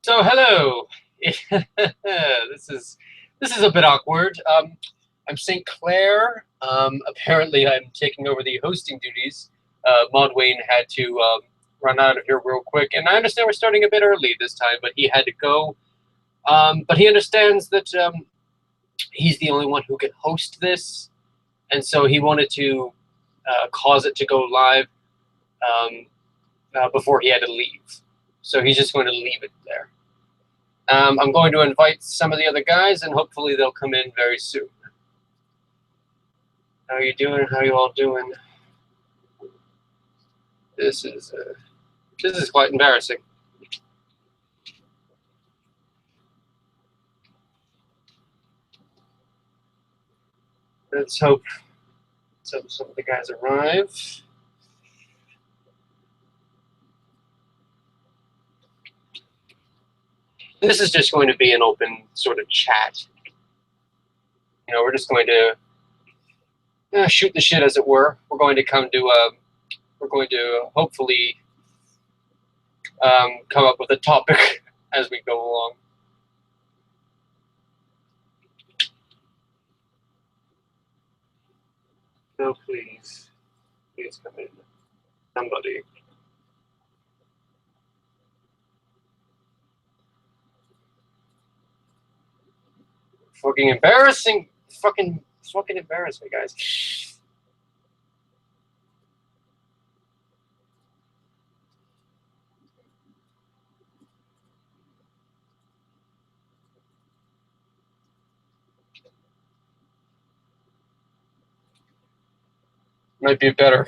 So hello. This is a bit awkward. I'm St. Clair. Apparently, I'm taking over the hosting duties. Maud Wayne had to run out of here real quick, and I understand we're starting a bit early this time, but he had to go. But he understands that he's the only one who can host this, and so he wanted to cause it to go live before he had to leave. So he's just going to leave it there. I'm going to invite some of the other guys, and hopefully they'll come in very soon. How are you doing? How are you all doing? This is quite embarrassing. Let's hope some of the guys arrive. This is just going to be an open sort of chat. You know, we're just going to shoot the shit, as it were. We're going to hopefully come up with a topic as we go along. No, please come in. Somebody. Fucking embarrassing. Fucking embarrass me, guys. Might be better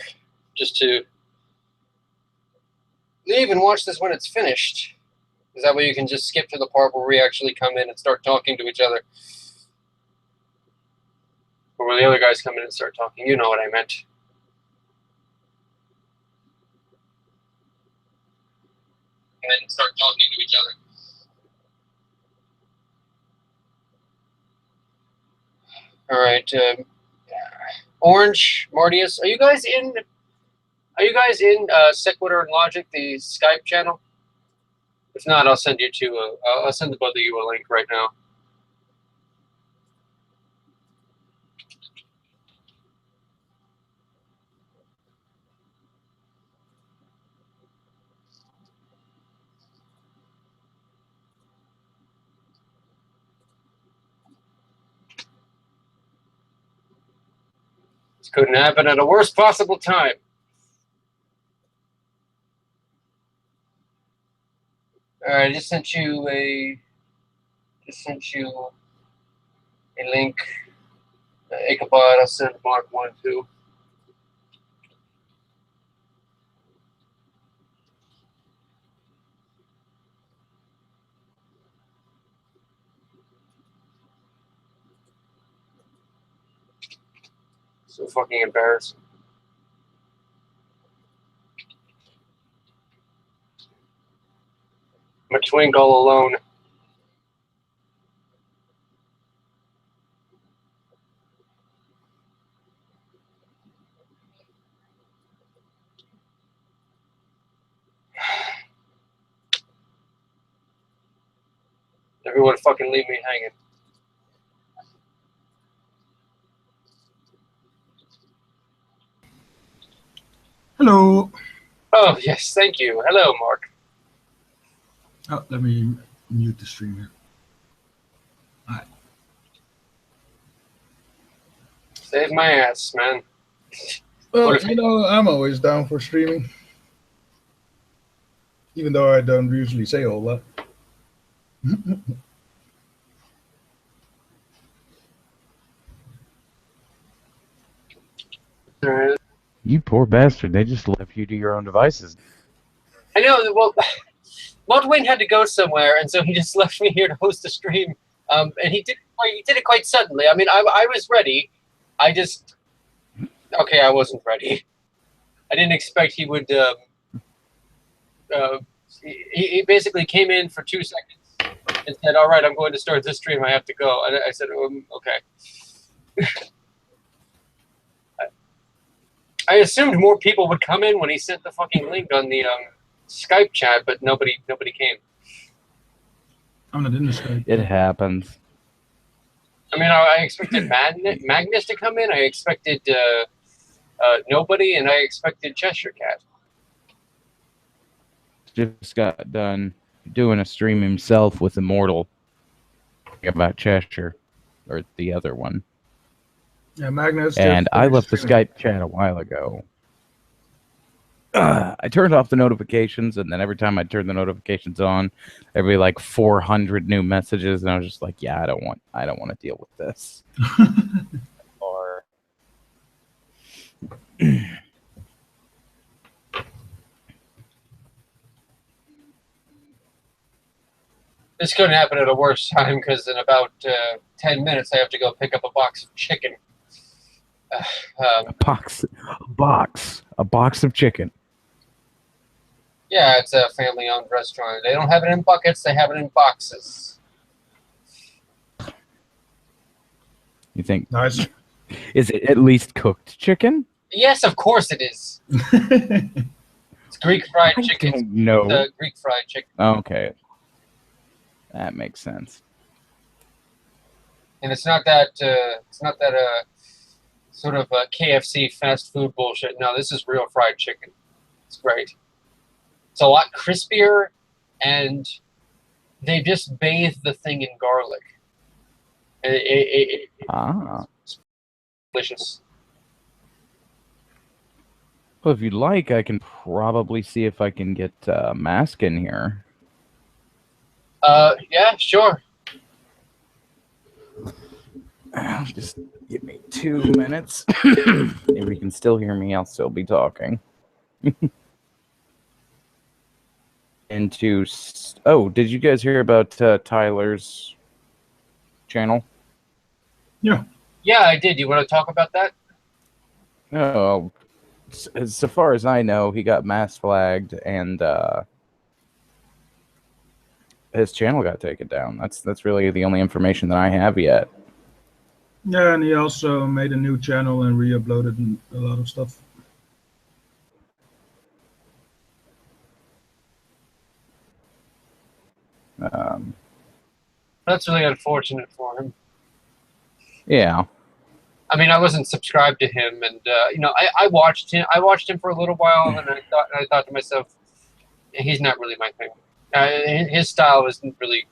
just to leave and watch this when it's finished. Is that way you can just skip to the part where we actually come in and start talking to each other? Or where the other guys come in and start talking. You know what I meant. And then start talking to each other. All right. Orange, Martius, are you guys in Sequitur and Logic, the Skype channel? If not, I'll send you to I'll send the both of you a link right now. This couldn't happen at a worst possible time. All right, I just sent you a link. Ichabod, I'll send Mark one too. So fucking embarrassing. I'm a twink all alone. Everyone fucking leave me hanging. Hello. Oh, yes, thank you. Hello, Mark. Oh, let me mute the stream here. All right. Save my ass, man. Well, you know, I'm always down for streaming. Even though I don't usually say all that. You poor bastard. They just left you to your own devices. I know, well, Maud Wayne had to go somewhere, and so he just left me here to host the stream. And he did it quite suddenly. I mean, I was ready. I wasn't ready. I didn't expect he would. He basically came in for 2 seconds and said, "All right, I'm going to start this stream. I have to go." And I said, "Okay." I assumed more people would come in when he sent the fucking link on the Skype chat, but nobody came. I'm not in the Skype. It happens. I mean, I expected Magnus to come in. I expected nobody, and I expected Cheshire Cat. Just got done doing a stream himself with Immortal about Cheshire, or the other one. Yeah, Magnus. And I left the Skype chat a while ago. I turned off the notifications, and then every time I turned the notifications on, there'd be like 400 new messages, and I was just like, "Yeah, I don't want to deal with this." Or This couldn't happen at a worse time because in about 10 minutes I have to go pick up a box of chicken. a box of chicken. Yeah, it's a family-owned restaurant. They don't have it in buckets; they have it in boxes. You think? Nice. Is it at least cooked chicken? Yes, of course it is. It's Greek fried chicken. No. The Greek fried chicken, Okay. That makes sense. and it's not that sort of KFC fast food bullshit. No, this is real fried chicken. It's great. It's a lot crispier, and they just bathe the thing in garlic. It's delicious. Well, if you'd like, I can probably see if I can get Mask in here. Yeah, sure. Just give me 2 minutes. If you can still hear me, I'll still be talking. Oh, did you guys hear about Tyler's channel? Yeah. Yeah, I did. You want to talk about that? No. So far as I know, he got mass flagged, and his channel got taken down. That's really the only information that I have yet. Yeah, and he also made a new channel and re-uploaded a lot of stuff. That's really unfortunate for him. Yeah. I mean, I wasn't subscribed to him, and I watched him. I watched him for a little while, and I thought to myself, he's not really my thing. His style isn't really.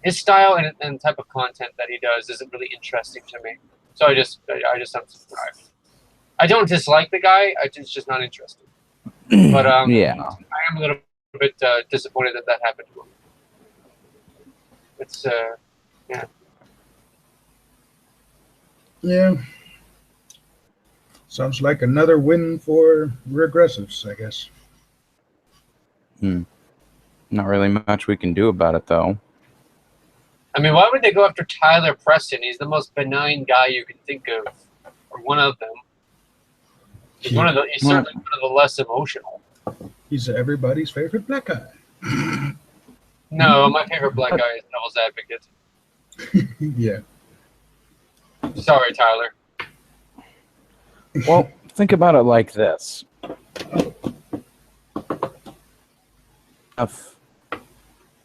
His style and the type of content that he does isn't really interesting to me. So I just unsubscribed. I don't dislike the guy. It's just not interesting. But yeah, I am a little bit disappointed that happened to him. It's yeah. Yeah. Sounds like another win for regressives, I guess. Not really much we can do about it, though. I mean, why would they go after Tyler Preston? He's the most benign guy you can think of, or one of them. He's He's certainly one of the less emotional. He's everybody's favorite black guy. No, my favorite black guy is Devil's Advocate. Yeah. Sorry, Tyler. Well, think about it like this. Of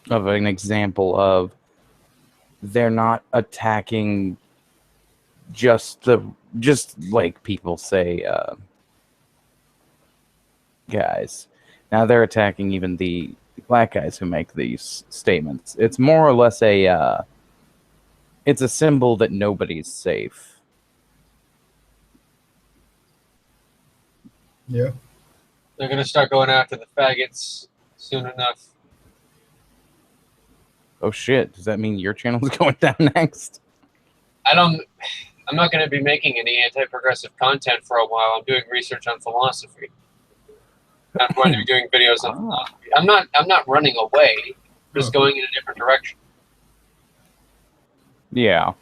an example of they're not attacking just like people say guys. Now they're attacking even the black guys who make these statements. It's more or less it's a symbol that nobody's safe. Yeah. They're going to start going after the faggots soon enough. Oh shit, does that mean your channel's going down next? I'm not going to be making any anti-progressive content for a while. I'm doing research on philosophy. I'm going to be doing videos on philosophy. I'm not running away, just going in a different direction. Yeah.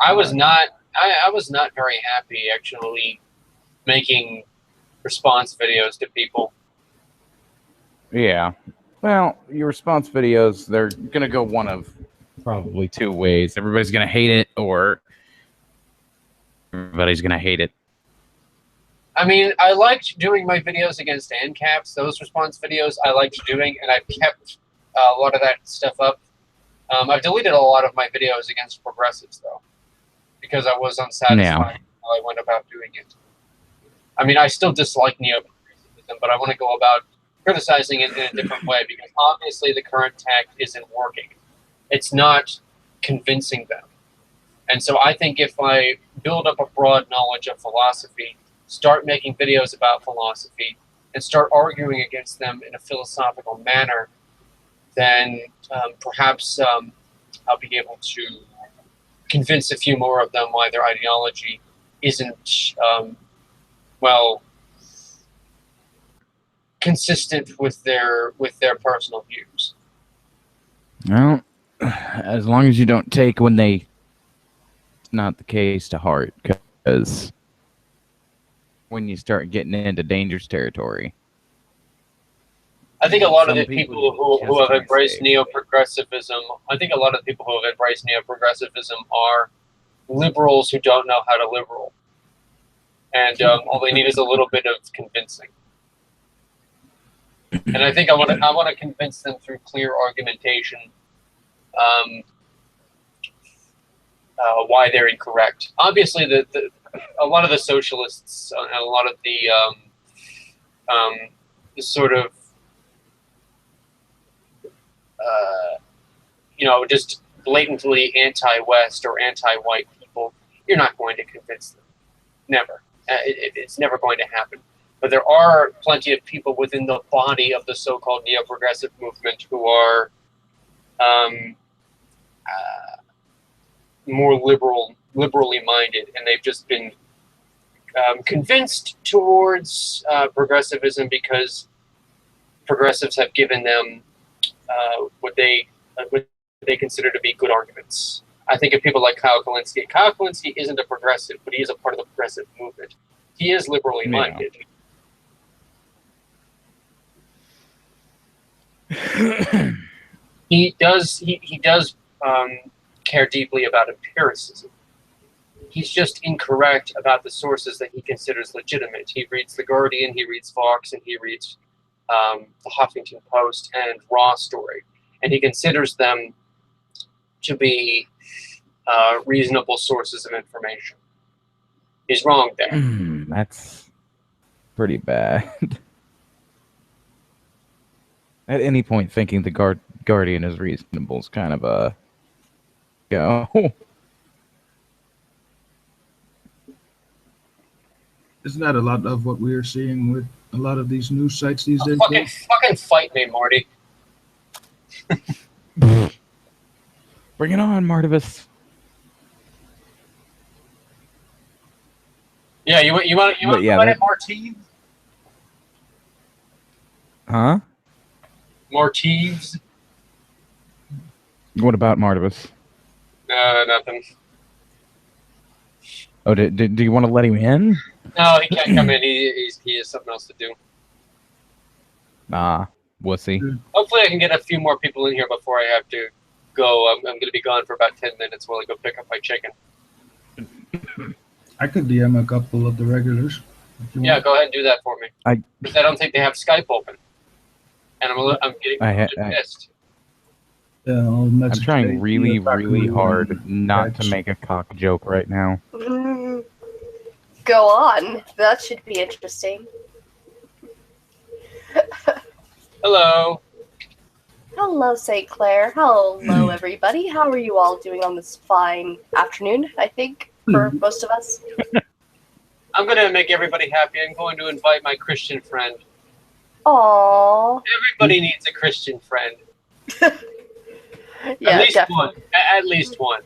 I was not very happy actually making response videos to people. Yeah. Well, your response videos, they're going to go one of probably two ways. Everybody's going to hate it, or everybody's going to hate it. I mean, I liked doing my videos against ANCAPs. Those response videos I liked doing, and I've kept a lot of that stuff up. I've deleted a lot of my videos against progressives, though, because I was unsatisfied how I went about doing it. I mean, I still dislike neo-progressivism, but I want to go about criticizing it in a different way, because obviously the current tact isn't working. It's not convincing them. And so I think if I build up a broad knowledge of philosophy, start making videos about philosophy, and start arguing against them in a philosophical manner, then perhaps I'll be able to convince a few more of them why their ideology isn't, well, consistent with their personal views. Well, as long as you don't take when they not the case to heart, because when you start getting into dangerous territory, I think a lot of Some the people people who have just embraced can't neo-progressivism, I think a lot of the people who have embraced neo-progressivism are liberals who don't know how to liberal, and all they need is a little bit of convincing. And I think I want to convince them through clear argumentation. Why they're incorrect. Obviously, a lot of the socialists and a lot of the sort of just blatantly anti-West or anti-white people, you're not going to convince them. Never. It's never going to happen. But there are plenty of people within the body of the so-called neo-progressive movement who are more liberally minded, and they've just been convinced towards progressivism because progressives have given them what they consider to be good arguments. I think of people like Kyle Kulinski. Kyle Kulinski isn't a progressive, but he is a part of the progressive movement. He is liberally minded. He does care deeply about empiricism. He's just incorrect about the sources that he considers legitimate. He reads The Guardian, he reads Vox, and he reads the Huffington Post and Raw Story, and he considers them to be reasonable sources of information. He's wrong there. That's pretty bad. At any point, thinking the Guardian is reasonable is kind of a go. Isn't that a lot of what we are seeing with a lot of these news sites these days? Fucking fight me, Marty. Bring it on, Martivus. Yeah, you want it, Martives? Huh? Martives? What about Martivus? Nothing. Oh, do you want to let him in? No, he can't come in. He has something else to do. Nah, wussy. Hopefully I can get a few more people in here before I have to go. I'm going to be gone for about 10 minutes while I go pick up my chicken. I could DM a couple of the regulars. Yeah, go ahead and do that for me. Because I don't think they have Skype open. And I'm getting pissed. Yeah, I'm trying really, really hard not to make a cock joke right now. Go on. That should be interesting. Hello. Hello, St. Clair. Hello, everybody. How are you all doing on this fine afternoon, I think, for most of us? I'm going to make everybody happy. I'm going to invite my Christian friend. Aww. Everybody needs a Christian friend. Yeah, at least definitely. one. At least one.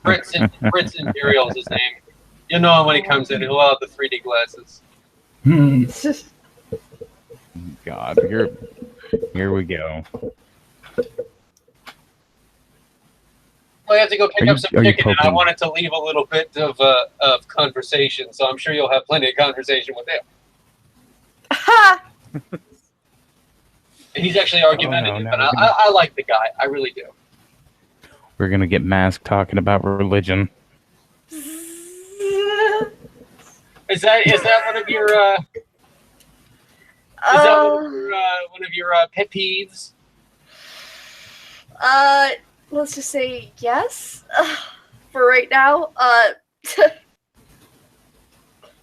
Fritz Imperial is his name. You'll know him when he comes in. He'll have the 3D glasses. God, here we go. Well, I have to go pick up some chicken, and I poking? wanted to leave a little bit of conversation, so I'm sure you'll have plenty of conversation with him. And he's actually argumentative, now but we're I like the guy. I really do. We're gonna get Mask talking about religion. Is that one of your one of your pet peeves? Let's just say yes. For right now.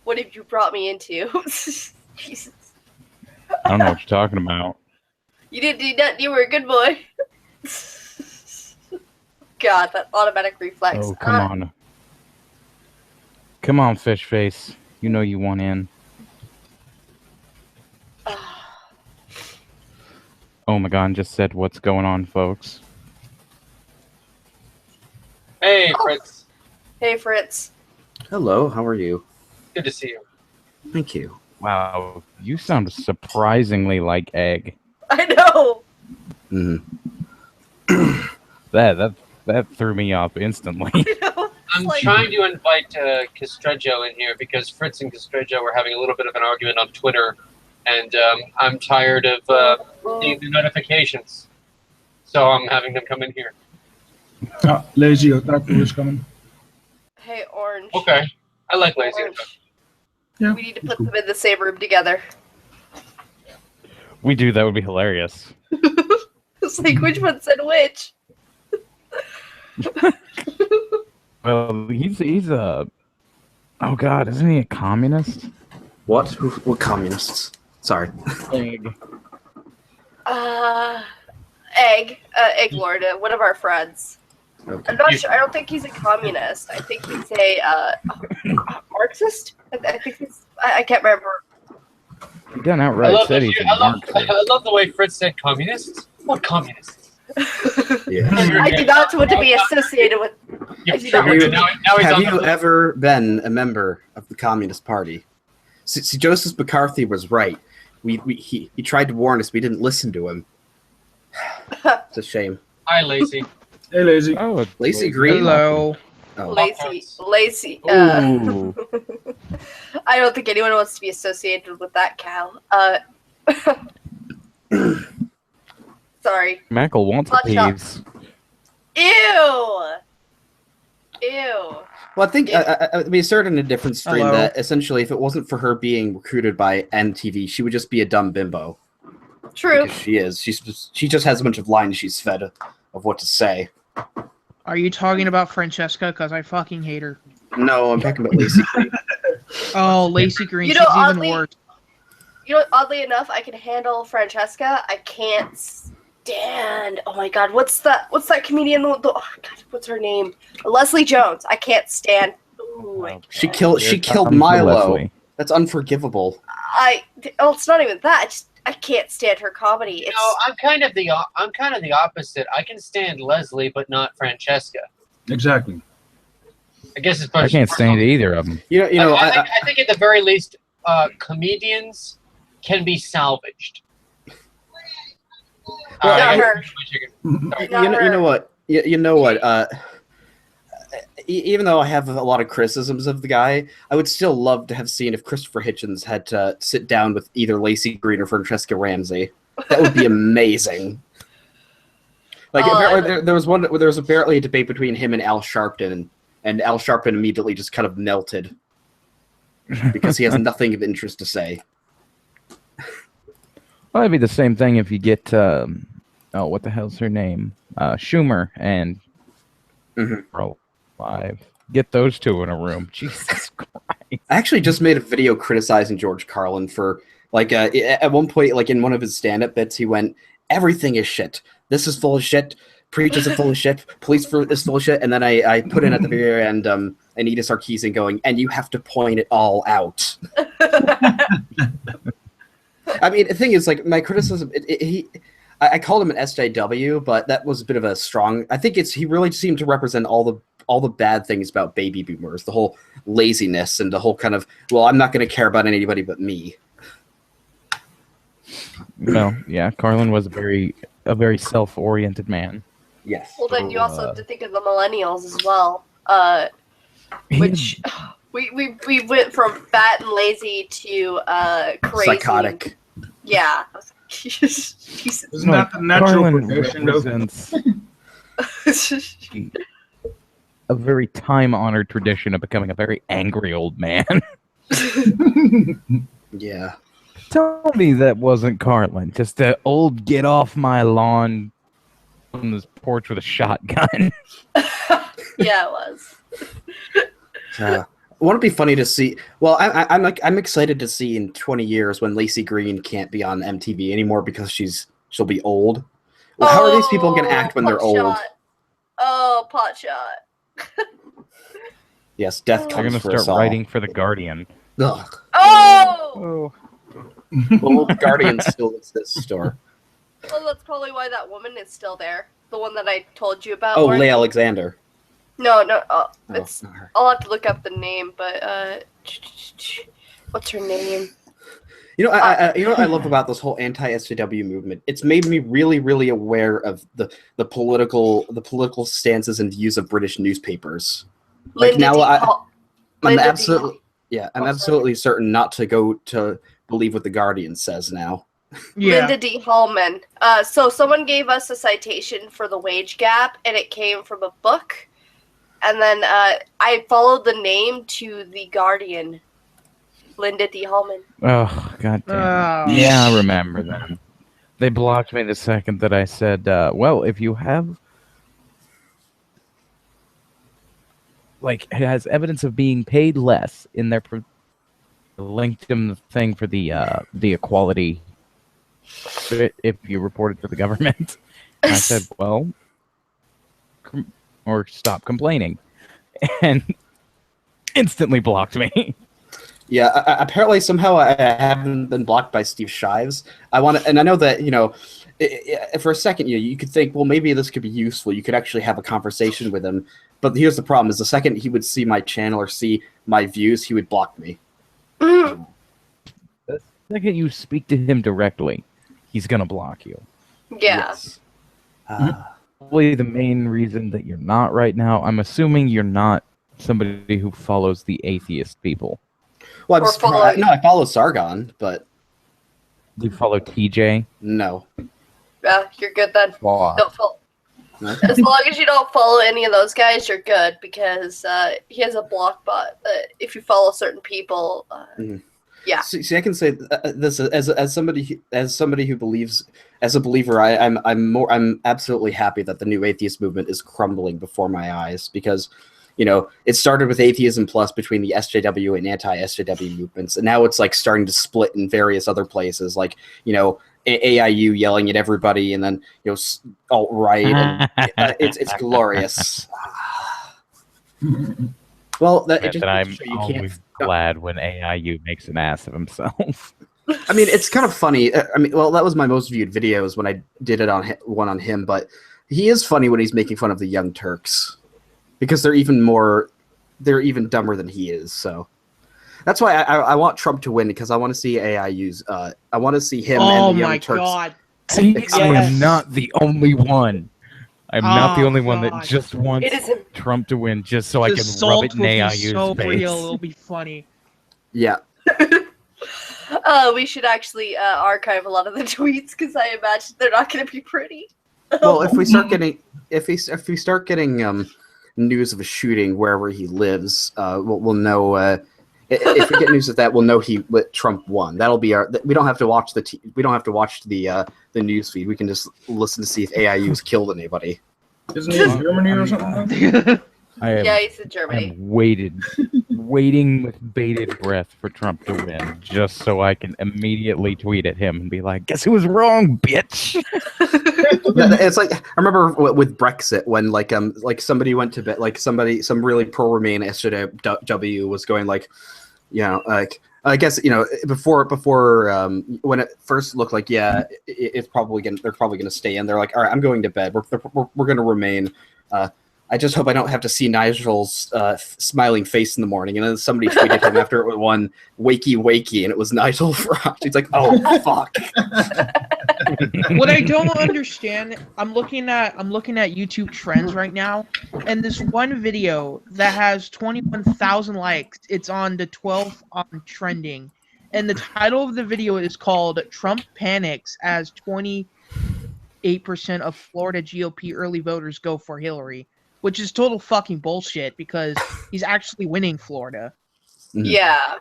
What have you brought me into? Jesus. I don't know what you're talking about. You didn't do nothing. You were a good boy. God, that automatic reflex. Oh, come on. Come on, fish face. You know you want in. Oh my god, just said what's going on, folks. Hey, Fritz. Hey, Fritz. Hello, how are you? Good to see you. Thank you. Wow, you sound surprisingly like Egg. I know. That threw me off instantly. I'm trying to invite Castrejo in here because Fritz and Castrejo were having a little bit of an argument on Twitter, and I'm tired of seeing the notifications. So I'm having them come in here. Lazy Otaku is coming. Hey, Orange. Okay. I like Lazy. Orange. Yeah, We need to put them in the same room together. We do, that would be hilarious. It's like, which one said which? Well, he's a... Oh god, isn't he a communist? What? What communists? Sorry. Egg. Egg Lord, one of our friends. Okay. I'm not sure. I don't think he's a communist. I think he's a Marxist. I think he's. I can't remember. He done I outright love, said he's a I Marxist. love the way Fritz said communists. What communists? Yeah. I do not want to be associated with. Yeah, I do not Have you, want to now he's have on you the- ever been a member of the Communist Party? See, Joseph McCarthy was right. He tried to warn us. We didn't listen to him. It's a shame. Hi, Lazy. Hey, Lazy. Oh, it's Lazy Green? Hello. Oh. Lazy. Ooh. I don't think anyone wants to be associated with that cow. Sorry. Mackle wants Hot peeves. Ew. Well, I think we started in a different stream Hello. that essentially, if it wasn't for her being recruited by MTV, she would just be a dumb bimbo. True. Because she is. She just has a bunch of lines she's fed of what to say. Are you talking about Francesca? Because I fucking hate her. No, I'm talking about Lacey Green. Oh, Lacey Green. You She's know, even oddly- worse. You know, oddly enough, I can handle Francesca. I can't stand. Oh my god, what's that comedian? Oh god, what's her name? Leslie Jones. I can't stand. Ooh, She killed Here killed comes Milo. Leslie. That's unforgivable. it's not even that. I can't stand her comedy. It's I'm kind of the opposite. I can stand Leslie, but not Francesca. Exactly. I guess it's. I can't stand either of them. You know. I think at the very least, comedians can be salvaged. Not her. You know what? You know what? Even though I have a lot of criticisms of the guy, I would still love to have seen if Christopher Hitchens had to sit down with either Lacey Green or Francesca Ramsey. That would be amazing. Like apparently there was apparently a debate between him and Al Sharpton, and Al Sharpton immediately just kind of melted because he has nothing of interest to say. Well, it'd be the same thing if you get, what the hell's her name? Schumer and Bro 5. Get those two in a room. Jesus Christ. I actually just made a video criticizing George Carlin for, like, at one point, like, in one of his stand-up bits, he went, everything is shit. This is full of shit. Preachers are full of shit. Police is full of shit. And then I put in at the very end Anita Sarkeesian going, and you have to point it all out. I mean, the thing is, like, my criticism, I called him an SJW, but that was a bit of a strong. I think he really seemed to represent all the bad things about baby boomers, the whole laziness and the whole kind of, well, I'm not going to care about anybody but me. Well, yeah, Carlin was a very self-oriented man. Yes. Well, then you also have to think of the millennials as well. Which we went from fat and lazy to crazy. Psychotic. Yeah. Jesus. Isn't that the natural Carlin progression, though? represents a very time-honored tradition of becoming a very angry old man. Yeah. Tell me that wasn't Carlin. Just the old get off my lawn on this porch with a shotgun. Yeah, it was. Won't it be funny to see? Well, I'm excited to see in 20 years when Lacey Green can't be on MTV anymore because she'll be old. Well, how are these people going to act when they're pot old? shot. Oh, pot shot. Yes, death They're comes gonna for us start all. writing for the Guardian. Ugh. Oh! Well, the Guardian still exists, store. Well, that's probably why that woman is still there. The one that I told you about. Oh, Lauren. Leigh Alexander. No, Oh, it's. not her. I'll have to look up the name, but what's her name? You know, you know what I love about this whole anti-SJW movement? It's made me really, really aware of the political stances and views of British newspapers. Like Linda now, D. I'm Linda D. absolutely, yeah, I'm Oh, sorry. absolutely certain not to go to believe what the Guardian says now. Yeah. Linda D. Hallman. So someone gave us a citation for the wage gap, and it came from a book. And then I followed the name to the Guardian. Linda D. Hallman. Oh, god damn. Oh. Yeah, I remember that. They blocked me the second that I said, well, if you have has evidence of being paid less in their linked them the thing for the equality if you report it to the government. And I said, well, or stop complaining, and instantly blocked me. Yeah, apparently somehow I haven't been blocked by Steve Shives. And I know that, you know, for a second you could think, well, maybe this could be useful. You could actually have a conversation with him. But here's the problem: is the second he would see my channel or see my views, he would block me. Mhm. The second you speak to him directly, he's gonna block you. Yeah. Yes. Probably the main reason that you're not right now. I'm assuming you're not somebody who follows the atheist people. Well, Or follow- no, I follow Sargon, but You follow TJ. no. Yeah, you're good then. Wow. Don't follow. No. As long as you don't follow any of those guys, you're good because he has a block bot. If you follow certain people, yeah. See, I can say this as somebody who believes, as a believer, I'm absolutely happy that the new atheist movement is crumbling before my eyes because, you know, it started with Atheism Plus between the SJW and anti-SJW movements, and now it's like starting to split in various other places, like, you know, AIU yelling at everybody, and then, you know, alt-right, and it's glorious. Well, it just I'm shows you can't. always glad when AIU makes an ass of himself. I mean, it's kind of funny. I mean, well, that was my most viewed videos when I did it on one on him, but he is funny when he's making fun of the Young Turks because they're even dumber than he is. So that's why I want Trump to win, because I want to see AIU's. I want to see him and the Young Turks. Oh my god. See, I Yes. am not the only one. I'm not the Oh, only one that God. just wants It is. Trump to win just so I The can rub salt it in will be AIU's so face. real, it'll be funny. Yeah. We should actually archive a lot of the tweets because I imagine they're not going to be pretty. Well, if we start getting news of a shooting wherever he lives, we'll know. If we get news of that, we'll know Trump won. That'll be our. We don't have to watch the news feed. We can just listen to see if AIU's killed anybody. Isn't he in Germany or something? I am, Yeah, he's in I Germany. am waiting with bated breath for Trump to win, just so I can immediately tweet at him and be like, "Guess who was wrong, bitch." It's like, I remember with Brexit when like somebody went to bed, like some really pro Remain SJW was going like, you know, like, I guess, you know, before when it first looked like, yeah, they're probably gonna stay in. They're like, all right, I'm going to bed. We're gonna Remain. I just hope I don't have to see Nigel's smiling face in the morning. And then somebody tweeted him after it won, "Wakey, wakey," and it was Nigel Farage. He's like, "Oh fuck." What I don't understand, I'm looking at YouTube trends right now, and this one video that has 21,000 likes, it's on the 12th on trending, and the title of the video is called "Trump Panics as 28% of Florida GOP early voters go for Hillary," which is total fucking bullshit because he's actually winning Florida. Yeah.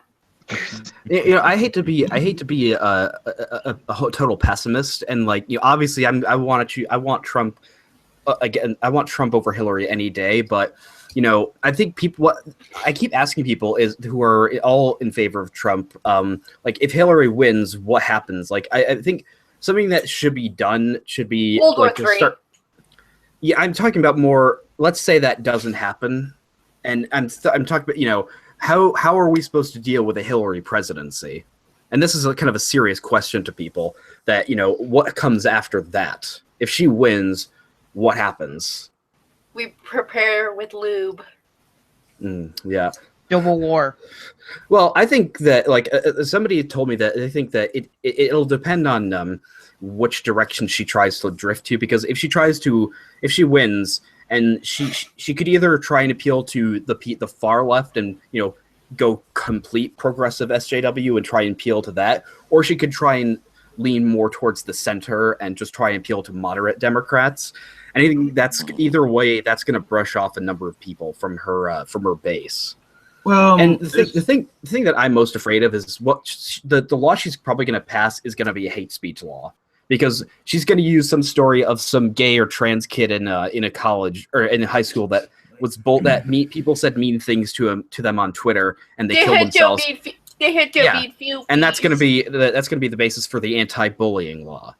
I hate to be a total pessimist, and obviously I want Trump again. I want Trump over Hillary any day, but I think what I keep asking people is who are all in favor of Trump. If Hillary wins, what happens? I think something that should be done should be World War III. Yeah, I'm talking about more. Let's say that doesn't happen, and I'm talking about how are we supposed to deal with a Hillary presidency? And this is kind of a serious question to people that what comes after that? If she wins, what happens? We prepare with lube. Yeah. Civil War. Well, I think that somebody told me that they think that it'll depend on which direction she tries to drift to, because if she wins, and she could either try and appeal to the far left and go complete progressive SJW and try and appeal to that, or she could try and lean more towards the center and just try and appeal to moderate Democrats. And I think that's either way, that's going to brush off a number of people from her base. Well, and the thing that I'm most afraid of is the law she's probably going to pass is going to be a hate speech law, because she's going to use some story of some gay or trans kid in a college or in high school that was people said mean things to them on Twitter, and they killed themselves. And that's going to be the basis for the anti-bullying law.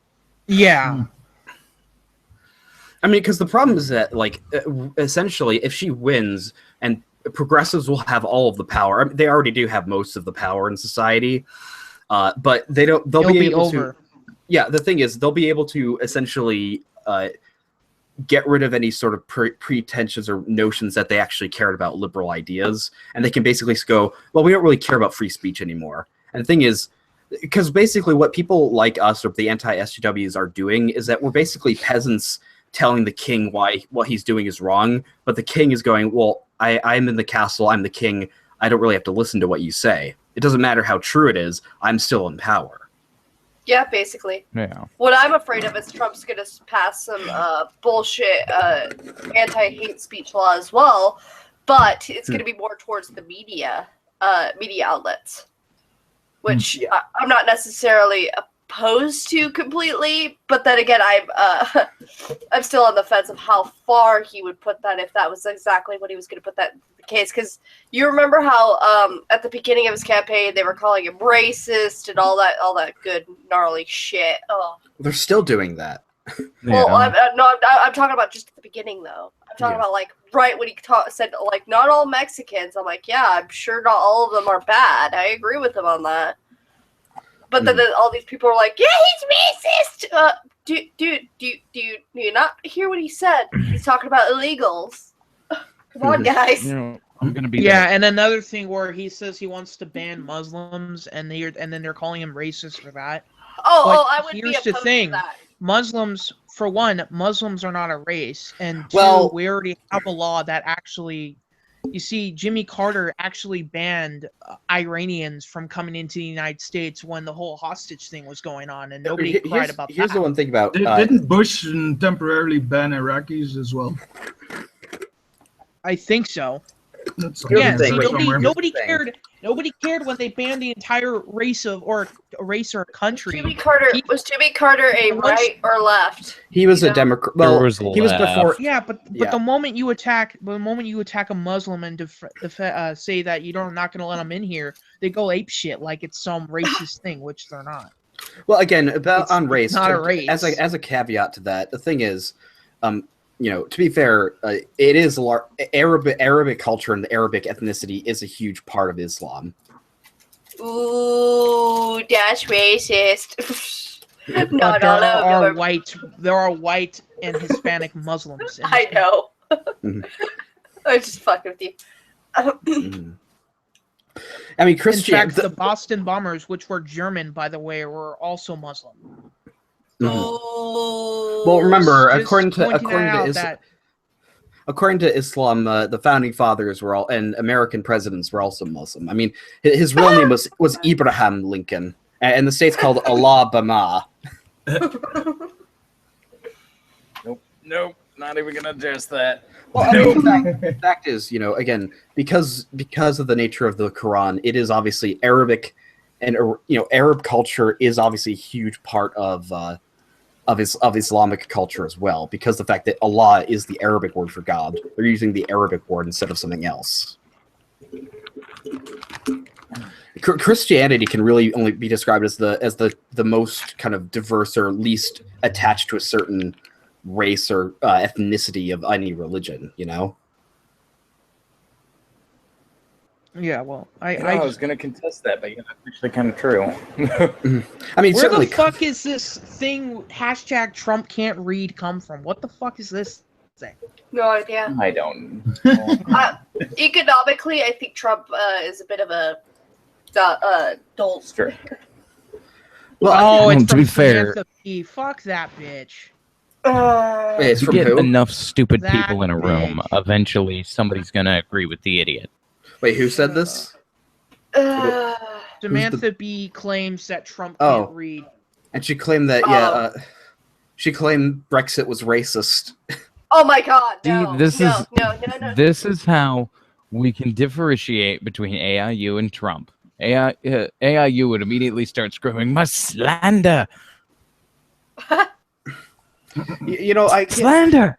Yeah. I mean, because the problem is that essentially, if she wins, and progressives will have all of the power. I mean, they already do have most of the power in society, but they'll be able to. Yeah, the thing is, they'll be able to essentially get rid of any sort of pretensions or notions that they actually cared about liberal ideas, and they can basically go, well, we don't really care about free speech anymore. And the thing is, because basically what people like us or the anti-SJWs are doing is that we're basically peasants telling the king why what he's doing is wrong, but the king is going, well, I'm in the castle, I'm the king, I don't really have to listen to what you say. It doesn't matter how true it is, I'm still in power. Yeah, basically. Yeah. What I'm afraid of is Trump's going to pass some bullshit anti-hate speech law as well, but it's going to be more towards the media outlets, which I'm not necessarily opposed to completely, but then again, I'm still on the fence of how far he would put that if that was exactly what he was going to put that in the case. Because you remember how at the beginning of his campaign they were calling him racist and all that good gnarly shit. Oh, they're still doing that. Well, I'm talking about just at the beginning though. I'm talking about right when he said not all Mexicans. I'm like, yeah, I'm sure not all of them are bad. I agree with him on that. But then all these people are like, yeah, he's racist. Do you not hear what he said? He's talking about illegals. Come on, guys. I'm gonna be and another thing where he says he wants to ban Muslims, and then they're calling him racist for that. I would be here's opposed the thing. to that. Muslims, for one, Muslims are not a race, and two, we already have a law that actually. You see, Jimmy Carter actually banned Iranians from coming into the United States when the whole hostage thing was going on, and nobody cried about that. Here's the one thing about... Didn't Bush temporarily ban Iraqis as well? I think so. Yeah, see, nobody cared. Nobody cared when they banned the entire race or a country. Jimmy Carter was Jimmy Carter a right or left? He was a Democrat. Well, he was before. Yeah, but the moment you attack a Muslim and say that you're not going to let them in here, they go ape shit like it's some racist thing, which they're not. Well, again, on race, not a race. As a caveat to that, the thing is, to be fair, it is Arabic culture and the Arabic ethnicity is a huge part of Islam. Ooh, that's racist. No, there are white and Hispanic Muslims. I know. I'm just fucking with you. I mean, Christian. In fact, the Boston Bombers, which were German, by the way, were also Muslim. Well, remember, according to Islam, the founding fathers were all, and American presidents were also Muslim. I mean, his real name was Abraham Lincoln, and the state's called Alabama. Nope. Not even gonna address that. Well, I mean, the fact is, again, because of the nature of the Quran, it is obviously Arabic, and Arab culture is obviously a huge part of Islamic culture as well. Because the fact that Allah is the Arabic word for God, they're using the Arabic word instead of something else. Christianity can really only be described as the most kind of diverse or least attached to a certain race or ethnicity of any religion, Yeah, well, I was gonna contest that, but that's actually kind of true. I mean, where certainly. the fuck is this thing hashtag Trump can't read come from? What the fuck is this thing? No idea. I don't. Economically, I think Trump is a bit of a dolt. Sure. Oh, it's to from be fair- Samantha P. Fuck that bitch. Wait, it's You from get who? enough stupid That people in a room, bitch. eventually somebody's gonna agree with the idiot. Wait, who said this? Samantha B claims that Trump Oh. can't read. And she claimed that, she claimed Brexit was racist. Oh my god, See, no. this no, is- no. This is how we can differentiate between AIU and Trump. AIU would immediately start screaming, "My slander! Slander!"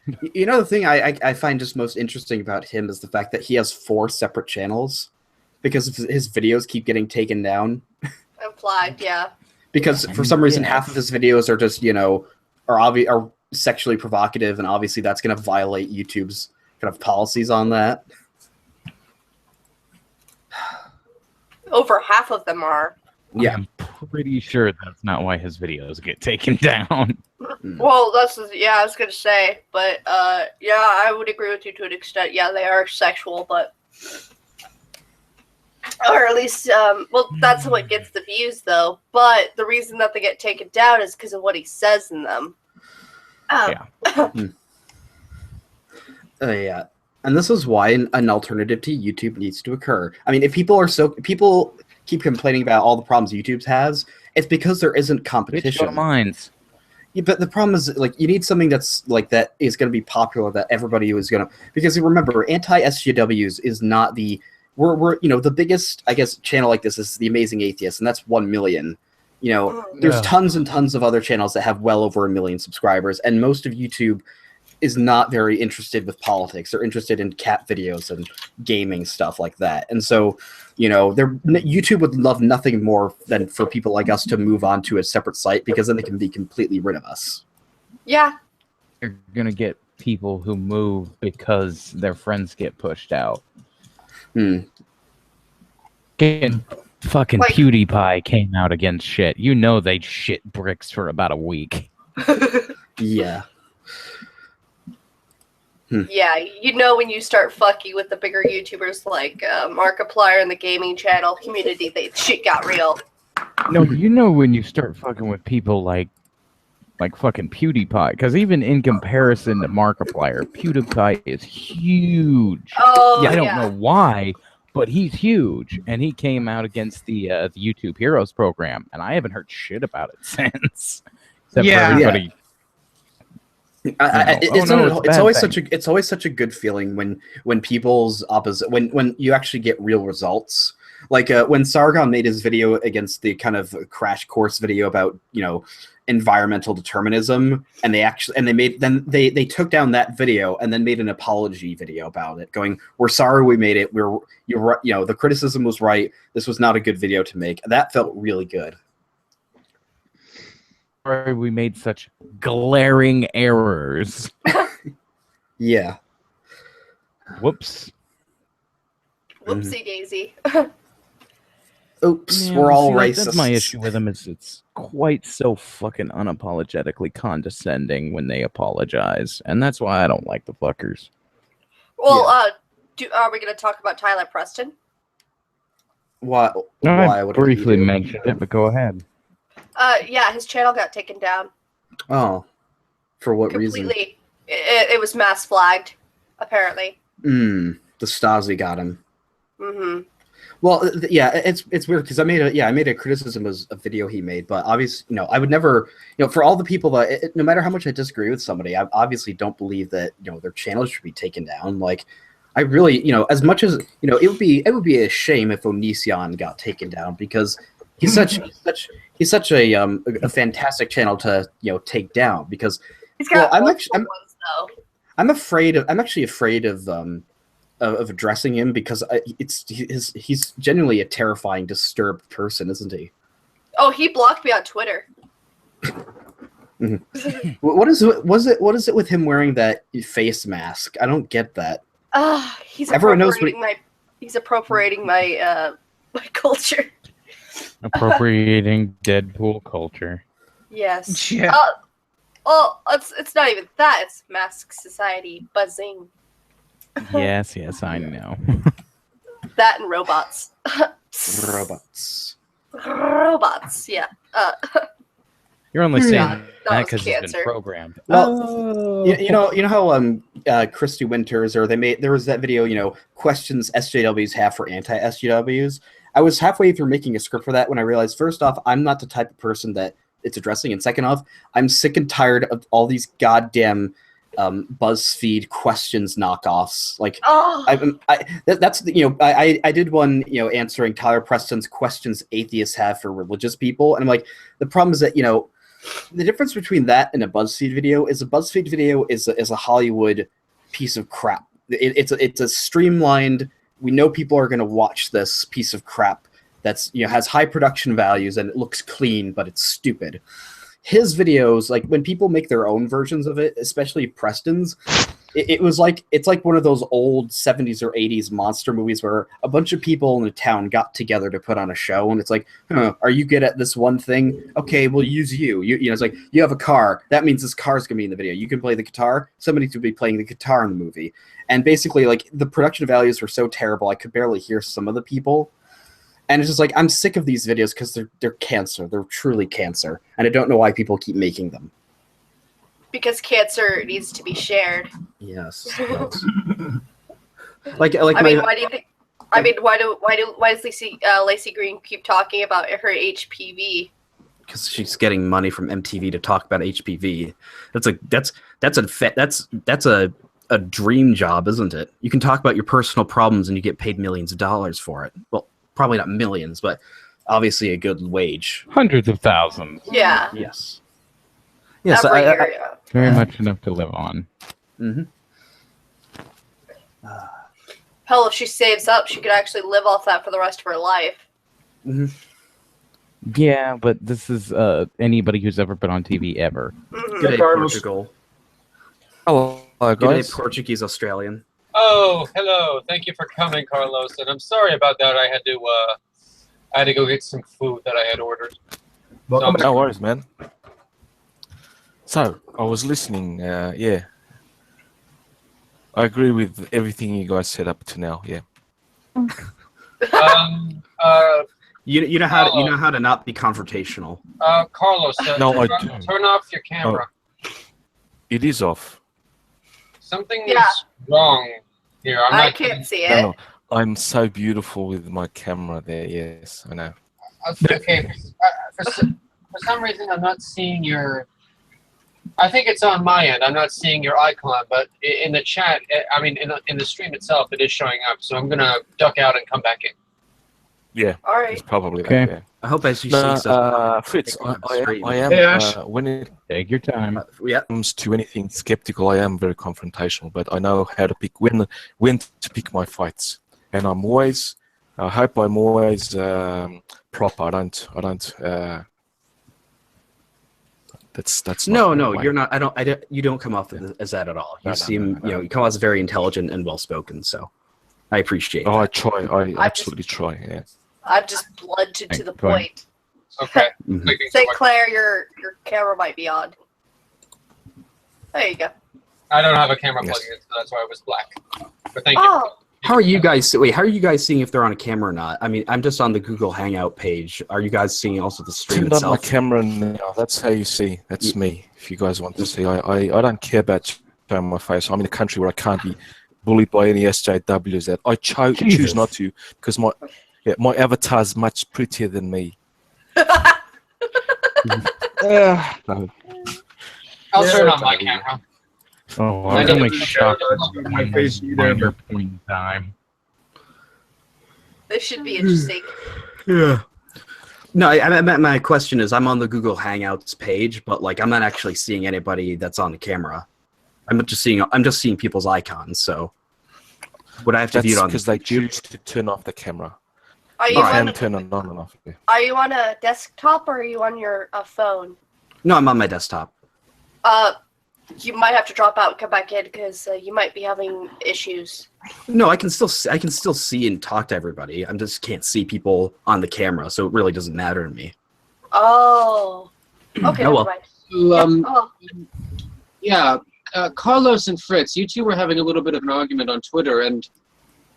The thing I find just most interesting about him is the fact that he has 4 separate channels because his videos keep getting taken down. I'm flagged, yeah. Because for some reason, Yes. half of his videos are just, are sexually provocative, and obviously that's going to violate YouTube's kind of policies on that. Over half of them are. Yeah. I'm pretty sure that's not why his videos get taken down. Well, I was gonna say, but yeah, I would agree with you to an extent. Yeah, they are sexual, but or at least, well, that's what gets the views, though. But the reason that they get taken down is because of what he says in them. Yeah. Yeah. And this is why an alternative to YouTube needs to occur. I mean, if people keep complaining about all the problems YouTube has, it's because there isn't Bitch competition. don't minds. Yeah, but the problem is, you need something that's that is going to be popular, that everybody is going to. Because remember, anti-SJWs is not the. We're the biggest, I guess, channel like this is The Amazing Atheist, and that's 1 million. There's Yeah. tons and tons of other channels that have well over 1 million subscribers, and most of YouTube is not very interested with politics. They're interested in cat videos and gaming stuff like that. And so, YouTube would love nothing more than for people like us to move on to a separate site, because then they can be completely rid of us. Yeah. You're gonna get people who move because their friends get pushed out. Fucking Like- PewDiePie came out against shit. They shit bricks for about a week. Yeah. Yeah, when you start fucking with the bigger YouTubers like Markiplier and the gaming channel community, shit got real. No, when you start fucking with people like fucking PewDiePie, because even in comparison to Markiplier, PewDiePie is huge. Oh, I don't yeah. know why, but he's huge, and he came out against the YouTube Heroes program, and I haven't heard shit about it since. Except Yeah. for everybody. It's always such a good feeling when people's opposite when you actually get real results. Like when Sargon made his video against the kind of crash course video about environmental determinism, and they took down that video and then made an apology video about it, going, "We're sorry we made it. You're right. The criticism was right. This was not a good video to make." That felt really good. Sorry we made such glaring errors. Yeah. Whoops. Whoopsie daisy. Oops, Yeah, we're all see, racist. That's my issue with them. It's quite so fucking unapologetically condescending when they apologize, and that's why I don't like the fuckers. Well, are we going to talk about Tyler Preston? Why? I What did he briefly do? mentioned it, but go ahead. Yeah, his channel got taken down Oh, for what reason? completely. It was mass flagged, apparently. The Stasi got him. Mm-hmm. Well, yeah, it's weird because I made a criticism of a video he made, but obviously, I would never, for all the people that, no matter how much I disagree with somebody, I obviously don't believe that, their channel should be taken down. Like, I really, as much as, it would be a shame if Onision got taken down because he's such a fantastic channel to, take down because, He's got I'm multiple ones, though. I'm actually afraid of addressing him because he's genuinely a terrifying, disturbed person, isn't he? Oh, he blocked me on Twitter. What is it with him wearing that face mask? I don't get that. He's Everyone knows appropriating my my culture. Appropriating Deadpool culture. Yeah. Yes. Well, it's not even that. It's Mask Society buzzing. Yes, I know. That and robots. Robots. Yeah. You're only saying that that was because it's cancer. been programmed. Well, you know how Christy Winters there was that video, questions SJWs have for anti-SJWs. I was halfway through making a script for that when I realized, first off, I'm not the type of person that it's addressing, and second off, I'm sick and tired of all these goddamn BuzzFeed questions knockoffs. Like, I did one, answering Tyler Preston's questions atheists have for religious people, and I'm like, the problem is that, the difference between that and a BuzzFeed video is a BuzzFeed video is a Hollywood piece of crap. It's a streamlined, we know people are going to watch this piece of crap that's, has high production values and it looks clean, but it's stupid. His videos, like when people make their own versions of it, especially Preston's, it's like one of those old 70s or 80s monster movies where a bunch of people in a town got together to put on a show, and it's like, are you good at this one thing? Okay, we'll use you. It's like, you have a car. That means this car's gonna be in the video. You can play the guitar. Somebody's gonna be playing the guitar in the movie. And basically, like, the production values were so terrible, I could barely hear some of the people. And it's just like, I'm sick of these videos because they're cancer. They're truly cancer. And I don't know why people keep making them. Because cancer needs to be shared. Yes. Why do you think? Why does Lacey Green keep talking about her HPV? Because she's getting money from MTV to talk about HPV. That's a dream job, isn't it? You can talk about your personal problems and you get paid millions of dollars for it. Well, probably not millions, but obviously a good wage. Hundreds of thousands. Yeah. Yes. Every year. Very much enough to live on. Mm-hmm. Hell, if she saves up, she could actually live off that for the rest of her life. Mm-hmm. Yeah, but this is anybody who's ever been on TV ever. Mhm. Good day, Portugal. Hello, Good day, guys. Portuguese Australian. Oh, hello. Thank you for coming, Carlos. And I'm sorry about that. I had to go get some food that I had ordered. Welcome No worries, man. So, I was listening, yeah. I agree with everything you guys said up to now, yeah. You know how to not be confrontational. Carlos, No, I turn, don't. turn off your camera. It is off. Something Yeah. is wrong here. I can't see it. No, I'm so beautiful with my camera there, yes, I know. Okay, for some reason I'm not seeing your. I think it's on my end. I'm not seeing your icon, but in the chat, I mean, in the stream itself, it is showing up. So I'm gonna duck out and come back in. Yeah, All right. it's probably Okay. that, yeah. I hope as you No, see stuff. Fritz, I am, Hey, Ash. when it Take your time. Yeah. comes to anything skeptical, I am very confrontational, but I know how to pick when to pick my fights, and I hope I'm always proper. I don't. That's No, not my way. you're not. I don't. You don't come off as that at all. You No, seem, no. you come off as very intelligent and well spoken. So, I appreciate. Oh, I that. try. I just- absolutely try. Yeah. I'm just blunt to the Go ahead. point. Okay. Mhm. Making St. sure- Clair, your camera might be on. There you go. I don't have a camera Yes. plugged in, so that's why it was black. But thank you. Oh, How are you guys? Wait, how are you guys seeing if they're on a camera or not? I mean, I'm just on the Google Hangout page. Are you guys seeing also the stream Turned on my itself? camera now. That's how you see. That's me. If you guys want to see, I don't care about showing my face. I'm in a country where I can't be bullied by any SJWs. That I choose Jesus. not to because Yeah, my avatar's much prettier than me. I'll turn on my camera. Oh, I I'm know only the shocked My face either, minor but- point in time. This should be interesting. Yeah. No, my question is, I'm on the Google Hangouts page, but like I'm not actually seeing anybody that's on the camera. I'm just seeing people's icons. So would I have to That's view it on? because they choose to turn off the camera. Are you You Alright. can on? turn it on and off. Yeah. Are you on a desktop or are you on your phone? No, I'm on my desktop. You might have to drop out and come back in because you might be having issues. No, I can still see and talk to everybody. I just can't see people on the camera, so it really doesn't matter to me. Oh. Okay. Oh, Never well. mind. So, Oh. yeah, Carlos and Fritz, you two were having a little bit of an argument on Twitter, and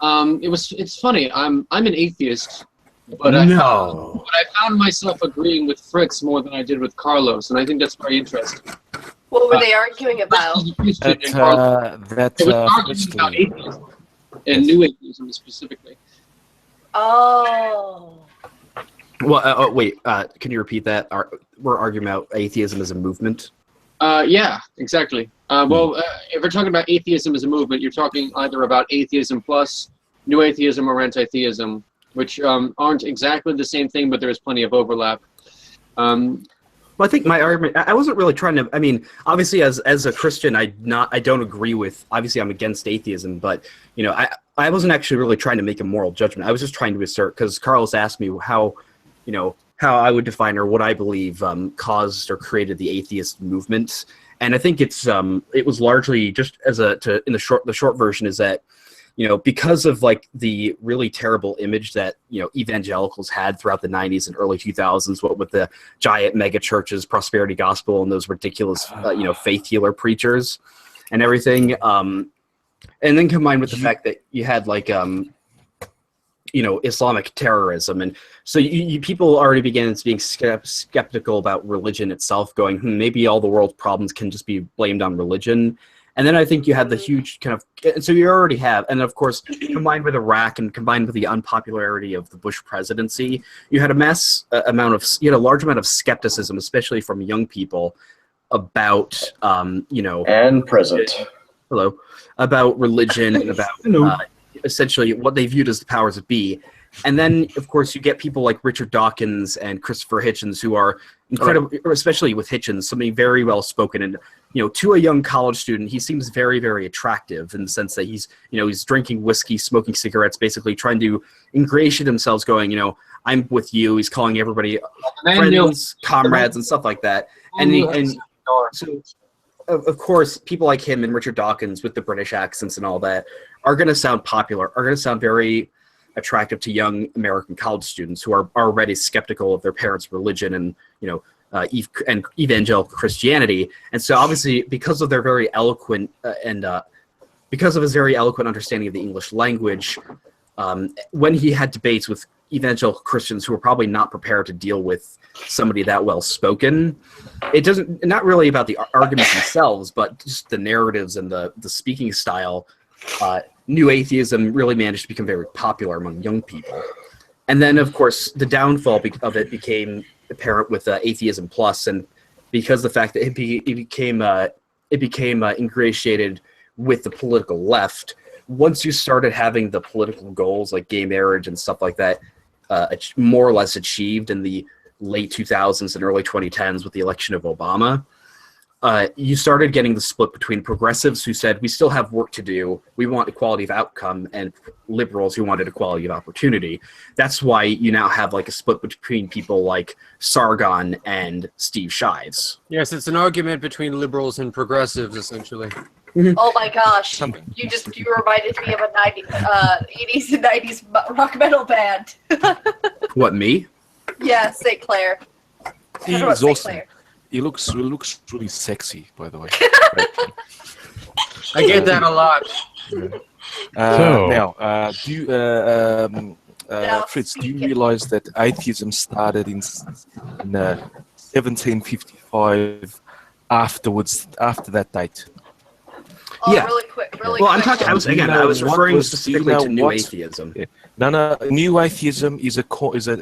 it's funny. I'm an atheist, but I found myself agreeing with Fritz more than I did with Carlos, and I think that's very interesting. What were they arguing about? Fritz was a Christian, and Carlos That was arguing first about thing. atheism, and new atheism specifically. Oh. Well, wait. Can you repeat that? We're arguing about atheism as a movement. Yeah, exactly. Well, if we're talking about atheism as a movement, you're talking either about atheism plus, new atheism, or anti-theism, which aren't exactly the same thing, but there is plenty of overlap. Well, I think my argument, I wasn't really trying to, I mean, obviously as a Christian, I don't agree with, obviously I'm against atheism, but, you know, I wasn't actually really trying to make a moral judgment. I was just trying to assert, because Carlos asked me how I would define or what I believe caused or created the atheist movement. And I think it was largely just in the short version is that, you know, because of like the really terrible image that, you know, evangelicals had throughout the 90s and early 2000s, what with the giant mega churches, prosperity gospel, and those ridiculous, faith healer preachers and everything. And then combined with the fact that you had like, Islamic terrorism. And so people already began being skeptical about religion itself, going, maybe all the world's problems can just be blamed on religion. And then I think you had the huge kind of, and so you already have, and of course, combined with Iraq and combined with the unpopularity of the Bush presidency, you had a large amount of skepticism, especially from young people, about, and present. about religion and about essentially what they viewed as the powers that be. And then, of course, you get people like Richard Dawkins and Christopher Hitchens, who are incredible, especially with Hitchens, somebody very well spoken. And, you know, to a young college student, he seems very, very attractive in the sense that he's drinking whiskey, smoking cigarettes, basically trying to ingratiate himself, going, I'm with you. He's calling everybody friends, comrades, and stuff like that. So, of course, people like him and Richard Dawkins with the British accents and all that are going to sound popular, are going to sound very attractive to young American college students who are already skeptical of their parents' religion and, and evangelical Christianity. And so obviously, because of their very eloquent because of his very eloquent understanding of the English language, when he had debates with evangelical Christians who were probably not prepared to deal with somebody that well spoken, not really about the arguments themselves, but just the narratives and the speaking style. New atheism really managed to become very popular among young people. And then, of course, the downfall of it became apparent with Atheism Plus, and because the fact that it became ingratiated with the political left. Once you started having the political goals like gay marriage and stuff like that more or less achieved in the late 2000s and early 2010s with the election of Obama, you started getting the split between progressives who said, we still have work to do, we want equality of outcome, and liberals who wanted equality of opportunity. That's why you now have like a split between people like Sargon and Steve Shives. Yes, it's an argument between liberals and progressives, essentially. Oh my gosh! You reminded me of a 80s and 90s rock metal band. What, me? Yeah, St. Clair. He How about is St. awesome. Clair? He looks really sexy, by the way. I get that a lot. Now, do you, Now Fritz, do you speak it. realize that atheism started in 1755 after that date? Yeah. Really quick. Well, I'm talking. I was referring what specifically to new what- atheism. Yeah. No, new atheism is a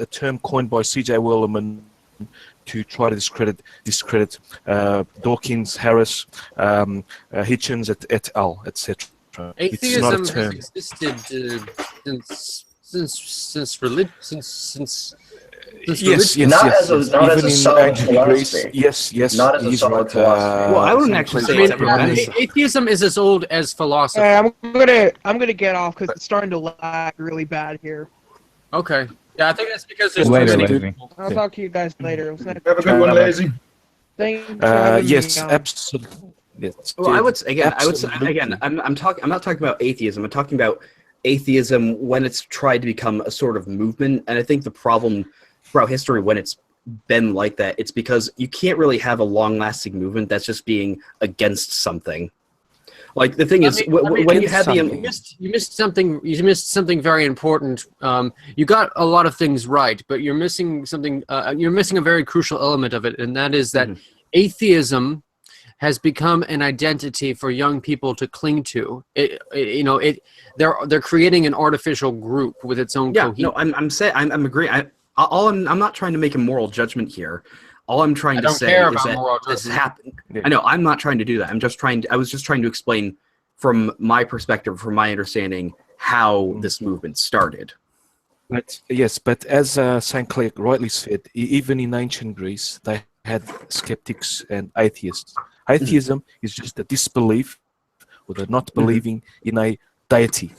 term coined by C.J. Wellerman to try to discredit Dawkins, Harris, Hitchens, et al., etc. It's not a Atheism term. has existed since Yes, religion. Not as a- yes. not as Even a in solid ancient philosophy. Greece, yes, Not as a he's solid right. philosophy. Well, I wouldn't some actually places- say I mean, it's ever been a- atheism is as old as philosophy. Hey, I'm gonna get off because it's starting to lag really bad here. Okay. Yeah, I think that's because there's Later, too many Lazy. people. I'll talk to you guys later. It was nice. Have a good one, Lazy. Thanks for having Yes, me on. absolutely. Yes, Well, I would say absolutely. again. I'm not talking about atheism. I'm talking about atheism when it's tried to become a sort of movement. And I think the problem throughout history when it's been like that, it's because you can't really have a long-lasting movement that's just being against something. Like the thing is, when you had you missed something. You missed something very important. You got a lot of things right, but you're missing something. You're missing a very crucial element of it, and that is that atheism has become an identity for young people to cling to. They're creating an artificial group with its own. Yeah, no, I'm agreeing. I'm not trying to make a moral judgment here. All I'm trying to say is that this happened. I know I'm not trying to do that. I was just trying to explain from my perspective, from my understanding, how this movement started. But yes, but as St. Clair rightly said, even in ancient Greece, they had skeptics and atheists. Atheism is just a disbelief, or the not believing in a deity.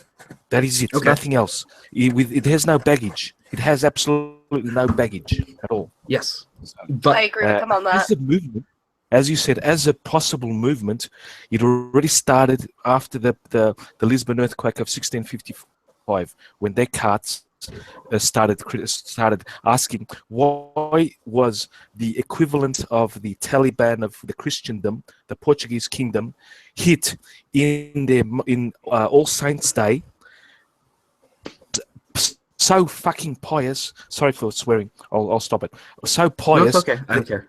That is it. Okay. Nothing else. It has no baggage. It has absolutely no baggage at all. Yes, I agree with him on As that. a movement, as you said, as a possible movement, it already started after the Lisbon earthquake of 1655, when Descartes started asking why was the equivalent of the Taliban of the Christendom, the Portuguese kingdom, hit in All Saints' Day. So fucking pious. Sorry for swearing. I'll stop it. So pious. no, it's okay. I don't care.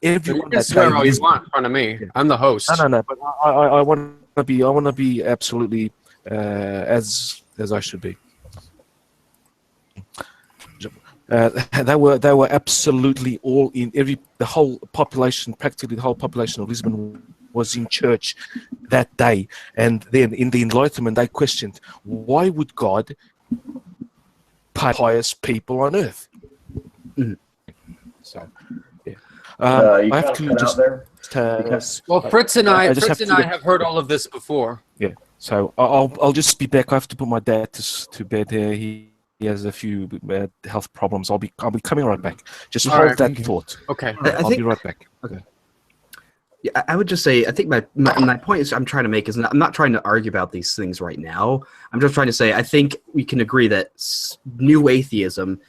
Everyone You can that swear day all you is- want in front of me. I'm the host. No. But I want to be absolutely as I should be. They were absolutely all in. The whole population, practically the whole population of Lisbon was in church that day. And then in the Enlightenment, they questioned, why would God put pious people on earth? So, yeah. You I have got to cut out just. there. Well, Fritz and I just have heard all of this before. Yeah. So I'll just be back. I have to put my dad to bed. He has a few health problems. I'll be coming right back. Just All hold right. that thought. Okay. I'll be right back. Okay. Yeah, I would just say, I think my point is I'm trying to make is I'm not trying to argue about these things right now. I'm just trying to say I think we can agree that new atheism,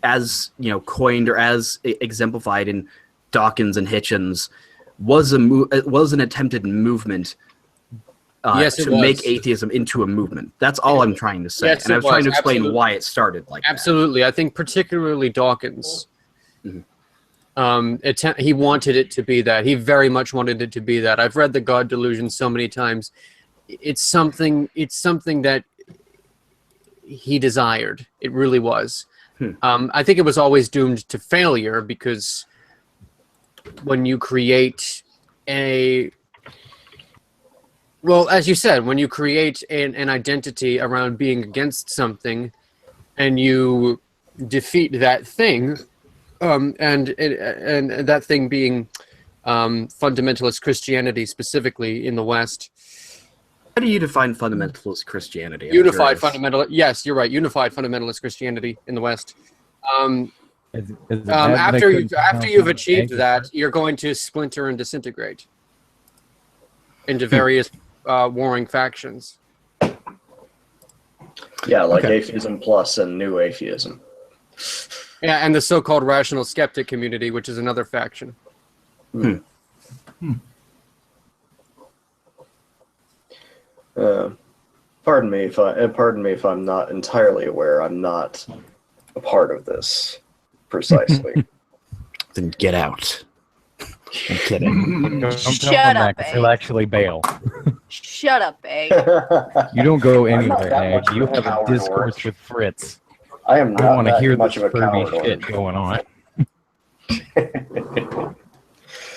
as coined or as exemplified in Dawkins and Hitchens, was an attempted movement Yes, it to was. make atheism into a movement. That's all I'm trying to say, Yes, and I it was trying to was. explain Absolutely. why it started like that. Absolutely. I think particularly Dawkins. He wanted it to be that. He very much wanted it to be that. I've read The God Delusion so many times. It's something that he desired. It really was. I think it was always doomed to failure because when you create as you said, when you create an identity around being against something and you defeat that thing, and that thing being fundamentalist Christianity, specifically in the West. How do you define fundamentalist Christianity? I'm Unified curious. fundamental. Yes, you're right. Unified fundamentalist Christianity in the West. Is it bad that After they you've couldn't achieved count that, you're going to splinter and disintegrate into various warring factions. Yeah, like Okay. atheism plus and new atheism. Yeah, and the so-called rational skeptic community, which is another faction. Pardon me if I'm not entirely aware. I'm not a part of this precisely. Then get out. I'm kidding. Don't Shut tell them up, that 'cause he'll actually bail. Shut up, Egg. You don't go I'm not anywhere, that Egg. much of You a have a coward, discourse Orange. with Fritz. I am I not want to that hear much this of a Furby coward. shit going on.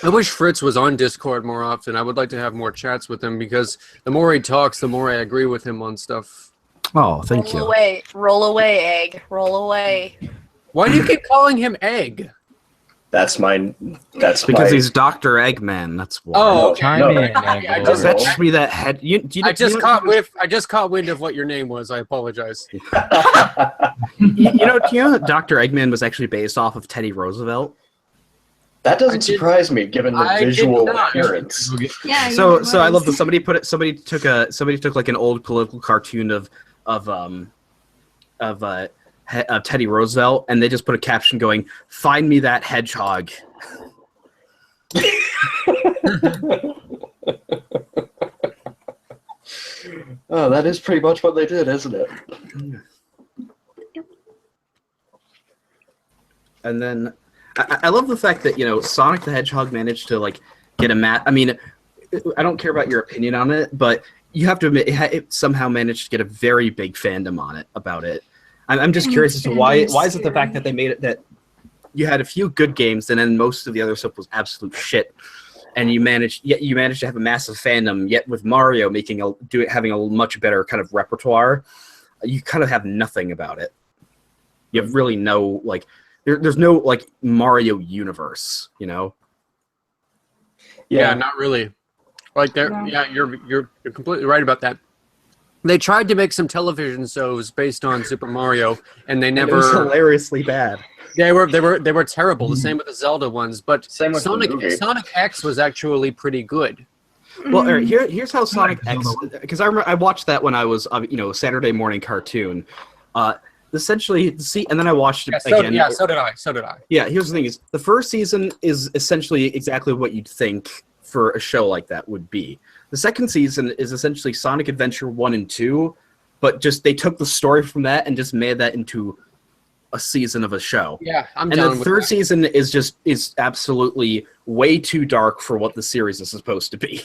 I wish Fritz was on Discord more often. I would like to have more chats with him because the more he talks, the more I agree with him on stuff. Oh, thank Roll you. away. Roll away, Egg. Roll away. Why do you keep calling him Egg? That's my. That's Because my, he's Dr. Eggman. That's why. Oh, No, Chime no. in, I Egg. just- Fetch me that head. I just caught wind of what your name was. I apologize. Do you know that Dr. Eggman was actually based off of Teddy Roosevelt? That I doesn't did- surprise me, given the I did visual not. appearance. Yeah. So it I love was. that somebody took like an old political cartoon of Teddy Roosevelt, and they just put a caption going, "Find me that hedgehog." Oh, that is pretty much what they did, isn't it? And then I love the fact that Sonic the Hedgehog managed to like get a I mean, I don't care about your opinion on it, but you have to admit it somehow managed to get a very big fandom on it about it. I'm just curious as to why is it the fact that they made it that you had a few good games and then most of the other stuff was absolute shit, and you managed to have a massive fandom. Yet with Mario having a much better kind of repertoire, you kind of have nothing about it. You have really no like. There's no like Mario universe, Yeah, not really. Like there, yeah, you're completely right about that. They tried to make some television shows based on Super Mario, and they And never. it was hilariously bad. They were terrible. The same with the Zelda ones, but Same with the movie. Sonic X was actually pretty good. Well, all right, here's how Sonic X, because I watched that when I was Saturday morning cartoon. Essentially, and then I watched it again. Yeah, so did I. So did I. Yeah, here's the thing: is the first season is essentially exactly what you'd think for a show like that would be. The second season is essentially Sonic Adventure 1 and 2, but just they took the story from that and just made that into a season of a show. Yeah, I'm And down the with third that. season is absolutely way too dark for what the series is supposed to be.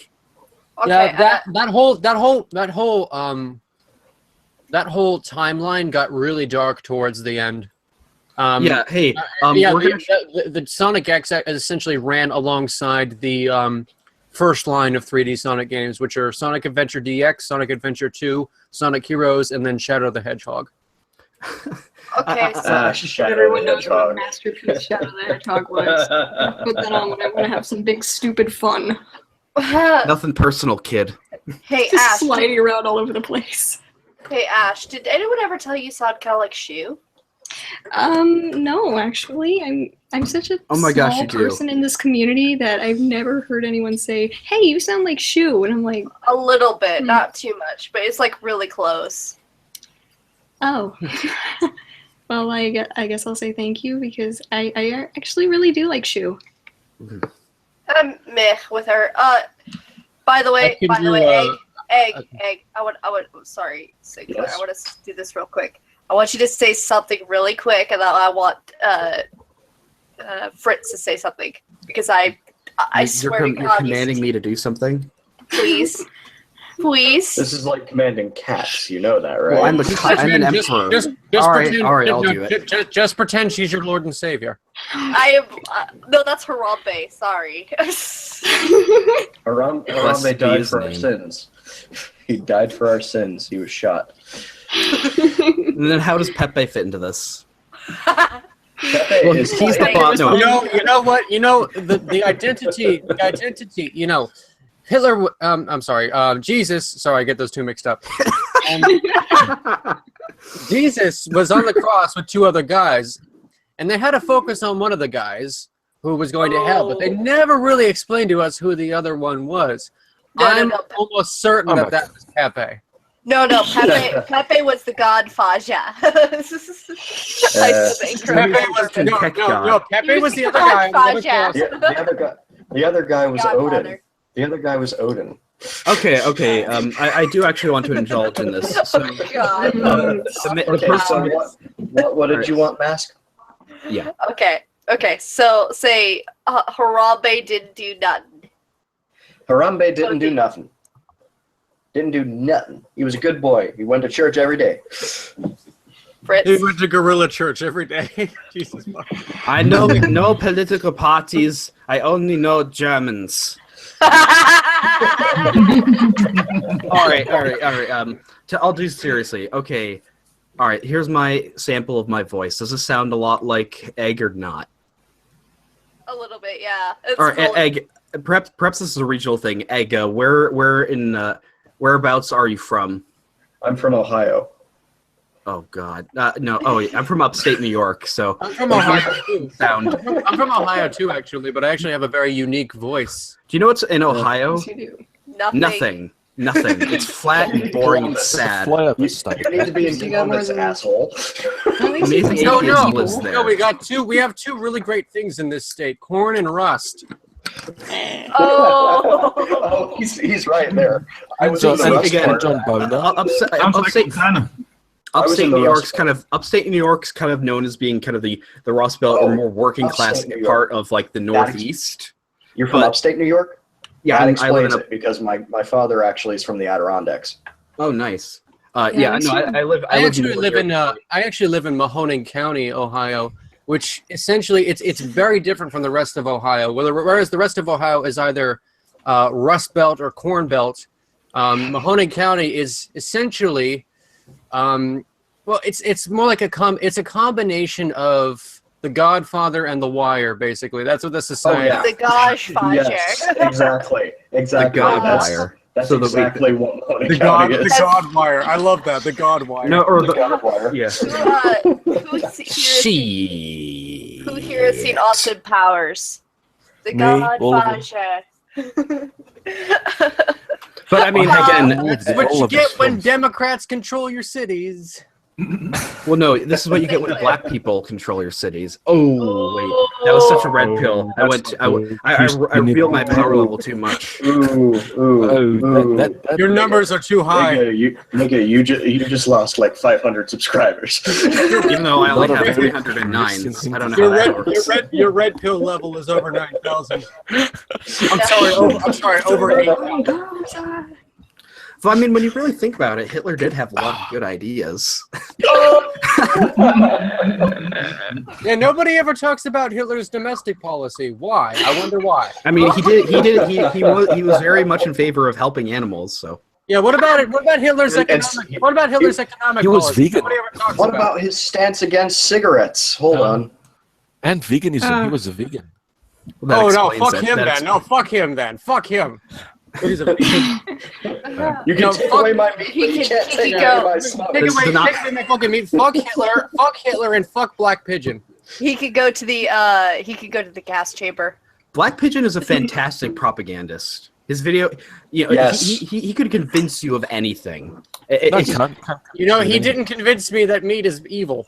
Okay, Yeah, that whole timeline got really dark towards the end. Yeah, hey, Yeah, we're gonna the Sonic X essentially ran alongside the first line of 3D Sonic games, which are Sonic Adventure DX, Sonic Adventure 2, Sonic Heroes, and then Shadow the Hedgehog. okay, so Shadow Everyone the knows what a Hedgehog. masterpiece Shadow the Hedgehog was. Put that on when I want to have some big stupid fun. nothing personal, kid. hey Just Ash. sliding around all over the place. Hey Ash, did anyone ever tell you Sonic kind of like Shoe? No, actually, I'm such a Oh my small gosh, you do. person in this community that I've never heard anyone say, "Hey, you sound like Shu," and I'm like, A little bit, Hmm. not too much, but it's like really close. "Oh." Well, I guess I'll say thank you because I actually really do like Shu. I'm meh with her. By the way, Egg. I would. Sorry, Sinclair. Yes? I want to do this real quick. I want you to say something really quick, and then I want Fritz to say something because I swear to You're God, commanding me to do something. please. This is like commanding cats, you know that, right? Well, I'm an emperor. Just All right, pretend, I'll do it. Just pretend she's your Lord and Savior. I am. No, that's Harambe. Sorry. Harambe died his for our name. sins. He died for our sins. He was shot. And then how does Pepe fit into this? Pepe Well, is he's the like- boss. No, You know what? The identity. Hitler. I'm sorry. Jesus. Sorry, I get those two mixed up. Jesus was on the cross with two other guys, and they had to focus on one of the guys who was going to hell, but they never really explained to us who the other one was. I'm almost certain that was Pepe. No, Pepe was the godfather. Pepe Pepe was the other guy. on the cross. The other guy was Odin. Godfather. The other guy was Odin. Okay. I do actually want to indulge in this. So, God. the Okay, person, so what did you want, Mask? yeah. Okay. So say Harambe didn't do nothing. Harambe didn't do nothing. Didn't do nothing. He was a good boy. He went to church every day. Fritz. He went to Gorilla Church every day. Jesus. I know no political parties. I only know Germans. All right. I'll do seriously. Okay. All right. Here's my sample of my voice. Does it sound a lot like Egg or not? A little bit, yeah. It's Or fully- Egg. Perhaps this is a regional thing. Egg. Whereabouts are you from? I'm from Ohio. Oh God. No. Oh, I'm from upstate New York. So I'm from Ohio too. sound. I'm from Ohio too, actually, but I actually have a very unique voice. Do you know what's in Ohio? Yes, you do. nothing. Nothing. It's flat and boring and sad. You need to be in You got more Columbus, than- asshole. At least Amazing you No, can- atheism no, lives there. no. We have two really great things in this state: corn and rust. Oh. Oh, he's right there. I was John, in the and Rust again, part. John Boner. Sounds like Upstate Montana. I was in Upstate the New Rust York's kind of known as being kind of the Rust Belt or more working class Upstate New York. part of like the Northeast. You're from but- upstate New York? Yeah, that I live explains in it because my father actually is from the Adirondacks. Oh, nice. Yeah, Yeah, me no, too. I live. I actually New live York. in I actually live in Mahoning County, Ohio, which essentially it's very different from the rest of Ohio. Whereas the rest of Ohio is either Rust Belt or Corn Belt, Mahoning County is essentially well, it's more like it's a combination of The Godfather and The Wire, basically. That's what this is saying. yeah. The gosh, Fajer. Yes, exactly. Exactly. Godwire. That's So that we- exactly what Mahoning County is. Godwire. I love that. The Godwire. No, or The the Godwire. yeah. Who here has seen Austin Powers? The Me, all of them. Godfather. But I mean, again, That's All what you of get us when films. Democrats control your cities. well, no, this is what you get when black people control your cities. Oh wait, that was such a red pill. I revealed my power level too much. Ooh, ooh, That Your numbers are too high. Nigga, you just lost like 500 subscribers. Even though I only Lot of have very 309, recent I don't know Your how that red, works. your red pill level is over 9,000. I'm sorry, over 8,000. Well, I mean, when you really think about it, Hitler did have a lot of good ideas. Yeah, nobody ever talks about Hitler's domestic policy. Why? I wonder why. I mean, he was very much in favor of helping animals. So Yeah, what about it? What about Hitler's economic? What about Hitler's economic he was policy? vegan. Nobody ever talks What about. about his stance against cigarettes? Hold on. And veganism. He was a vegan. that Oh no, explains fuck it. him That then. No, fuck him then. Fuck him. He's a vegan. You can No, take fuck- away my meat, he but you can- can't he take can away go. my smoke. Take This away, is not- take away my fucking meat. Fuck Hitler. Fuck Hitler and fuck Black Pigeon. He could go to the gas chamber. Black Pigeon is a fantastic propagandist. His video, Yes. he could convince you of anything. No, It's- can't. You know, he didn't convince me that meat is evil.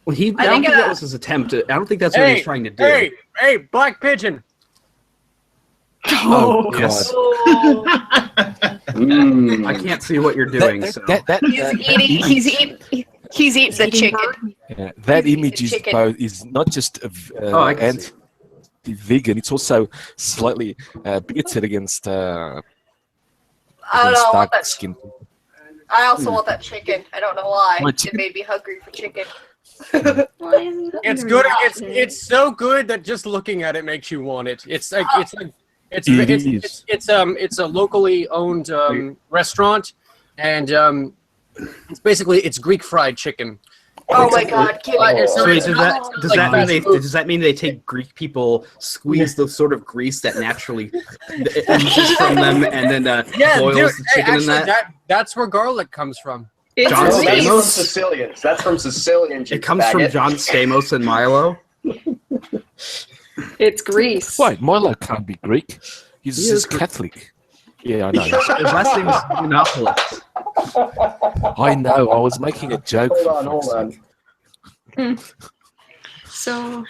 well, I I don't think, think that was his attempt. I don't think that's what he was trying to do. Hey, Black Pigeon. Oh, yes. Oh. I can't see what you're doing. so. He's eating the chicken. Yeah, that He's image is chicken. both is not just I can see. anti-vegan; it's also slightly bigoted against I don't know. I want dark that. skin. I also want that chicken. I don't know why. What It chicken? made me hungry for chicken. It's good. It's so good that just looking at it makes you want it. It's a locally owned restaurant, and it's basically Greek fried chicken. Oh my god, give me So it's does not- that like mean fast food. does that mean they take Greek people, squeeze the sort of grease that naturally oozes from them, and then boils dude, the chicken in actually, that? that's where garlic comes from. It's John No, that's from Stamos? Sicilians. That's from Sicilian It chicken. comes from faggot. John Stamos and Milo. It's Greece. Wait, Milo can't be Greek. He is He's Greek. Catholic. Yeah, I know. His last name is Yiannopoulos. I know. I was making a joke. Hold for on. fuck's sake. So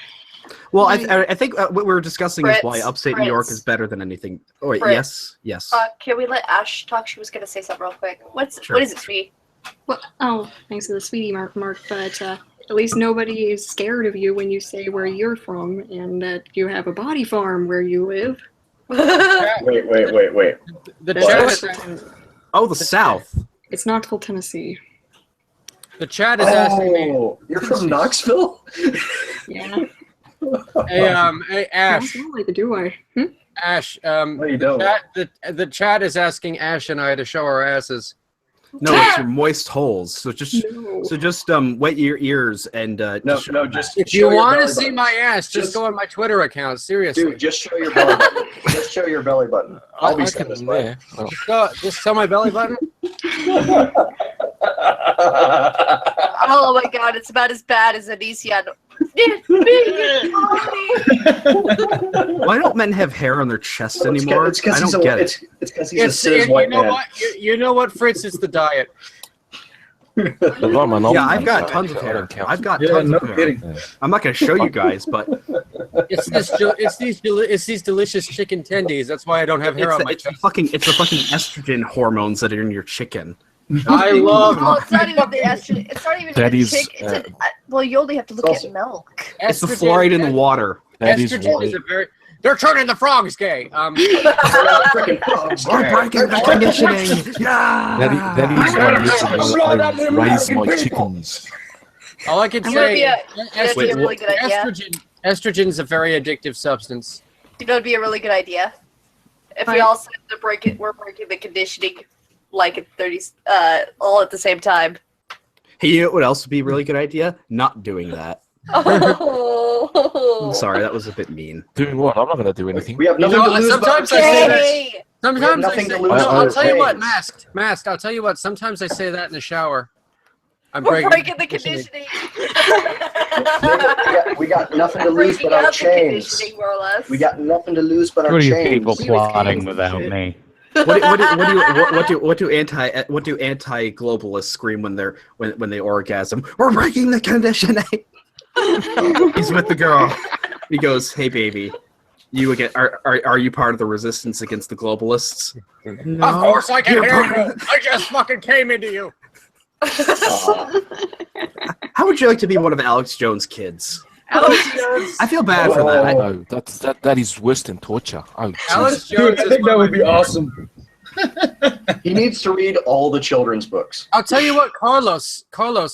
Well, I think what we were discussing is why Fritz, upstate New York Fritz. is better than anything. Oh, wait, Fritz. yes. Can we let Ash talk? She was gonna say something real quick. What is it, sweetie? well, thanks to the sweetie mark, but at least nobody is scared of you when you say where you're from and that you have a body farm where you live. Wait. The There's chat, no- Oh, the South. It's Knoxville, Tennessee. The chat is asking me. Oh, you're from Knoxville? Yeah. Hey, hey, I Ash. don't like it, do I? Ash. No, you don't. The chat is asking Ash and I to show our asses. No, it's your moist holes. So just No. wet your ears and No, just If show you your want to belly see button. my ass, just go on my Twitter account. Seriously. Dude, just show your belly button. Just show your belly button. I'll be I can, satisfied. yeah. Oh. Just tell my belly button. Oh my god, it's about as bad as Anicia. Why don't men have hair on their chest anymore? It's because I don't get it. It's because he's a cis you white know man. what? You know what, Fritz? It's the diet. Yeah, I've got tons of I hair. don't count. I've got Yeah, tons no of hair. kidding. I'm not going to show you guys, but It's these delicious chicken tendies. That's why I don't have hair on my it's the chest. fucking estrogen hormones that are in your chicken. I love. Well, it's not even the estrogen. It's not even That the is, chicken. Well, you only have to look Also- at milk. It's the fluoride in the water. That is Estrogen why. is a very. They're turning the frogs gay. Freaking frogs. We're breaking the conditioning. Yeah. That is one reason I raise my chickens. All I can You know what'd say, be a Wait, really good idea? estrogen's a very addictive substance. You know, it'd be a really good idea if we Right. all said to we're breaking the conditioning like at 30, all at the same time. Hey, you know what else would be a really good idea? Not doing that. Oh, I'm sorry, that was a bit mean. Doing what? I'm not going to do anything. We have You nothing know, to lose. sometimes but I say that. Hey! Sometimes I nothing say, to lose no, I'll but tell you what, games. masked. I'll tell you what. Sometimes I say that in the shower. I'm We're breaking the conditioning. conditioning. We got nothing to We're lose breaking but our out the chains. conditioning, more or less. We got nothing to lose but our What are you chains. people plotting without me? What do anti-globalists scream when they orgasm? We're breaking the conditioning. He's with the girl. He goes, "Hey, baby, you again? Are you part of the resistance against the globalists?" No. Of course I can You're hear part you. I just fucking came into you. How would you like to be one of Alex Jones' kids? Alex Jones. I feel bad for that. No, that is worse than torture. Oh, Alex Jesus. Jones Dude, I is think one that of would my be awesome. He needs to read all the children's books. I'll tell you what, Carlos,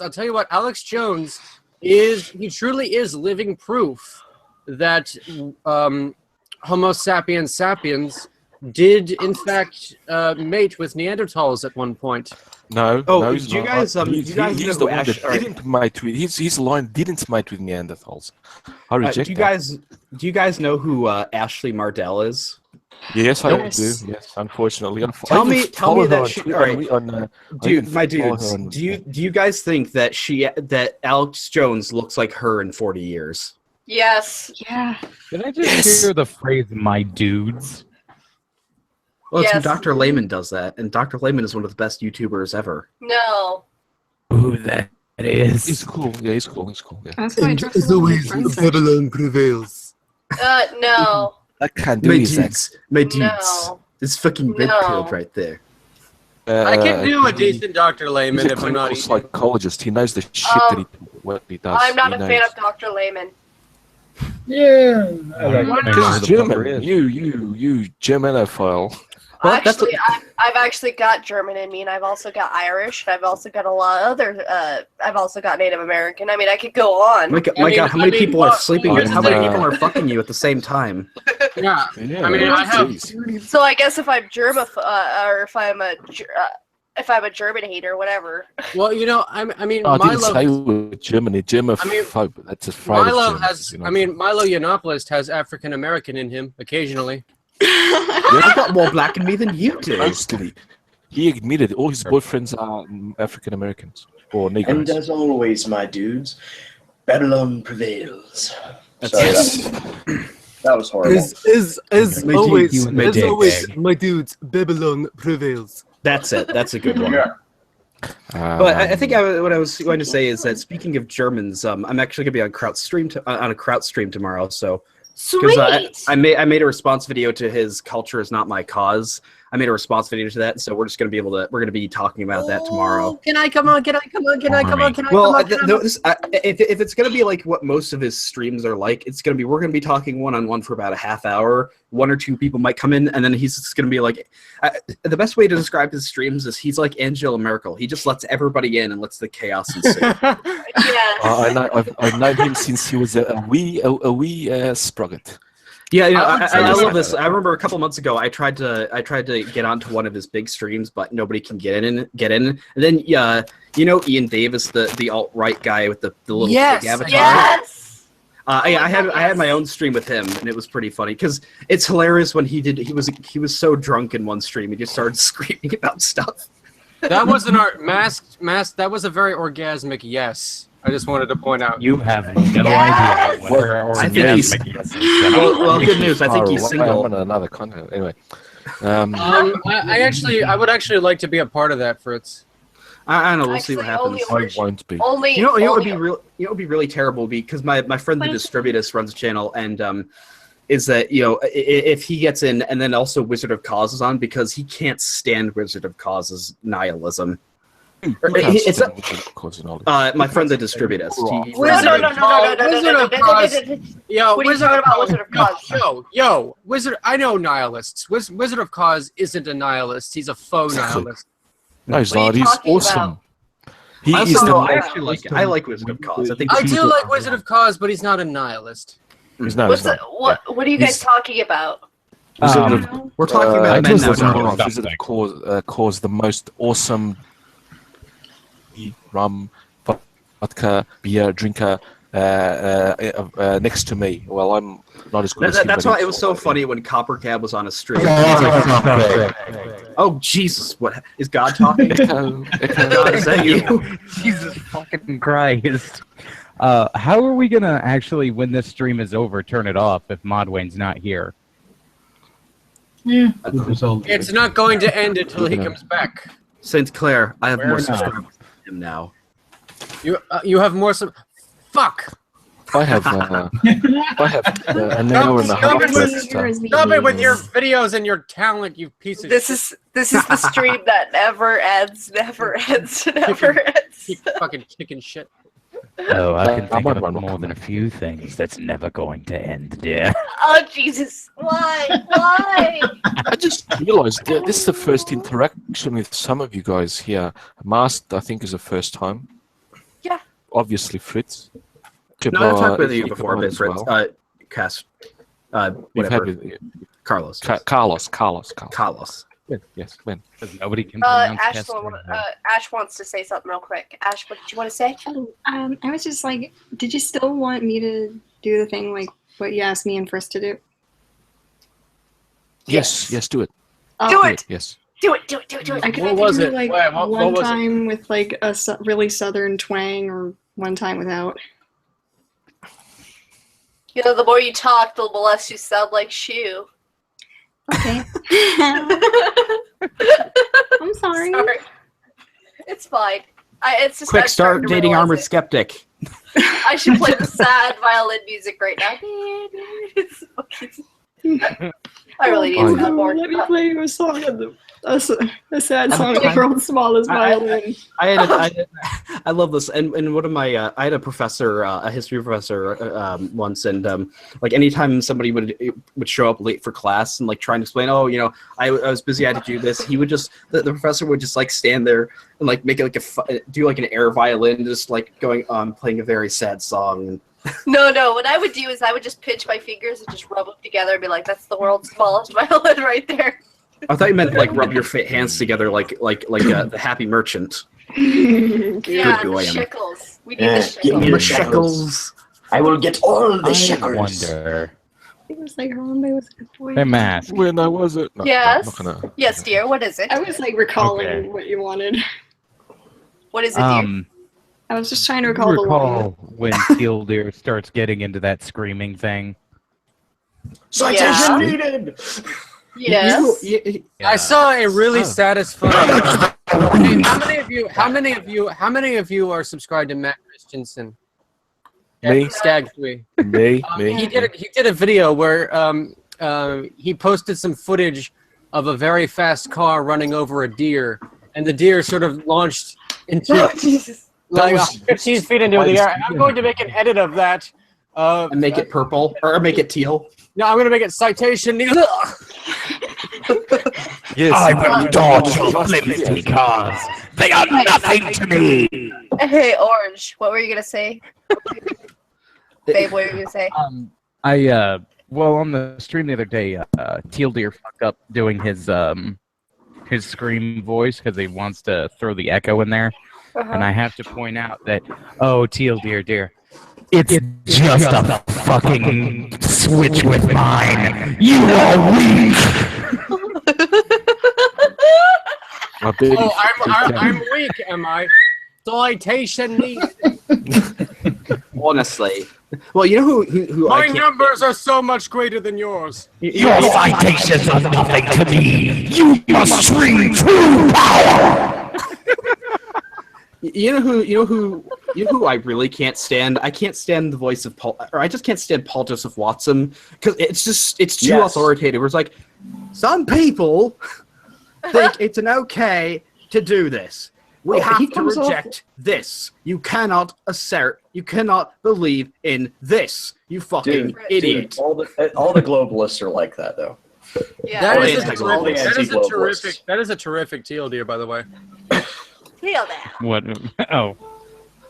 I'll tell you what, Alex Jones he truly is living proof that Homo sapiens sapiens did in fact mate with Neanderthals at one point. No, Oh, no, did he's you not. guys, He's, you guys he's know the who one Ash- that didn't mate with. His line didn't mate with Neanderthals. I reject do you guys know who Ashley Mardell is? that. Yes, I Yes. do. Yes, unfortunately. Tell me follow her that on she- Twitter, alright. I Dude, even my follow her dudes, on- do you guys think that Alex Jones looks like her in 40 years? Yes. Yeah. Did I just hear the phrase "my dudes"? Well, it's when Yes. Dr. Lehman does that, and Dr. Lehman is one of the best YouTubers ever. No. Who that He's is? cool. Yeah, he's cool. He's cool. Yeah. That's why I trust a lot of my friends. Babylon prevails. No. I can't do My his dudes, my dudes. No. It's fucking red No. pilled right there. I can do a decent Dr. Layman He's a if I'm not clinical eating. psychologist. He knows the shit that what he does. I'm not He a knows. fan of Dr. Lehman. Yeah, I like What? that. Because he's The bumper German. is. You Germanophile. Well, that's Actually, I've actually got German in me, and I've also got Irish, and I've also got a lot of other. I've also got Native American. I mean, I could go on. My mean, God, how many people are what- sleeping what with? is How many that? people are fucking you at the same time? Yeah. Yeah, I mean, I have- jeez. So I guess if I'm or if I'm a German hater, whatever. Well, you know, I mean, I didn't Milo. say with Germany. Germaphobe. That's a phrase. Milo has. I mean, Milo Yiannopoulos has African American in him occasionally. I've got more black in me than you do. mostly. He admitted all his boyfriends are African Americans or And Negroes. as always, my dudes, Babylon prevails. That's Sorry, yes. that was horrible. As My always- dude, you and the as dick always, bag. my dudes, Babylon prevails. That's it. That's a good one. Yeah. But I think what I was going to say is that speaking of Germans, I'm actually going to be on Kraut stream on a Kraut stream tomorrow. So Sweet. I made a response video to his "Culture is not my cause," I made a response video to that, so we're just gonna be we're gonna be talking about that tomorrow. Can I come on? Can I come on? Can I come on? Can I Well, come on? if it's gonna be like what most of his streams are like, we're gonna be talking one-on-one for about a half hour. 1 or 2 people might come in, and then he's just gonna be like, the best way to describe his streams is he's like Angela Merkel. He just lets everybody in and lets the chaos ensue. I've known him since he was a wee sprocket. Yeah, I love this. I remember a couple months ago, I tried to get onto one of his big streams, but nobody can get in. And then, Ian Davis, the alt-right guy with the little big avatar. Yes. I had my own stream with him, and it was pretty funny because it's hilarious when he was so drunk in one stream, he just started screaming about stuff. That wasn't our masked. That was a very orgasmic yes. I just wanted to point out. You have no idea what her I think he's. Well, good news. I think he's single. I'm on another content anyway. I would actually like to be a part of that, Fritz. I don't know. We'll see what happens. I won't be. You know what would be really terrible because my friend the Distributus runs a channel, and is that if he gets in and then also Wizard of Cause is on because he can't stand Wizard of Cause's nihilism. It's my friend the Distributus. Wizard of Cause. Yo, Wizard of Cause. Yo, Wizard. I know nihilists. Wizard of Cause isn't a nihilist. He's a faux nihilist. No, he's not. He's awesome. I like Wizard of Cause. I do like Wizard of Cause, but he's not a nihilist. He's not. What are you guys talking about? We're talking about men now. Wizard of Cause, the most awesome rum, vodka, beer drinker next to me. Well, I'm not as good as him. That's why it was so funny when Copper Cab was on a stream. Oh Jesus! What is God talking? God, is that you? Jesus fucking Christ! How are we gonna actually, when this stream is over, turn it off if Modwayne's not here? Yeah. It's not going to end until he comes back. St. Clair, I have more subscribers than him now. You have more Fuck! I have an hour and a half left. Stop it with your videos and your talent, you piece of shit. This is the stream that never ends, never ends, never ends. Keep fucking kicking shit. Oh, I can think of more than a few things that's never going to end, dear. Oh, Jesus. Why? Why? I just realized that this is the first interaction with some of you guys here. Masked, I think, is the first time. Yeah. Obviously, Fritz. No, I've talked with you before, but Fritz. Cass. Whatever. Carlos. Carlos. When? Yes, when? Nobody can pronounce Ash wants to say something real quick. Ash, what did you want to say? I was just like, did you still want me to do the thing like what you asked me and Frisk to do? Yes, do it. Do it! Yes. Do it! I could What was do it? like one time with like a really southern twang or one time without. You know, the more you talk, the less you sound like Shu. Okay. I'm sorry. It's fine. It's just Quick, start dating Armored Skeptic. I should play the sad violin music right now. I really need to have more. Let me play you a song of a sad song of the world's smallest violin. I love this. And one of my, I had a professor, a history professor once, and like anytime somebody would show up late for class and like trying to explain, oh, you know, I was busy, I had to do this. He would just, the professor would just like stand there and like make it like do like an air violin, just like going on playing a very sad song. No. What I would do is I would just pinch my fingers and just rub them together and be like, "That's the world's smallest violin right there." I thought you meant like rub your hands together, like the Happy Merchant. Yeah, the shekels. We need the shekels. Give me the shekels. I will get all the shekels. I wonder. It was like Harambe was a good boy. They're masked. When I was it? No, Yes. I'm not gonna... Yes, dear. What is it? I was like recalling what you wanted. What is it, dear? I was just trying to recall the line. When Teal Deer starts getting into that screaming thing. Citation needed. Yes. I saw a really satisfying. How many of you are subscribed to Matt Christensen? Me. Stag 3. Me. He did a video where he posted some footage of a very fast car running over a deer, and the deer sort of launched into Jesus. like 15 feet into the air. I'm going to make an edit of that. And make it purple or make it teal. No, I'm going to make it citation. Yes. I will dodge your flimsy cars. They are nothing to me. Hey, Orange, what were you gonna say? Babe, what were you gonna say? Well, on the stream the other day, Teal Deer fucked up doing his scream voice because he wants to throw the echo in there, and I have to point out that, oh, Teal Deer, it's just a fucking switch with mine. You are weak. I'm weak, am I? Citation me. Honestly. Well, you know who My numbers are so much greater than yours. Your citations are nothing to me. You must scream true power. You know who I really can't stand? I can't stand the voice of Paul, or I just can't stand Paul Joseph Watson because it's too authoritative. It's like some people think it's an okay to do this. We have to reject this. You cannot assert. You cannot believe in this. You fucking idiot. Dude, all the globalists are like that, though. Yeah. That is a terrific teal deer, by the way. Feel that. What? Oh.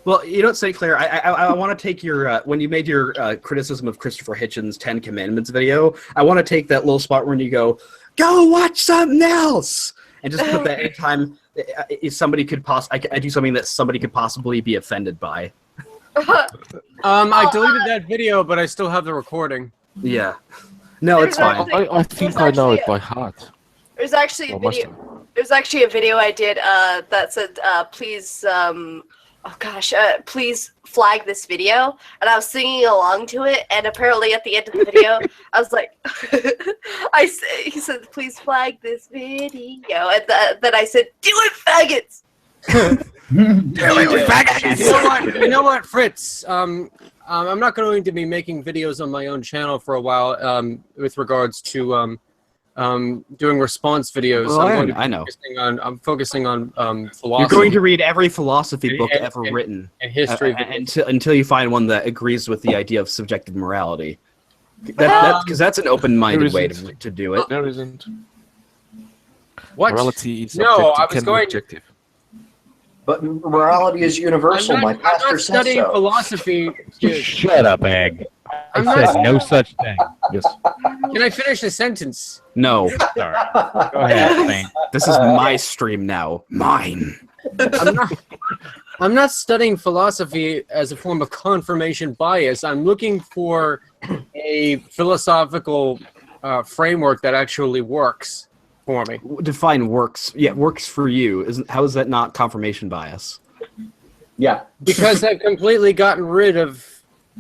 Well, you know what, St. Clair, I want to take your, when you made your criticism of Christopher Hitchens' 10 Commandments video, I want to take that little spot where you go watch something else! And just put that anytime if somebody could I do something that somebody could possibly be offended by. I deleted that video, but I still have the recording. Yeah. No, it's fine. I think I know it by heart. There's actually a video. There's actually a video I did that said, please, please flag this video. And I was singing along to it, and apparently at the end of the video, I was like, he said, please flag this video. And then I said, do it, faggots! You know what, Fritz? I'm not going to be making videos on my own channel for a while with regards to doing response videos. Well, I know. I'm focusing on philosophy. You're going to read every philosophy book ever written. And history. Until you find one that agrees with the idea of subjective morality. Because that's an open-minded way to do it. There isn't. What? Morality is objective. But morality is universal. My pastor I'm not says studying so. philosophy. Dude. Shut up, Egg. I said no such thing. Yes. Can I finish the sentence? No. Sorry. Go ahead, Saint. This is my stream now. Mine. I'm not studying philosophy as a form of confirmation bias. I'm looking for a philosophical framework that actually works for me. Define works. Yeah, works for you. How is that not confirmation bias? Yeah. Because I've completely gotten rid of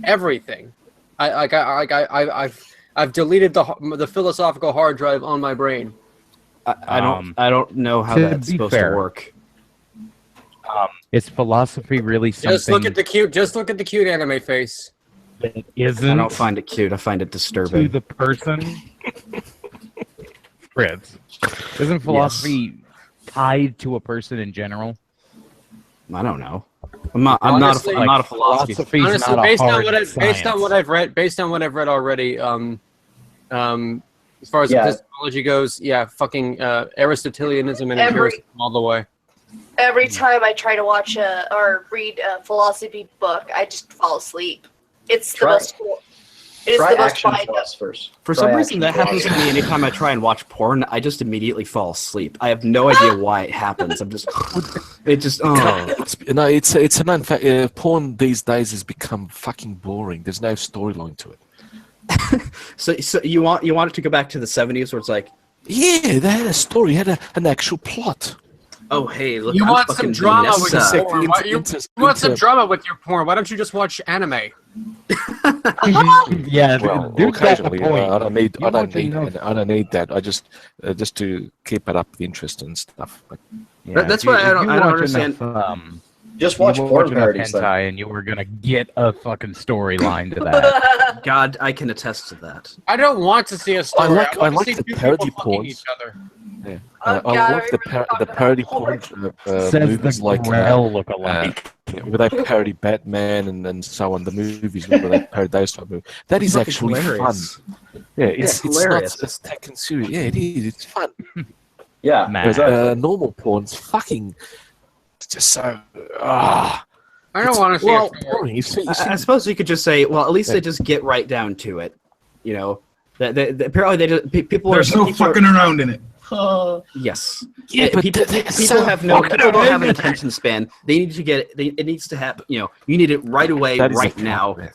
everything. I've deleted the philosophical hard drive on my brain. I don't know how that's supposed to work. Is philosophy really something? Just look at the cute anime face. That isn't. I don't find it cute. I find it disturbing. To the person. Fritz, isn't philosophy tied to a person in general? I don't know. I'm not a philosophy. Honestly, based on what I've read already, as far as epistemology goes, fucking Aristotelianism and empiricism all the way. Every time I try to watch or read a philosophy book, I just fall asleep. It's the most cool. Try action philosophers. For some reason, that happens to me anytime I try and watch porn. I just immediately fall asleep. I have no idea why it happens. It's an unfact. Porn these days has become fucking boring. There's no storyline to it. So you want it to go back to the 70s where it's like, yeah, they had a story, had an actual plot. Oh hey, look! You want some drama with your porn? You want some drama with your porn? Why don't you just watch anime? Yeah, well, dude, occasionally, that's the point. I don't need that. I just to keep it up the interest and stuff. But, that's why I don't understand. Just watch You were porn watching a parodies then. hentai and you were gonna get a fucking storyline to that. God, I can attest to that. I don't want to see a story. I want to like see the two parody people fucking porns. each other. Yeah. Oh, I God, like the parody porn Says movies the like Grell look-alike. where they parody Batman and so on. The movies where they parody those type of movies. That is Fucking actually hilarious. fun. Yeah, it's hilarious. not it's taken serious. Yeah, it is. It's fun. Yeah, Man. Whereas, normal porn's fucking. It's just so. I don't want to see Well, a story. boring. I suppose you could just say, well, at least they just get right down to it. You know, apparently they just, people There's are no people are- fucking around in it. Yes. Yeah, but people, that's people so have no. fucking People don't have an annoying. attention span. They need to get it. It needs to have. You know, you need it right away, That is right the now, problem.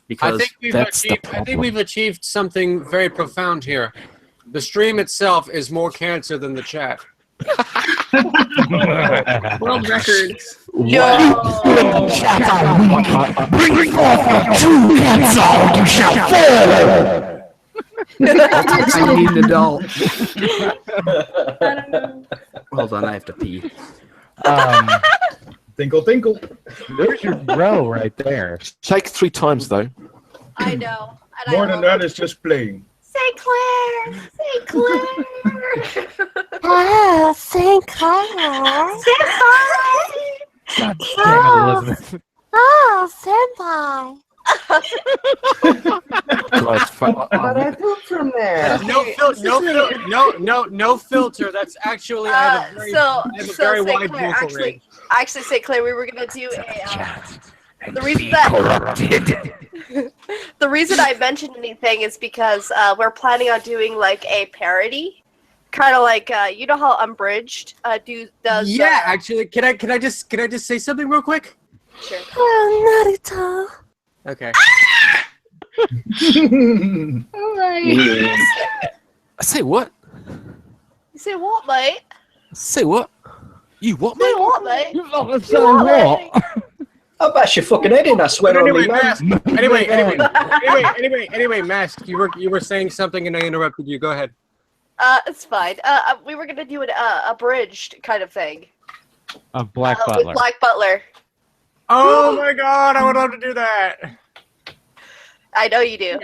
because I think we've that's the achieved. I think we've achieved something very profound here. The stream itself is more cancer than the chat. World record. Yo. Bring forth your true cancer, you shall fall! I need an adult. I don't know. Hold on, I have to pee. Tinkle, tinkle. There's your bro right there. Shake 3 times though. I know. And More I than love that, it's just playing. Say Claire. Say Claire. Ah, St. Clair. Say Claire. God damn it, Elizabeth. Oh, senpai. Right, from there. No filter. That's actually. I have a very, I have a very St. wide Clair, vocal range. actually, St. Clair, we were gonna do a. The reason Be that corrupted. the reason I mentioned anything is because we're planning on doing like a parody, kind of like you know how Unbridged does. Yeah, actually, can I just say something real quick? Sure. Oh, Naruto. Okay. Alright. I say what? You say what, mate? Say what? You what, Say mate? what, mate? You fucking You say what, what? mate? I'll bash your fucking head in, I swear on Anyway, me, man. Mask. Anyway, Mask. You were saying something and I interrupted you. Go ahead. It's fine. We were gonna do an abridged kind of thing. Of Black With Butler. Black Butler. Oh my God! I would love to do that. I know you do.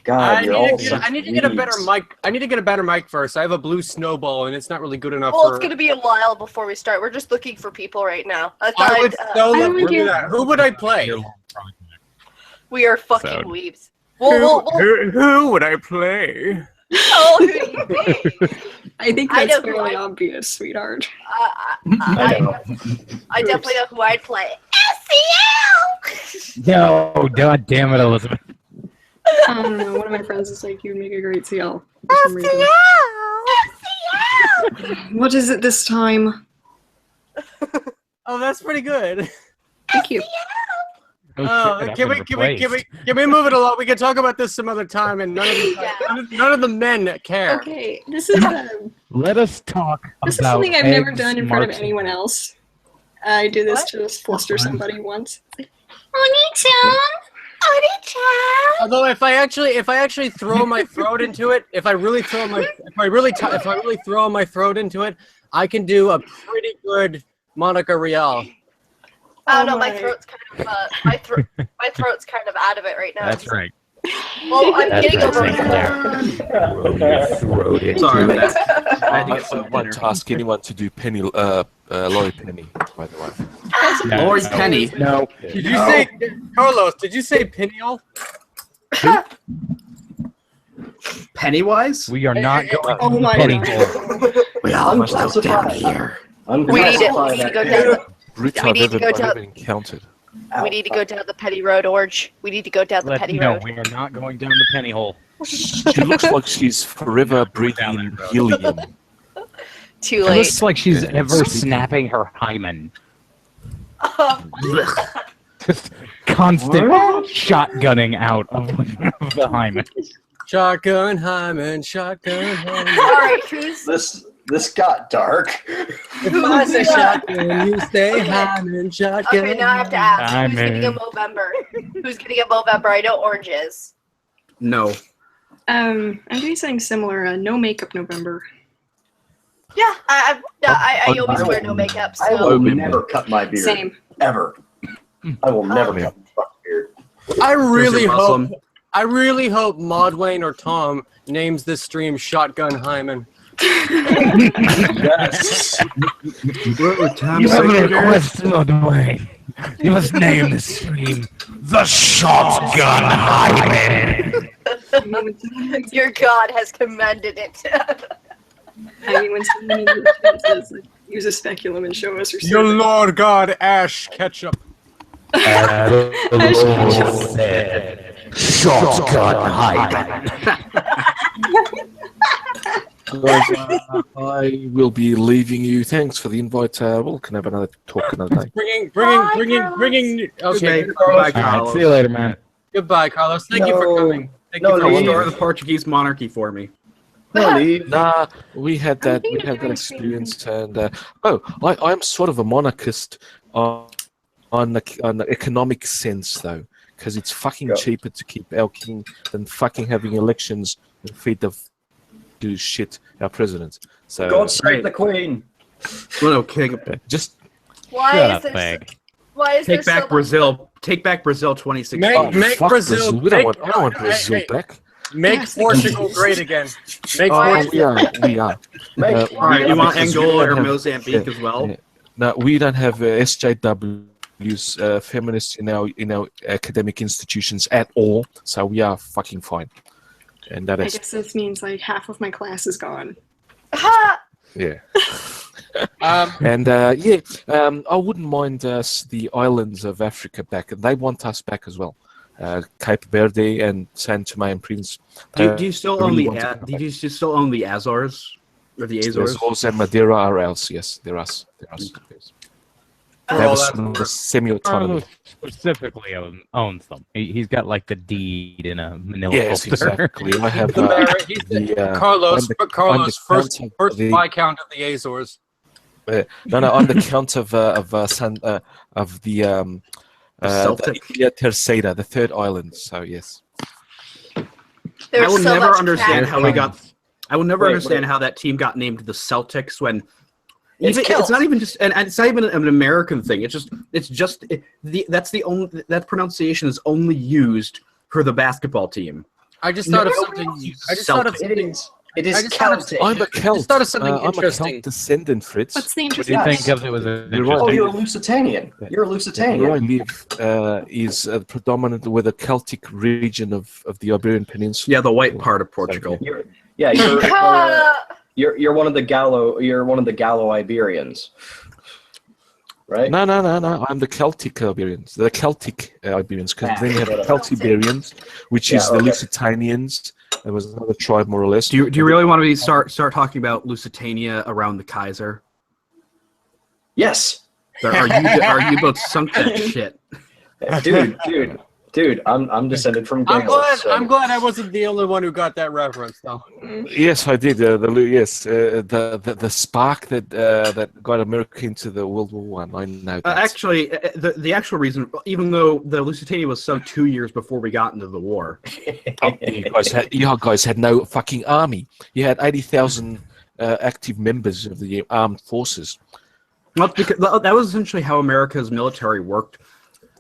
God, you're all I need to get a better mic. I need to get a better mic first. I have a blue snowball and it's not really good enough Well, for. it's gonna be a while before we start. We're just looking for people right now. I I would thought so I love to would do do- that. Who would I play? we are fucking So- weebs. We'll Who would I play? oh, who do you think? I think I that's know who fairly I- obvious, sweetheart. I definitely know who I'd play. SCL! No, god damn it, Elizabeth. I don't know. One of my friends is like, "You make a great CL." For some reason. What is it this time? Oh, that's pretty good. Thank you. Oh, shit, can we move it along? We can talk about this some other time, and none of the men care. Okay, this is Let us talk this is about something I've never eggs, done in front of marks, anyone else. I did this What? to just fluster somebody once. Although if I actually throw my throat into it, if I really throw my throat into it, I can do a pretty good Monica Rial. I don't know. Oh My my. throat's kind of my throat's kind of out of it right now. That's right. Well, I'm That's getting right, over St. it. Clair. Throw it Sorry, into but it. that's, I had to I get some won't dinner. ask anyone to do Laurie Penny, by the way. No, Lori no, Penny. No. Did you say Carlos? Did you say pineal? Pennywise? We are not going Oh my penny God. hole. We all must go down here. We need to go down. Brute We I've need to ever, go I've down- ever encountered. We need to go down the Petty Road, Orange. We need to go down the Petty No, Road. we are not going down the penny hole. She looks like she's forever breathing in helium. Too It late. looks like she's Yeah, ever it's- snapping her hymen. Just constant shotgunning out of the hymen. Shotgun Hyman, shotgun All Hyman. right, who's This got dark. If I say shotgun, you say Hyman, shotgun. okay? Now I have to ask. I'm Who's getting a in. Movember? Who's getting a Movember? I know Orange is. No. I'm doing something similar. No makeup November. Yeah, I always I wear would- no makeup. I So will never cut my beard. Same. Ever. I will never cut my fucking beard. I really Muslim. hope. I really hope Modwayne or Tom names this stream Shotgun Hyman. Yes. You have a request, Lord Wayne. You must name the stream the Shotgun Hyman. Your god has commanded it. I mean, when somebody says, like, use a speculum and show us your Your Lord God, Ash Ketchup. Shotgun Hyman. Guys, I will be leaving you. Thanks for the invite. We can have another talk another day. Bringing. Okay. Goodbye, All right, Carlos. see you later, man. Goodbye, Carlos. Thank you for coming. Thank No, you for no, Restore the Portuguese monarchy for me. No, leave. Nah, we had that. think We you're had that doing experience, and I'm sort of a monarchist on the economic sense, though, because it's fucking Go. cheaper to keep our king than fucking having elections and feed the do shit our president. So God save the Queen. Well, no, king. just Why Shut is up, there? Peg. Why is Take there back so Brazil. Take back Brazil 2016. Make fuck Brazil. We don't want. I don't want Brazil hey, back. Make Yes, Portugal great again. Make Oh, Portugal. We are. Make All right, you want because we Angola don't or have- Mozambique as well? Yeah. No, we don't have SJWs, feminists in our academic institutions at all, so we are fucking fine. And that I is, guess this means like half of my class is gone. Ha! yeah. Um, And I wouldn't mind us the islands of Africa back. They want us back as well. Cape Verde and San Tomé and Prince. Do you still own really the? want to come Do you still own the Azores or the Azores? Azores and Madeira are ours. Yes, they're us. They're us. Yes. They Oh, have a that's sort of a semi-autonomy. Carlos specifically owns them. He's got like the deed in a manila Yes, folder. exactly. I have he's the Carlos, I'm Carlos, the first count of the- Viscount of the Azores. no, on the count of the Celtic. Ilha Terceira, the third island. So yes. There's I will so never much understand cat- how we got. I will never Wait, understand wait. how that team got named the Celtics when. It's It's not even just, and it's not even an American thing. That pronunciation is only used for the basketball team. I just thought of No, something. it's I just thought of Celtic. something. It I is just thought of- Celtic. I'm a Celt. thought of something I'm a interesting. Celt descendant, Fritz. What's the What do interesting? you Yes. think of it was You're interesting? right. Oh, you're a Lusitanian. You're a Where I Lusitanian. live is predominantly with the Celtic region of the Iberian Peninsula. Yeah, the white part of Portugal. You're one of the Gallo Iberians, right? No. I'm the Celtic Iberians. The Celtic Iberians, because then you have the whatever. Celtiberians, which Yeah, is the okay. Lusitanians. There was another tribe, more or less. Do you really want to start talking about Lusitania around the Kaiser? Yes, Are you both sunk that shit? dude. I'm descended from I'm Gales. glad. so- I'm glad I wasn't the only one who got that reference, though. Yes, I did. The spark that got America into the World War One. I know that. Actually, the actual reason, even though the Lusitania was sunk 2 years before we got into the war, You guys had no fucking army. You had 80,000 active members of the armed forces. well, because that was essentially how America's military worked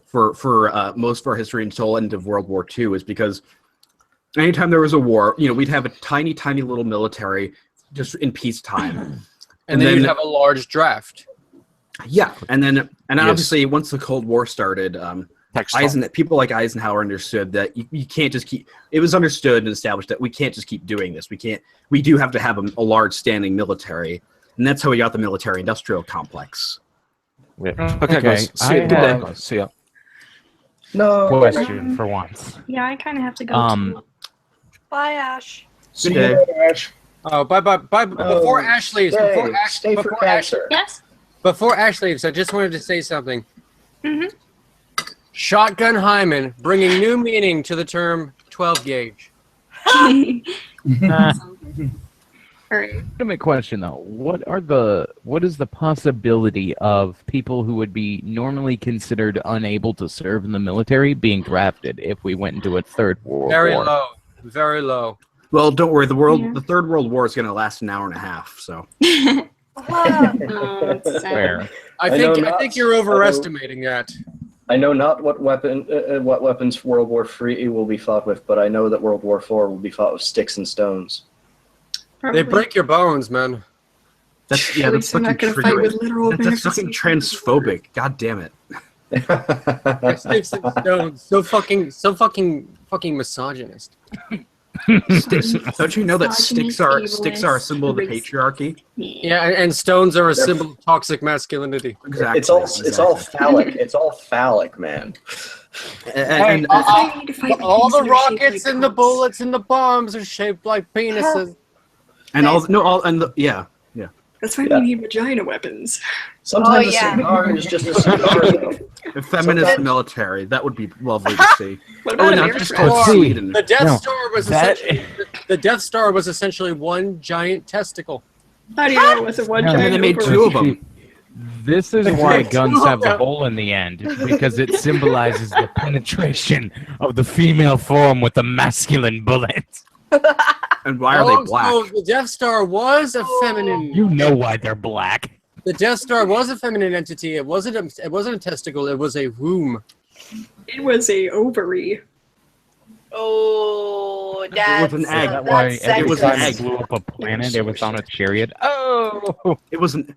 for most of our history until end of World War II, is because anytime there was a war, we'd have a tiny little military just in peacetime. And then you'd have a large draft. Yeah, and Yes. obviously once the Cold War started, people like Eisenhower understood that you can't just keep. It was understood and established that we can't just keep doing this. We do have to have a large standing military, and that's how we got the military-industrial complex. Yeah. Okay, guys. See you. I Good day, have guys. See ya. No. question for once. Yeah, I kind of have to go. Um, Bye, Ash. Good day. Oh, bye. Before Ash leaves. Stay for cancer. Yes. Before Ash leaves, I just wanted to say something. Mhm. Shotgun Hyman bringing new meaning to the term 12 gauge. All right. Legitimate question though. What is the possibility of people who would be normally considered unable to serve in the military being drafted if we went into a third world Very war? low. Very low. Well, don't worry. Yeah. The Third World War is going to last an hour and a half. So Oh, it's sad. Fair. I think you're overestimating that. I know not what weapons World War III will be fought with, but I know that World War IV will be fought with sticks and stones. Probably. They break your bones, man. That's At least I'm not gonna fight with literal That's fucking transphobic. God damn it. Sticks and stones. So fucking misogynist. Don't you know that sticks are a symbol of the Racist. patriarchy? Yeah, and stones are a symbol of toxic masculinity. Exactly. It's all phallic. It's all phallic, man. And That's why you need to fight All the things that are shaped rockets like and the cocks. bullets and the bombs are shaped like penises. That's why we need vagina weapons. Sometimes Oh, yeah. a cigar is just a cigar, though. a feminist military. That would be lovely to see. What about an not air just fryer? called Sweden. The Death No, Star was that- essentially one giant testicle. How do you know it wasn't one No, And then giant they made ovary? two of them. This is why guns have the hole in the end, because it symbolizes the penetration of the female form with the masculine bullet. And why are they black? So the Death Star was a feminine. You know why they're black. The Death Star was a feminine entity. It wasn't a testicle. It was a womb. It was a ovary. Oh, that's an egg. That why that's every was an time it egg. blew up a planet, it was on a chariot. Oh, It wasn't.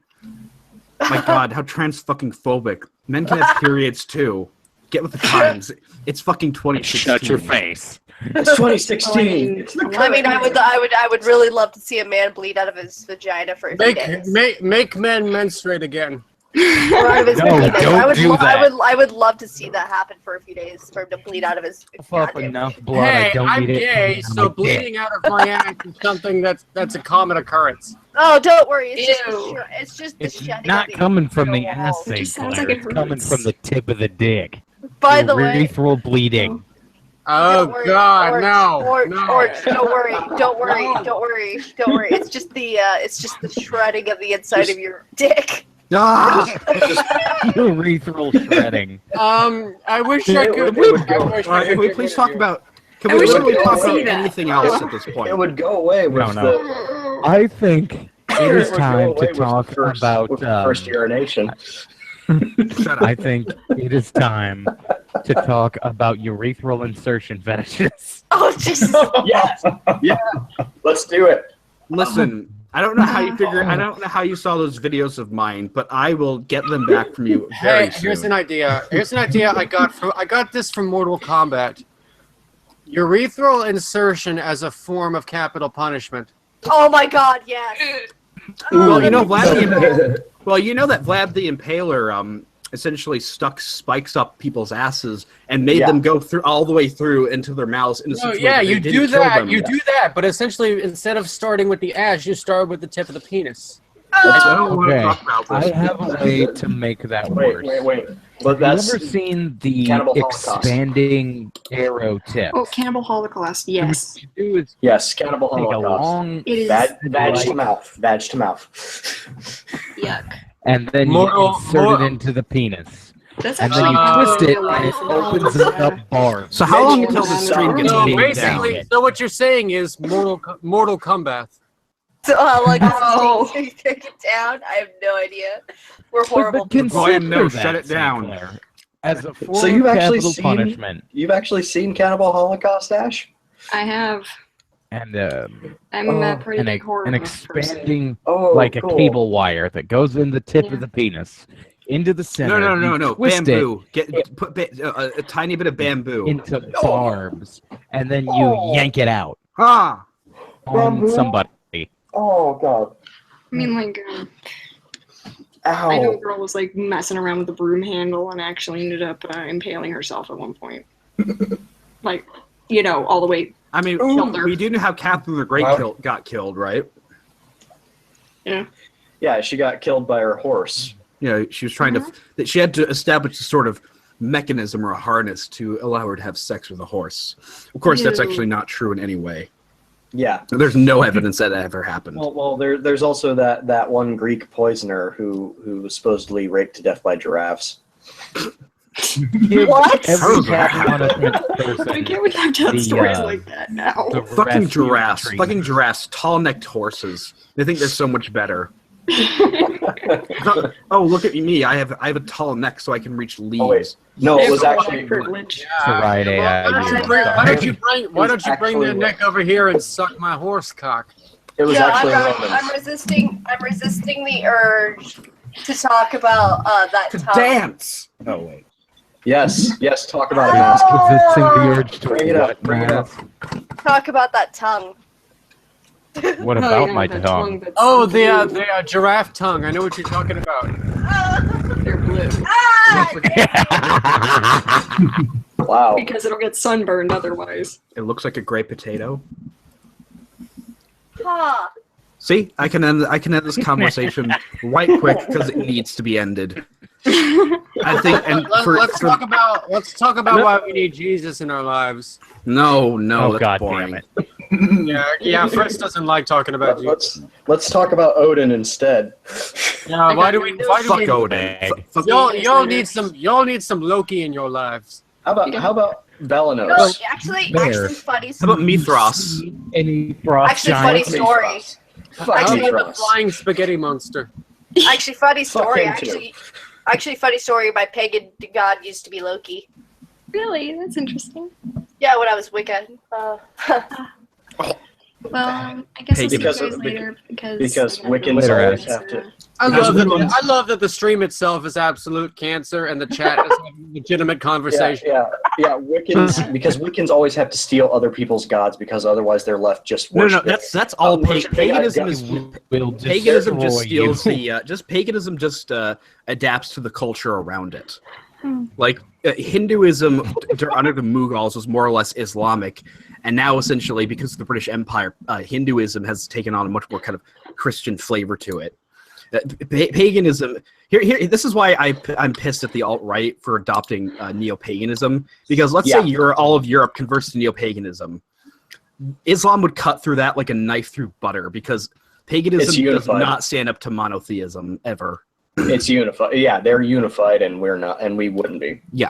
My God, how trans-fucking-phobic. Men can have periods too. Get with the times. It's fucking 2016. shut your face. It's 2016. I mean, I would really love to see a man bleed out of his vagina for a few days. Make men menstruate again. Or out of his No, penis. don't do that. I would love to see that happen for a few days for him to bleed out of his. Cough up goddamn- enough blood. I Hey, don't I'm need it. gay, coming so out of my dick. bleeding out of my ass is something that's a common occurrence. Oh, don't worry. It's just Ew. it's just the It's shedding not of the coming from the internal ass, walls. St. just sounds Clair. like it It's coming hurts. from the tip of the dick. By the way, Urethral bleeding. Oh don't worry, God, Orch, no, Orch, no. Orch, don't worry, don't worry. It's just the shredding of the inside of your dick. Ah! Urethral shredding. I wish I could. All right, can we please talk about? Can I we wish literally we could talk see about that. anything else at this point? It would go away with No. I think it is time to talk about. first urination. I think it is time to talk about urethral insertion fetishes. Oh Jesus! Yeah, let's do it. Listen, I don't know how you figure. I don't know how you saw those videos of mine, but I will get them back from you very Hey, soon. here's an idea. I got this from Mortal Kombat. Urethral insertion as a form of capital punishment. Oh my God! Yes. Well, you know, you know that Vlad the Impaler essentially stuck spikes up people's asses and made them go through all the way through into their mouths. In a No, situation yeah, where they you didn't do kill that. them. You do that, but essentially, instead of starting with the ass, you start with the tip of the penis. I don't want to Okay, talk about I this. have a way to make that worse. Wait. But Have that's you ever seen the Cannibal Holocaust. expanding arrow tip? Oh, Cannibal Holocaust. Yes. What you do is yes, Cannibal take a Holocaust. long It is. Badge to mouth. Badge to mouth. Yuck. and then you insert it into the penis. That's And actually then you twist it real and life. it opens up barbs. So how long until the stream gets So taken basically, down? so what you're saying is Mortal Kombat. So, like, No. take it down. I have no idea. We're horrible. But consider Go ahead, no, that, shut it St. down. Clair, as a form So you've of actually capital seen- punishment. You've actually seen Cannibal Holocaust, Ash? I have. And I'm a pretty big horror an person. expanding Oh, like a cool. cable wire that goes in the tip Yeah. of the penis into the center. No. You twist Bamboo. Put a tiny bit of bamboo. it into barbs, and then you yank it out Ah! on somebody. Oh, God. I mean, like, I know a Ow. girl was like messing around with a broom handle and actually ended up impaling herself at one point. Like, you know, all the way. I mean, Shoulder. we do know how Catherine the Great Wow. got killed, right? Yeah, she got killed by her horse. You know, she was trying to. That she had to establish a sort of mechanism or a harness to allow her to have sex with a horse. Of course, that's Ew. actually not true in any way. Yeah. There's no evidence that ever happened. Well, there's also that one Greek poisoner who was supposedly raped to death by giraffes. What? Every How's that capital punishment Why person, can't we have done The, stories uh, like that now? the Fucking rescue giraffes. treatment. Fucking giraffes. Tall-necked horses. They think they're so much better. Oh, look at me! I have a tall neck, so I can reach leaves. Oh wait, no, it was actually. Friday. Why don't you bring that neck over here and suck my horse cock? It was actually Romans. I'm resisting the urge to talk about that To tongue. dance. Oh wait. Yes, talk about it, Mask. Resisting the urge to Bring it up, bring it up. Talk about that tongue. What about my tongue? Oh, the giraffe tongue. I know what you're talking about. They're blue. Wow. Because it'll get sunburned otherwise. It looks like a great potato. Huh. See, I can end this conversation right quick because it needs to be ended. I think, and Let's talk about why we need Jesus in our lives. No, Oh, that's God boring. damn it. Yeah. Fritz doesn't like talking about Jesus. Let's talk about Odin instead. Yeah, why do we? Fuck Odin. Y'all need some Loki in your lives. How about Belenos? No, actually, There. funny. How about Mithras? Any frost Actually, funny giants? story. Fuck Actually, The Mithras. flying spaghetti monster. Actually, funny story. him too. Actually, funny story. My pagan god used to be Loki. Really? That's interesting. Yeah, when I was Wicca. Well, I guess I'll see you Because- guys later because Wiccans Later, always Ed. have to. I love that the stream itself is absolute cancer and the chat is having legitimate conversation. Yeah. Wiccans, because Wiccans always have to steal other people's gods because otherwise they're left just No, worshiping. that's all. Worshiping Paganism is Will paganism just destroy steals you. the paganism just adapts to the culture around it. Hmm. Like Hinduism under the Mughals was more or less Islamic, and now essentially because of the British Empire, Hinduism has taken on a much more kind of Christian flavor to it. Paganism here. This is why I'm pissed at the alt-right for adopting neo-paganism, because let's say all of Europe converts to neo-paganism, Islam would cut through that like a knife through butter, because paganism does unified. not stand up to monotheism ever. It's unified. Yeah, they're unified, and we're not, and we wouldn't be. Yeah,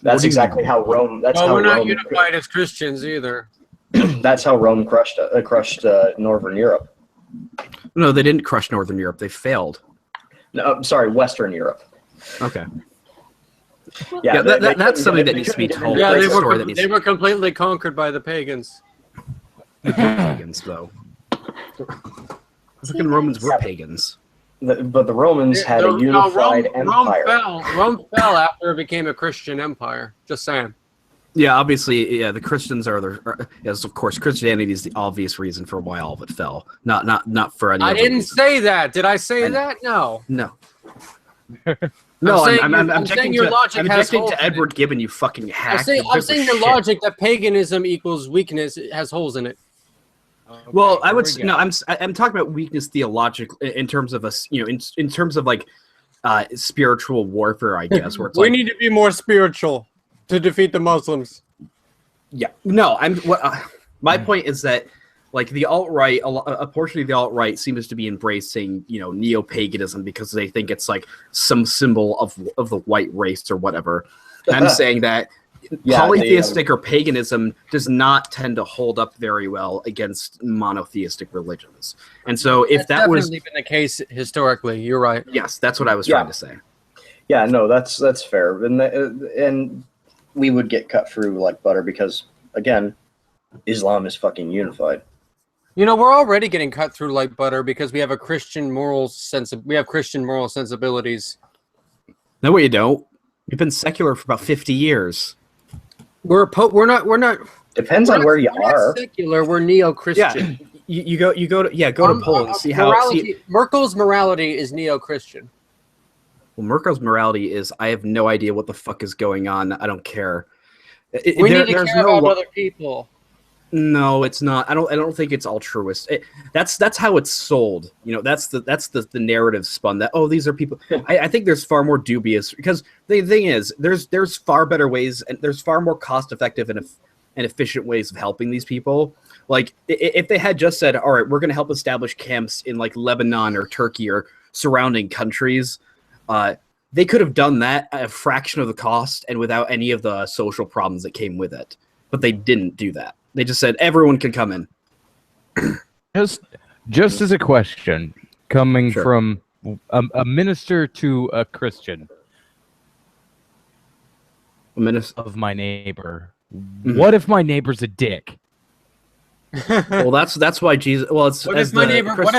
That's exactly how Rome. That's Well, how we're not Rome. unified as Christians either. That's how Rome crushed Northern Europe. no, they didn't crush Northern Europe. They failed. No, I'm sorry, Western Europe. Okay. Yeah, That's something that needs to be told. Yeah, That's a story that needs they were completely conquered by the pagans. to be pagans, though. The fucking Romans were pagans. But the Romans had a unified empire. Rome fell after it became a Christian empire. Just saying. Yeah, obviously, yeah. The Christians yes, of course. Christianity is the obvious reason for why all of it fell. Not for any. I other didn't reason. say that. Did I say that? No. No. No, I'm I'm objecting saying your to, logic I'm has objecting holes to in Edward Gibbon, you fucking hack. I'm saying your logic that paganism equals weakness has holes in it. Well, I there would we no. go. I'm talking about weakness theologically in terms of us, in terms of like spiritual warfare, I guess. Where it's We like, need to be more spiritual to defeat the Muslims. yeah, no. My point is that like the alt-right, a portion of the alt-right seems to be embracing neo-paganism because they think it's like some symbol of the white race or whatever. And I'm saying that. Polytheistic or paganism does not tend to hold up very well against monotheistic religions. And so if That's that was definitely been the case historically, you're right. yes, that's what I was trying to say. Yeah, no, that's fair, and we would get cut through like butter because again, Islam is fucking unified. We're already getting cut through like butter because we have a Christian moral we have Christian moral sensibilities. No, we don't. We've been secular for about 50 years. We're not. Depends on where you are. Not secular. We're neo-Christian. Yeah, you go to Poland and see how. Merkel's morality is neo-Christian. Well, Merkel's morality is I have no idea what the fuck is going on. I don't care. We need to care about other people. No, it's not. I don't think it's altruist. That's how it's sold. That's the narrative spun that these are people. I think there's far more dubious because the thing is there's far better ways and there's far more cost effective and efficient ways of helping these people. Like if they had just said, all right, we're going to help establish camps in like Lebanon or Turkey or surrounding countries, they could have done that at a fraction of the cost and without any of the social problems that came with it. But they didn't do that. They just said everyone can come in. Just as a question, coming Sure. from a minister to a Christian of my neighbor. Mhm. What if my neighbor's a dick? Well, that's why Jesus. Well, it's What as if my the neighbor? Christ- What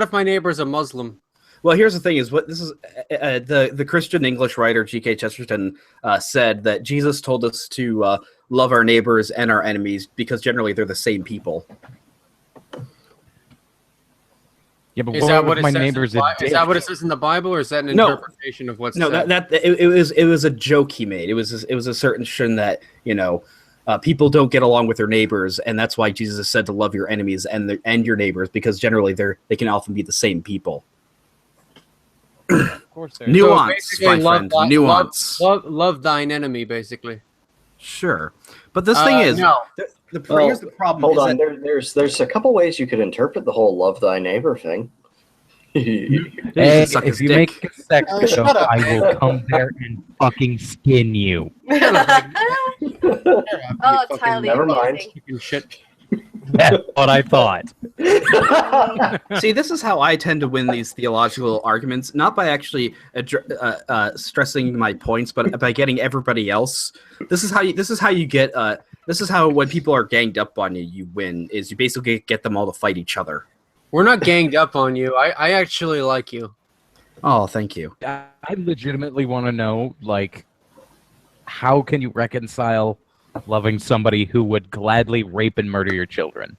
if my neighbor's a Muslim? Well, here's the thing: is what this is. The Christian English writer G.K. Chesterton said that Jesus told us to love our neighbors and our enemies because generally they're the same people. Yeah, but Is that what what if it my says? neighbor's a dick? Is that what it says in the Bible, or is that an No. interpretation of what's No, said? it was a joke he made. It was a certain that people don't get along with their neighbors, and that's why Jesus is said to love your enemies and your neighbors because generally they can often be the same people. Of course, there is. Nuance, basically, my friend. Nuance. Love thine enemy, basically. Sure, but this thing is no. here's the problem. Hold is on, that- there's a couple ways you could interpret the whole "love thy neighbor" thing. Hey, suck his if you dick. make a sex Oh, joke, shut up, I man. will come there and fucking skin you. Oh, it's highly Never mind. amusing. Fucking shit. That's what I thought. See, this is how I tend to win these theological arguments, not by actually stressing my points, but by getting everybody else. This is how you get. This is how when people are ganged up on you, you win. Is you basically get them all to fight each other. We're not ganged up on you. I actually like you. Oh, thank you. I legitimately want to know, like, how can you reconcile loving somebody who would gladly rape and murder your children?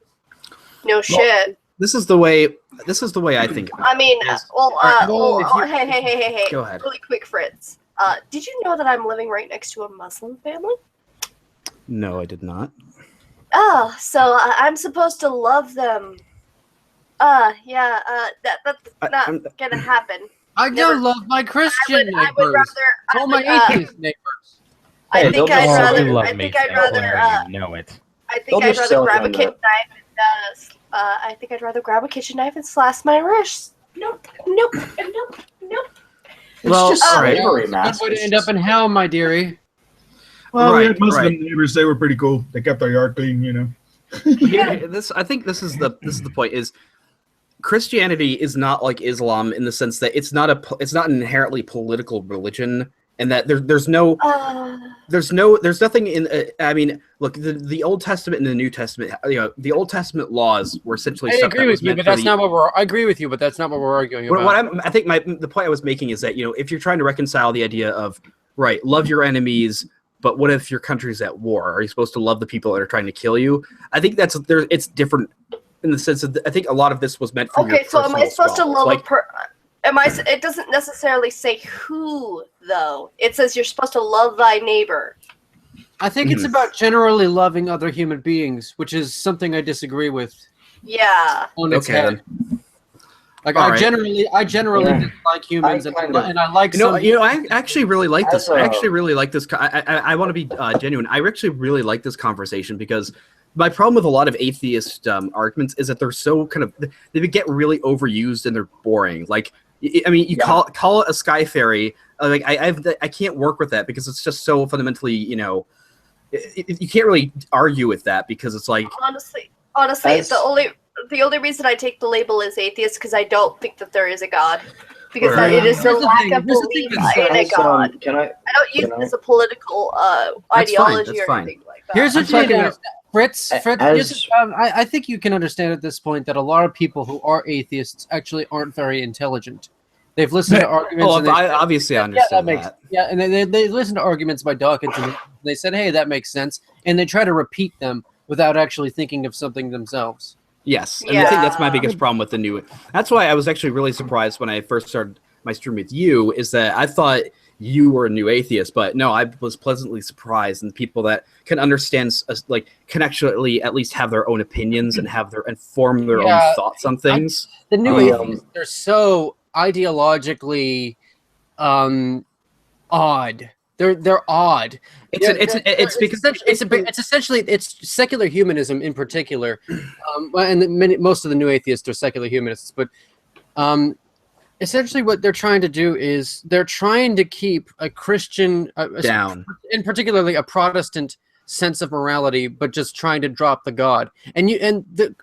No shit. This is the way. This is the way I think. I mean, hey, Go ahead. really quick, Fritz. Did you know that I'm living right next to a Muslim family? No, I did not. Oh, so I'm supposed to love them. Yeah, that's not I'm- gonna happen. I Never- do love my Christian I would neighbors. rather. All my I would, atheist neighbors. I Hey, think don't I'd just- rather. you love I me, think I'd St. rather. Clair, you know it. I think Don't I'd just rather sell grab a him kitchen knife and I think I'd rather grab a kitchen knife and slash my wrist. Nope. Well, just all right. slavery, It's a Matt. good way to end up in hell, my dearie. Well, we Right, had Muslim right. neighbors. They were pretty cool. They kept our yard clean, you know. I think this is the point is Christianity is not like Islam in the sense that it's not an inherently political religion, and that there's nothing in. I mean, look, the Old Testament and the New Testament. The Old Testament laws were essentially. I stuff agree that was with you, meant but for that's the- not what we're. I agree with you, but that's not what we're arguing about. I think the point I was making is that if you're trying to reconcile the idea of right, love your enemies, but what if your country's at war? Are you supposed to love the people that are trying to kill you? I think it's different in the sense that I think a lot of this was meant for. Okay, so am I supposed to love like, It doesn't necessarily say who though. It says you're supposed to love thy neighbor. I think it's about generally loving other human beings, which is something I disagree with. Yeah. On its Okay, head. Like All I right. generally Yeah. dislike humans, I and kinda- I like some. I actually really like this. As a- I actually really like this. I want to be genuine. I actually really like this conversation because my problem with a lot of atheist arguments is that they're so they get really overused and they're boring. Like, I mean, you call it a sky fairy. Like I can't work with that because it's just so fundamentally, you can't really argue with that because it's like Honestly, As- the only reason I take the label as atheist because I don't think that there is a God. Because Right. it is the Here's the lack thing- of here's the belief thing in a God. Can I? I don't use you it know- as a political That's ideology fine, or that's anything like that. Here's I'm what you talking know, about- Fritz. As- I think you can understand at this point that a lot of people who are atheists actually aren't very intelligent. They've listened to arguments. Oh, and they- obviously I understand that. Yeah, and they listen to arguments by Dawkins, and they said, "Hey, that makes sense," and they try to repeat them without actually thinking of something themselves. Yes, and I think that's my Yeah. biggest problem with the new. That's why I was actually really surprised when I first started my stream with you. Is that I thought you were a new atheist, but no, I was pleasantly surprised. And people that can understand, can actually at least have their own opinions and form their own Yeah, thoughts on things. The new Um, atheists, they're so ideologically odd. They're odd. It's essentially secular humanism in particular, and most of the new atheists are secular humanists. But essentially, what they're trying to do is they're trying to keep a Christian Down. and particularly a Protestant sense of morality, but just trying to drop the God. And the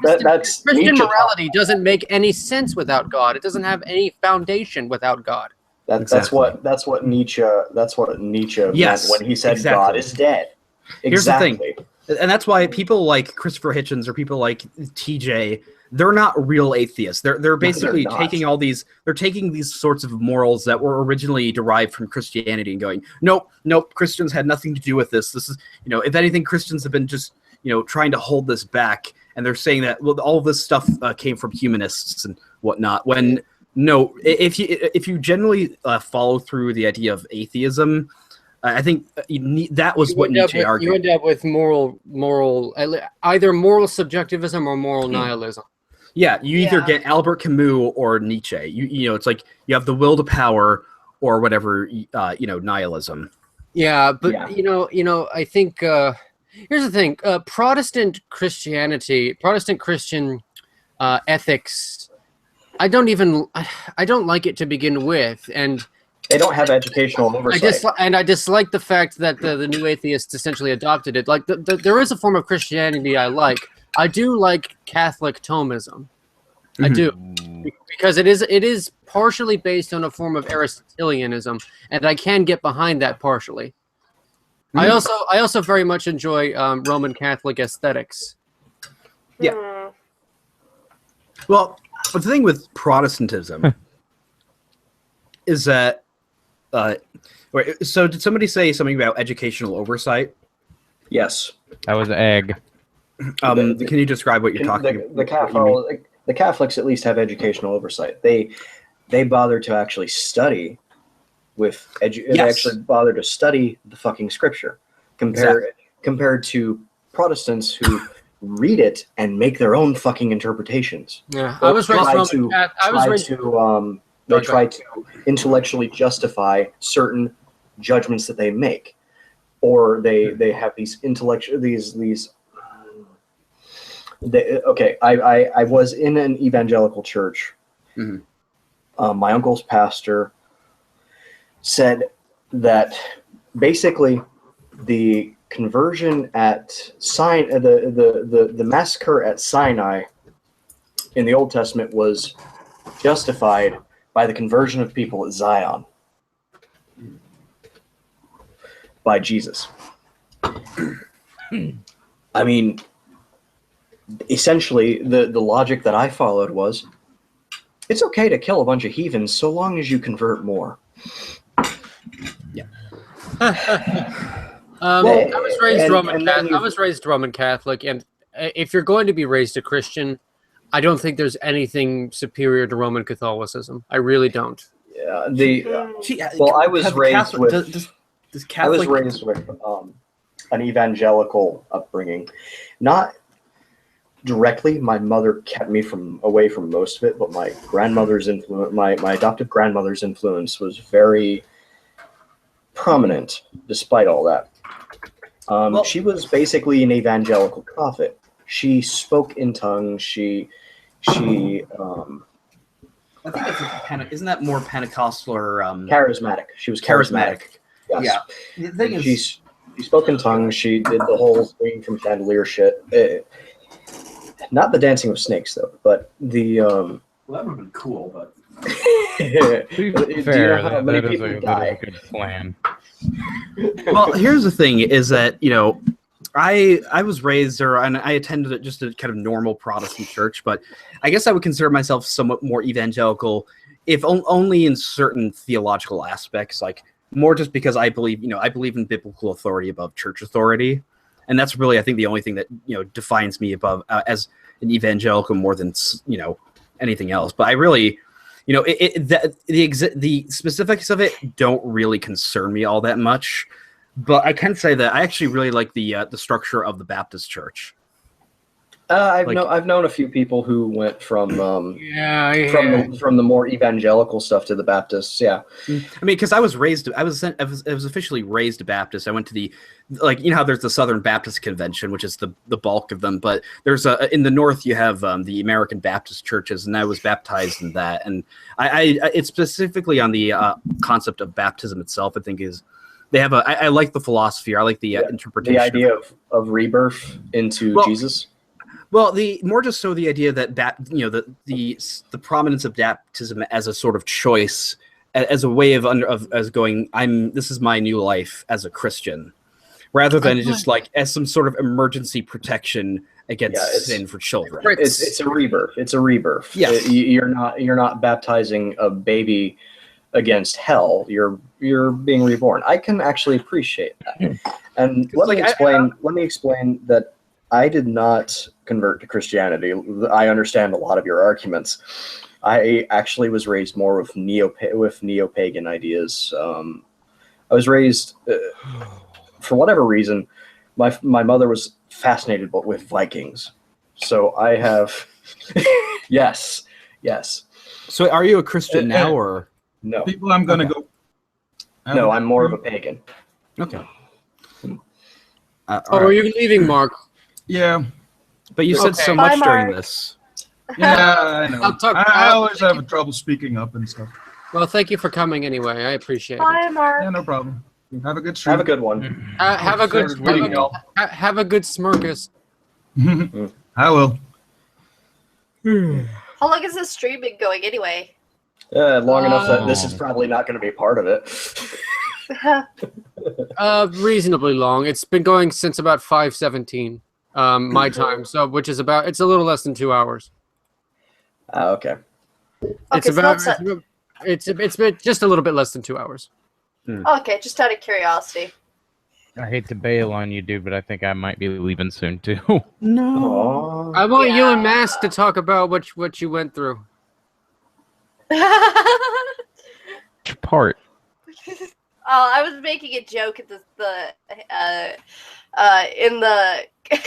that's Christian Nietzsche morality doesn't make any sense without God. It doesn't have any foundation without God. That's what Nietzsche Yes, meant when he said exactly. God is dead. Here's the thing. Exactly. And that's why people like Christopher Hitchens or people like TJ, they're not real atheists. They're basically not. taking these sorts of morals that were originally derived from Christianity and going, nope, Christians had nothing to do with this. This is, if anything, Christians have been just, trying to hold this back. And they're saying that, well, all of this stuff came from humanists and whatnot. When no, if you generally follow through the idea of atheism, I think that was what Nietzsche argued. You end up with either moral subjectivism or moral nihilism. Yeah, you either get Albert Camus or Nietzsche. It's like you have the will to power or whatever, nihilism. Yeah, but I think here's the thing: Protestant Christian ethics. I don't like it to begin with, and they don't have educational oversight. I dislike the fact that the new atheists essentially adopted it. Like there is a form of Christianity I like. I do like Catholic Thomism. I do, because it is partially based on a form of Aristotelianism, and I can get behind that partially. I also very much enjoy Roman Catholic aesthetics. Yeah. Well, the thing with Protestantism is that. So did somebody say something about educational oversight? Yes. That was egg. Can you describe what you're talking about? The Catholics at least have educational oversight. They bother to actually study they actually bother to study the fucking scripture compared to Protestants who read it and make their own fucking interpretations. Yeah, I was raised They try to intellectually justify certain judgments that they make, or they have these intellectual I was in an evangelical church. Mm-hmm. My uncle's pastor said that basically the conversion at the massacre at Sinai in the Old Testament was justified by the conversion of people at Zion by Jesus. I mean, essentially, the logic that I followed was, it's okay to kill a bunch of heathens so long as you convert more. Yeah. I was raised Roman Catholic, and if you're going to be raised a Christian, I don't think there's anything superior to Roman Catholicism. I really don't. Yeah. I was raised with an evangelical upbringing. Not directly, my mother kept me away from most of it, but my grandmother's influence, my adoptive grandmother's influence was very prominent despite all that. She was basically an evangelical prophet. She spoke in tongues. I think it's isn't that more Pentecostal or charismatic? She was charismatic. Yes. Yeah. The thing is, she spoke in tongues. She did the whole swing from chandelier shit. Not the dancing with snakes though, but the. Well, that would have been cool, but. To be fair, that is a good plan. Well, here's the thing: is that I was raised and I attended just a kind of normal Protestant church, but I guess I would consider myself somewhat more evangelical, if only in certain theological aspects, like more just because I believe in biblical authority above church authority, and that's really I think the only thing that defines me above as an evangelical more than anything else. But I really. The specifics of it don't really concern me all that much, but I can say that I actually really like the structure of the Baptist Church. I've known a few people who went from the more evangelical stuff to the Baptists. Yeah, I mean, because I was officially raised a Baptist. I went to the how there's the Southern Baptist Convention, which is the bulk of them, but there's in the North you have the American Baptist churches, and I was baptized in that. And I it's specifically on the concept of baptism itself. I think is they have a. I like the philosophy. I like the interpretation. The idea of rebirth into Jesus. Well, the more just so the idea that the prominence of baptism as a sort of choice, as a way of as going, this is my new life as a Christian, rather than just like as some sort of emergency protection against sin for children. It's a rebirth. It's a rebirth. Yes. You're not baptizing a baby against hell. You're being reborn. I can actually appreciate that. And let me explain that I did not convert to Christianity. I understand a lot of your arguments. I actually was raised more with neo-pagan ideas. I was raised, for whatever reason, my mother was fascinated with Vikings. So I have, yes. So are you a Christian now or no? People, I'm gonna go. No, I'm more of a pagan. Okay. Are you leaving, Mark? Yeah. But you said so much during this. Yeah, I know. I'll talk- I always have trouble speaking up and stuff. Well, thank you for coming anyway. I appreciate it. Bye, Mark. Yeah, no problem. Have a good stream. Have a good one. Have a good smirkus. I will. How long has this stream been going anyway? Long enough that this is probably not going to be part of it. Reasonably long. It's been going since about 5:17 my time, so which is about it's a little less than 2 hours. Okay. It's about it's been just a little bit less than 2 hours. Okay, just out of curiosity. I hate to bail on you, dude, but I think I might be leaving soon too. No. I want you and Mask to talk about what you went through. Part. I was making a joke at in the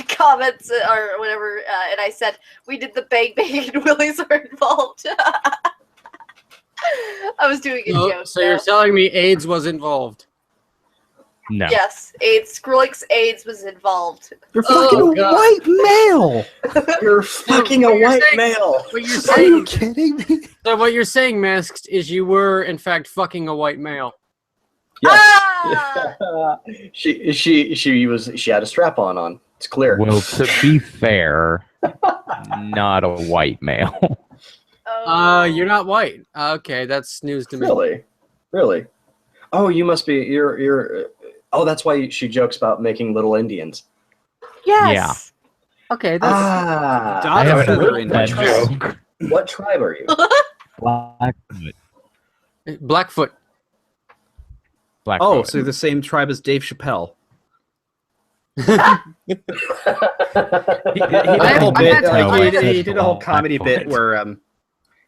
comments or whatever, and I said we did the bang bang and willies are involved. I was doing a joke. So you're telling me AIDS was involved? No. Yes, Skrillex AIDS was involved. You're fucking a white male. You're fucking a white male. What you're Are saying? you kidding me? So what you're saying, Masked, is you were in fact fucking a white male. Yes. Ah! She had a strap on. It's clear. Well, to be fair, not a white male. You're not white. Okay, that's news to me. Really? Oh, you must be. You're. Oh, that's why she jokes about making little Indians. Yes. Yeah. Okay. That's... I have that joke. What tribe are you? Blackfoot. Blackfoot. Oh, so the same tribe as Dave Chappelle. He did a whole comedy bit where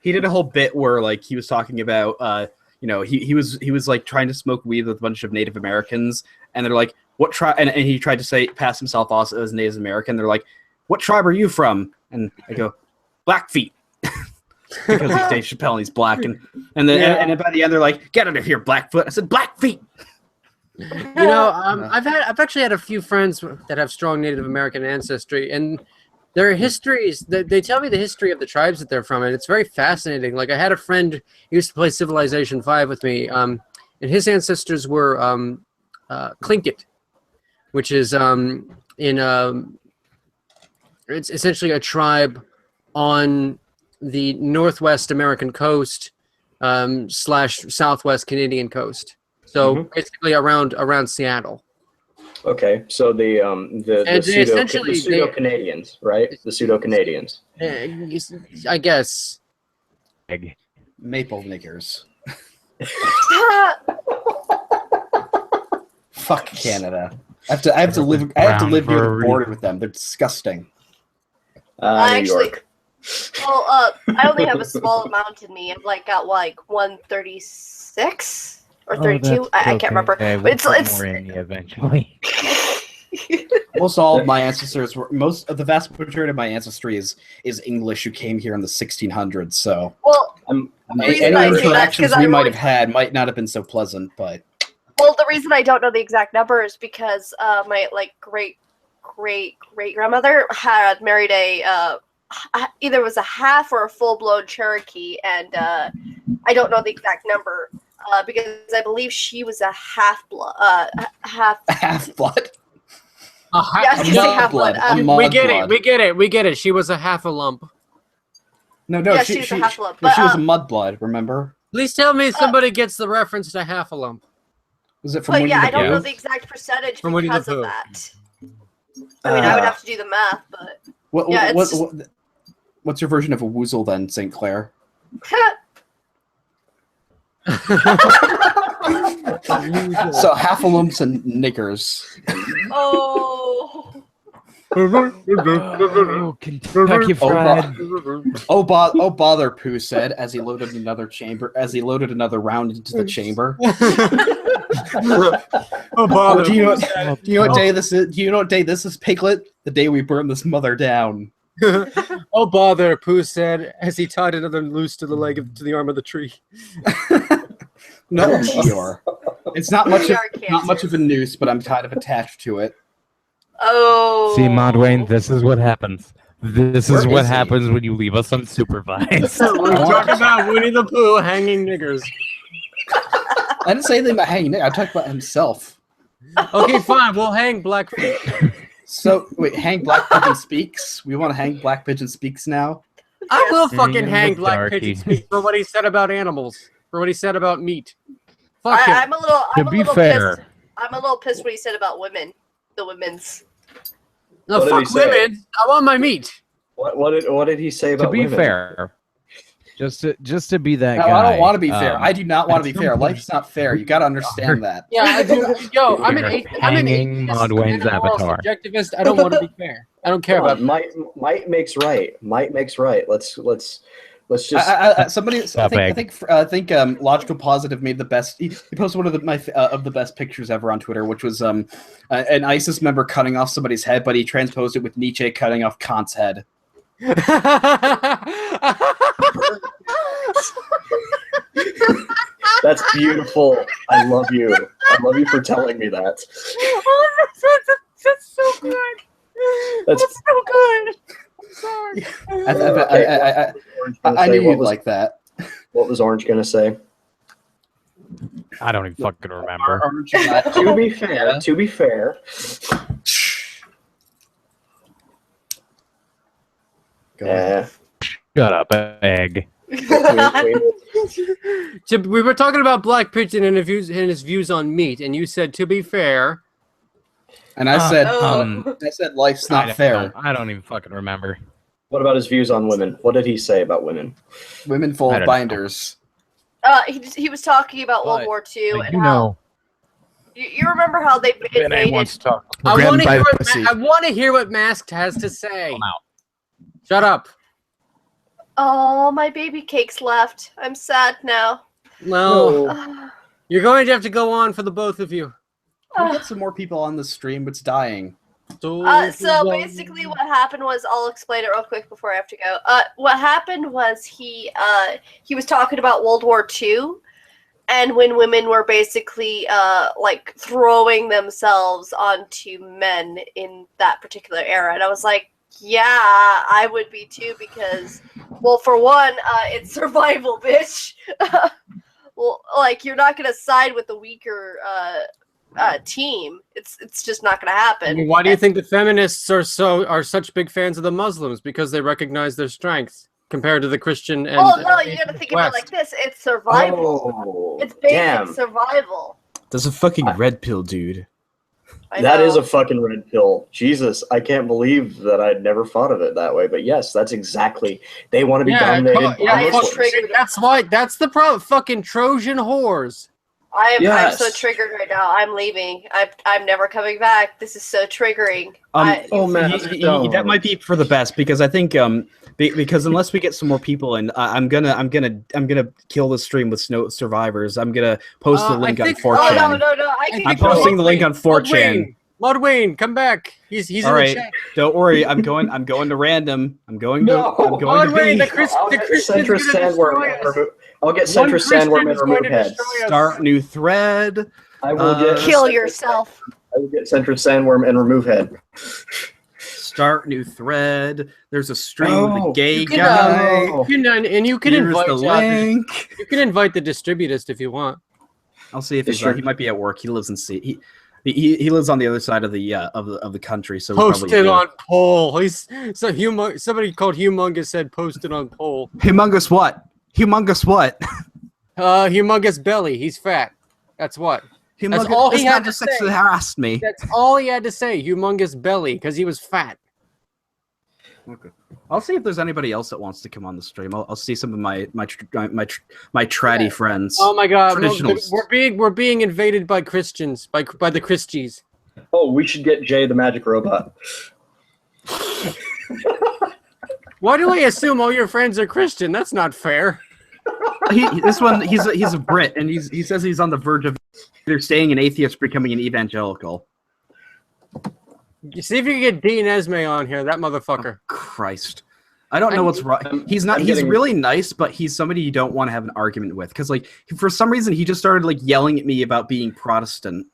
he did a whole bit where like he was talking about he was like trying to smoke weed with a bunch of Native Americans, and they're like, what tribe? And he tried to pass himself off as Native American. They're like, what tribe are you from? And I go, Blackfeet. Because he's Dave Chappelle and he's black, and then by the end they're like, get out of here, Blackfoot. I said, Blackfeet. I've actually had a few friends that have strong Native American ancestry, and their histories. They tell me the history of the tribes that they're from, and it's very fascinating. Like I had a friend who used to play Civilization V with me, and his ancestors were Tlingit, which is it's essentially a tribe on the Northwest American coast / Southwest Canadian coast. So basically around Seattle. Okay, so the pseudo-Canadians, right? The pseudo-Canadians. I guess. Maple niggers. Fuck Canada. I have to live near the border with them. They're disgusting. New York. Well, I only have a small amount in me. I've got 136 or 32. I can't remember. But it's more in you eventually. Most all of my ancestors were the vast majority of my ancestry is English who came here in the 1600s. So any interactions we might have had might not have been so pleasant, but the reason I don't know the exact number is because my great grandmother had married either was a half or a full blown Cherokee, and I don't know the exact number. because I believe she was a half-blood. Half-blood? Yeah, she's a half-blood. We get it. She was a half a lump. No, Yeah, she she was a half-lump, no, she but, was a mudblood, remember? Please tell me somebody gets the reference to half a lump. Was it from But Winnie yeah, the I don't Pooh? know the exact percentage From Winnie the because of Pooh. that. I mean, I would have to do the math, but yeah, it's just... What's your version of a woozle then, St. Clair? So half-a-lumps and niggers. Oh. Kentucky Fried. Oh bother, Pooh said as he loaded another round into the chamber. Oh bother. Do you know what day this is? Do you know what day this is, Piglet? The day we burn this mother down. Oh bother, Pooh said as he tied another noose to the arm of the tree. No, Eeyore. It's not much of a noose, but I'm kind of attached to it. Oh. See, Modwayne, this is what happens. This is Where what is he? happens when you leave us unsupervised. We're talking about Winnie the Pooh hanging niggers. I didn't say anything about hanging. I talked about himself. Okay, fine. We'll hang Blackfeet. So wait, hang Black Pigeon Speaks. We want to hang Black Pigeon Speaks now. I will fucking Mm, hang the Black darky. Pigeon Speak for what he said about animals. For what he said about meat. Fuck him. I'm a little. To I'm a be little fair. pissed. I'm a little pissed what he said about women. The women's. No, What did he fuck say? women. I want my meat. What did he say about To be women? fair, just to be that No, guy. I don't want to be fair. I do not want to at be some fair. point- Life's not fair. You got to understand that. Yeah, I do. Yo, I'm an You're atheist hanging Modwayne's and a moral avatar. subjectivist. I don't want to be fair. I don't care about might makes right. Might makes right. Let's just. Somebody, Stop I think Logical Positive made the best. He posted one of the best pictures ever on Twitter, which was an ISIS member cutting off somebody's head, but he transposed it with Nietzsche cutting off Kant's head. That's beautiful. I love you. I love you for telling me that. That's so good. That's so good. I'm sorry. I knew you'd like that. What was Orange gonna say? I don't even fucking remember. To be fair. Yeah. Shut up, egg. We were talking about Black Pigeon and his views on meat, and you said, to be fair. And I said life's not fair. I don't even fucking remember. What about his views on women? What did he say about women? Women full I of don't binders. He was talking about World War II and You how know, you remember how they Ben A invaded. wants to talk. I Grabbed by the want pussy. to hear what Masked has to say. Shut up. Oh, my baby cakes left. I'm sad now. No. You're going to have to go on for the both of you. We'll get some more people on the stream. It's dying. So basically what happened was, I'll explain it real quick before I have to go. What happened was he was talking about World War II, and when women were basically like throwing themselves onto men in that particular era. And I was like, yeah, I would be too, because, well, for one, it's survival, bitch. Well, like, you're not gonna side with the weaker team. It's just not gonna happen. I mean, why do you think the feminists are such big fans of the Muslims? Because they recognize their strengths compared to the Christian and Oh no, you gotta think about it like this. It's survival. Oh, It's basic damn. survival. That's a fucking red pill, dude. That is a fucking red pill. Jesus, I can't believe that I'd never thought of it that way. But yes, that's exactly. They want to be dominated by Muslims. That's why. That's the problem. Fucking Trojan whores. I'm so Yes. triggered right now. I'm leaving. I'm never coming back. This is so triggering. That might be for the best, because I think because unless we get some more people in, I'm gonna kill the stream with Snow Survivors. I'm gonna post the link on 4chan. Oh no! I'm posting the link on 4chan. Ludwayne, come back. He's All in right, the chat. don't worry. I'm going to random. I'm going to Ludwayne, be. I'll get Centrist Sandworm. I'll get Centrist Sandworm and remove heads. Start new thread. I will get Kill yourself. I will get Centrist Sandworm and remove head. Start new thread. There's a stream with a gay You can, guy. you can Here's invite the link. you can invite the distributist if you want. I'll see if he's Sure. he might be at work. He lives in he lives on the other side of the country. So Posted on poll. Somebody called Humongous said posted on poll. Humongous what? Humongous what? Humongous belly. He's fat. That's what. Humongous, That's all he it's had not to just sex say. that harassed me. That's all he had to say. Humongous belly, because he was fat. Okay. I'll see if there's anybody else that wants to come on the stream. I'll see some of my tratty friends. Oh my God, Traditionals. we're being invaded by Christians, by the Christies. Oh, we should get Jay the Magic Robot. Why do I assume all your friends are Christian? That's not fair. He's a Brit, and he says he's on the verge of either staying an atheist or becoming an evangelical. You see if you can get Dean Esme on here, that motherfucker. Christ. I don't know what's wrong. He's really nice, but he's somebody you don't want to have an argument with. Because, like, for some reason, he just started, like, yelling at me about being Protestant.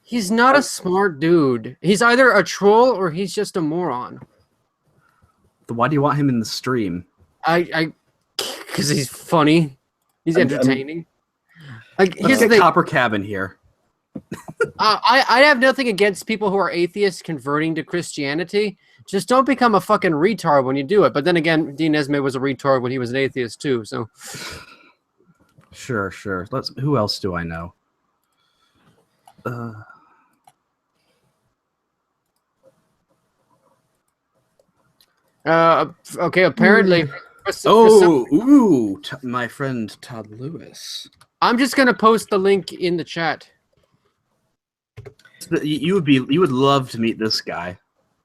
He's not a smart dude. He's either a troll or he's just a moron. Then why do you want him in the stream? Because he's funny. He's entertaining. Let's get Copper Cabin here. I have nothing against people who are atheists converting to Christianity. Just don't become a fucking retard when you do it. But then again, Dean Esme was a retard when he was an atheist too. So sure. Who else do I know? Okay. Apparently. My friend Todd Lewis. I'm just gonna post the link in the chat. You would love to meet this guy.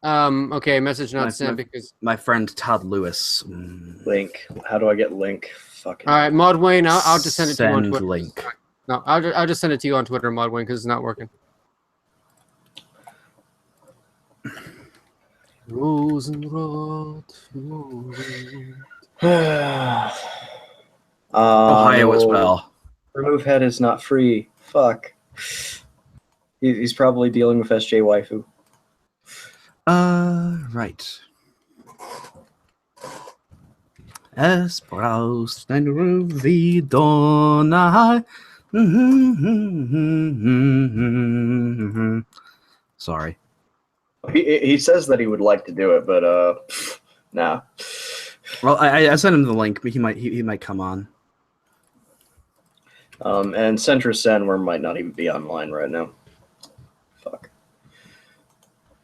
Okay, message not sent because my friend Todd Lewis. Link. How do I get link? Fucking. All right, Mod Wayne. I'll just send it to you on Send Twitter. link. No, I'll just send it to you on Twitter, Mod Wayne, because it's not working. Rosenrod. Ohio as well. Remove head is not free. Fuck. He's probably dealing with SJ Waifu. Right. Espoused and Ruvidona. Sorry. He says that he would like to do it, but nah. Well, I sent him the link, but he might come on. And Centra Senwer might not even be online right now. Fuck.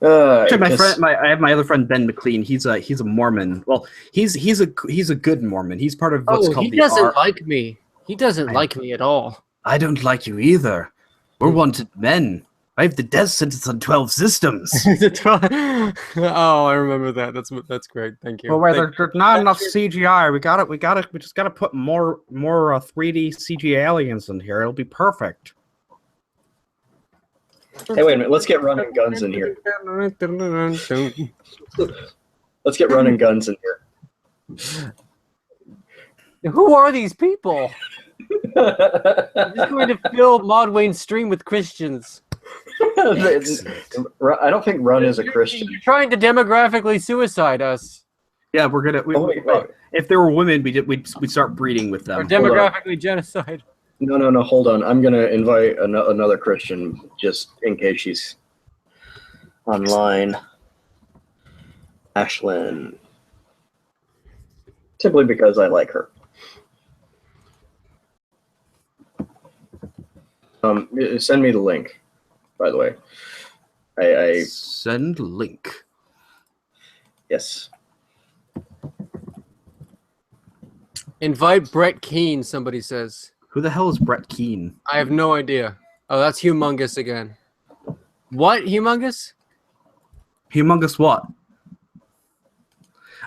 Actually, I have my other friend Ben McLean. He's a Mormon. Well, he's a good Mormon. He's part of what's called he doesn't like me. He doesn't like me at all. I don't like you either. We're wanted men. I have the death sentence on 12 systems. Oh, I remember that. That's great. Thank you. Well, where there's not enough CGI, we just gotta put more 3D CG aliens in here. It'll be perfect. Hey, wait a minute. Let's get running guns in here. Let's get running guns in here. Who are these people? I'm just going to fill Mod Wayne's stream with Christians. I don't think Run is a Christian. You're trying to demographically suicide us. Yeah, we're gonna. Wait. If there were women, we'd start breeding with them. Or demographically genocide. No. Hold on. I'm gonna invite another Christian just in case she's online. Ashlyn. Simply because I like her. Send me the link. By the way, I send link. Yes. Invite Brett Keane. Somebody says. Who the hell is Brett Keane? I have no idea. Oh, that's Humongous again. What? Humongous? Humongous what?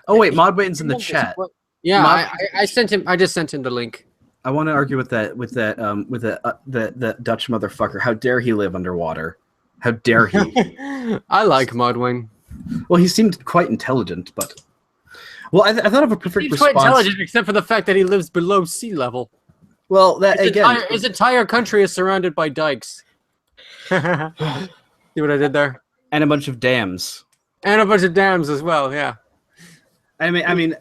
Oh wait, Mod Wayne's in the chat. What? Yeah, I sent him. I just sent him the link. I want to argue with that Dutch motherfucker. How dare he live underwater? How dare he? I like Mod Wayne. Well, he seemed quite intelligent, but well, I thought of a perfect He's response. quite intelligent, except for the fact that he lives below sea level. Well, that his entire country is surrounded by dikes. See what I did there? And a bunch of dams. And a bunch of dams as well. Yeah. I mean,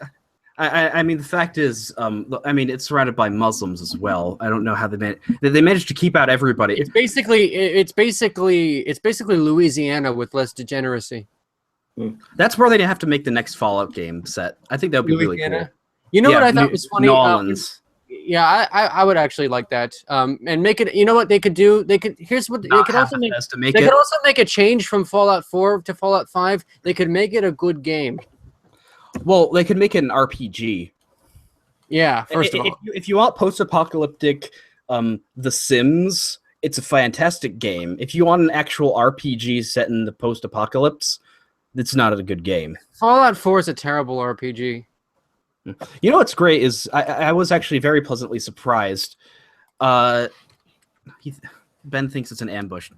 I mean, the fact is, I mean, it's surrounded by Muslims as well. I don't know how they managed to keep out everybody. It's basically Louisiana with less degeneracy. That's where they'd have to make the next Fallout game set. I think that would be really cool. You know what I thought was funny? New Orleans. Yeah, I would actually like that. And make it. You know what they could do? They could. Here's what they could also make. They could also make a change from Fallout 4 to Fallout 5. They could make it a good game. Well, they could make it an RPG. Yeah, first of all. If you want post-apocalyptic The Sims, it's a fantastic game. If you want an actual RPG set in the post-apocalypse, it's not a good game. Fallout 4 is a terrible RPG. You know what's great is I was actually very pleasantly surprised. Ben thinks it's an ambush.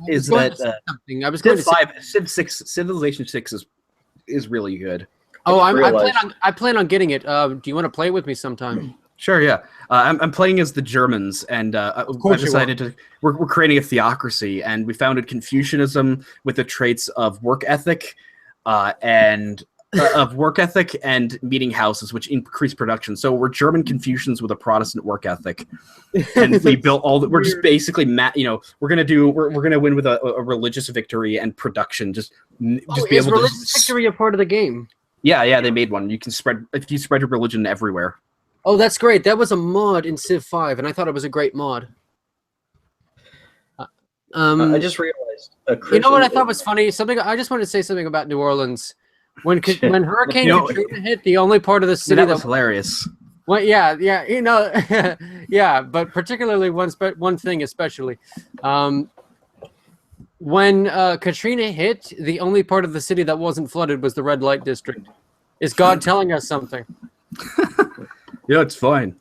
Is that something? I was going to say Civilization 6 is really good. Oh, I plan on getting it. Do you want to play with me sometime? Sure, yeah. I'm playing as the Germans, and I decided we're creating a theocracy, and we founded Confucianism with the traits of work ethic, and meeting houses, which increase production. So we're German Confucians with a Protestant work ethic, and we built all. We're just basically, we're gonna win with a religious victory and production. Just be able to. Religious victory a part of the game? Yeah, they made one. You can spread your religion everywhere. Oh, that's great. That was a mod in Civ 5, and I thought it was a great mod. I just realized. You know what I thought was funny? I just wanted to say something about New Orleans. When Hurricane Katrina hit, the only part of the city that was hilarious. Well, yeah, yeah, but particularly one thing especially. When Katrina hit, the only part of the city that wasn't flooded was the red light district. Is God telling us something? It's fine.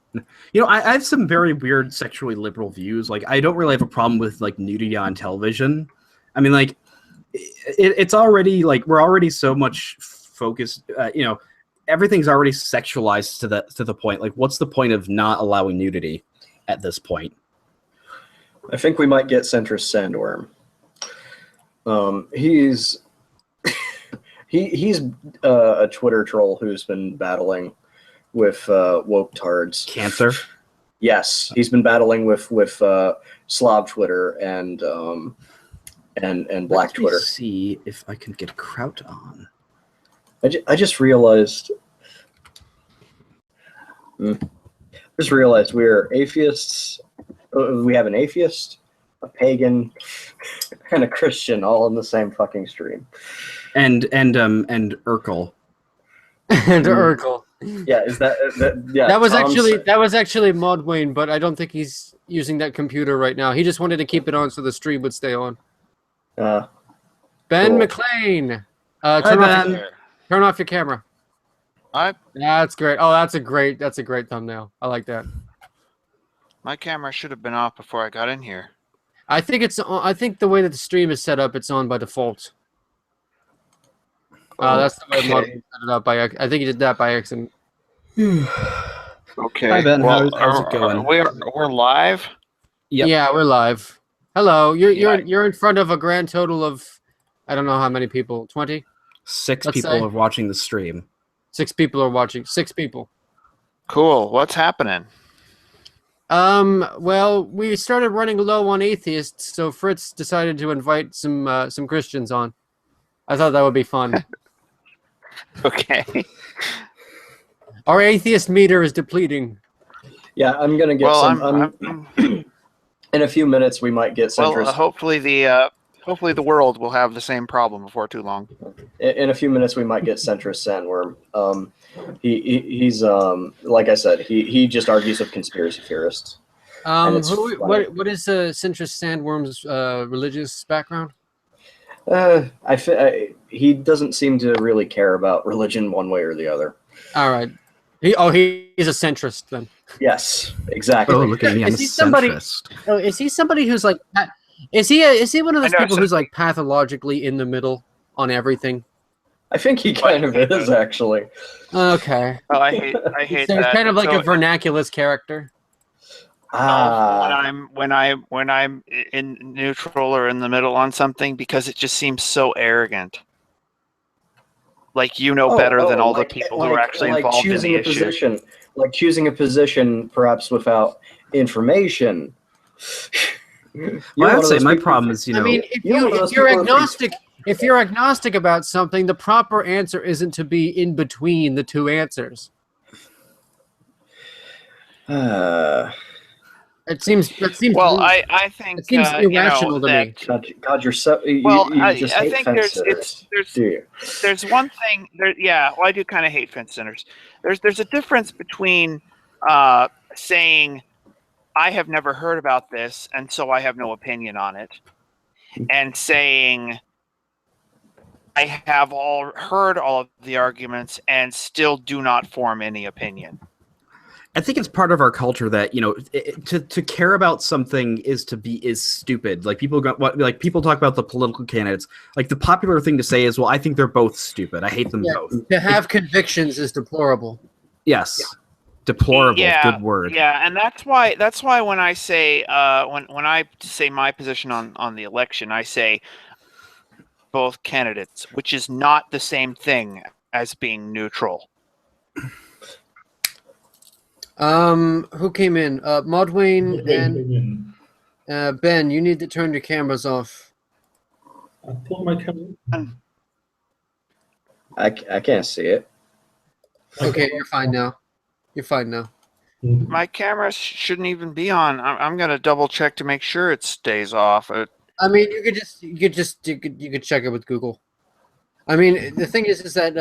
I have some very weird sexually liberal views. Like, I don't really have a problem with like nudity on television. I mean, like, it's already like we're already so much focused. Everything's already sexualized to the point. Like, what's the point of not allowing nudity at this point? I think we might get Centrist Sandworm. He's a Twitter troll who's been battling with woke tards. Cancer. Yes, he's been battling with Slav Twitter and Black Twitter. See if I can get Kraut on. I just realized. Just realized we're atheists. We have an atheist, a pagan, and a Christian all in the same fucking stream. And Urkel. And Urkel. Yeah, yeah? That was actually Mod Wayne, but I don't think he's using that computer right now. He just wanted to keep it on so the stream would stay on. Ben cool. McLean, turn off your camera. That's great. Oh, that's a great thumbnail. I like that. My camera should have been off before I got in here. I think the way that the stream is set up, it's on by default. That's the way Mod Wayne set it up. I think he did that by accident. Okay. Hi Ben, how's it going? We're live. Yep. Yeah, we're live. Hello, you're in front of a grand total of, I don't know how many people. 20. 6 Let's people say. are watching the stream. 6 people are watching. 6 people. Cool. What's happening? Well, we started running low on atheists, so Fritz decided to invite some Christians on. I thought that would be fun. Okay. Our atheist meter is depleting. Yeah, I'm gonna get in a few minutes, we might get centrist. Well, hopefully the world will have the same problem before too long. In a few minutes, we might get centrist Sandworm. He's like I said, he just argues with conspiracy theorists. What is centrist Sandworm's religious background? He doesn't seem to really care about religion one way or the other. All right. He's a centrist then. Yes, exactly. Oh, look at me! I'm a centrist. Oh, is he somebody who's like? Is he one of those people who's like pathologically in the middle on everything? I think he kind of is actually. Okay. Oh, I hate So that. he's kind of like a vernaculous character. when I'm in neutral or in the middle on something, because it just seems so arrogant. Like you know better than all the people who are actually involved in the issue. Like choosing a position perhaps without information. Well, I'd say my problem is, I mean, if you're agnostic, if you're agnostic about something, the proper answer isn't to be in between the two answers. It seems. Well, I think it seems irrational to me. God, you're so. I just hate think fence sitters, do you? there's one thing. Well, I do kind of hate fence sitters. There's a difference between saying I have never heard about this and so I have no opinion on it, and saying I have heard all of the arguments and still do not form any opinion. I think it's part of our culture that, you know, to care about something is stupid. Like people talk about the political candidates. Like the popular thing to say is, well, I think they're both stupid. I hate them both. To have convictions is deplorable. Yes. Yeah. Deplorable. Yeah, good word. Yeah, and that's why when I say when I say my position on the election, I say both candidates, which is not the same thing as being neutral. Who came in? Modwayne and Ben, you need to turn your cameras off. I pulled my camera. I can't see it. Okay, you're fine now. You're fine now. My camera shouldn't even be on. I'm gonna double check to make sure it stays off. I mean, you could check it with Google. I mean, the thing is that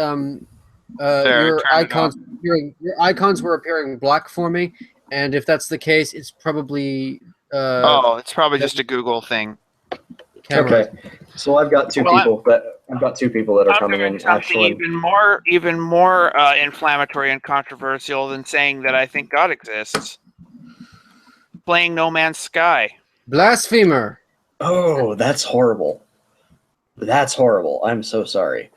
your icons were appearing black for me, and if that's the case, it's probably it's probably just a Google thing. Camera. Okay, so I've got two people that are coming in. Actually, even more inflammatory and controversial than saying that I think God exists. Playing No Man's Sky. Blasphemer. Oh, that's horrible. That's horrible. I'm so sorry.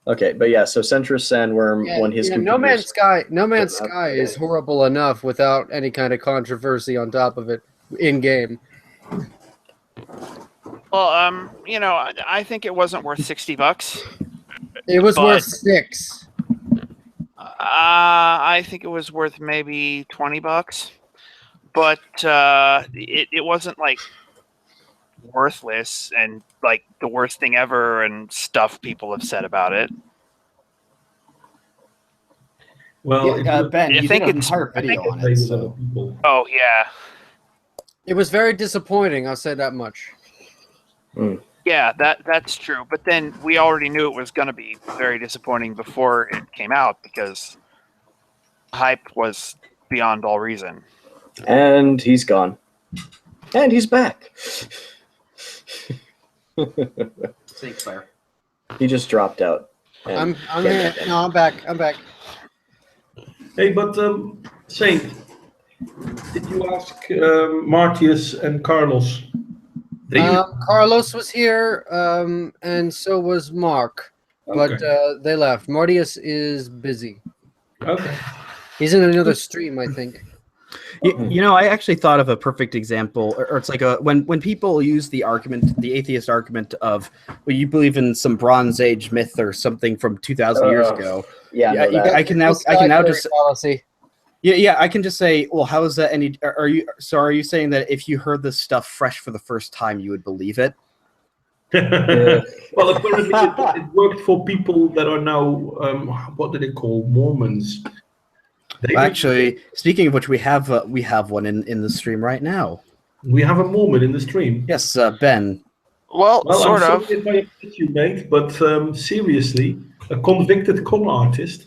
Okay, but yeah, so Centrist Sandworm, when his No Man's Sky is horrible enough without any kind of controversy on top of it in game. Well, you know, I think it wasn't worth $60. It was worth $6. I think it was worth maybe $20, but it wasn't like worthless and like the worst thing ever and stuff people have said about it. Well, Ben, you did an entire video on it. So. Oh yeah. It was very disappointing. I'll say that much. Yeah, that's true. But then we already knew it was going to be very disappointing before it came out because hype was beyond all reason. And he's gone. And he's back. St. Clair. He just dropped out. I'm here. No, I'm back. Hey, but Saint, did you ask Martius and Carlos? Carlos was here, and so was Mark, but they left. Martius is busy. Okay. He's in another stream, I think. You know, I actually thought of a perfect example, or it's like when people use the argument, the atheist argument of, well, you believe in some Bronze Age myth or something from 2,000 years ago. Yeah, I can now just policy. Yeah, I can just say, well, how is that any? Are you saying that if you heard this stuff fresh for the first time, you would believe it? Well, apparently it worked for people that are now what do they call Mormons? Actually, speaking of which, we have one in the stream right now. We have a Mormon in the stream. Yes, Ben. Well, sort I'm of. sorry if I upset you, mate, but seriously, a convicted con artist.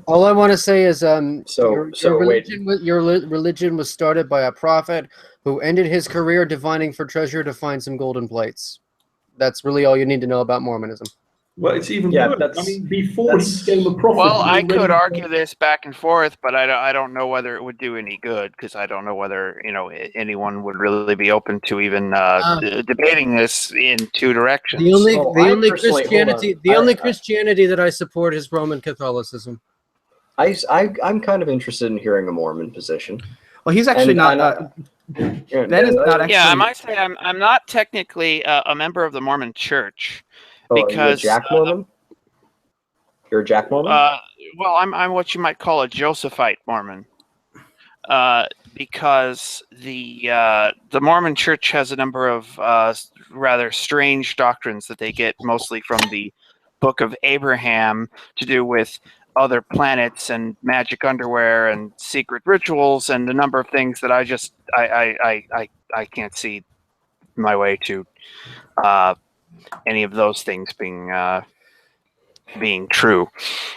All I want to say is, your religion was started by a prophet who ended his career divining for treasure to find some golden plates. That's really all you need to know about Mormonism. Well, it's even worse. I mean, before he became a prophet. Well, I could argue this back and forth, but I don't know whether it would do any good because I don't know whether anyone would really be open to even debating this in two directions. The only Christianity that I support is Roman Catholicism. I'm kind of interested in hearing a Mormon position. Well, he's actually And not. Ben Ben is not actually. Yeah, I might say I'm not technically a member of the Mormon Church because you're a Jack Mormon. You're a Jack Mormon. Well, I'm what you might call a Josephite Mormon, because the Mormon Church has a number of rather strange doctrines that they get mostly from the Book of Abraham to do with other planets and magic underwear and secret rituals and a number of things that I can't see my way to any of those things being true.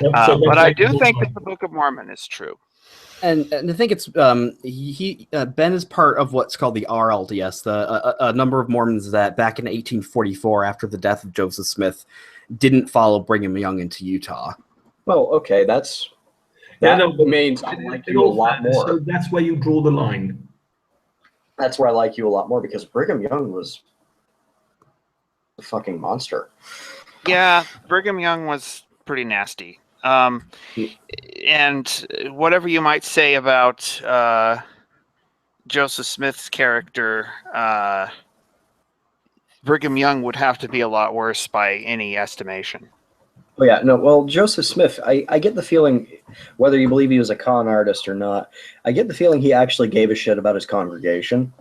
But I do think that the Book of Mormon is true. And I think it's Ben is part of what's called the RLDS, a number of Mormons that back in 1844, after the death of Joseph Smith, didn't follow Brigham Young into Utah. Well, okay, that means I like you a lot more. So that's where you draw the line. That's where I like you a lot more, because Brigham Young was a fucking monster. Yeah, Brigham Young was pretty nasty. And whatever you might say about Joseph Smith's character, Brigham Young would have to be a lot worse by any estimation. Oh yeah, no. Well, Joseph Smith, I get the feeling, whether you believe he was a con artist or not, I get the feeling he actually gave a shit about his congregation.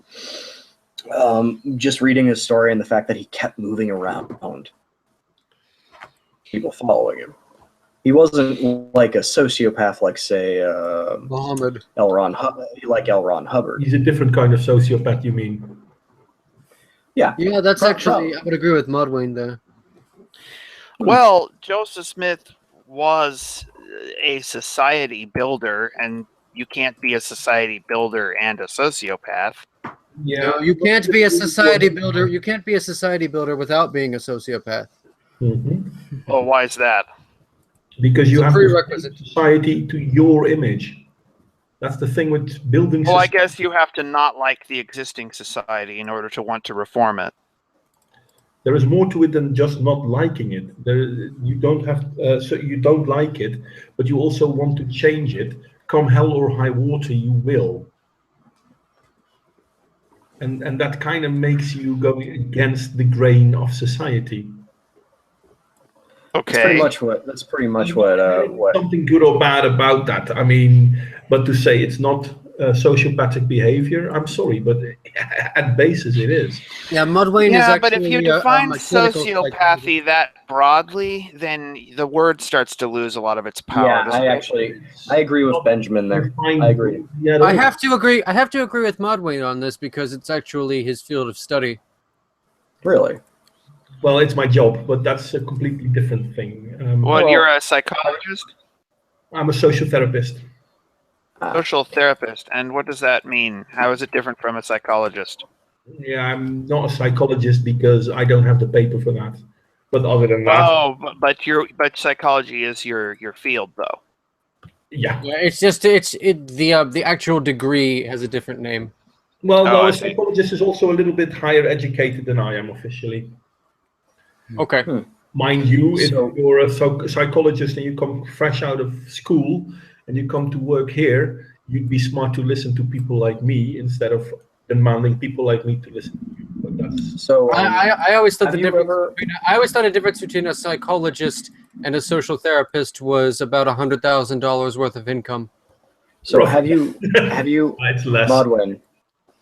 Just reading his story and the fact that he kept moving around, people following him. He wasn't like a sociopath, like say Muhammad L. Ron Hubbard. He's a different kind of sociopath, you mean? Yeah. Yeah, that's actually, I would agree with Mudwayne there. Well, Joseph Smith was a society builder, and you can't be a society builder and a sociopath. Yeah, no, you can't be a society builder. You can't be a society builder without being a sociopath. Mm-hmm. Well, why is that? Because you have prerequisite society to your image. That's the thing with building. Well, I guess you have to not like the existing society in order to want to reform it. There is more to it than just not liking it. You don't have, so you don't like it, but you also want to change it. Come hell or high water, you will. And that kind of makes you go against the grain of society. Okay. That's pretty much what something good or bad about that. I mean, but to say it's not sociopathic behavior, I'm sorry, but at basis it is. Yeah, Mudwayne is actually. Yeah, but if you define sociopathy that broadly, then the word starts to lose a lot of its power. Yeah, I agree with Benjamin there. I agree. Yeah, I have to agree. I have to agree with Mudwayne on this because it's actually his field of study. Really? Well, it's my job, but that's a completely different thing. You're a psychologist? I'm a social therapist. Social therapist. And what does that mean? How is it different from a psychologist? Yeah, I'm not a psychologist because I don't have the paper for that. But other than that... Oh, but psychology is your field, though. Yeah. Yeah, it's just the actual degree has a different name. Well, no, a psychologist is also a little bit higher educated than I am officially. Okay. Mind you, if you're a psychologist and you come fresh out of school and you come to work here, you'd be smart to listen to people like me instead of demanding people like me to listen to you. But that's... So I always thought I always thought the difference between a psychologist and a social therapist was about $100,000 worth of income. So have you it's less. Modwin,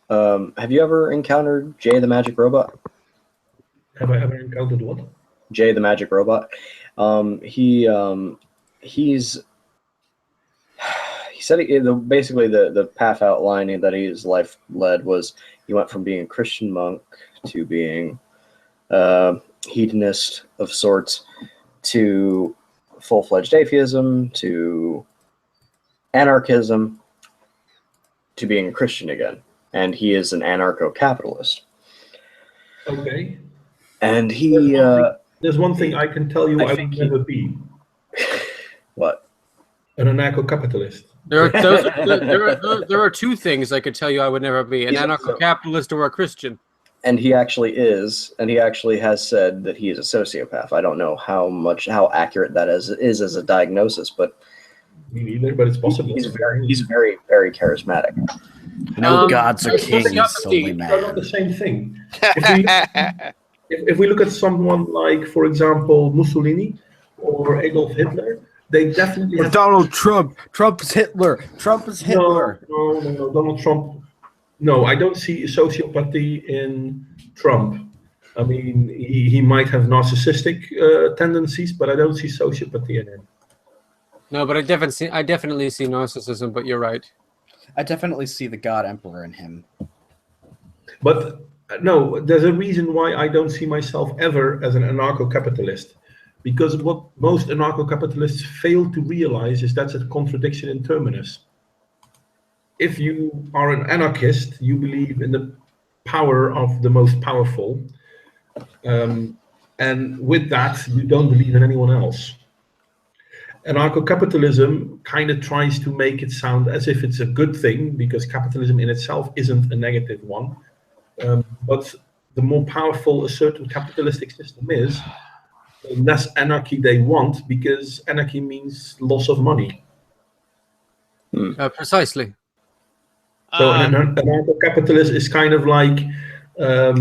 have you ever encountered Jay the Magic Robot? Have I ever encountered what? Jay the Magic Robot. He said basically the path outlining that his life led was he went from being a Christian monk to being hedonist of sorts to full-fledged atheism to anarchism to being a Christian again, and he is an anarcho-capitalist. Okay. And there's one thing I can tell you I would never be. What? An anarcho-capitalist. There are two things I could tell you I would never be: an anarcho-capitalist or a Christian. And he actually is, and he actually has said that he is a sociopath. I don't know how accurate that is as a diagnosis, but Me neither, but it's possible. He's very, very charismatic. No gods or it's kings, disgusting. only They're not man. the same thing. If we look at someone like, for example, Mussolini or Adolf Hitler, they definitely Or have Donald Trump. Trump is Hitler. Trump is Hitler. No, Donald Trump. No, I don't see sociopathy in Trump. I mean, he might have narcissistic tendencies, but I don't see sociopathy in him. No, but I definitely see narcissism. But you're right. I definitely see the God Emperor in him. But no, there's a reason why I don't see myself ever as an anarcho-capitalist. Because what most anarcho-capitalists fail to realize is that's a contradiction in terminus. If you are an anarchist, you believe in the power of the most powerful. And with that, you don't believe in anyone else. Anarcho-capitalism kind of tries to make it sound as if it's a good thing, because capitalism in itself isn't a negative one. But the more powerful a certain capitalistic system is, the less anarchy they want, because anarchy means loss of money. Precisely. So an anarcho-capitalist is kind of like a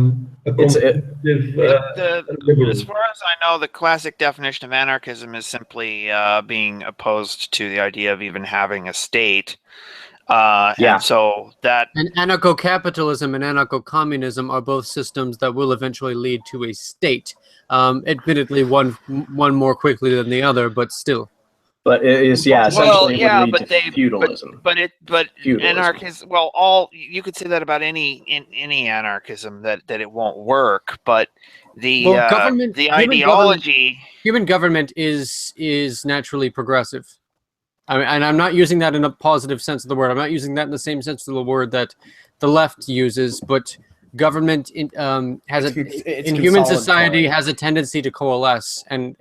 competitive as far as I know, the classic definition of anarchism is simply being opposed to the idea of even having a state. And so that And anarcho-capitalism and anarcho-communism are both systems that will eventually lead to a state. Admittedly, one more quickly than the other, but still. But it is, essentially it would lead to feudalism. But Feudalism. anarchism. Well, you could say that about any anarchism that it won't work. But the government, the ideology, human government is naturally progressive. I mean, and I'm not using that in a positive sense of the word. I'm not using that in the same sense of the word that the left uses. But government in human society has a tendency to coalesce and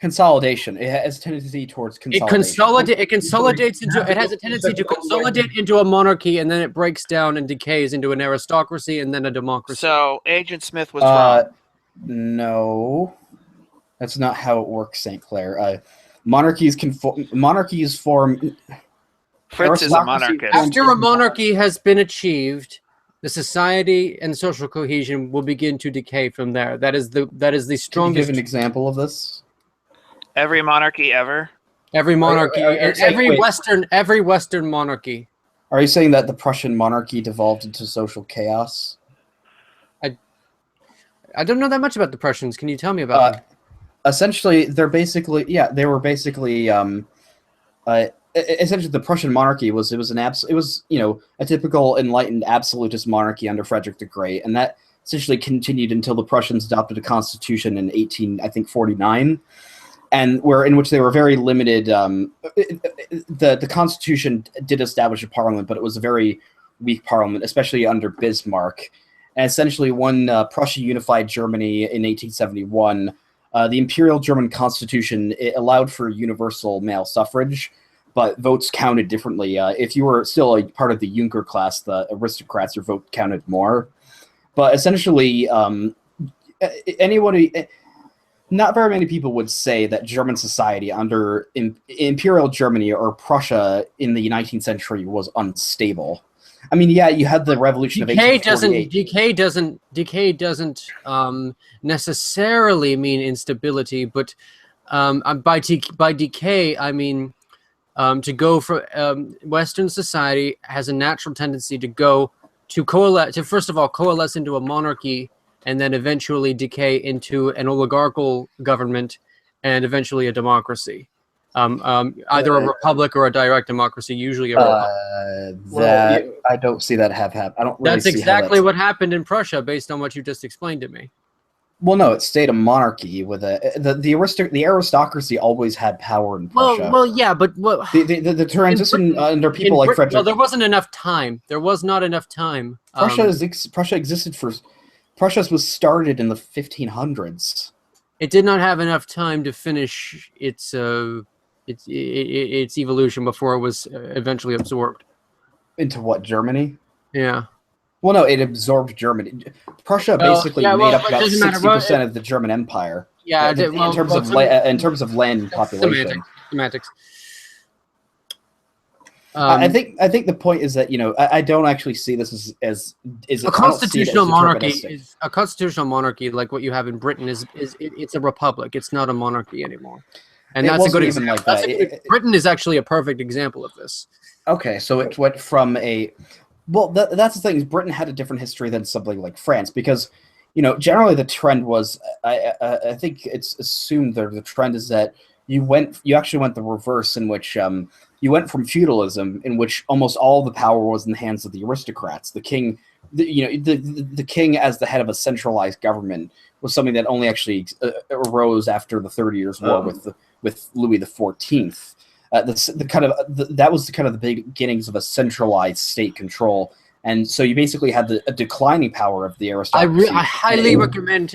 consolidation. It has a tendency towards consolidation. It consolidates into. It has a tendency to consolidate into a monarchy, and then it breaks down and decays into an aristocracy and then a democracy. So Agent Smith was wrong. No, that's not how it works, St. Clair. Monarchies form. Fritz is a monarchist. After a monarchy has been achieved, the society and social cohesion will begin to decay from there. That is the strongest. Can you give an example of this? Every monarchy ever. Every monarchy, every Western monarchy. Are you saying that the Prussian monarchy devolved into social chaos? I don't know that much about the Prussians. Can you tell me about them? Essentially, they were basically essentially the Prussian monarchy was a typical enlightened absolutist monarchy under Frederick the Great, and that essentially continued until the Prussians adopted a constitution in 1849. And in which they were very limited. The Constitution did establish a parliament, but it was a very weak parliament, especially under Bismarck. And essentially, when Prussia unified Germany in 1871, the Imperial German Constitution allowed for universal male suffrage, but votes counted differently. If you were still a part of the Junker class, the aristocrats, your vote counted more. But essentially, not very many people would say that German society under Imperial Germany or Prussia in the 19th century was unstable. I mean, yeah, you had the revolution of 1848. Decay doesn't necessarily mean instability, but by decay I mean to go from Western society has a natural tendency to first of all coalesce into a monarchy, and then eventually decay into an oligarchical government, and eventually a democracy. Either a republic or a direct democracy, usually a republic. I don't see that have happened. I don't really That's exactly what happened in Prussia, based on what you just explained to me. Well, no, it stayed a monarchy with the aristocracy always had power in Prussia. Well, yeah, but the transition under people like Frederick. Well, there wasn't enough time. There was not enough time. Prussia existed for. Prussia was started in the 1500s. It did not have enough time to finish its evolution before it was eventually absorbed. Into what, Germany? Yeah. Well, no, it absorbed Germany. Prussia basically made up about 60% of the German Empire. Yeah, in terms of land and population. Semantics. I think the point is that I don't actually see this as a constitutional monarchy. A constitutional monarchy, like what you have in Britain, it's a republic. It's not a monarchy anymore, and that's a good example. Britain is actually a perfect example of this. Okay, so it went from that's the thing. Is Britain had a different history than something like France because, generally the trend was I think it's assumed that the trend is that you actually went the reverse in which you went from feudalism in which almost all the power was in the hands of the aristocrats. The king, the king as the head of a centralized government was something that only actually arose after the 30 Years' War with Louis XIV. That was the beginnings of a centralized state control, and so you basically had a declining power of the aristocracy. I highly recommend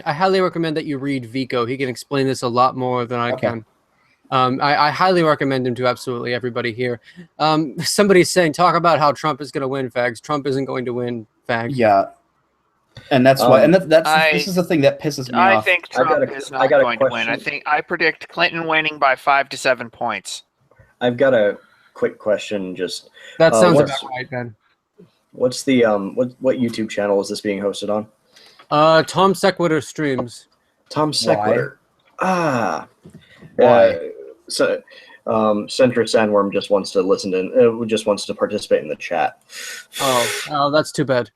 that you read Vico. He can explain this a lot more than I can. I highly recommend him to absolutely everybody here. Somebody's saying, talk about how Trump is going to win, fags. Trump isn't going to win, fags. Yeah. And that's why, and this is the thing that pisses me off. I think Trump is not going to win. I predict Clinton winning by 5 to 7 points. I've got a quick question. Just that sounds about right, Ben. What's the what YouTube channel is this being hosted on? Tom Sequitur Streams. Tom Sequitur. Why? So, Centrist Sandworm just wants to listen to, just wants to participate in the chat. Oh, that's too bad.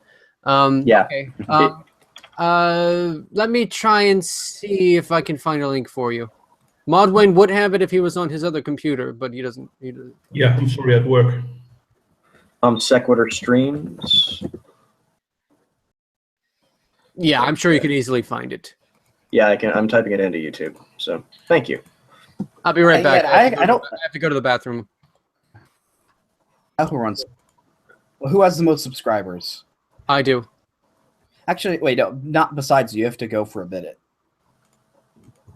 Yeah. Okay. Let me try and see if I can find a link for you. Modwayne would have it if he was on his other computer, but he doesn't. Yeah, I'm sorry, at work. Sequitur Streams. Yeah, I'm sure you can easily find it. Yeah, I can. I'm typing it into YouTube. So, thank you. I'll be right back. I have to go to the bathroom. Who has the most subscribers? I do. Actually, wait, no, not besides you. You have to go for a minute.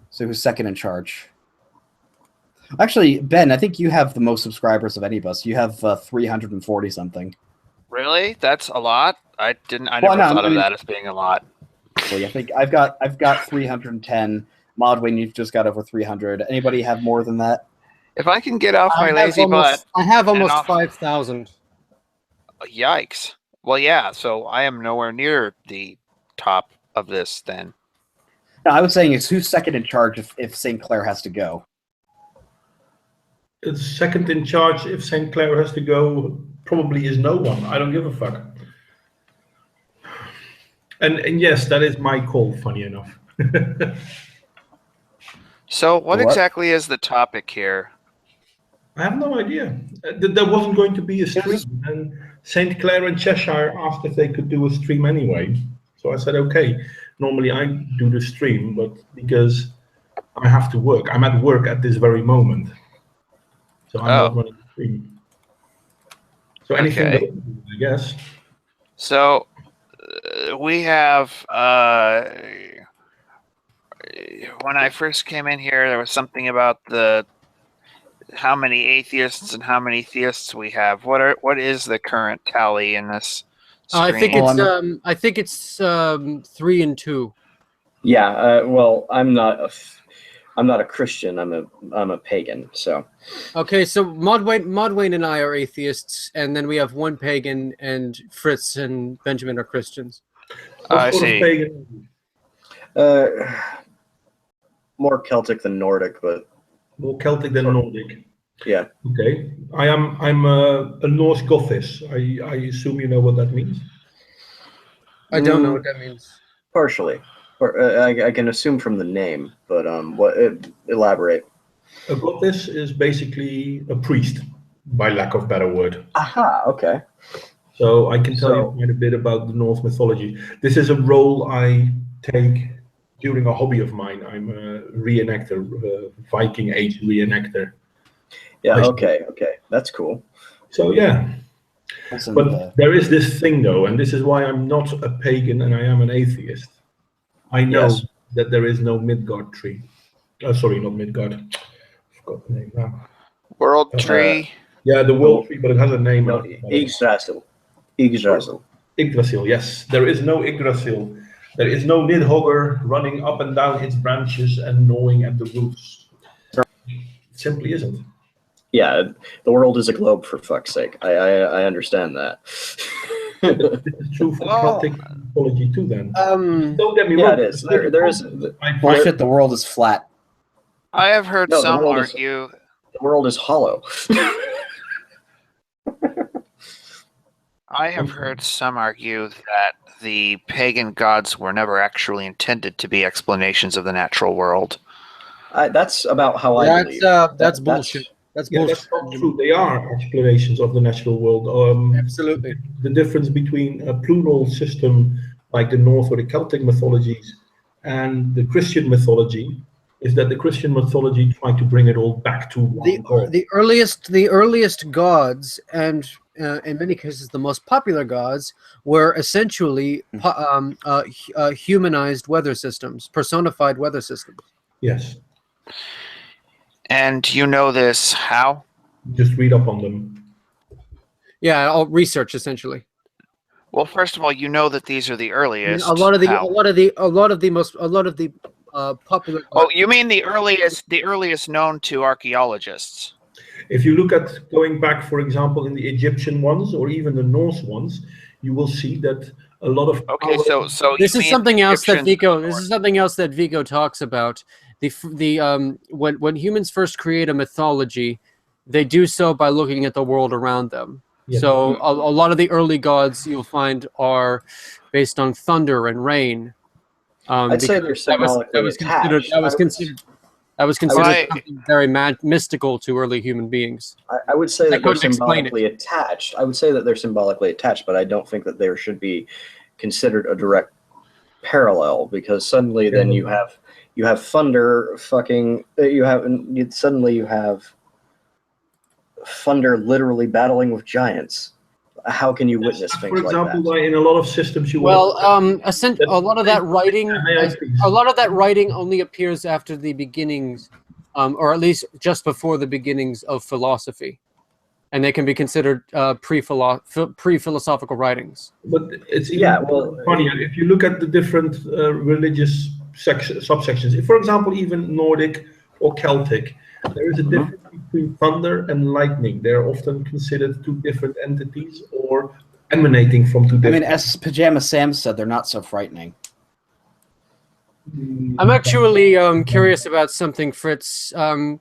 So who's second in charge? Actually, Ben, I think you have the most subscribers of any of us. You have 340 something. Really? That's a lot? I never thought of that as being a lot. Well, I think I've got 310. Modwin, you've just got over 300. Anybody have more than that? If I can get off my lazy butt. I have almost 5,000. Yikes. Well, yeah, so I am nowhere near the top of this then. No, I was saying it's who's second in charge if St. Clair has to go. It's second in charge if St. Clair has to go probably is no one. I don't give a fuck. And yes, that is my call, funny enough. So what exactly is the topic here? I have no idea. There wasn't going to be a stream, and St. Clair and Cheshire asked if they could do a stream anyway. So I said, okay, normally I do the stream, but because I have to work, I'm at work at this very moment. So I'm not running the stream. So anything that I guess. So we have, when I first came in here, there was something about how many atheists and how many theists we have. What is the current tally in this screen? I think it's 3 and 2. Yeah. Well, I'm not a Christian. I'm a pagan. So. Okay, so Modwayne and I are atheists, and then we have one pagan, and Fritz and Benjamin are Christians. I see. More Celtic than Nordic, but more Celtic than Nordic. Yeah. Okay. I'm a Norse Gothist. I assume you know what that means. I don't know what that means. Partially. I can assume from the name, but elaborate. A Gothist is basically a priest, by lack of better word. Aha. Okay. So I can tell you quite a bit about the Norse mythology. This is a role I take during a hobby of mine. I'm a reenactor, Viking Age reenactor. Yeah, okay, that's cool. So yeah, but there is this thing though, and this is why I'm not a pagan and I am an atheist. I know that there is no Midgard tree. Sorry, not Midgard. I forgot the name now. World tree. Yeah, the world tree, but it has a name. No, Yggdrasil. Yggdrasil, yes. There is no Yggdrasil. There is no Nidhogger running up and down its branches and gnawing at the roots. It simply isn't. Yeah, the world is a globe, for fuck's sake. I understand that. This is true for Celtic mythology too. Then, don't get me yeah, wrong. it is. There is Bullshit. The world is flat. I have heard No, the some world is- argue. The world is hollow. I have heard some argue that the pagan gods were never actually intended to be explanations of the natural world. That's about how I believe. That's bullshit. That's Yeah, bullshit. that's not true. They are explanations of the natural world. Absolutely. The difference between a plural system like the North or the Celtic mythologies and the Christian mythology is that the Christian mythology tried to bring it all back to one God. The earliest gods, and in many cases the most popular gods, were essentially humanized weather systems, personified weather systems. Yes, And you know this how? just read up on them. Yeah, all research essentially. Well, first of all, you know that these are the I mean, earliest. a lot of the popular. Oh, you mean the earliest known to archaeologists? If you look at going back, for example, in the Egyptian ones or even the Norse ones, you will see that a lot of Okay, so This you is mean something else that Egyptians Vico. This is something else that Vico talks about. When humans first create a mythology, they do so by looking at the world around them. Yes. So a lot of the early gods you'll find are based on thunder and rain. I'd say they're symbolically attached. That was considered something very mystical to early human beings. I would say I that they're couldn't explain it. symbolically attached. I would say that they're symbolically attached, but I don't think that there should be considered a direct parallel, because suddenly then you have thunder suddenly you have thunder literally battling with giants. How can you witness things For example, like that? in a lot of systems you A lot of that writing only appears after the beginnings, or at least just before the beginnings of philosophy, and they can be considered pre-philosophical writings. But it's even funnier if you look at the different religious subsections. For example, even Nordic or Celtic, there is a difference between thunder and lightning. They're often considered two different entities or emanating from two different. I mean, as Pajama Sam said, they're not so frightening. I'm actually curious about something, Fritz. Do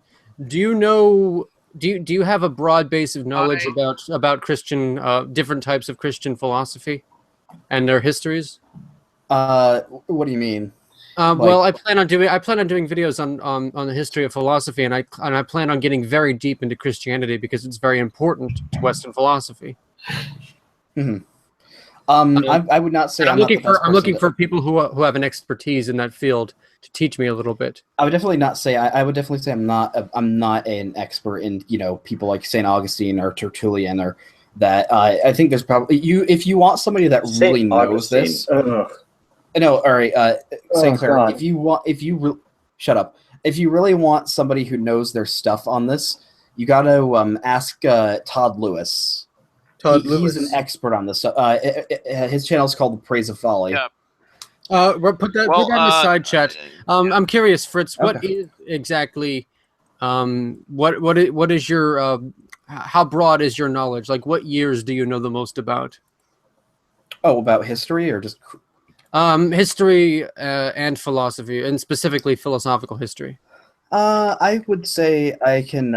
you know? Do you have a broad base of knowledge about Christian different types of Christian philosophy and their histories? What do you mean? Well, I plan on doing videos on the history of philosophy, and I plan on getting very deep into Christianity because it's very important to Western philosophy. Mm-hmm. I would not say I'm looking for people who have an expertise in that field to teach me a little bit. I would definitely not say. I would definitely say I'm not an expert in people like Saint Augustine or Tertullian or that. I think there's probably if you want somebody that really knows this. No, all right, St. Clair. God. Shut up. If you really want somebody who knows their stuff on this, you got to ask Todd Lewis. He's an expert on this. His channel is called The Praise of Folly. Yeah. Put that in the side chat. I'm curious, Fritz. What is exactly? What is your? How broad is your knowledge? Like, what years do you know the most about? Oh, about history or just? History and philosophy, and specifically philosophical history. I would say I can.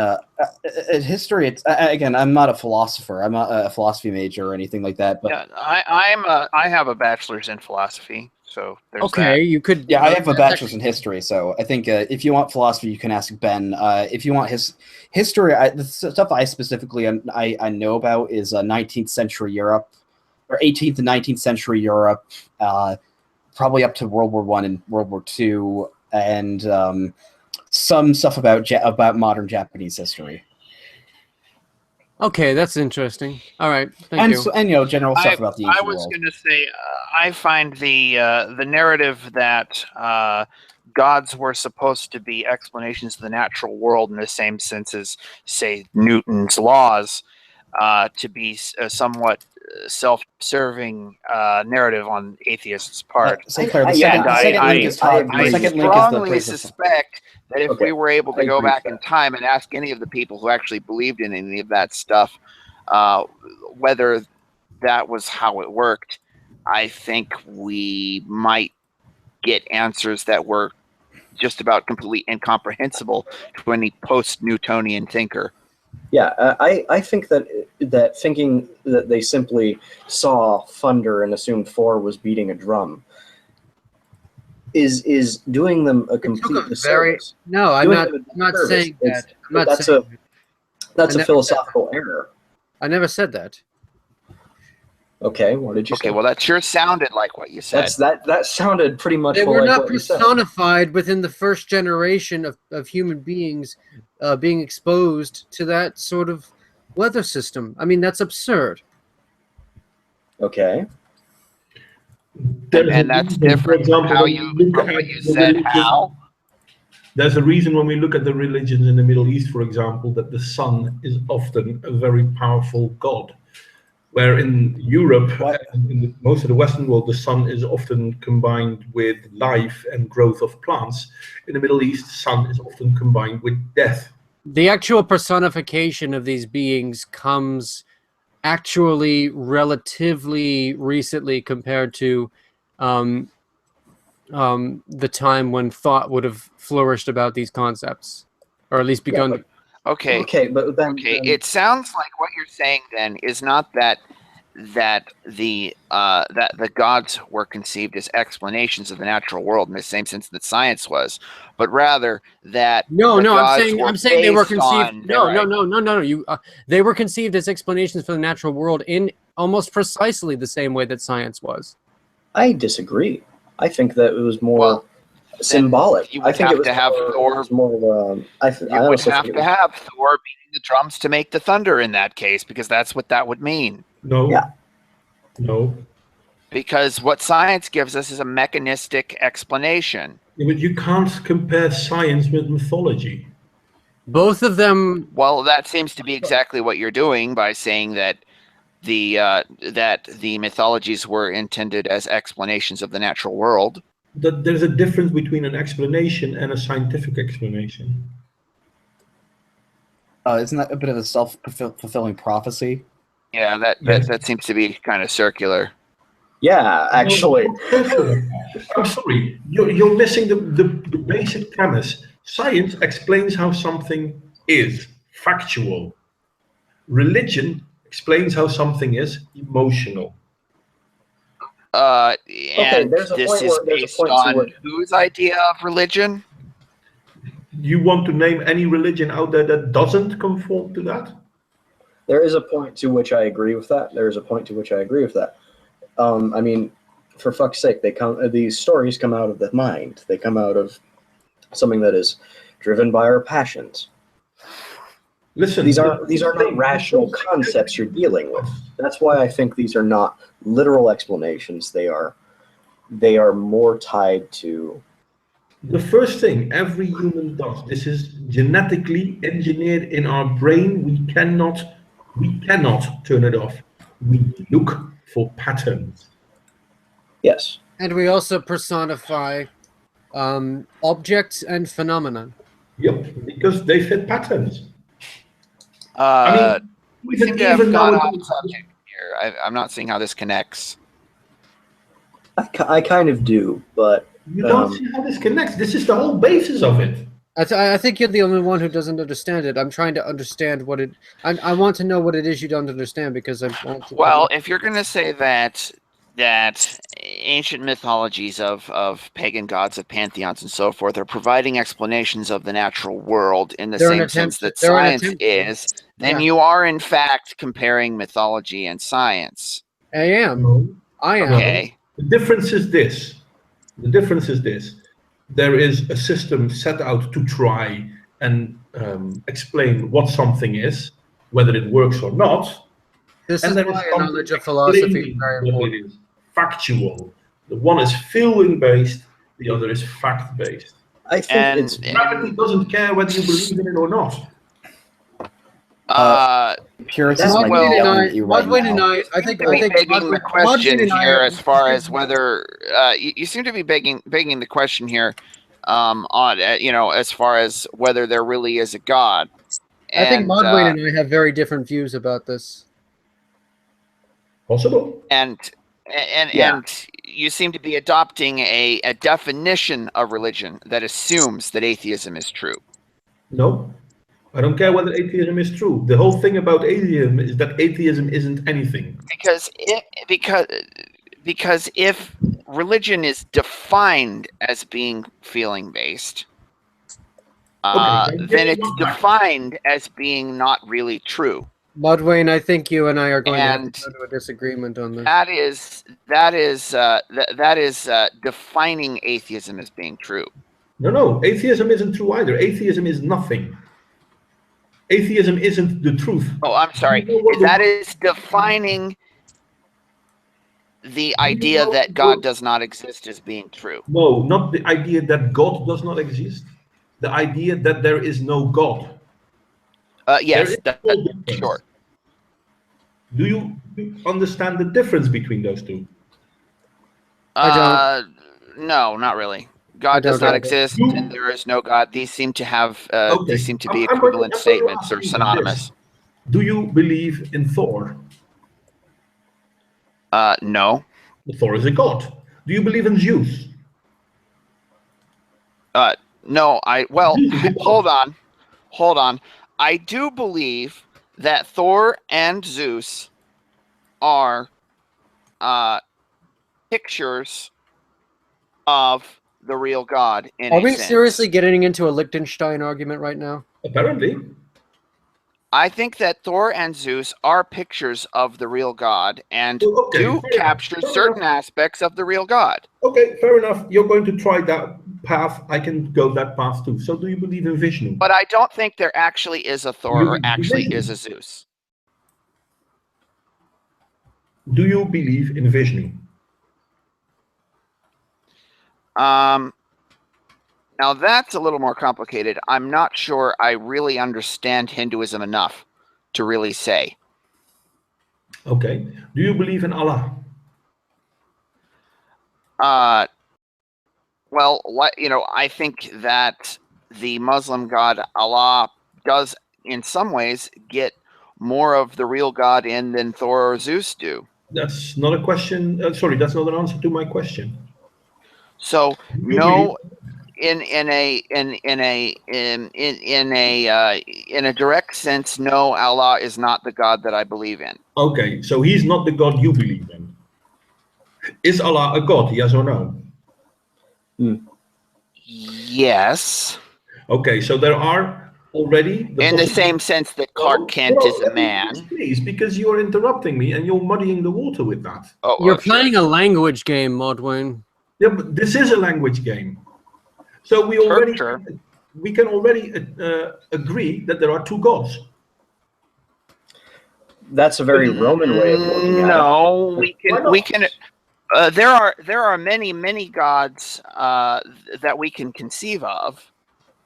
History. It's again. I'm not a philosopher. I'm not a philosophy major or anything like that. But Yeah, I have a bachelor's in philosophy, so there's okay, that. you could. Yeah, I have a bachelor's in history, so I think if you want philosophy, you can ask Ben. If you want history, the stuff I specifically I know about is 19th century Europe, or 18th and 19th century Europe, probably up to World War I and World War II, and some stuff about modern Japanese history. Okay, that's interesting. All right, thank you. And general stuff about the ancient I was world. going to say, I find the narrative that gods were supposed to be explanations of the natural world in the same sense as, say, Newton's laws, to be somewhat self-serving narrative on atheists' part. Sinclair, the And second link is Todd. I The second link is the strongly place of- suspect that if Okay, we were able I to go agree back with in time and ask any of the people who actually believed in any of that stuff, whether that was how it worked, I think we might get answers that were just about completely incomprehensible to any post-Newtonian thinker. Yeah, I think that thinking that they simply saw thunder and assumed Thor was beating a drum is doing them a complete disservice. No, I'm Doing not. them a I'm not disservice. saying that. I'm not That's saying. that's I a never philosophical error. I never said that. Okay, what did you say? Okay, well, that sure sounded like what you said. That sounded pretty much They were like not what you said. personified within the first generation of human beings being exposed to that sort of weather system. I mean, that's absurd. Okay. And that's different from how you said how. There's a reason when we look at the religions in the Middle East, for example, that the sun is often a very powerful god. Where in Europe and in most of the Western world, the sun is often combined with life and growth of plants. In the Middle East, sun is often combined with death. The actual personification of these beings comes actually relatively recently compared to the time when thought would have flourished about these concepts, or at least begun to. Okay. Okay, but then It sounds like what you're saying then is not that the gods were conceived as explanations of the natural world in the same sense that science was, but rather that No, the gods I'm saying they were based on conceived. their No. They were conceived as explanations for the natural world in almost precisely the same way that science was. I disagree. I think that it was more symbolic. You I would think have it was to have more, it was more. I You would honestly have think to it was- have Thor beating the drums to make the thunder in that case, because that's what that would mean. No. Yeah. No. Because what science gives us is a mechanistic explanation. Yeah, but you can't compare science with mythology. Both of them. Well, that seems to be exactly what you're doing by saying that the mythologies were intended as explanations of the natural world. That there's a difference between an explanation and a scientific explanation. Isn't that a bit of a self-fulfilling prophecy? Yeah, that seems to be kind of circular. Yeah, actually. I'm sorry, you're missing the basic premise. Science explains how something is, factual. Religion explains how something is, emotional. And there's a this point is where- there's a based point to on where- whose idea of religion? You want to name any religion out there that doesn't conform to that? There is a point to which I agree with that. There is a point to which I agree with that. I mean, for fuck's sake, these stories come out of the mind. They come out of something that is driven by our passions. Listen, these are not rational concepts you're dealing with. That's why I think these are not literal explanations. They are more tied to. The first thing every human does, this is genetically engineered in our brain. We cannot turn it off. We look for patterns. Yes. And we also personify objects and phenomena. Yep, because they fit patterns. We seem to have gone off subject here. I'm not seeing how this connects. I kind of do, but you don't see how this connects. This is the whole basis of it. I think you're the only one who doesn't understand it. I'm trying to understand what it. I want to know what it is you don't understand because I want to. Well, if you're going to say that ancient mythologies of pagan gods, of pantheons, and so forth are providing explanations of the natural world in the same sense that science is, then you are in fact comparing mythology and science. I am. Okay. The difference is this. There is a system set out to try and explain what something is, whether it works or not. This and is there why something knowledge of philosophy is very what important. it is factual. The one is feeling-based, the other is fact-based. I think gravity doesn't care whether you believe in it or not. Puritans Well, might be yelling at you right Modwayne and now. I think begging the question Modwayne and I here are- as far as whether you seem to be begging the question here on as far as whether there really is a God. I think And, Modwayne and I have very different views about this. Possible. and you seem to be adopting a definition of religion that assumes that atheism is true. No, I don't care whether atheism is true. The whole thing about atheism is that atheism isn't anything. Because if religion is defined as being feeling based, then it's defined as being not really true. Modwayne, I think you and I are going to have And to go to a disagreement on this. that is defining atheism as being true. No, atheism isn't true either. Atheism is nothing. Atheism isn't the truth. Oh, I'm sorry. That is defining the idea that God does not exist as being true. No, not the idea that God does not exist. The idea that there is no God. Yes, sure. Do you understand the difference between those two? I No, not really. God does not exist, and there is no God. These seem to have these seem to be equivalent statements or synonymous. Do you believe in Thor? No. Thor is a god. Do you believe in Zeus? No. Hold on. I do believe that Thor and Zeus are pictures of the real God. Are we seriously getting into a Liechtenstein argument right now? Apparently. I think that Thor and Zeus are pictures of the real God and do capture certain aspects of the real God. Okay, fair enough. You're going to try that path. I can go that path too. So do you believe in Vishnu? But I don't think there actually is a Thor or actually is a Zeus. Do you believe in Vishnu? Now that's a little more complicated. I'm not sure I really understand Hinduism enough to really say. Okay. Do you believe in Allah? Well, I think that the Muslim God Allah does, in some ways, get more of the real God in than Thor or Zeus do. That's not a question. Sorry, that's not an answer to my question. So no. In a direct sense, no, Allah is not the God that I believe in. Okay, so he's not the God you believe in. Is Allah a God? Yes or no? Yes. Okay, so there are already in the same sense that Clark Kent is a man. Please, because you're interrupting me and you're muddying the water with that. Oh, you're playing a language game, Modwayne. Yeah, but this is a language game. So we can already agree that there are two gods. That's a very Roman way of looking at it. No, we can. There are many gods that we can conceive of.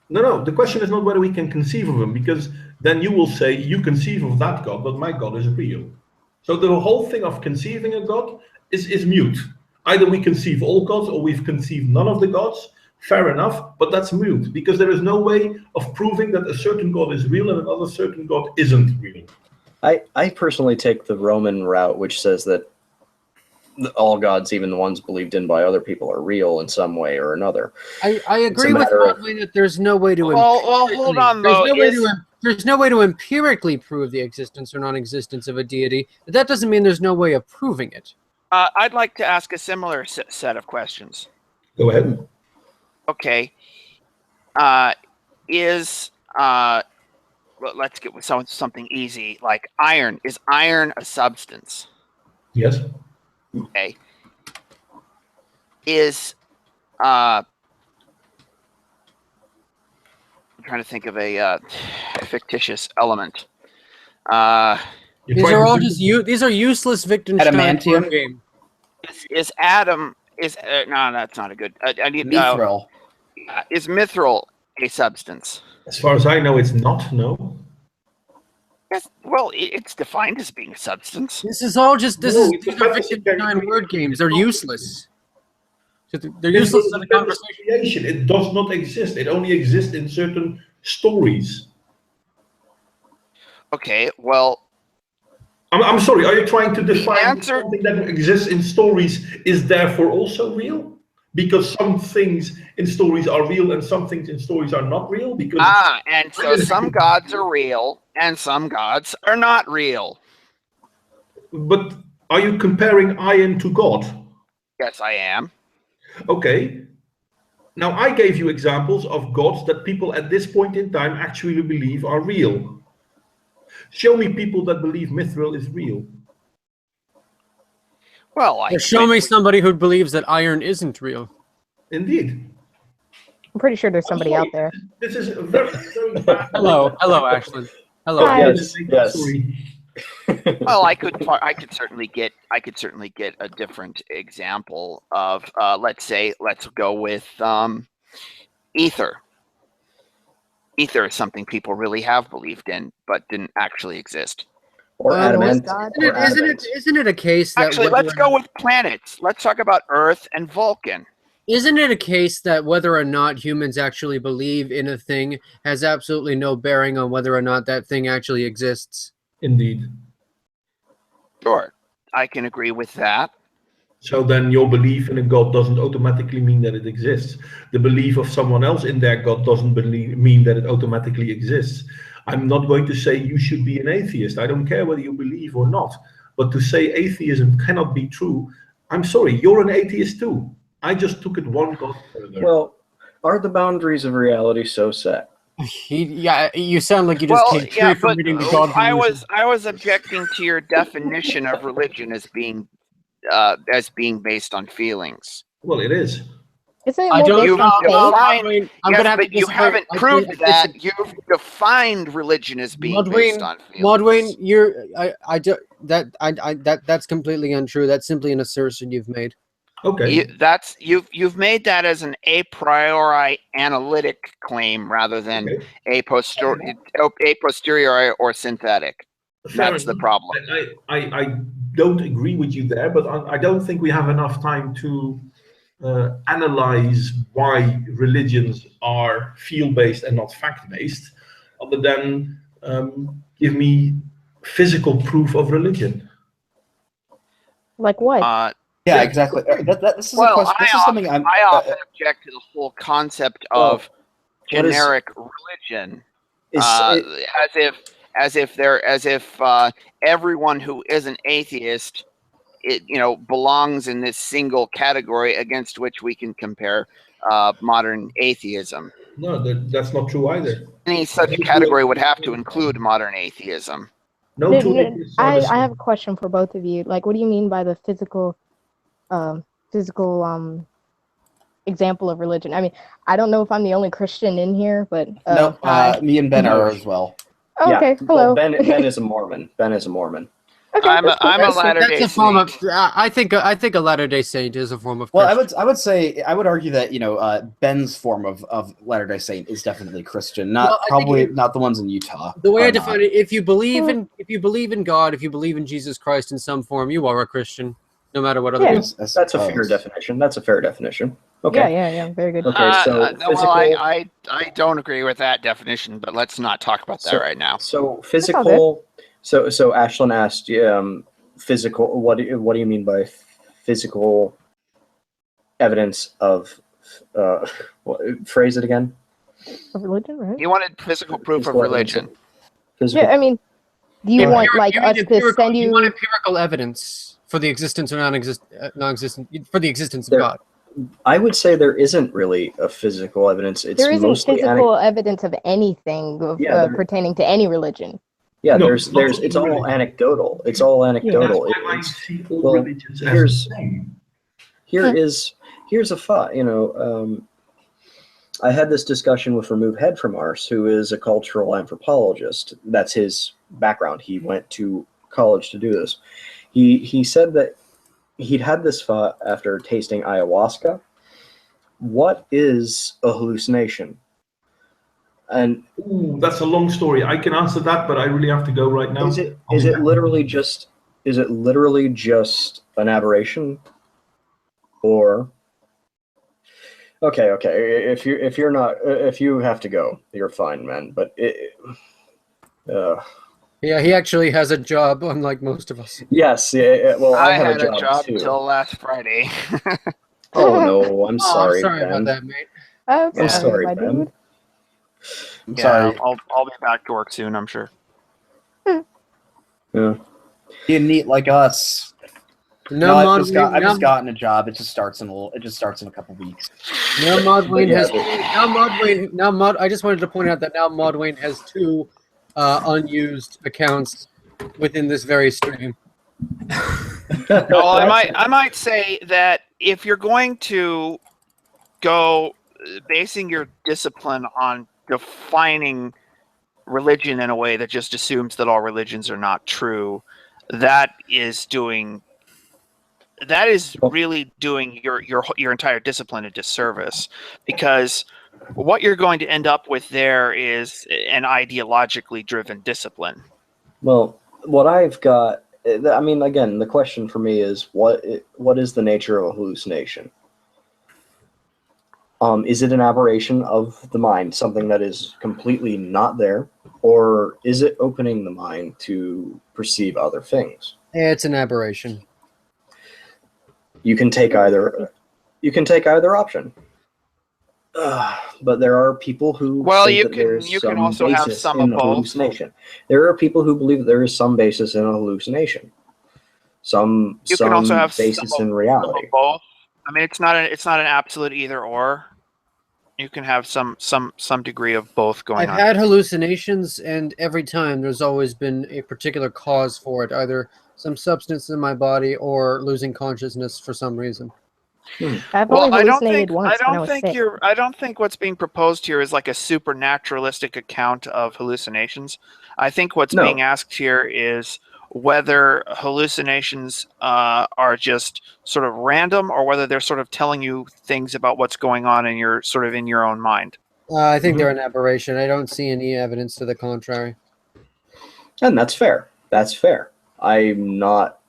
No. The question is not whether we can conceive of them, because then you will say you conceive of that God, but my God is real. So the whole thing of conceiving a God is mute. Either we conceive all gods or we've conceived none of the gods. Fair enough, but that's mute, because there is no way of proving that a certain God is real and another certain God isn't real. I personally take the Roman route, which says that all gods, even the ones believed in by other people, are real in some way or another. I agree with Modwayne that there's no way to. Well, hold on though. There's no way to empirically prove the existence or non-existence of a deity, but that doesn't mean there's no way of proving it. I'd like to ask a similar set of questions. Go ahead. Okay. Let's get with something easy like iron. Is iron a substance? Yes. Okay. I'm trying to think of a fictitious element. These are all just these are useless Wittgenstein adamantium. Is Adam no, that's not a good. I need mithril. Is mithril a substance? As far as I know, it's not. No. Yes, well, it's defined as being a substance. This is all just No, it's a fantasy Wittgenstein word games. They're useless. They're This useless is to a the fantasy conversation. creation. It does not exist. It only exists in certain stories. Okay, well, I'm sorry, are you trying to define answer- something that exists in stories is therefore also real? Because some things in stories are real and some things in stories are not real? Because and so some gods are real and some gods are not real. But are you comparing Iron to God? Yes, I am. Okay. Now I gave you examples of gods that people at this point in time actually believe are real. Show me people that believe Mithril is real. Well, Show me somebody who believes that iron isn't real. Indeed. I'm pretty sure there's somebody out there. This is a very, very bad. Hello, Ashlyn. Hello. Yes, yes. Sorry. Well, I could certainly get a different example of let's go with ether. Ether is something people really have believed in, but didn't actually exist. Or adamant. Isn't it a case that Actually, let's go with planets. Let's talk about Earth and Vulcan. Isn't it a case that whether or not humans actually believe in a thing has absolutely no bearing on whether or not that thing actually exists? Indeed. Sure, I can agree with that. So then your belief in a god doesn't automatically mean that it exists. The belief of someone else in their god doesn't mean that it automatically exists. I'm not going to say you should be an atheist. I don't care whether you believe or not. But to say atheism cannot be true, I'm sorry, you're an atheist too. I just took it one god further. Well, are the boundaries of reality so set? You sound like you just came straight from reading the God. I was objecting to your definition of religion as being based on feelings. Well, it is. Isn't it I more don't based know. on faith? I'm gonna have to but you disagree. haven't I proved can't that. You've defined religion as being based on feelings. Modwayne, that's completely untrue. That's simply an assertion you've made. Okay. You've made that as an a priori analytic claim rather than a posteriori or synthetic. That's the problem. I don't agree with you there, but I don't think we have enough time to analyze why religions are feel-based and not fact-based, other than give me physical proof of religion. Like what? Yeah, exactly. This is a Well, question. This is something I often object to the whole concept of generic religion, as if everyone who is an atheist, belongs in this single category against which we can compare modern atheism. No, that's not true either. Any such category would have to include modern atheism. No, I have a question for both of you. Like, what do you mean by the physical example of religion? I mean, I don't know if I'm the only Christian in here, but no, me and Ben are as well. Oh, okay, hello. Ben is a Mormon. Ben is a Mormon. Okay, I'm a Latter-day That's a form of. I think a Latter-day Saint is a form of. Well, I would argue that Ben's form of Latter-day Saint is definitely Christian, not the ones in Utah. The way I define it, if you believe in God, if you believe in Jesus Christ in some form, you are a Christian, no matter what other. Yeah. That's a fair definition. That's a fair definition. Okay. Yeah, very good. Okay, so physical. I don't agree with that definition, but let's not talk about that right now. So physical. So Ashlyn asked, physical. What do you mean by physical evidence of? Phrase it again. Of religion, right? You wanted physical proof of religion. Yeah, I mean, do you want like us to send you? You want empirical evidence for the existence or non-existent for the existence of God. I would say there isn't really a physical evidence. There isn't physical evidence of anything pertaining to any religion. Yeah, it's all anecdotal. It's all anecdotal. Here's a thought. I had this discussion with Remove Head from Ars, who is a cultural anthropologist. That's his background. He went to college to do this. He said that he'd had this thought after tasting ayahuasca. What is a hallucination? And ooh, that's a long story. I can answer that, but I really have to go right now. Is it literally just an aberration, or okay? If you have to go, you're fine, man. But yeah, he actually has a job, unlike most of us. yes, yeah. Well, I have had a job too. until last Friday. Oh no, I'm sorry. Sorry Ben. about that, mate. I'm sorry, my Ben. dude. I'm Yeah, sorry. I'll be back to work soon, I'm sure. Yeah. You neat like us. No, I've just gotten a job. It just starts in a couple weeks. Now Modwayne Yeah, has I just wanted to point out that now Modwayne has 2 unused accounts within this very stream. Well, I might say that if you're going to go basing your discipline on defining religion in a way that just assumes that all religions are not true, that is really doing your entire discipline a disservice, because what you're going to end up with there is an ideologically driven discipline. Well, what I've got, I mean, again, the question for me is what is the nature of a hallucination? Is it an aberration of the mind, something that is completely not there, or is it opening the mind to perceive other things? It's an aberration. You can take either option. But there are people who think that you can also have basis some in of a both. hallucination. There are people who believe that there is some basis in a hallucination. Some can also have basis some in of reality. both. I mean, it's not an absolute either or. You can have some degree of both going I've on. had hallucinations, and every time there's always been a particular cause for it, either some substance in my body or losing consciousness for some reason. I've only hallucinated once when I was sick. I don't think what's being proposed here is like a supernaturalistic account of hallucinations. I think what's being asked here is whether hallucinations are just sort of random, or whether they're sort of telling you things about what's going on in your own mind. I think they're an aberration. I don't see any evidence to the contrary. And that's fair. That's fair. I'm not.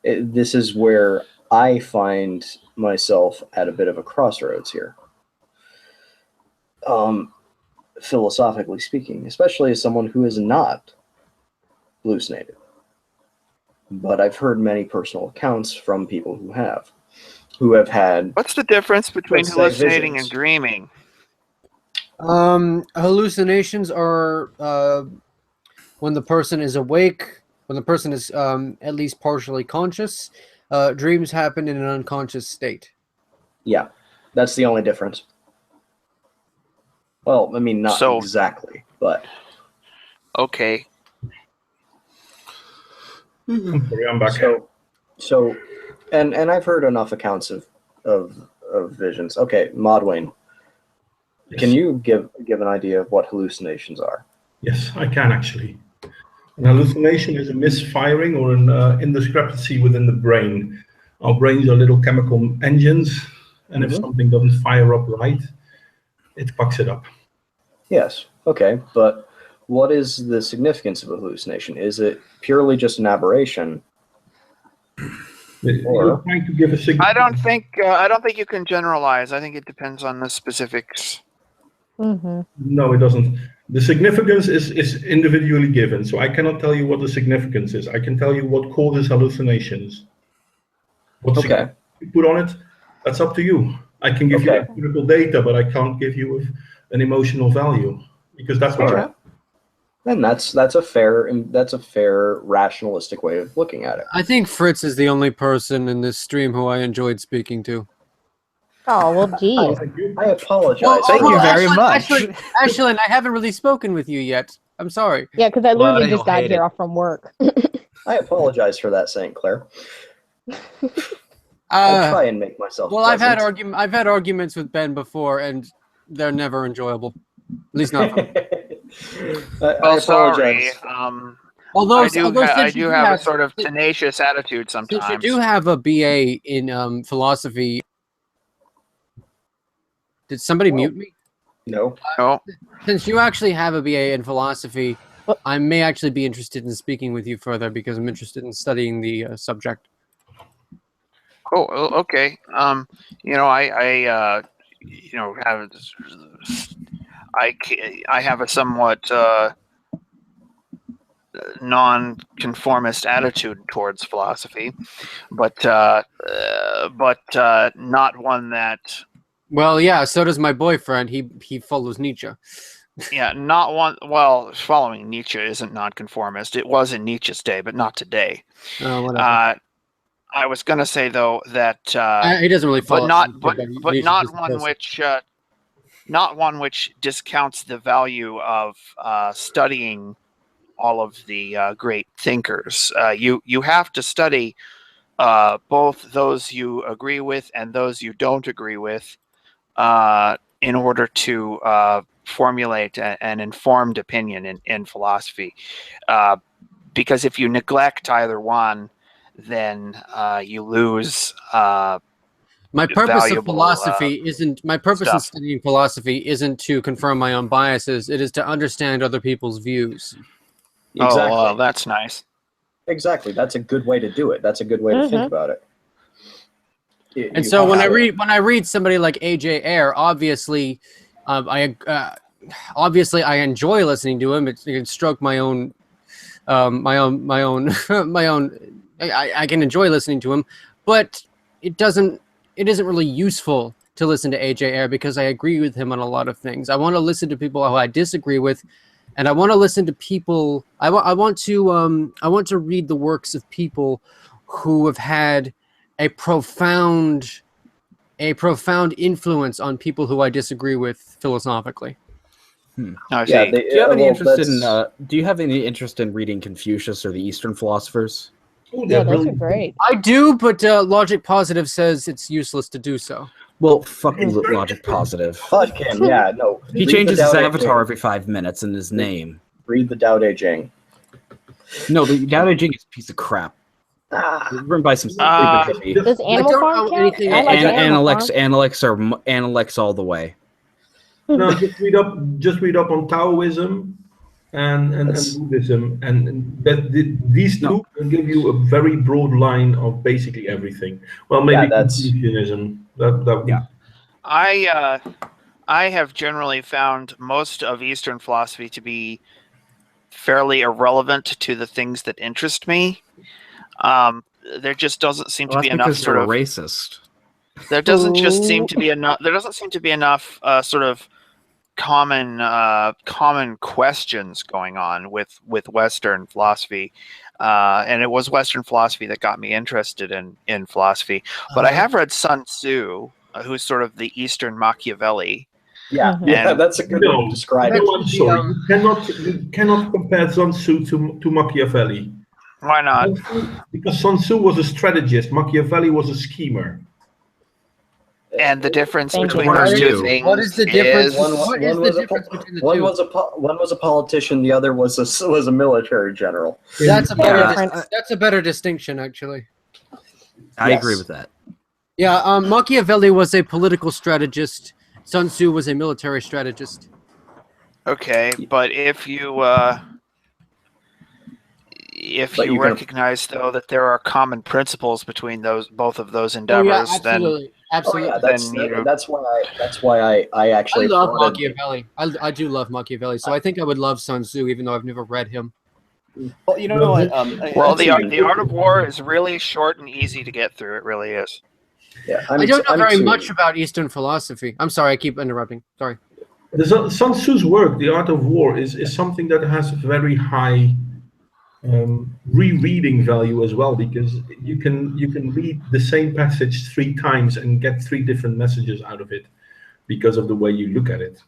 This is where I find myself at a bit of a crossroads here. Philosophically speaking, especially as someone who is not hallucinated. But I've heard many personal accounts from people who have had. What's the difference between let's say, hallucinating visions. and dreaming? Hallucinations are when the person is awake, when the person is at least partially conscious. Dreams happen in an unconscious state. Yeah, that's the only difference. Well, I mean, not exactly, but okay. I'm back. So, and I've heard enough accounts of visions. Okay, Modwayne, can you give an idea of what hallucinations are? Yes, I can actually. An hallucination is a misfiring or an indiscrepancy within the brain. Our brains are little chemical engines, and if something doesn't fire up right, it fucks it up. Yes. Okay, but what is the significance of a hallucination? Is it purely just an aberration? You're trying to give a I don't think you can generalize. I think it depends on the specifics. No, it doesn't. The significance is individually given, so I cannot tell you what the significance is. I can tell you what causes hallucinations. What significance you put on it, that's up to you. I can give you empirical data, but I can't give you an emotional value, because that's what you're. And that's a fair rationalistic way of looking at it. I think Fritz is the only person in this stream who I enjoyed speaking to. Oh, well, geez. I apologize. Well, Thank you very much. Ashlyn, I haven't really spoken with you yet. I'm sorry. Yeah, because I literally just got here off from work. I apologize for that, St. Clair. I'll try and make myself Well, pleasant. I've had arguments with Ben before, and they're never enjoyable. At least not for me. I sorry. apologize. Although I do have a sort of tenacious attitude sometimes. Since you do have a BA in philosophy, did somebody mute me? No. No. Since you actually have a BA in philosophy, I may actually be interested in speaking with you further because I'm interested in studying the subject. Oh, okay. I have a somewhat non-conformist attitude towards philosophy, but not one that. Well, yeah. So does my boyfriend. He follows Nietzsche. Yeah, not one. Well, following Nietzsche isn't nonconformist. It was in Nietzsche's day, but not today. Whatever. I was gonna say though that he doesn't really follow, but not one which discounts the value of studying all of the great thinkers. You have to study both those you agree with and those you don't agree with in order to formulate an informed opinion in philosophy. Because if you neglect either one, then you lose. My purpose of philosophy stuff. in studying philosophy isn't to confirm my own biases. It is to understand other people's views. Exactly. Oh, well, that's nice. Exactly. That's a good way to do it. That's a good way to think about it. And so when I read somebody like AJ Ayer, obviously, I enjoy listening to him. It can stroke my own. I can enjoy listening to him, but it isn't really useful to listen to AJ Ayer because I agree with him on a lot of things. I want to listen to people who I disagree with, and I want to listen to people. I want to read the works of people who have had a profound influence on people who I disagree with philosophically. Do you have any interest in reading Confucius or the Eastern philosophers? Yeah, those are great. I do, but Logic Positive says it's useless to do so. Well, fucking Logic Positive. Fuck him, yeah, no. He changes his avatar every 5 minutes and his name. Read the Tao Te Ching. No, the Tao Te Ching is a piece of crap. Written by some Does Animal Farm count? Analects all the way. No, just read up on Taoism and Buddhism, and these two will give you a very broad line of basically everything. Well, maybe Confucianism. I have generally found most of Eastern philosophy to be fairly irrelevant to the things that interest me. There just doesn't seem to be enough sort of racist. There doesn't just seem to be enough. There doesn't seem to be enough sort of common questions going on with Western philosophy, and it was Western philosophy that got me interested in philosophy. But I have read Sun Tzu, who's sort of the Eastern Machiavelli. Yeah, that's a good way to describe it. You cannot compare Sun Tzu to Machiavelli. Why not? Because Sun Tzu was a strategist, Machiavelli was a schemer. And the difference between those two things. What is the difference? One was a politician. The other was a military general. That's a better distinction, actually. I agree with that. Yeah, Machiavelli was a political strategist. Sun Tzu was a military strategist. Okay, but if you recognize though that there are common principles between both of those endeavors, absolutely. That's why I actually love Machiavelli. I do love Machiavelli, so I think I would love Sun Tzu, even though I've never read him. Well, you know what? The Art of War is really short and easy to get through. It really is. Yeah, I don't know very much about Eastern philosophy. I'm sorry, I keep interrupting. Sorry. Sun Tzu's work, The Art of War, is something that has very high rereading value as well, because you can read the same passage 3 times and get 3 different messages out of it because of the way you look at it.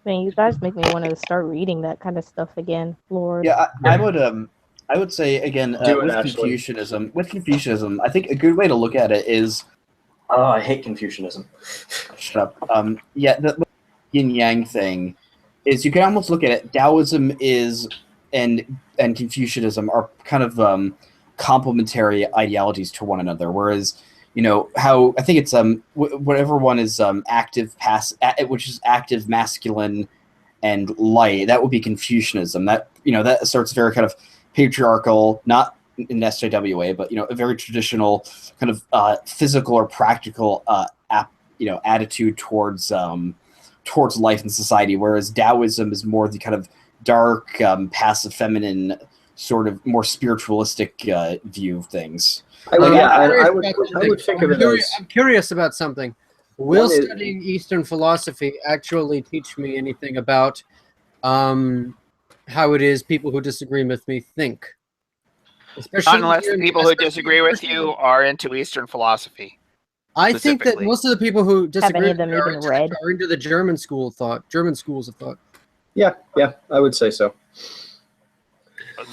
Man, you guys make me want to start reading that kind of stuff again, Lord. Yeah, I would say again with Confucianism, I think a good way to look at it is. Oh, I hate Confucianism. Shut up. The yin yang thing is you can almost look at it. Taoism is and Confucianism are kind of complementary ideologies to one another, whereas how I think it's whatever one is active which is active masculine and light. That would be Confucianism. That that starts very kind of patriarchal, not in SJWA, but a very traditional kind of physical or practical attitude towards life and society, whereas Taoism is more the kind of dark, passive, feminine, sort of more spiritualistic view of things. I would think of it as... I'm curious about something. Will studying Eastern philosophy actually teach me anything about how it is people who disagree with me think? Especially unless the people who disagree with you are into Eastern philosophy. I think that most of the people who disagree of them even read? are into the German schools of thought. Yeah, I would say so.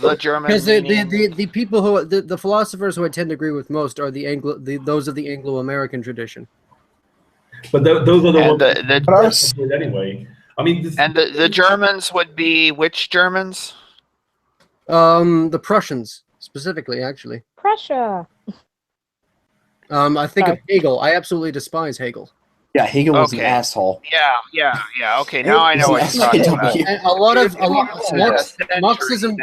The German, because the people who the philosophers who I tend to agree with most are those of the Anglo-American tradition. But those are the ones anyway. I mean, the Germans would be which Germans? The Prussians specifically, actually. Prussia. I think of Hegel. I absolutely despise Hegel. Yeah, Hegel was an asshole. Yeah. Okay, now I know what you're talking about. A lot of Marxism,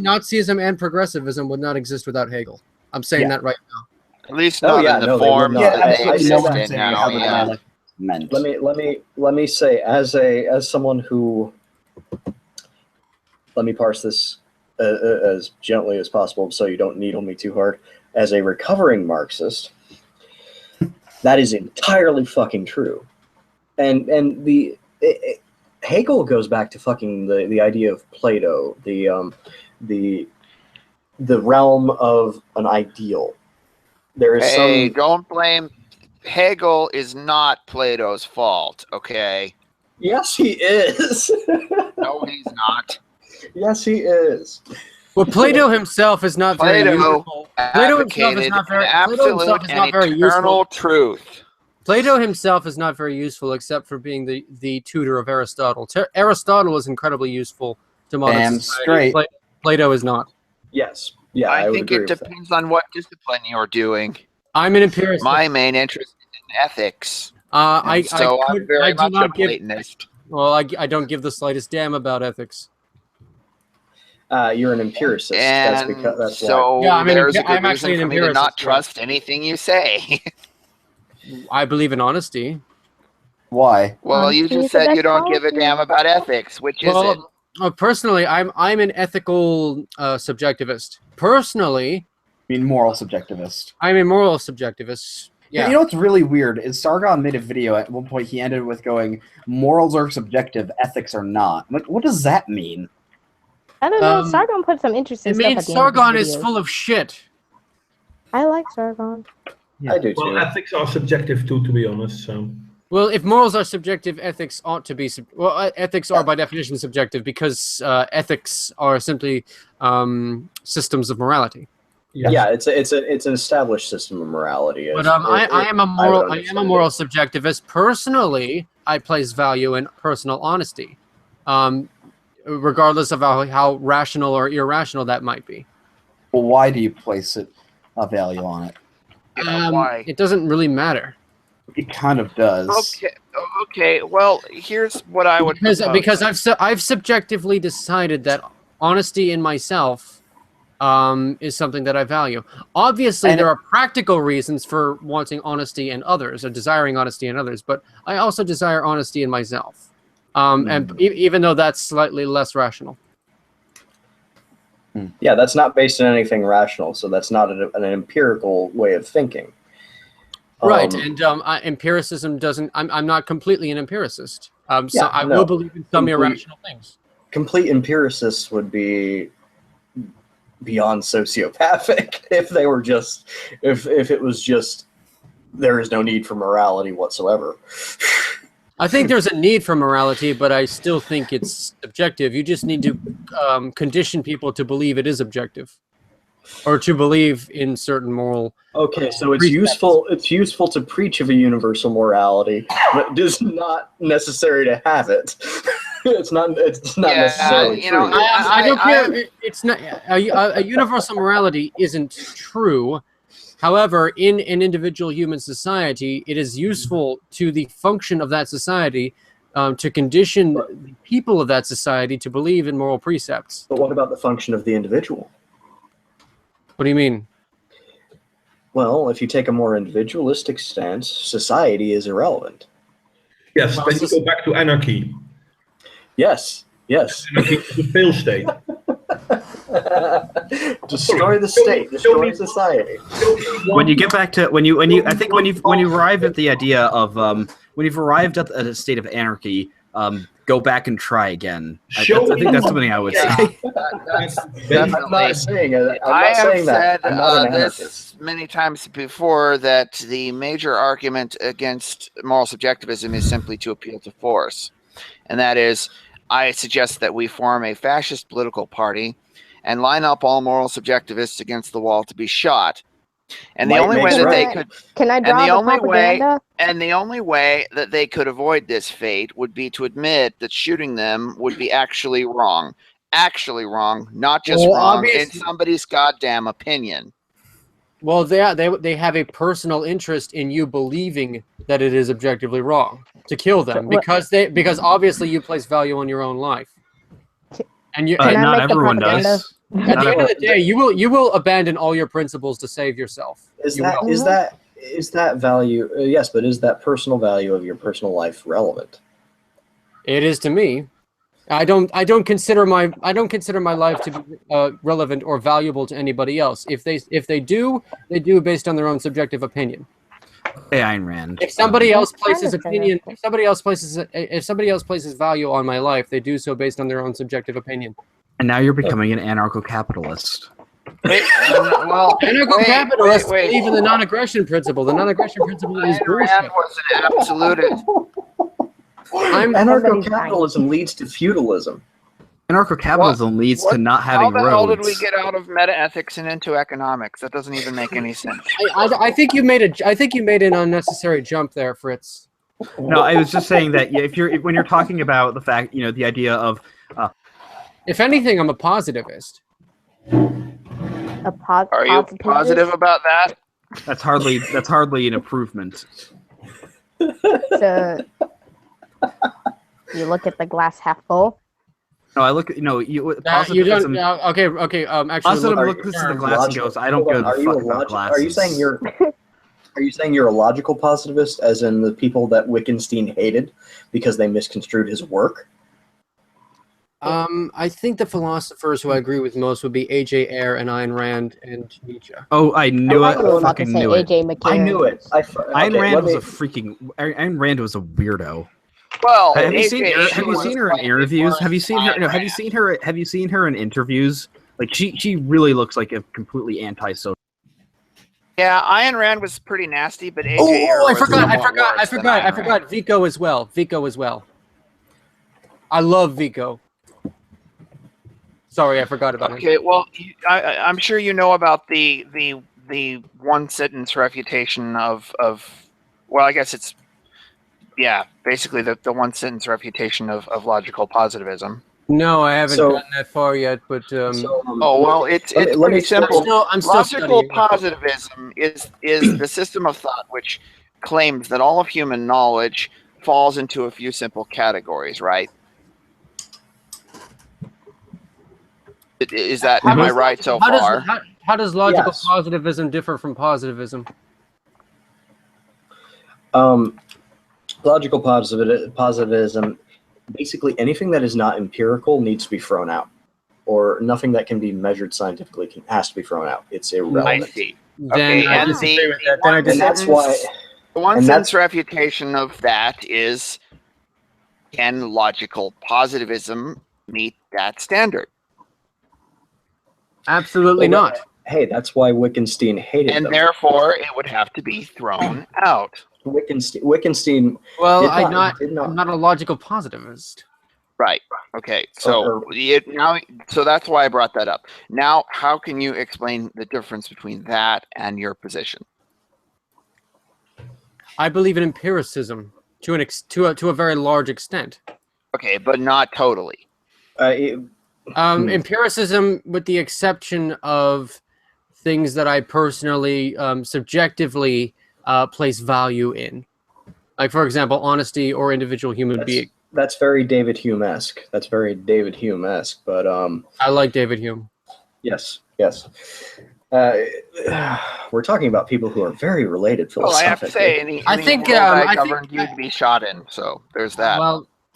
Nazism, and progressivism would not exist without Hegel. I'm saying that right now. At least not in the form that they exist in now. Yeah. Let me say, as someone who, let me parse this as gently as possible, so you don't needle me too hard. As a recovering Marxist, that is entirely fucking true, and Hegel goes back to fucking the idea of Plato, the realm of an ideal. There is don't blame Hegel. Is not Plato's fault. Okay. Yes, he is. No, he's not. Yes, he is. Well, Plato himself is not very useful. Plato himself is not very useful. Truth. Plato himself is not very useful, except for being the tutor of Aristotle. Aristotle is incredibly useful to modern society. Plato is not. Yes. Yeah, I think it depends on what discipline you're doing. I'm an empiricist. My main interest is in ethics. I'm very much a Platonist. Well, I don't give the slightest damn about ethics. You're an empiricist. And that's so why. Yeah, I'm actually an empiricist. To not trust anything you say. I believe in honesty. Why? Well, you just said you don't give a damn about ethics. Which is it? Personally, I'm an ethical subjectivist. Personally, I mean moral subjectivist. I'm a moral subjectivist. Yeah. You know what's really weird is Sargon made a video at one point. He ended with going, "Morals are subjective, ethics are not." I'm like, what does that mean? I don't know. Sargon put some interesting stuff. It means Sargon is full of shit. I like Sargon. Yeah. I do too. Well, ethics are subjective too, to be honest. So. Well, if morals are subjective, ethics ought to be. Ethics are by definition subjective because ethics are simply systems of morality. Yeah, it's an established system of morality. But I am a moral subjectivist. Personally, I place value in personal honesty, regardless of how rational or irrational that might be. Well, why do you place a value on it? Why? It doesn't really matter. It kind of does. Okay. Well, here's what I would because I've subjectively decided that honesty in myself is something that I value. Obviously, there are practical reasons for wanting honesty in others or desiring honesty in others, but I also desire honesty in myself, and even though that's slightly less rational. Yeah, that's not based on anything rational, so that's not an empirical way of thinking. Right, and empiricism doesn't. I'm not completely an empiricist. So I will believe in some irrational things. Complete empiricists would be beyond sociopathic if they were just if it was just there is no need for morality whatsoever. I think there's a need for morality, but I still think it's subjective. You just need to condition people to believe it is objective, or to believe in certain moral. Okay, so it's useful. It's useful to preach of a universal morality, but it is not necessary to have it. It's not necessarily true. I don't care. It's not a universal morality isn't true. However, in an individual human society, it is useful to the function of that society to condition the people of that society to believe in moral precepts. But what about the function of the individual? What do you mean? Well, if you take a more individualistic stance, society is irrelevant. Yes, then you go back to anarchy. Yes, yes. Anarchy is a fail state. Destroy the state, destroy society. When you get back to when you I think when you arrive at the idea of when you've arrived at a state of anarchy, go back and try again. I think that's something I would say. I'm not saying that. I have saying that. said I'm not an this anarchist. many times before, that the major argument against moral subjectivism is simply to appeal to force. And that is, I suggest that we form a fascist political party and line up all moral subjectivists against the wall to be shot. And the only way that they could, Can I draw the propaganda? and the only way that they could avoid this fate would be to admit that shooting them would be actually wrong, not just wrong in somebody's goddamn opinion. Well, they have a personal interest in you believing that it is objectively wrong to kill them because obviously you place value on your own life, and not everyone does. At the end of the day, you will abandon all your principles to save yourself. Is that value? Yes, but is that personal value of your personal life relevant? It is to me. I don't consider my life to be relevant or valuable to anybody else. If they do, they do based on their own subjective opinion. Hey, Ayn Rand. If somebody else places value on my life, they do so based on their own subjective opinion. And now you're becoming an anarcho-capitalist. Anarcho-capitalists believe in the non-aggression principle. The non-aggression principle is bullshit. Rand was an absolutist. Anarcho-capitalism leads to feudalism. Anarcho-capitalism leads to not having roads. How the hell did we get out of meta-ethics and into economics? That doesn't even make any sense. I think you made an unnecessary jump there, Fritz. No, I was just saying that when you're talking about the fact, the idea of. If anything, I'm a positivist. Are you positive about that? That's hardly an improvement. So you look at the glass half full. No, I look. Positivism. You don't. Okay. Actually, positive looks at the glass and goes, "I don't give a fuck about glasses." Are you saying you're a logical positivist, as in the people that Wittgenstein hated because they misconstrued his work? I think the philosophers who I agree with most would be A.J. Ayer and Ayn Rand and Nietzsche. Oh, I knew it! I fucking knew it! I knew it! Ayn Rand was Ayn Rand was a weirdo. Well, have you seen her in interviews? Have you seen her? No, have you seen her in interviews? Like she really looks like a completely anti-social. Yeah, Ayn Rand was pretty nasty, but AJ I forgot. Vico as well. I love Vico. Sorry, I forgot about it. Okay, well, I'm sure you know about the one sentence refutation of well, I guess it's basically the one sentence refutation of logical positivism. No, I haven't gotten that far yet, but it's pretty simple. I'm still Logical studying. positivism is the system of thought which claims that all of human knowledge falls into a few simple categories, right? Is that am I right so far? How does logical positivism differ from positivism? Logical positivism, basically anything that is not empirical needs to be thrown out, or nothing that can be measured scientifically has to be thrown out. It's irrelevant. I see. Then Okay, I and disagree with that. Then I And disagree. that's why. The one And sentence that's- refutation of that is, can logical positivism meet that standard? Absolutely Well, not. Hey, that's why Wittgenstein hated And them. therefore, it would have to be thrown out. Wittgenstein. Well, did I'm not. not a logical positivist. Right. Okay. So so that's why I brought that up. Now, how can you explain the difference between that and your position? I believe in empiricism to a very large extent. Okay, but not totally. Empiricism, with the exception of things that I personally, subjectively place value in. Like, for example, honesty or individual human being. That's very David Hume-esque. That's very David Hume-esque. But I like David Hume. Yes, yes. We're talking about people who are very related Well, I philosophically. have to say, any I think, world I governed think- you to be shot in. So there's that.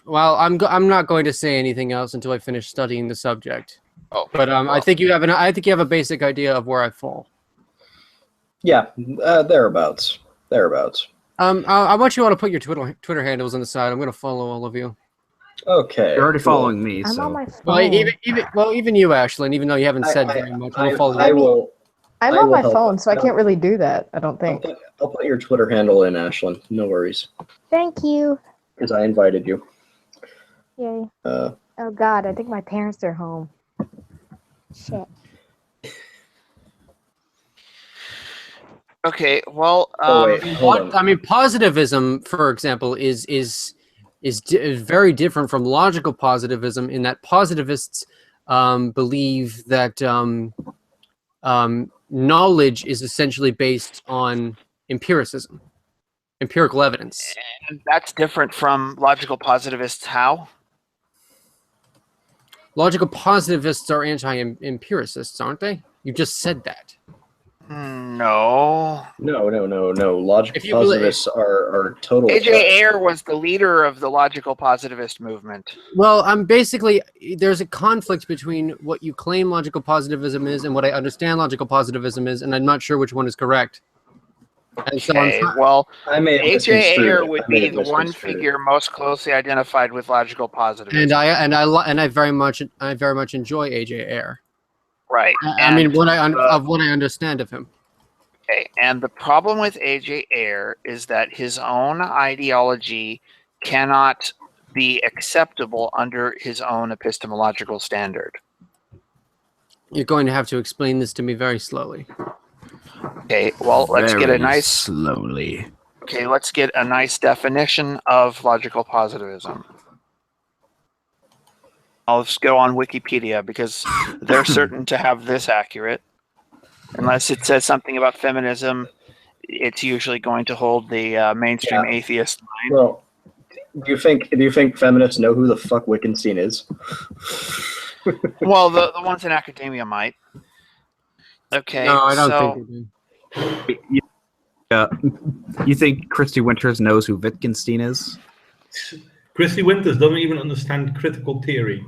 Well, I'm not going to say anything else until I finish studying the subject. Oh, but I think you have a basic idea of where I fall. Yeah, thereabouts. Thereabouts. I want you all to put your Twitter handles on the side. I'm going to follow all of you. Okay. You're already following me, I'm so. on my phone. Well, even you, Ashlyn, even though you haven't said very much, I'll follow I you. will. I'm I on will my help. phone, so I can't really do that. I don't think. I'll put your Twitter handle in, Ashlyn. No worries, Thank you. because I invited you. Yay. Uh, Oh God, I think my parents are home. Shit. Okay, well, I mean, positivism, for example, is very different from logical positivism in that positivists believe that knowledge is essentially based on empiricism, empirical evidence. and that's different from logical positivists. How? Logical positivists are anti-empiricists, aren't they? You just said that. No. No. Logical If you believe- positivists are total. A.J. Ayer was the leader of the logical positivist movement. Well, I'm basically, there's a conflict between what you claim logical positivism is and what I understand logical positivism is, and I'm not sure which one is correct. And so Okay, well, I may have A.J. misconstrued Ayer it. would I may be have the one misconstrued it. figure most closely identified with logical positivism. and I very much enjoy AJ Ayer. Right. I mean, And, what I understand of him. Okay, and the problem with A.J. Ayer is that his own ideology cannot be acceptable under his own epistemological standard. You're going to have to explain this to me very slowly. Okay, well, let's get a Very nice slowly. Okay, let's get a nice definition of logical positivism. I'll just go on Wikipedia because they're certain to have this accurate. Unless it says something about feminism, it's usually going to hold the mainstream atheist line. Well, do you think feminists know who the fuck Wittgenstein is? Well, the ones in academia might. Okay, No, I don't so, think they do. You think Christy Winters knows who Wittgenstein is? Christy Winters doesn't even understand critical theory.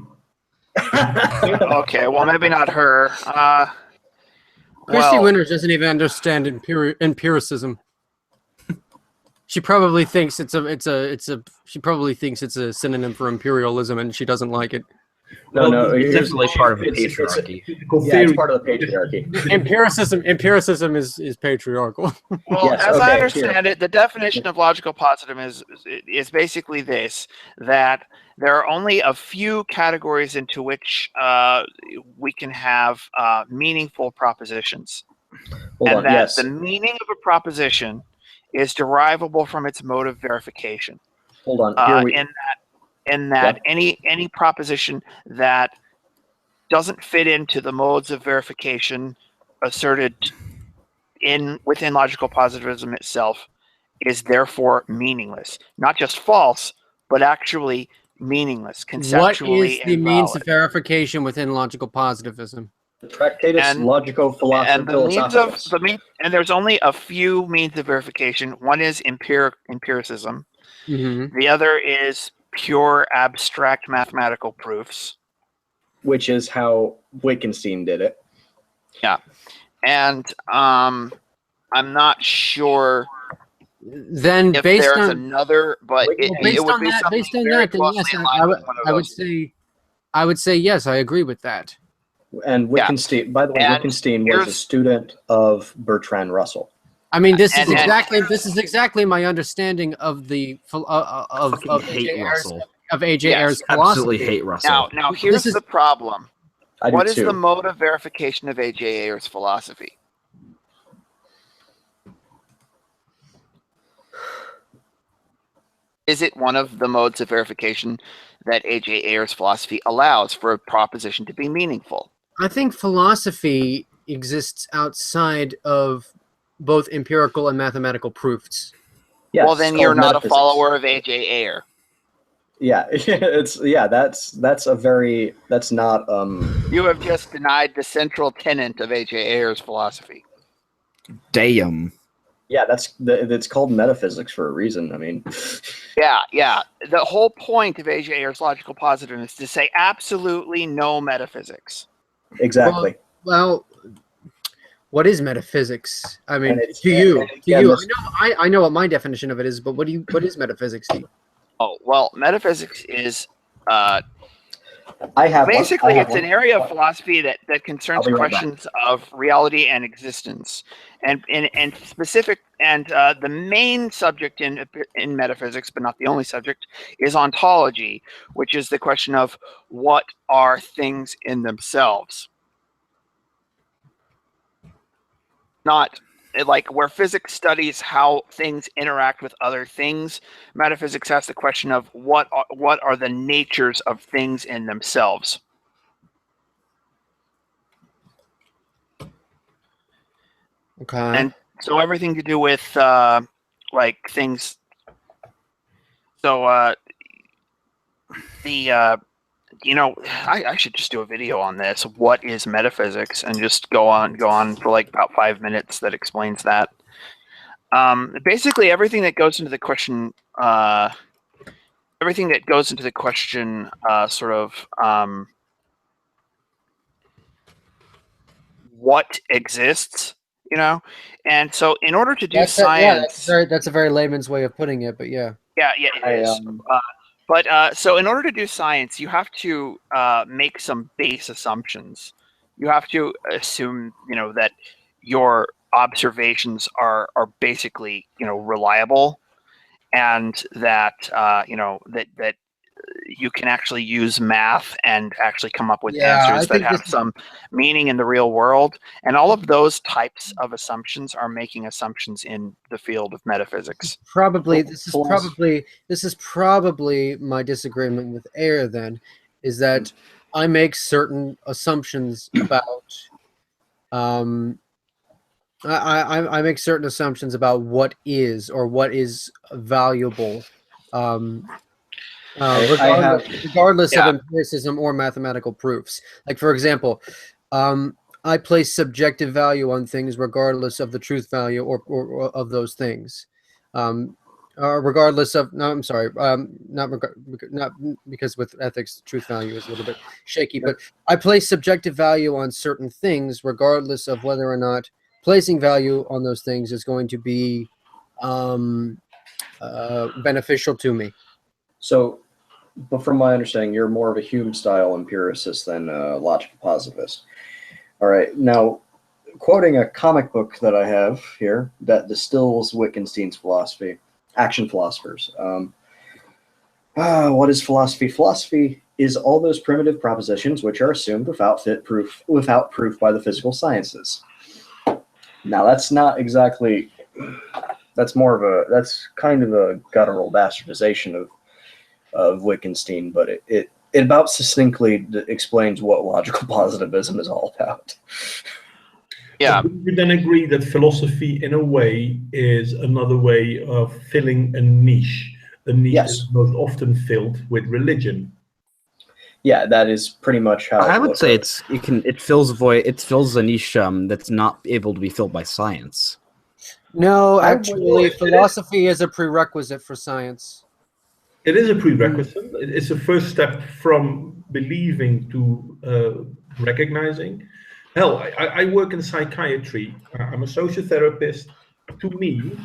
Okay, well, maybe not her. Christy Well, Winters doesn't even understand empiricism. She probably thinks it's a synonym for imperialism, and she doesn't like it. No, it's here's- definitely part of the it's- it's- patriarchy. Yeah, it's part of the patriarchy. Empiricism is patriarchal. Well, Yes, as I okay, understand it, the definition of logical positivism is basically this: that there are only a few categories into which we can have meaningful propositions, Hold and on, that yes. the meaning of a proposition is derivable from its mode of verification. Hold on. Here we, In that any proposition that doesn't fit into the modes of verification asserted within logical positivism itself is therefore meaningless. Not just false, but actually meaningless, What conceptually is the invalid. means of verification within logical positivism? Tractatus Logico-Philosophica And the means of Philosophicus. and there's only a few means of verification. One is empiricism. Mm-hmm. The other is pure abstract mathematical proofs. Which is how Wittgenstein did it. Yeah, and I'm not sure. Then If based there's on another, but it based would on be that, something based on very that, then closely yes, in line with one of those. I would say yes. I agree with that. And Wittgenstein, by the way, And Wittgenstein was a here's- student of Bertrand Russell. I mean, this is And- exactly my understanding of the of hate AJ Ayer's, Russell. of AJ Yes, Ayer's philosophy. Absolutely hate Russell. Now here's This is- the problem. I do What is too. the mode of verification of A.J. Ayer's philosophy? Is it one of the modes of verification that A.J. Ayer's philosophy allows for a proposition to be meaningful? I think philosophy exists outside of both empirical and mathematical proofs. Yes, well, then it's you're called not a metaphysics. follower of A.J. Ayer. Yeah, that's a very that's not You have just denied the central tenet of A.J. Ayer's philosophy. Damn. Yeah, it's called metaphysics for a reason. I mean, Yeah. The whole point of A.J. Ayer's logical positivism is to say absolutely no metaphysics. exactly. Well, what is metaphysics? I mean, And it's- to you, and again, this- I know what my definition of it is, but what is metaphysics to you? Oh, well, metaphysics is I have basically one. I have it's an one. area of philosophy that concerns I'll be right back. questions of reality and existence, and specific and the main subject in metaphysics, but not the only subject, is ontology, which is the question of what are things in themselves. Not like where physics studies how things interact with other things, metaphysics asks the question of what are the natures of things in themselves. Okay. And so everything to do with like things. So I should just do a video on this. What is metaphysics? And just go on for like about 5 minutes that explains that. Basically, everything that goes into the question, what exists, and so in order to do science, that's a very layman's way of putting it, but yeah. Yeah, it is. But so in order to do science, you have to make some base assumptions. You have to assume, that your observations are basically, reliable, and that that you can actually use math and actually come up with answers that have some meaning in the real world. And all of those types of assumptions are making assumptions in the field of metaphysics. This is probably my disagreement with Ayer then, is that I make certain assumptions about I make certain assumptions about what is or what is valuable. Regardless of empiricism or mathematical proofs. Like, for example, I place subjective value on things regardless of the truth value or of those things. Regardless of, no, I'm sorry, not because with ethics, truth value is a little bit shaky, but I place subjective value on certain things regardless of whether or not placing value on those things is going to be beneficial to me. So, but from my understanding, you're more of a Hume-style empiricist than a logical positivist. All right. Now, quoting a comic book that I have here that distills Wittgenstein's philosophy, Action Philosophers. What is philosophy? Philosophy is all those primitive propositions which are assumed without proof by the physical sciences. Now, that's not exactly. That's kind of a guttural bastardization of Wittgenstein, but it about succinctly explains what logical positivism is all about. Yeah. Would you then agree that philosophy, in a way, is another way of filling a niche? A niche is most often filled with religion. Yeah, that is pretty much how I would say it fills a void. It fills a niche that's not able to be filled by science. No, actually, philosophy is a prerequisite for science. It is a prerequisite. It's a first step from believing to recognizing. Hell, I work in psychiatry. I'm a sociotherapist. To me,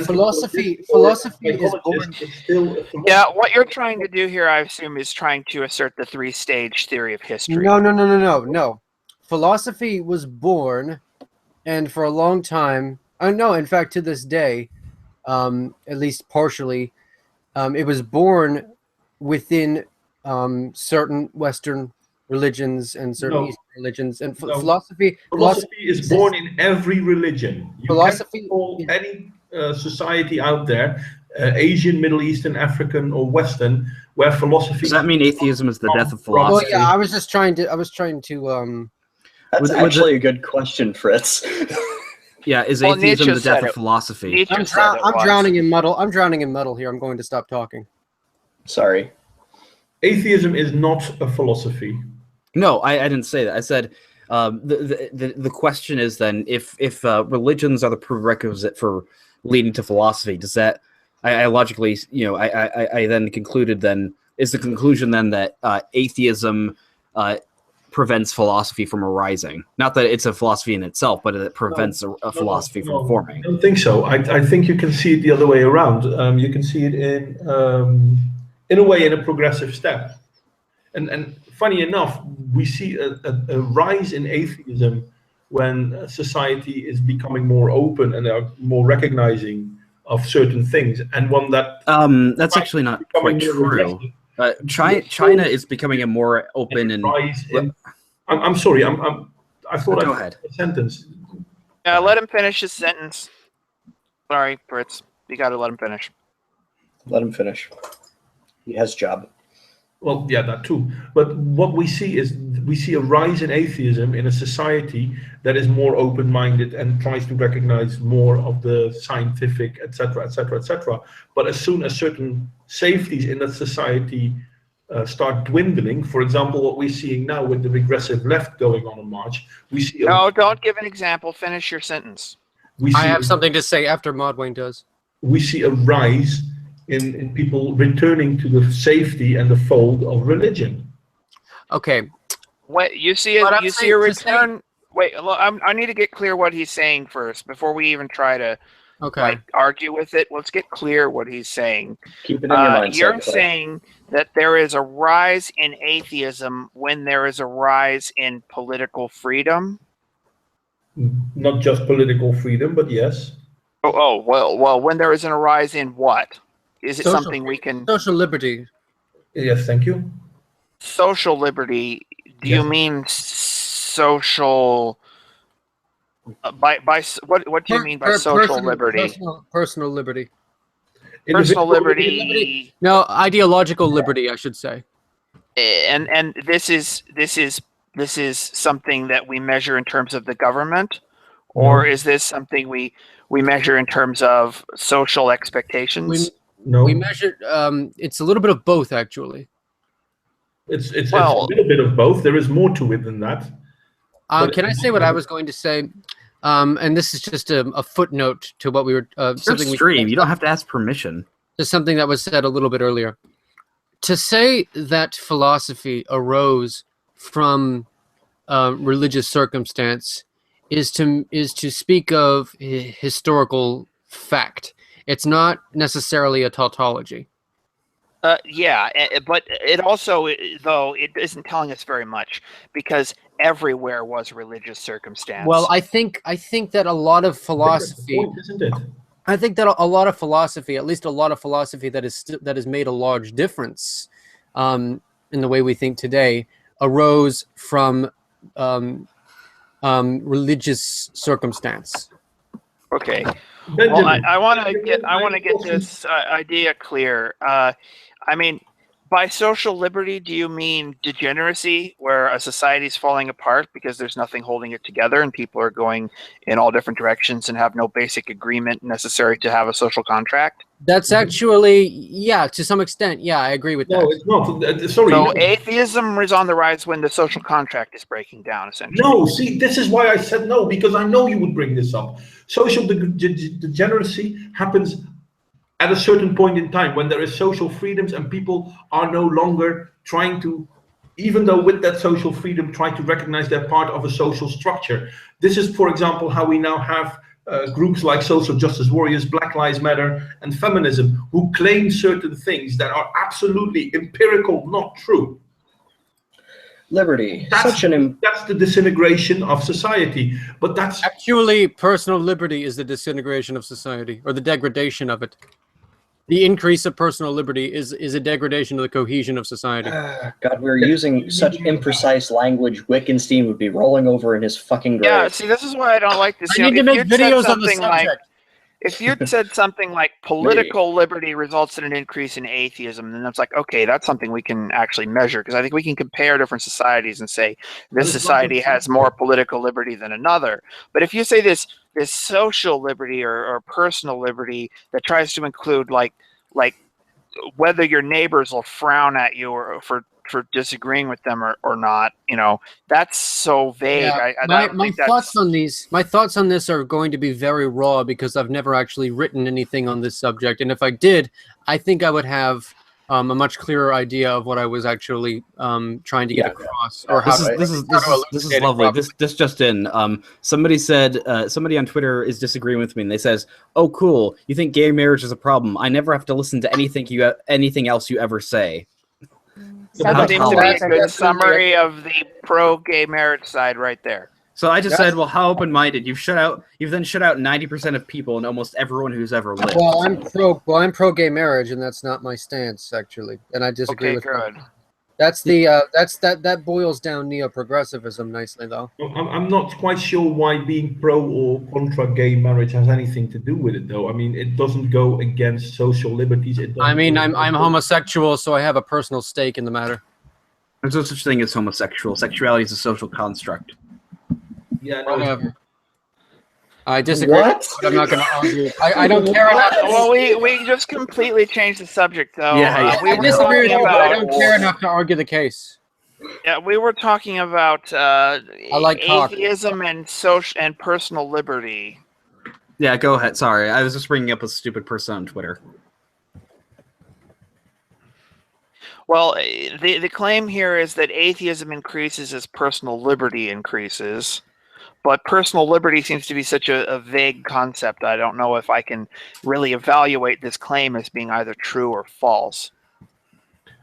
philosophy is still. Yeah, what you're trying to do here, I assume, is trying to assert the three-stage theory of history. No. Philosophy was born, and for a long time, no, in fact, to this day, at least partially, it was born within certain Western religions and certain Eastern religions, and philosophy is born in every religion. Philosophy can call any society out there, Asian, Middle Eastern, African, or Western, where philosophy. Does that mean atheism is the death of philosophy? Well, yeah, I was trying to That's actually a good question, Fritz. Yeah, is Well, atheism Nietzsche the death said of it. philosophy? Nietzsche I'm, said it I'm once. drowning in muddle. I'm drowning in muddle here. I'm going to stop talking. Sorry. Atheism is not a philosophy. No, I didn't say that. I said the question is then if religions are the prerequisite for leading to philosophy, does that I logically I then concluded then is the conclusion then that atheism prevents philosophy from arising? Not that it's a philosophy in itself, but it prevents a philosophy from forming. I don't think so. I think you can see it the other way around. You can see it in a way in a progressive step. And funny enough, we see a rise in atheism when society is becoming more open and are more recognizing of certain things. And one that's actually not quite true. China is becoming a more open and. I'm sorry. I thought Go I ahead. a sentence. Yeah, let him finish his sentence. Sorry, Fritz. You got to let him finish. Let him finish. He has a job. Well, yeah, that too. But what we see is we see a rise in atheism in a society that is more open-minded and tries to recognize more of the scientific, etc., etc., etc. But as soon as certain safeties in that society start dwindling, for example, what we're seeing now with the regressive left going on in March, we see. No, don't give an example. Finish your sentence. I have something to say after Modwayne does. We see a rise in people returning to the safety and the fold of religion. Okay. What you see? What I'm You see saying a to return. Wait, look, I need to get clear what he's saying first before we even try to argue with it. Let's get clear what he's saying. Keep it in your mindset. You're Clay. saying that there is a rise in atheism when there is a rise in political freedom. Not just political freedom, but yes. Well. When there is a rise in what? Is it Social something we can? Social liberty. Yes, thank you. Social liberty. Do you mean social? By what do you mean by social liberty? Personal liberty. Personal liberty. No, ideological liberty, I should say. And this is something that we measure in terms of the government, or is this something we measure in terms of social expectations? We measure. It's a little bit of both, actually. It's a little bit of both. There is more to it than that. Can I say what I was going to say? And this is just a footnote to what we were. Something stream. You don't have to ask permission. Just something that was said a little bit earlier. To say that philosophy arose from religious circumstance is to speak of historical fact. It's not necessarily a tautology. Yeah, but it also, though, it isn't telling us very much because everywhere was religious circumstance. Well, I think that a lot of philosophy, isn't it? I think that a lot of philosophy, at least a lot of philosophy that has made a large difference in the way we think today, arose from religious circumstance. Okay. Well, I want to get this idea clear. I mean, by social liberty, do you mean degeneracy, where a society is falling apart because there's nothing holding it together and people are going in all different directions and have no basic agreement necessary to have a social contract? That's actually, yeah, to some extent, yeah, I agree with that. No, it's not. Sorry. So atheism is on the rise when the social contract is breaking down, essentially. No, see, this is why I said no, because I know you would bring this up. Social degeneracy happens at a certain point in time when there is social freedoms and people are no longer trying to, even though with that social freedom, try to recognize they're part of a social structure. This is, for example, how we now have groups like social justice warriors, Black Lives Matter, and feminism, who claim certain things that are absolutely empirical, not true. Liberty. That's the disintegration of society. But that's actually personal liberty is the disintegration of society, or the degradation of it. The increase of personal liberty is a degradation of the cohesion of society. God, we're using such imprecise language. Wittgenstein would be rolling over in his fucking grave. Yeah, see, this is why I don't like this. I need to make videos on the subject. if you'd said something like political liberty results in an increase in atheism, then it's like, okay, that's something we can actually measure, because I think we can compare different societies and say this society has more political liberty than another. But if you say this social liberty or personal liberty that tries to include like whether your neighbors will frown at you or for disagreeing with them or not, that's so vague. Yeah, my thoughts on this are going to be very raw because I've never actually written anything on this subject, and if I did, I think I would have a much clearer idea of what I was actually trying to get across. Or this is lovely. This just in. Somebody said somebody on Twitter is disagreeing with me, and they says, "Oh, cool. You think gay marriage is a problem? I never have to listen to anything else you ever say." That seems to be a good summary of the pro-gay marriage side right there. So I just said, well, how open-minded? You've then shut out 90% of people and almost everyone who's ever lived. Well, I'm pro-gay marriage, and that's not my stance actually, and I disagree with good. That's that boils down neo-progressivism nicely, though. I'm not quite sure why being pro or contra gay marriage has anything to do with it, though. I mean, it doesn't go against social liberties. I'm homosexual, so I have a personal stake in the matter. There's no such thing as homosexual. Sexuality is a social construct. Yeah, whatever. I disagree. What? But I'm not going to argue. I don't care enough. Well, we just completely changed the subject, though. Yeah, I disagree with you, but I don't care enough to argue the case. Yeah, we were talking about atheism and social and personal liberty. Yeah, go ahead. Sorry, I was just bringing up a stupid person on Twitter. Well, the claim here is that atheism increases as personal liberty increases. But personal liberty seems to be such a vague concept. I don't know if I can really evaluate this claim as being either true or false.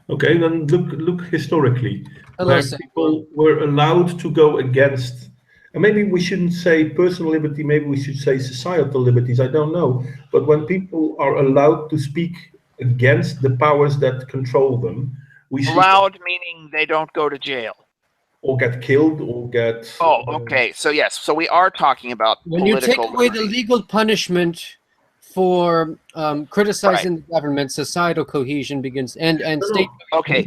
Okay, then look historically. Where people were allowed to go against, and maybe we shouldn't say personal liberty, maybe we should say societal liberties, I don't know. But when people are allowed to speak against the powers that control them, we see allowed meaning they don't go to jail. Or get killed, or get... Oh, okay. So, yes. So, we are talking about when you take away the legal punishment for criticizing the government, societal cohesion begins, and state... Okay,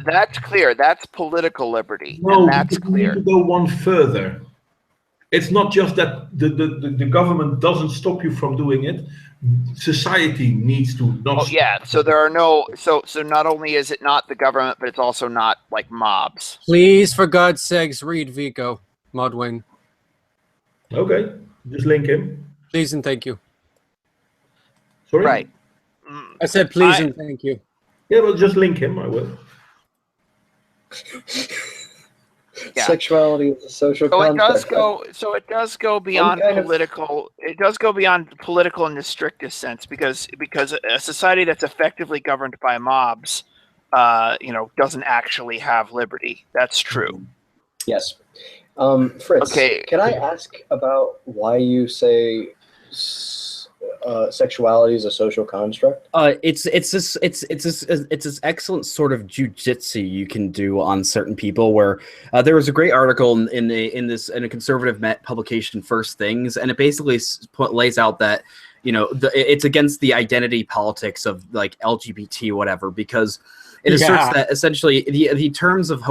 that's clear. That's political liberty. No, and that's clear. We need to go one further. It's not just that the government doesn't stop you from doing it. Society needs to not. Oh yeah, so there are no so not only is it not the government, but it's also not like mobs. Please, for God's sakes, read Vico, Modwing. Okay, just link him. Please and thank you. Sorry? Right. I said please and thank you. Yeah, well, just link him, I will. Yeah. Sexuality is a social concept. It does go beyond political. It does go beyond political in the strictest sense because a society that's effectively governed by mobs, doesn't actually have liberty. That's true. Yes. Fritz, can I ask about why you say sexuality is a social construct? It's this excellent sort of jujitsu you can do on certain people. Where there was a great article in a conservative publication, First Things, and it basically lays out that it's against the identity politics of like LGBT whatever, because it asserts that essentially the terms of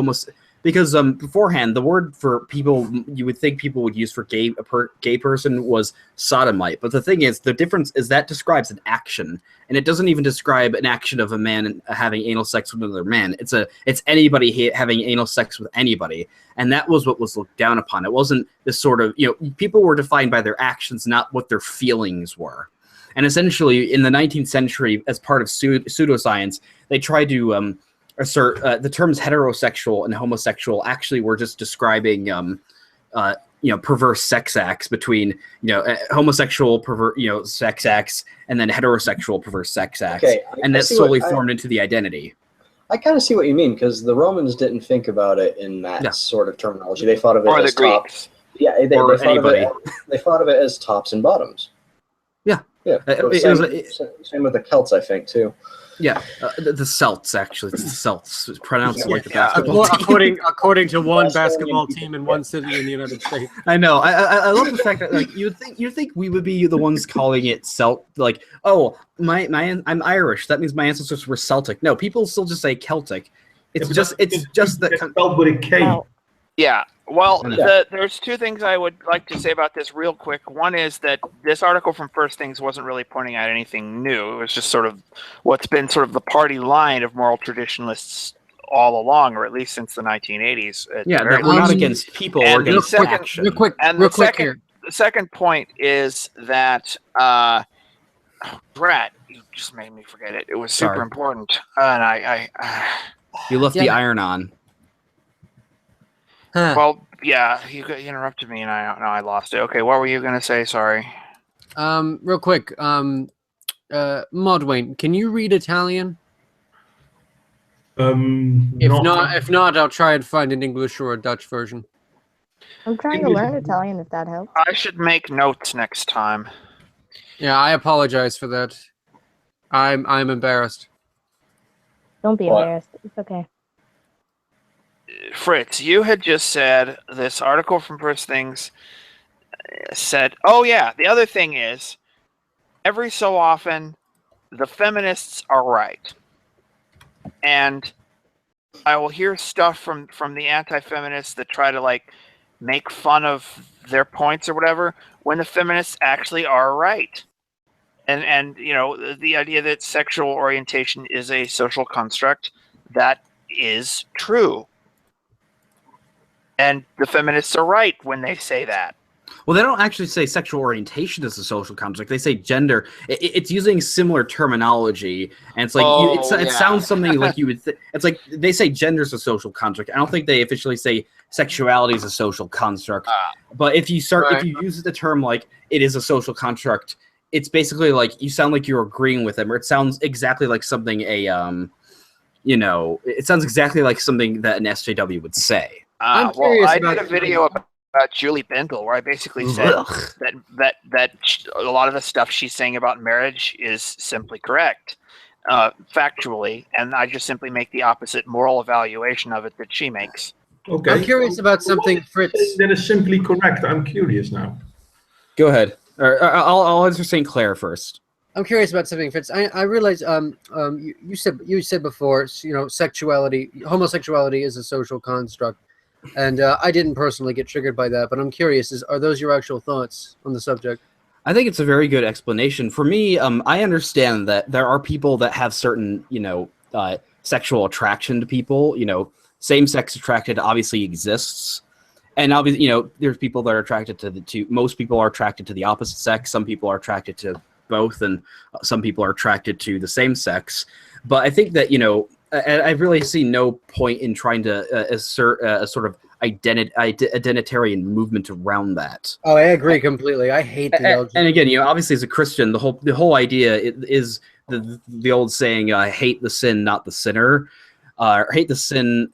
because beforehand the word for people you would think people would use for gay person was sodomite, but the thing is, the difference is that describes an action, and it doesn't even describe an action of a man having anal sex with another man. It's anybody having anal sex with anybody, and that was what was looked down upon. It wasn't this sort of people were defined by their actions, not what their feelings were. And essentially, in the 19th century, as part of pseudoscience, they tried to assert the terms heterosexual and homosexual actually were just describing perverse sex acts between homosexual sex acts and then heterosexual perverse sex acts, and that slowly formed into the identity. I kind of see what you mean, because the Romans didn't think about it in that sort of terminology. They thought of it as tops. Yeah, they thought of it as tops and bottoms. Yeah, Yeah, same with the Celts, I think, too. Yeah, the Celts, actually. It's the Celts. It's pronounced like a basketball According, team. according to one basketball team in one city in the United States. I know. I love the fact that like you think we would be the ones calling it Celt, like, oh, I'm Irish. That means my ancestors were Celtic. No, people still just say Celtic. It's just that spelled with a K. Yeah. Well, there's two things I would like to say about this real quick. One is that this article from First Things wasn't really pointing out anything new. It was just sort of what's been sort of the party line of moral traditionalists all along, or at least since the 1980s. Yeah, we're not against people. We're against action. Real quick the second point is that, Brett, you just made me forget it. It was super important, and you left the iron on. Huh. Well, yeah, you interrupted me, and I lost it. Okay, what were you gonna say? Sorry. Real quick, Modwayne, can you read Italian? If not, I'll try and find an English or a Dutch version. I'm trying to learn Italian, if that helps. I should make notes next time. Yeah, I apologize for that. I'm embarrassed. Don't be embarrassed. It's okay. Fritz, you had just said this article from First Things said, oh yeah, the other thing is, every so often, the feminists are right. And I will hear stuff from the anti-feminists that try to like make fun of their points or whatever, when the feminists actually are right. And you know, the idea that sexual orientation is a social construct, that is true. And the feminists are right when they say that. Well, they don't actually say sexual orientation is a social construct. They say gender. It's using similar terminology, and it's like it sounds something like you would. It's like they say gender is a social construct. I don't think they officially say sexuality is a social construct. But if you use the term like it is a social construct, it's basically like you sound like you're agreeing with them, or it sounds exactly like something it sounds exactly like something that an SJW would say. I'm curious I did a video about Julie Bindel where I basically said that a lot of the stuff she's saying about marriage is simply correct, factually, and I just simply make the opposite moral evaluation of it that she makes. Okay. I'm curious about something, Fritz. That is simply correct. I'm curious now. Go ahead. I'll answer St. Clair first. I'm curious about something, Fritz. I realize you said before, sexuality, homosexuality is a social construct. And I didn't personally get triggered by that, but I'm curious, are those your actual thoughts on the subject? I think it's a very good explanation. For me, I understand that there are people that have certain, sexual attraction to people. Same-sex attraction obviously exists. And obviously, there's people that are attracted to most people are attracted to the opposite sex. Some people are attracted to both, and some people are attracted to the same sex. But I think that, I really see no point in trying to assert a sort of identitarian movement around that. Oh, I agree completely. I hate the LGBT. And again, obviously as a Christian, the whole idea is the old saying, hate the sin, not the sinner. Hate the sin,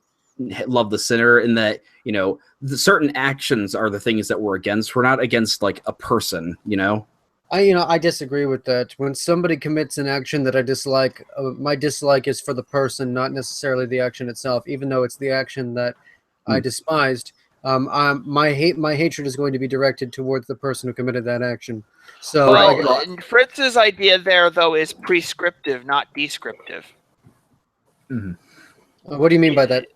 love the sinner, in that, the certain actions are the things that we're against. We're not against like a person, I disagree with that. When somebody commits an action that I dislike, my dislike is for the person, not necessarily the action itself. Even though it's the action that I despised, my hatred is going to be directed towards the person who committed that action. So, Fritz's idea there, though, is prescriptive, not descriptive. Mm-hmm. What do you mean by that?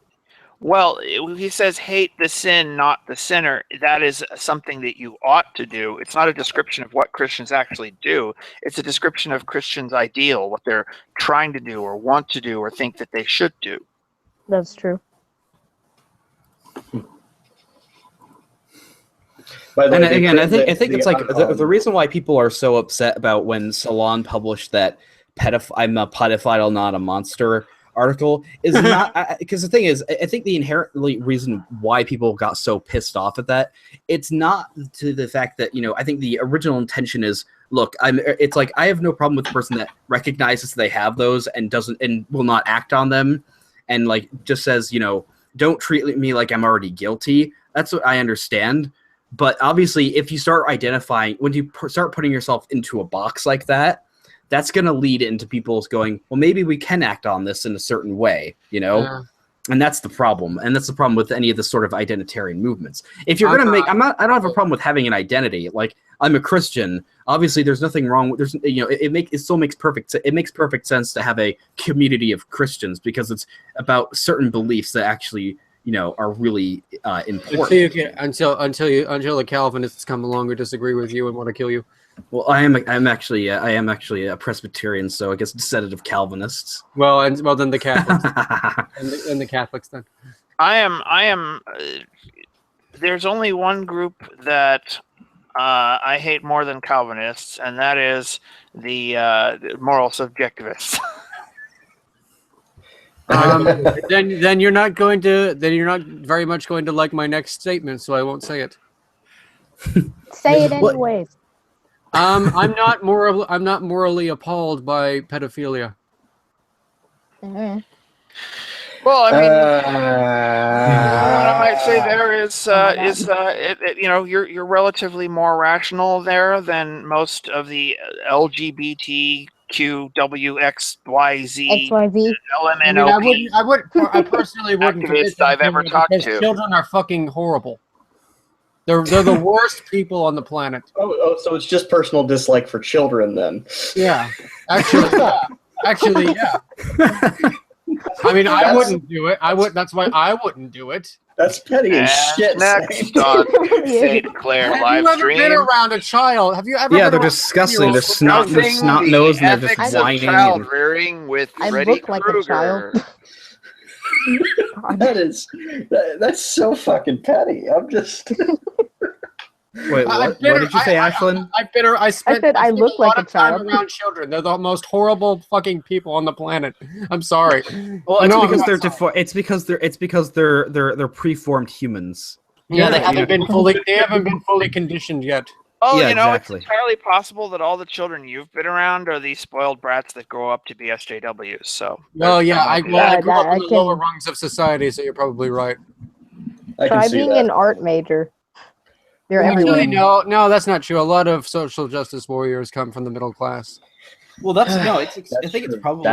Well, he says hate the sin, not the sinner. That is something that you ought to do. It's not a description of what Christians actually do. It's a description of Christians' ideal, what they're trying to do or want to do or think that they should do. That's true. And again, I think it's like the reason why people are so upset about when Salon published that I'm a pedophile, not a monster article is not because the thing is, I think the inherently reason why people got so pissed off at that, it's not to the fact that I think the original intention is, look, it's like I have no problem with the person that recognizes they have those and will not act on them, and like just says don't treat me like I'm already guilty. That's what I understand. But obviously, if you start identifying, when you start putting yourself into a box like that, that's going to lead into people's going, well, maybe we can act on this in a certain way, you know? Yeah. And that's the problem. And that's the problem with any of the sort of identitarian movements. If you're going to make, I don't have a problem with having an identity. Like, I'm a Christian. Obviously, there's nothing wrong with, it still makes perfect sense to have a community of Christians because it's about certain beliefs that actually, are really important. Until the Calvinists come along or disagree with you and want to kill you. Well, I am actually a Presbyterian, so I guess descendant of Calvinists. Well, then the Catholics, and the Catholics then. I am. There's only one group that I hate more than Calvinists, and that is the moral subjectivists. Then you're not very much going to like my next statement, so I won't say it. Say it anyways. I'm not morally appalled by pedophilia. Mm-hmm. Well, I mean, what I might say there is you're relatively more rational there than most of the LGBTQWXYZ LMNOP I personally wouldn't activists I've ever talked to. Children are fucking horrible. They're the worst people on the planet. Oh, so it's just personal dislike for children then? Yeah, actually, yeah. I mean, I wouldn't do it. That's why I wouldn't do it. That's petty as shit. Next on St. Clair live Have you stream. ever been around a child? Have you ever? Yeah, they're disgusting. They're snot nose, and they're just whining. Child rearing with I Freddy look like a child. That's so fucking petty. I'm just. Wait, what did you say, Ashlyn? I spent I look like a time child. around children. They're the most horrible fucking people on the planet. I'm sorry. Well, it's because they're preformed humans. Yeah, they haven't been fully conditioned yet. Oh, Yeah, it's entirely possible that all the children you've been around are these spoiled brats that grow up to be SJWs. So. Well, yeah, I grew up I in the lower rungs of society, so you're probably right. Try being an art major. They're Actually, everywhere. no, that's not true. A lot of social justice warriors come from the middle class. Well, I think it's probably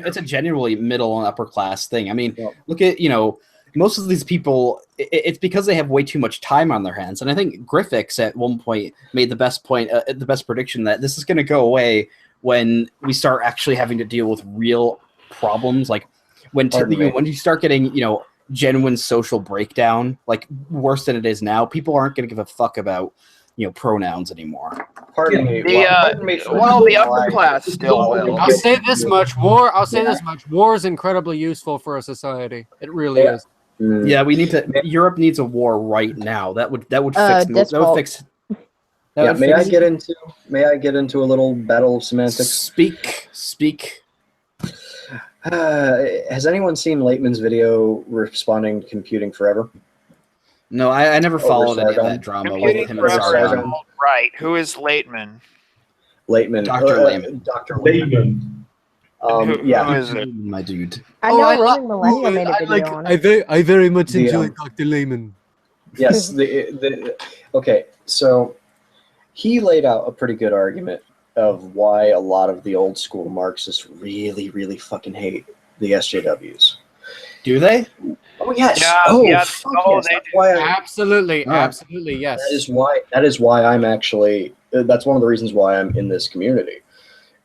it's a generally middle and upper class thing. I mean, look at most of these people. It's because they have way too much time on their hands, and I think Griffiths at one point made the best prediction that this is going to go away when we start actually having to deal with real problems, like when you start getting genuine social breakdown, like worse than it is now. People aren't going to give a fuck about pronouns anymore. Pardon me. The upper class still will. I'll say this much: war is incredibly useful for a society. It really is. Yeah, we need to. Europe needs a war right now. That would fix. May I get into a little battle of semantics? Speak. Has anyone seen Laitman's video responding to Computing Forever? No, I never followed any of that drama with him and Sargon. Right. Who is Laitman? Laitman. Dr. Layman. Dr. Layman. Who is it? My dude. I know Rolling Millennium made a video on it. I very much enjoy Dr. Layman. Yes. Okay. So he laid out a pretty good argument of why a lot of the old school Marxists really, really fucking hate the SJWs. Do they? Oh yes. Yes. Absolutely, yes. That is why I'm actually. That's one of the reasons why I'm in this community.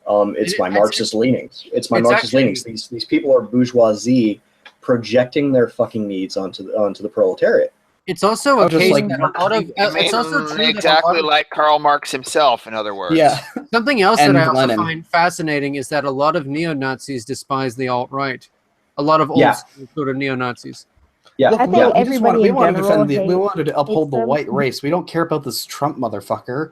It's my Marxist leanings. These people are bourgeoisie projecting their fucking needs onto the proletariat. It's also a case it's also true exactly like Karl Marx himself, in other words. Yeah. Something else And that I also Lenin. find fascinating is that a lot of neo-Nazis despise the alt-right. A lot of old school sort of neo-Nazis. Yeah, I think everybody we in want to general defend. We wanted to uphold the them. white race. We don't care about this Trump motherfucker.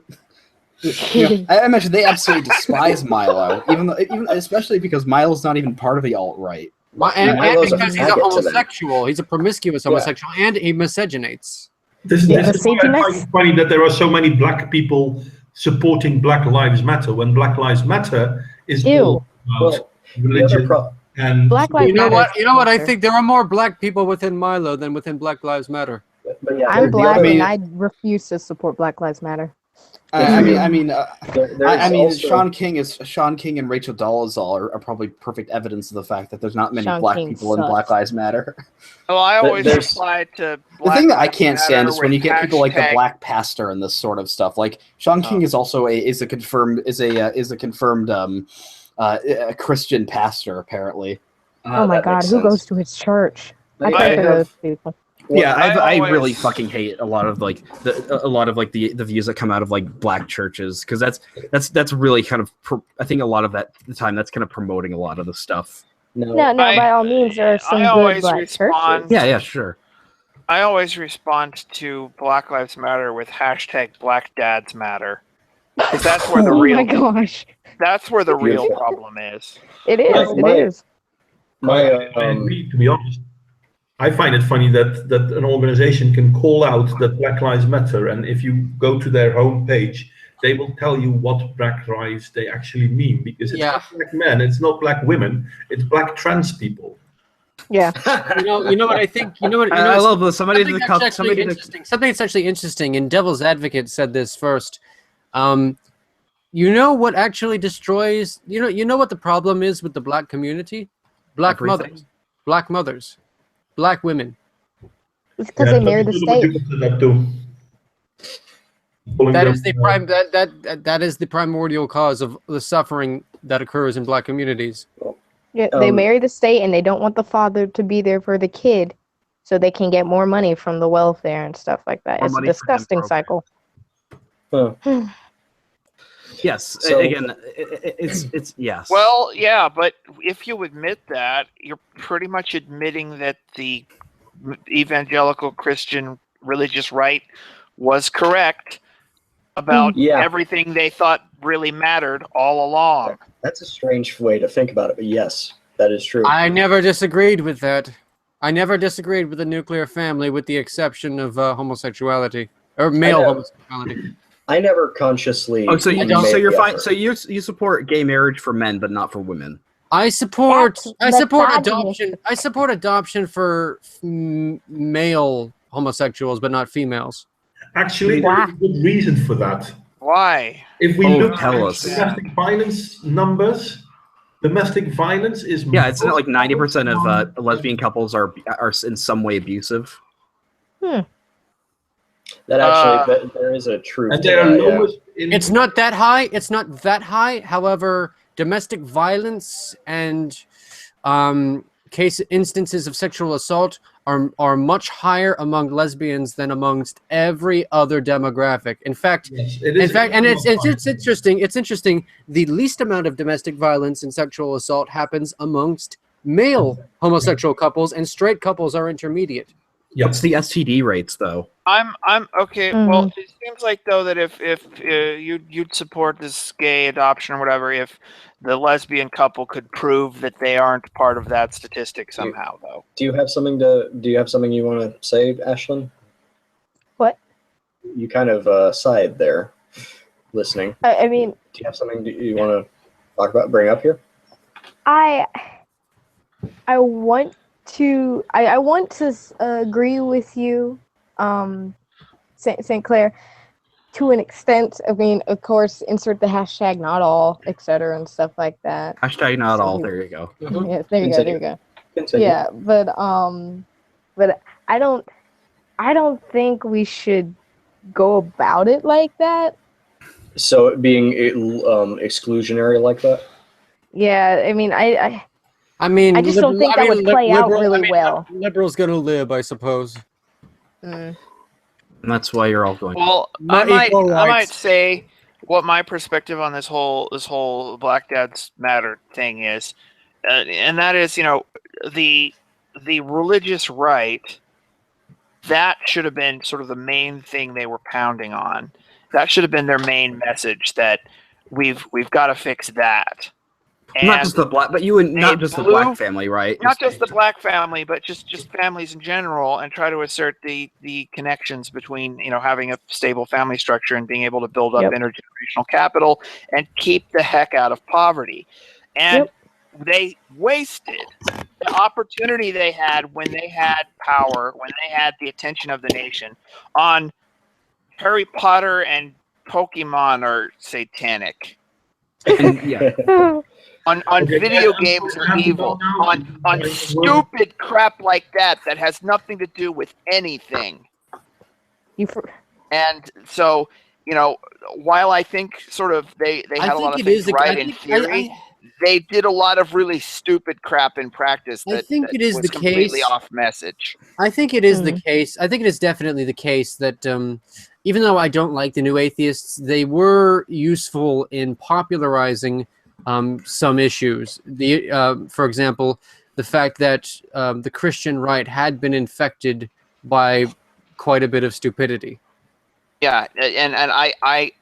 I imagine they absolutely despise Milo, even especially because Milo's not even part of the alt-right. And because he's a homosexual, he's a promiscuous homosexual, and he miscegenates. This is why I find it funny that there are so many black people supporting Black Lives Matter when Black Lives Matter is all about religion and Black Lives You know Matter. what? I think there are more black people within Milo than within Black Lives Matter. But yeah, I'm the black other- and I refuse to support Black Lives Matter. There's Sean King and Rachel Dolezal are probably perfect evidence of the fact that there's not many Sean black King people in sucks. Black Lives Matter. Well, I always There's- reply to The thing that I Black can't Lives stand Matter is when you with get people like the hashtag- Black Pastor and this sort of stuff. Like Sean King is also a confirmed Christian pastor apparently. Oh my God, who goes to his church? I pray for those people. Yeah, I always- really fucking hate a lot of the views that come out of like black churches because that's really kind of I think a lot of the time that's kind of promoting a lot of the stuff. No, by all means, there are some good always black respond- churches. Yeah, sure. I always respond to Black Lives Matter with hashtag Black Dads Matter. Because that's where the Oh real my gosh, that's where the real Beautiful. problem is. it is. It is. I agree, to be honest. I find it funny that an organization can call out that Black Lives Matter, and if you go to their homepage, they will tell you what black lives they actually mean, because it's not black men, it's not black women, it's black trans people. Yeah. You know what I think. You know what I love this. Somebody something to that's come. actually interesting. Something that's actually interesting. And Devil's Advocate said this first. You know what actually destroys? You know what the problem is with the black community? Black Everything. mothers, black women. It's because they marry the state. That is the prime. That is the primordial cause of the suffering that occurs in black communities. Yeah, they marry the state and they don't want the father to be there for the kid, so they can get more money from the welfare and stuff like that. More It's a money for them disgusting cycle. Yes. So- Again, it's yes. Well, yeah, but if you admit that, you're pretty much admitting that the evangelical Christian religious right was correct about everything they thought really mattered all along. That's a strange way to think about it, but yes, that is true. I never disagreed with that. I never disagreed with the nuclear family, with the exception of homosexuality or male homosexuality. I never consciously. Oh, so made you're the fine. effort. So you support gay marriage for men, but not for women. I support misogyny. adoption. I support adoption for male homosexuals, but not females. Actually, there's a good reason for that. Why? If we Oh, look tell at us. domestic violence numbers, domestic violence is Yeah, it's not like 90% of lesbian couples are in some way abusive. That actually, there is a truth. and to they are that, yeah. lowest in. It's not that high. It's not that high. However, domestic violence and instances of sexual assault are much higher among lesbians than amongst every other demographic. In fact, Yes, it is and it's interesting. It's interesting. The least amount of domestic violence and sexual assault happens amongst male homosexual couples, and straight couples are intermediate. What's the STD rates though? I'm okay. Well, it seems like though that if you'd support this gay adoption or whatever, if the lesbian couple could prove that they aren't part of that statistic somehow, though. Do you have something you want to say, Ashlyn? What? You kind of sighed there, listening. I mean, Do you have something you want to talk about, bring up here? I want to agree with you, St. Clair, to an extent. I mean, of course, insert the hashtag not all, etc. and stuff like that. Hashtag not all. There you go. Yeah, there you go. Continue. Yeah, but I don't think we should go about it like that. So it being exclusionary like that? Yeah, I mean, I just don't think that would play out really well. Liberals gonna live, I suppose. Mm. And that's why you're all going. Well, Not I equal might rights. say what my perspective on this whole Black Dads Matter thing is, and that is, the religious right. That should have been sort of the main thing they were pounding on. That should have been their main message, that we've got to fix that. Not just the black, but not just the black family, right? Not just the black family, but just families in general, and try to assert the connections between having a stable family structure and being able to build up intergenerational capital and keep the heck out of poverty. And they wasted the opportunity they had when they had power, when they had the attention of the nation, on Harry Potter and Pokemon are satanic. And, yeah. On video games are evil. On stupid crap like that has nothing to do with anything. And so, while I think sort of they had a lot of things right in theory, they did a lot of really stupid crap in practice that was completely off message. I think it is the case. I think it is definitely the case that even though I don't like the New Atheists, they were useful in popularizing some issues. For example, the fact that the Christian right had been infected by quite a bit of stupidity. Yeah, and I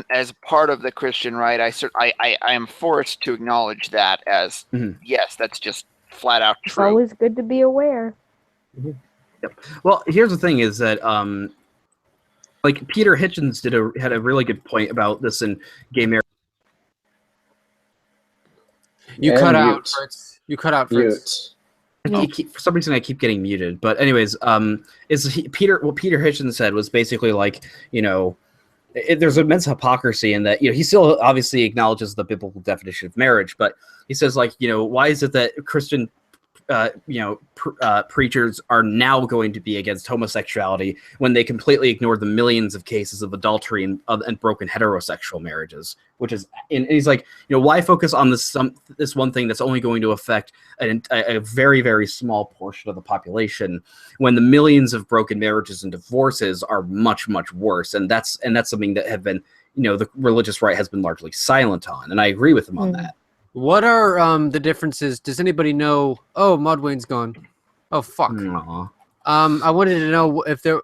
as part of the Christian right, I am forced to acknowledge that as yes, that's just flat out It's true. always good to be aware. Yep. Well, here's the thing: is that like Peter Hitchens had a really good point about this in gay marriage. You cut out, Fritz. You cut out, Fritz. For some reason, I keep getting muted. But anyways, Peter Hitchens said was basically like, there's immense hypocrisy in that, he still obviously acknowledges the biblical definition of marriage, but he says like, why is it that Christian preachers are now going to be against homosexuality when they completely ignored the millions of cases of adultery and broken heterosexual marriages, which is, and he's like, why focus on this one thing that's only going to affect a very, very small portion of the population when the millions of broken marriages and divorces are much, much worse. And that's something that have been, the religious right has been largely silent on. And I agree with him on that. What are the differences? Does anybody know? Oh, Modwayne's gone. Oh, fuck. Aww. I wanted to know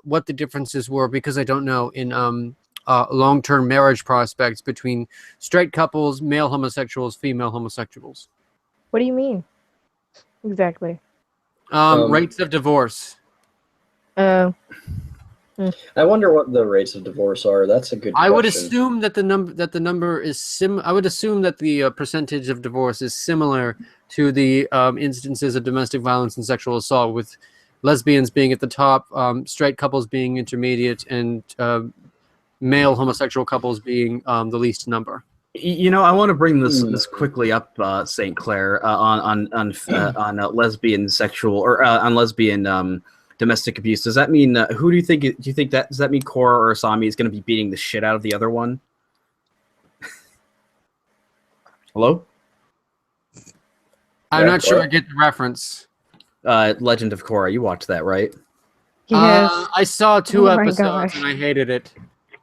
what the differences were, because I don't know, in long-term marriage prospects between straight couples, male homosexuals, female homosexuals. What do you mean? Exactly. Rates of divorce. I wonder what the rates of divorce are. That's a good question. I would assume that the number is I would assume that the percentage of divorce is similar to the instances of domestic violence and sexual assault, with lesbians being at the top, straight couples being intermediate, and male homosexual couples being the least number. I want to bring this quickly up, St. Clair, on lesbian sexual or on lesbian domestic abuse. Does that mean who do you think does that mean Cora or Asami is going to be beating the shit out of the other one? Hello? I'm not sure I get the reference. Legend of Korra. You watched that, right? Yes. I saw two Oh my episodes gosh. and I hated it.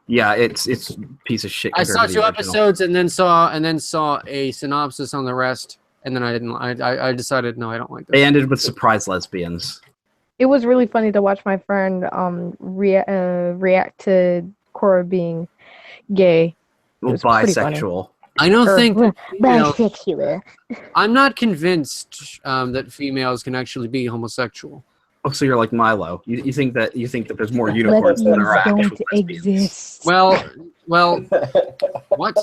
Yeah, it's a piece of shit. I compared saw to the two original. episodes and then saw a synopsis on the rest, and then I decided no, I don't like this. They ended with surprise lesbians. It was really funny to watch my friend react to Cora being gay. Well, was pretty funny. bisexual. I don't Or think bisexual. I'm not convinced that females can actually be homosexual. Oh, so you're like Milo. You think that there's more unicorns than there are actual Lesbians don't lesbians. exist. Well, what?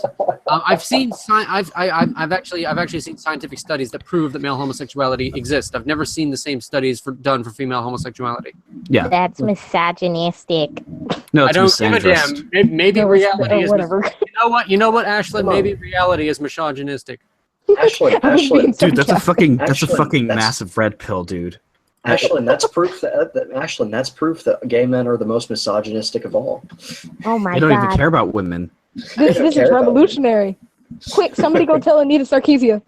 I've seen I've actually seen scientific studies that prove that male homosexuality exists. I've never seen the same studies done for female homosexuality. Yeah. That's misogynistic. No, I it's don't give a misandrist. damn. Maybe No, reality is. whatever. You know what, Ashlyn? Maybe reality is misogynistic. Ashlyn, Dude, that's a fucking Ashlyn, that's- massive red pill, dude. Ashlyn, that's proof that gay men are the most misogynistic of all. Oh my They don't even god. care about women. This is care about revolutionary. Quick, somebody go tell Anita Sarkeesian.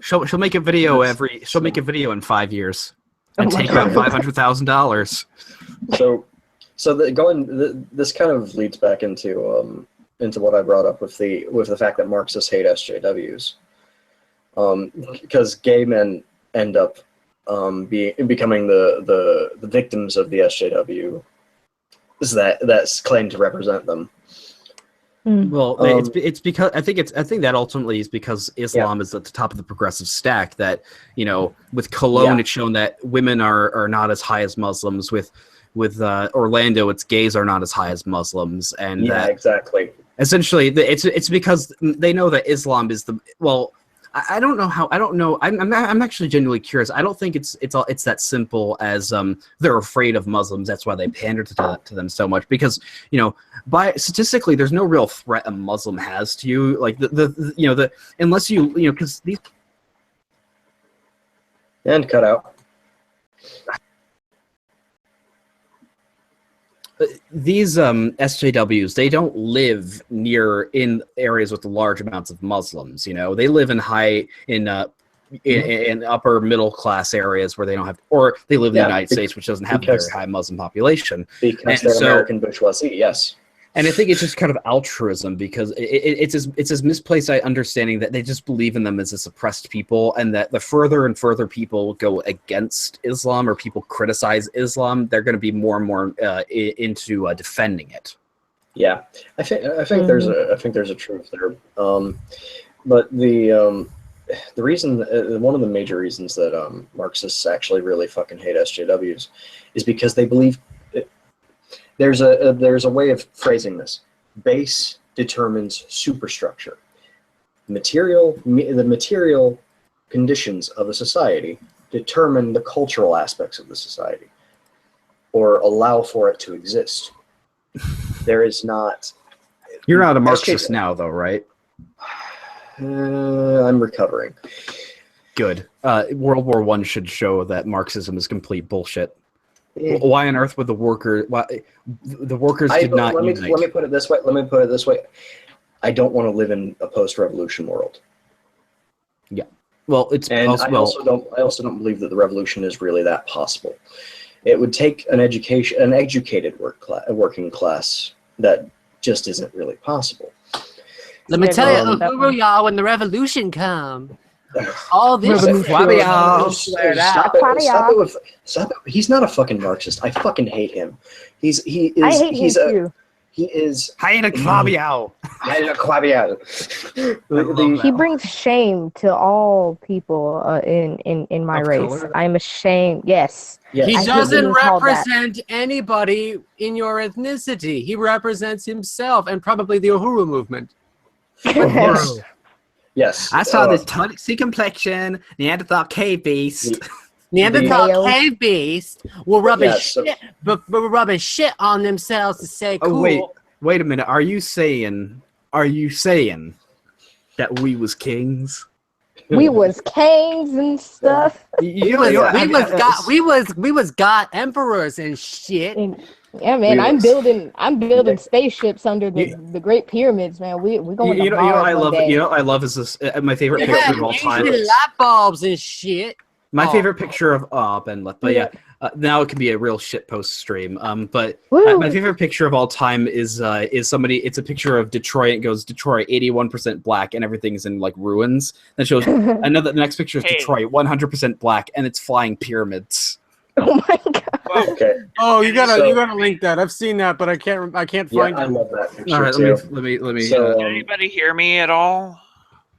She'll make a video she'll make a video in 5 years and Oh my take out God. $500,000. This kind of leads back into what I brought up with the fact that Marxists hate SJWs, because gay men end up becoming the victims of the SJW that's claimed to represent them. Well, it's because I think that ultimately is because Islam is at the top of the progressive stack. That with Cologne, it's shown that women are not as high as Muslims. With Orlando, it's gays are not as high as Muslims, and Yeah, exactly. essentially it's because they know that Islam is I don't know how. I don't know. I'm actually genuinely curious. I don't think it's that simple as they're afraid of Muslims. That's why they pander to them so much. Because by statistically, there's no real threat a Muslim has to you. Like the unless because these and cut out. These SJWs, they don't live in areas with large amounts of Muslims. They live in upper middle class areas where they don't have, or they live in the United States, which doesn't have a very high Muslim population. Because they're American bourgeoisie, yes. And I think it's just kind of altruism because it's as misplaced understanding that they just believe in them as a suppressed people, and that the further and further people go against Islam or people criticize Islam, they're going to be more and more into defending it. Yeah, I think there's a truth there. But the reason, one of the major reasons that Marxists actually really fucking hate SJWs is because they believe. There's a way of phrasing this. Base determines superstructure. The material conditions of a society determine the cultural aspects of the society, or allow for it to exist. There is not. You're not a Marxist now, though, right? I'm recovering. Good. World War I should show that Marxism is complete bullshit. Why on earth would the workers did not unite? Let me put it this way. I don't want to live in a post-revolution world. Yeah. Well, it's possible. I also don't believe that the revolution is really that possible. It would take an educated working class that just isn't really possible. Let me tell you, who we are when the revolution comes. All this Stop it. He's not a fucking Marxist. I fucking hate him. He is Heine Claviao. He brings shame to all people in my race. Color? I'm ashamed. Yes. He I doesn't hate being called that. represent anybody in your ethnicity. He represents himself and probably the Uhuru movement. Yes. I saw this tonic-C complexion, Neanderthal cave beast. Neanderthal cave beast were rubbing shit on themselves to say cool. Oh wait a minute. Are you saying that we was kings? We was kings and stuff. We was God emperors and shit. Yeah, man, I'm building spaceships under the Great Pyramids, man. We going to Mars I love is this my favorite picture of all time. Light bulbs and shit. My favorite picture of Ben left, but now it can be a real shit post stream. But Woo. my favorite picture of all time is somebody. It's a picture of Detroit. It goes Detroit 81% black and everything's in like ruins. That shows the next picture is Detroit 100% black and it's flying pyramids. Oh my god. Okay. Oh, you gotta link that. I've seen that, but I can't find it. I love that picture All right, too. let me. Can anybody hear me at all?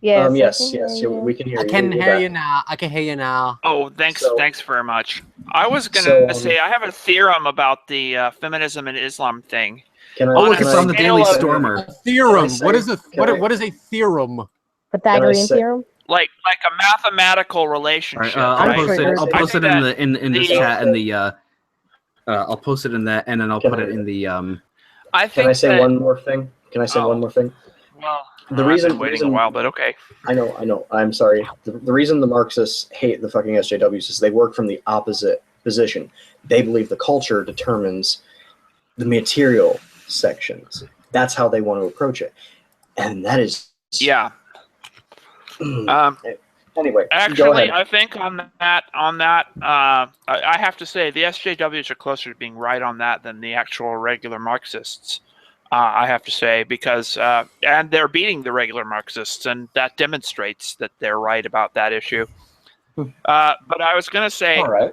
Yes. Yes. We can hear you. I can You're hear back. you now. I can hear you now. Oh, thanks very much. I was gonna say I have a theorem about the feminism and Islam thing. Can I? Look, it's on the scale Daily of- Stormer. Theorem. say- What is a can I- what is a theorem? Pythagorean say- theorem. Like a mathematical All right, relationship. I'll right? post it. I'll I post it think in this chat and the. I'll post it in that, and then I'll put it in the. I think Can I say that- one more thing? Well, The I've reason- been waiting a while, but okay. I know. I'm sorry. The reason the Marxists hate the fucking SJWs is they work from the opposite position. They believe the culture determines the material sections. That's how they want to approach it, and that is Yeah. Anyway, go Actually, ahead. I think on that, I have to say the SJWs are closer to being right on that than the actual regular Marxists. I have to say because and they're beating the regular Marxists, and that demonstrates that they're right about that issue. But I was going to say, All right.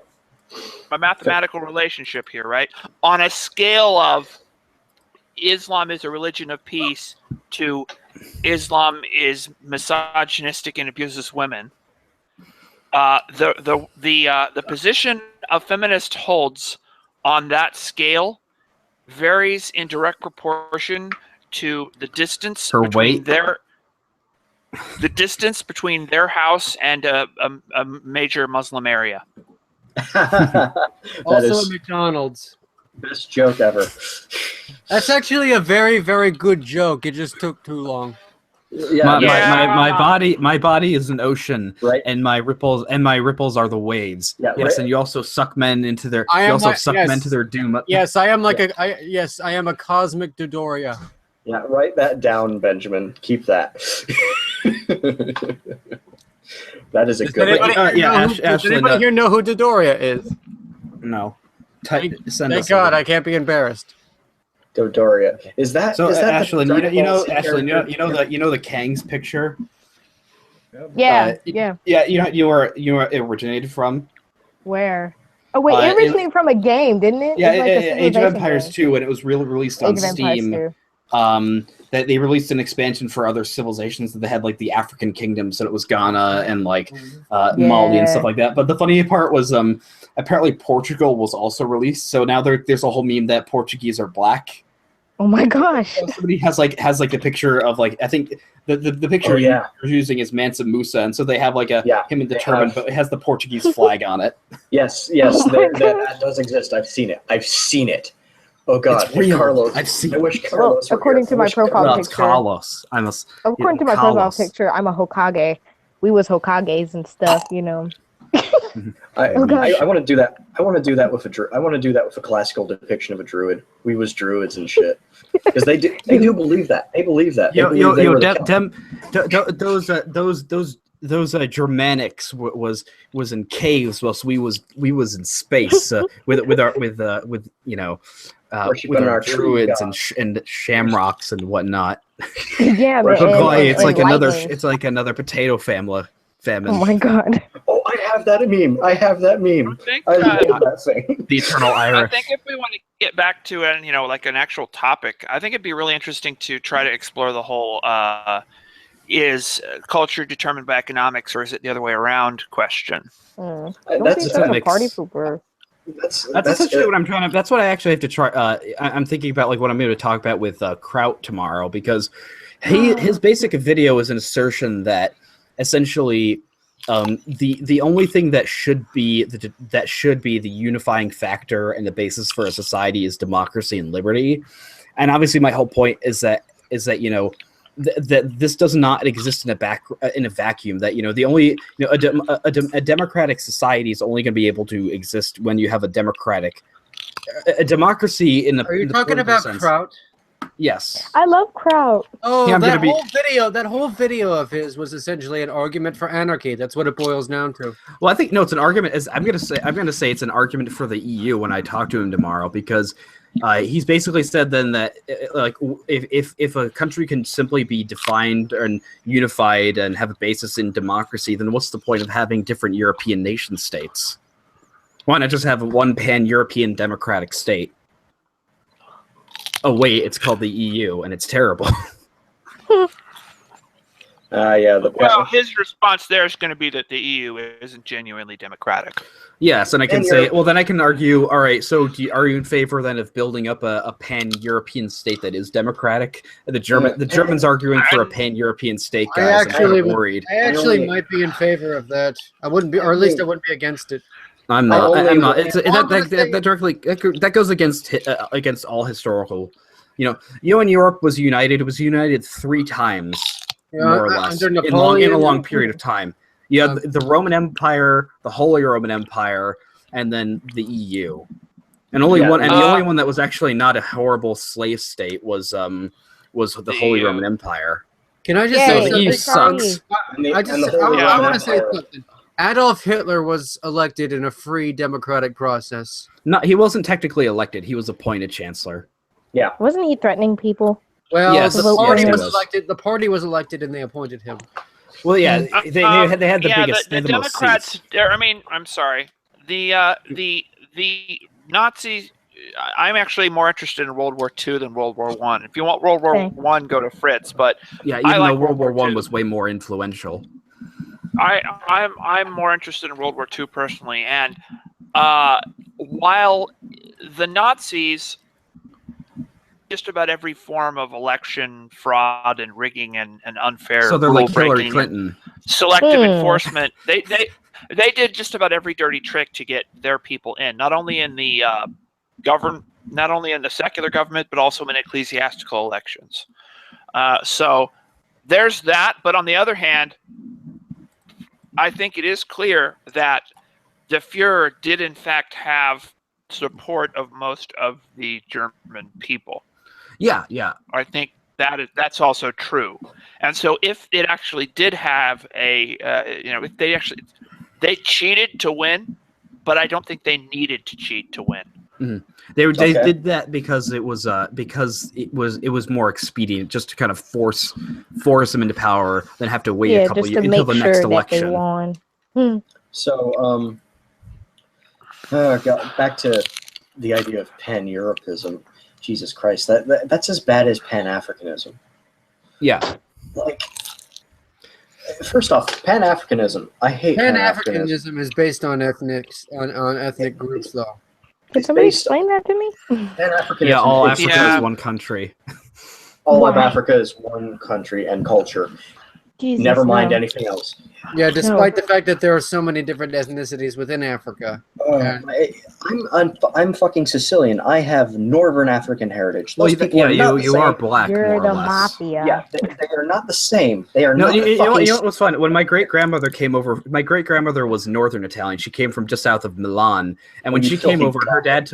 a mathematical relationship here, right? On a scale of Islam is a religion of peace to Islam is misogynistic and abuses women. The position a feminist holds on that scale varies in direct proportion to the distance Her between weight? their the distance between their house and a major Muslim area. Also a McDonald's. Best joke ever. That's actually a very, very good joke. It just took too long. Yeah, my body is an ocean, right? And my ripples are the waves. Yeah, yes, right. and you also suck men into their. I You am also like- suck yes. men to their doom. Yes, I am like I am a cosmic Dodoria. Yeah, write that down, Benjamin. Keep that. That is a Does good anybody, one. does anybody here know who Dodoria is? No. Thank God, I can't be embarrassed. Dodoria. Is that So is that the Ashlyn, Dragon you know, Ball Z Ashlyn, character? you know the Kang's picture. Yeah, yeah. Yeah, you are originated from. Where? Oh wait, Uh, it originated from a game, didn't it? Yeah, It's like a Age of Civilization Empires game. 2, and it was released on Age of Empires Steam. 2. That they released an expansion for other civilizations that they had like the African kingdoms, and it was Ghana and like Mali and stuff like that. But the funny part was apparently Portugal was also released, so now there's a whole meme that Portuguese are black. Oh my gosh! Somebody has like a picture of like I think the picture you're using is Mansa Musa, and so they have like him in the turban, but it has the Portuguese flag on it. Yes, that does exist. I've seen it. Oh God, It's real. Carlos! I've seen. I wish Well, Carlos. were according here. to I my wish profile No, Carlos- it's picture. Carlos. According to my profile picture, I'm a Hokage. We was Hokages and stuff, you know. Oh, gosh. I want to do that. I want to do that with I want to do that with a classical depiction of a druid. We was druids and shit. Because they do believe that. They believe that. They believe they were the those Germanics was in caves, whilst we was in space with our Worshiping our tree druids god. and shamrocks and whatnot. Yeah, But it's like another lightning. it's like another potato famine. Oh my God! Oh, I have that meme. I love that thing. The Eternal I Irish. think if we want to get back to like an actual topic, I think it'd be really interesting to try to explore the whole is culture determined by economics or is it the other way around question. Don't That's be a such a mix. party pooper. That's essentially what I'm trying to. That's what I actually have to try. I'm thinking about like what I'm going to talk about with Kraut tomorrow, because his basic video is an assertion that essentially the only thing that should be the unifying factor and the basis for a society is democracy and liberty. And obviously, my whole point is that that this does not exist in a vacuum. That the only a democratic society is only going to be able to exist when you have a democracy in the. Are you in the talking political about sense. Kraut? Yes. I love Kraut. Oh, Yeah, I'm that gonna whole video of his was essentially an argument for anarchy. That's what it boils down to. Well, I think no, it's an argument. I'm gonna say it's an argument for the EU when I talk to him tomorrow, because he's basically said then that like if a country can simply be defined and unified and have a basis in democracy, then what's the point of having different European nation states? Why not just have one pan-European democratic state? Oh wait, it's called the EU, and it's terrible. Well, his response there is going to be that the EU isn't genuinely democratic. Yes, and I can say, well, then I can argue, all right, so are you in favor then of building up a pan-European state that is democratic? The Germans arguing for a pan-European state, guys. I'm kind of worried. I actually might be in favor of that. I wouldn't be, or at least I wouldn't be against it. I'm not. I'm not. That directly that goes against all historical. And Europe was united. It was united 3 times, more or less, under in Napoleon, a long period of time. You had the Roman Empire, the Holy Roman Empire, and then the EU. And the only one that was actually not a horrible slave state was the Holy Roman Empire. Can I just say say the EU something? sucks? I want to say something. Adolf Hitler was elected in a free democratic process. No, he wasn't technically elected. He was appointed chancellor. Yeah. Wasn't he threatening people? Well, Yes, the party was was. elected. The party was elected, and they appointed him. Well, yeah, they had the biggest. The the most Democrats. seats. I mean, I'm sorry. The Nazis. I'm actually more interested in World War II than World War One. If you want World War One, go to Fritz. But Yeah, I even like though World War One II. was way more influential. I'm more interested in World War II personally, and while the Nazis just about every form of election fraud and rigging and unfair. So they're like rule Hillary breaking Clinton. and selective enforcement. They did just about every dirty trick to get their people in, not only in the not only in the secular government, but also in ecclesiastical elections. So there's that. But on the other hand, I think it is clear that the Fuhrer did in fact have support of most of the German people. Yeah. I think that's also true. And so if it actually did have a, if they cheated to win, but I don't think they needed to cheat to win. Mm-hmm. They did that because it was more expedient just to kind of force them into power than have to wait a couple years until the next election. So back to the idea of pan-Europeism. Jesus Christ, that's as bad as Pan-Africanism. Yeah. Like, first off, Pan-Africanism. I hate Pan-Africanism is based on ethnic groups, though. Can somebody explain that to me? Pan-Africanism. Yeah, all Africa is one country. All of Africa is one country and culture. Jesus, Never mind anything else. Yeah, despite the fact that there are so many different ethnicities within Africa. I'm fucking Sicilian. I have Northern African heritage. Those people you are black. You're more or the less. mafia. Yeah, they are not the same. They are No, not. you know what's fun? When my great grandmother came over, my great grandmother was Northern Italian. She came from just south of Milan, and when she came over, her dad.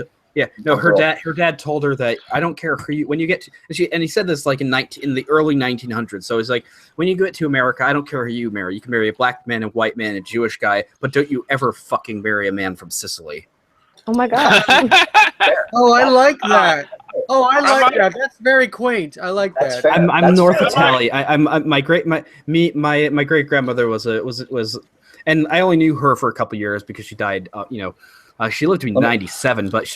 Her dad told her that I don't care who you when you get to, and he said this like in the early 1900s. So he's like, when you get to America, I don't care who you marry. You can marry a black man, a white man, a Jewish guy, but don't you ever fucking marry a man from Sicily. Oh my god. Oh, I like that. Oh, I like that. That's very quaint. I like that. I'm North Italian. My great grandmother was, and I only knew her for a couple years because she died. She lived to be 97, but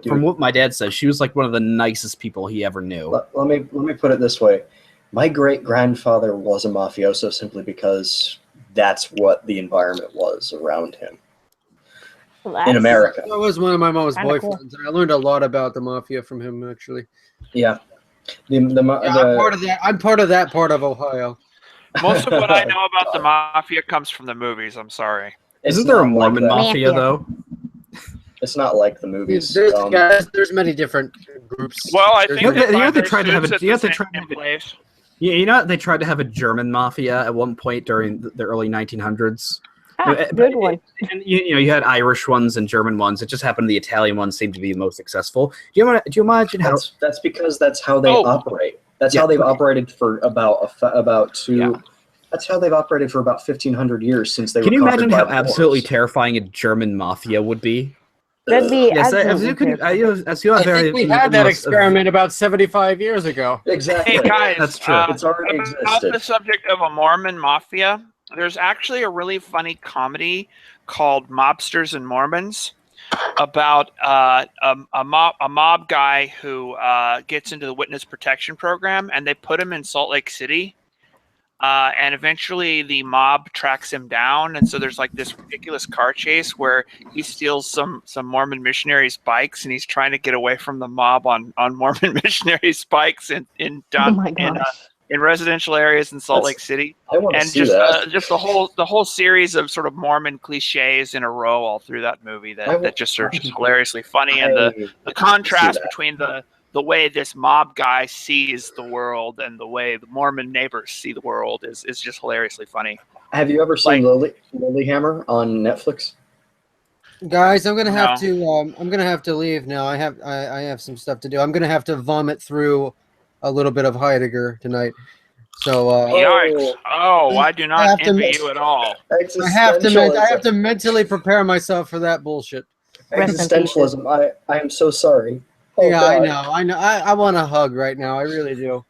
from what my dad says, she was like one of the nicest people he ever knew. Let me put it this way: my great grandfather was a mafioso simply because that's what the environment was around him in America. That was one of my mom's Kinda boyfriends, and I learned a lot about the mafia from him. Actually, yeah. I'm part of that. I'm part of that part of Ohio. Most of what I know about the mafia comes from the movies. I'm sorry. Isn't there a Mormon mafia though? It's not like the movies. There's many different groups. Well, I think they tried to have they tried to have a German mafia at one point during the early 1900s. Good one. And you had Irish ones and German ones. It just happened the Italian ones seemed to be the most successful. Do you imagine how? That's because that's how they operate. That's how they've operated for about two. Yeah. That's how they've operated for about 1,500 years since they were. Can you imagine how Moors. absolutely terrifying a German mafia would be? That'd be yes, I think we had that experiment about 75 years ago. Exactly. Hey guys, that's true. It's already about existed. the subject of a Mormon mafia, there's actually a really funny comedy called Mobsters and Mormons about a mob guy who gets into the witness protection program, and they put him in Salt Lake City. And eventually the mob tracks him down, and so there's like this ridiculous car chase where he steals some Mormon missionaries' bikes, and he's trying to get away from the mob on Mormon missionaries' bikes in residential areas in Salt Lake City. I want to and see just that. Just the whole series of sort of Mormon cliches in a row all through that movie that just are just hilariously funny, and the contrast between the way this mob guy sees the world and the way the Mormon neighbors see the world is just hilariously funny. Have you ever seen Lilyhammer on Netflix? Guys, I'm gonna have to leave now. I have some stuff to do. I'm gonna have to vomit through a little bit of Heidegger tonight. So yikes! Oh, I do not envy you at all. I have to mentally prepare myself for that bullshit. Existentialism. I am so sorry. Oh, yeah, God. I know. I want a hug right now. I really do.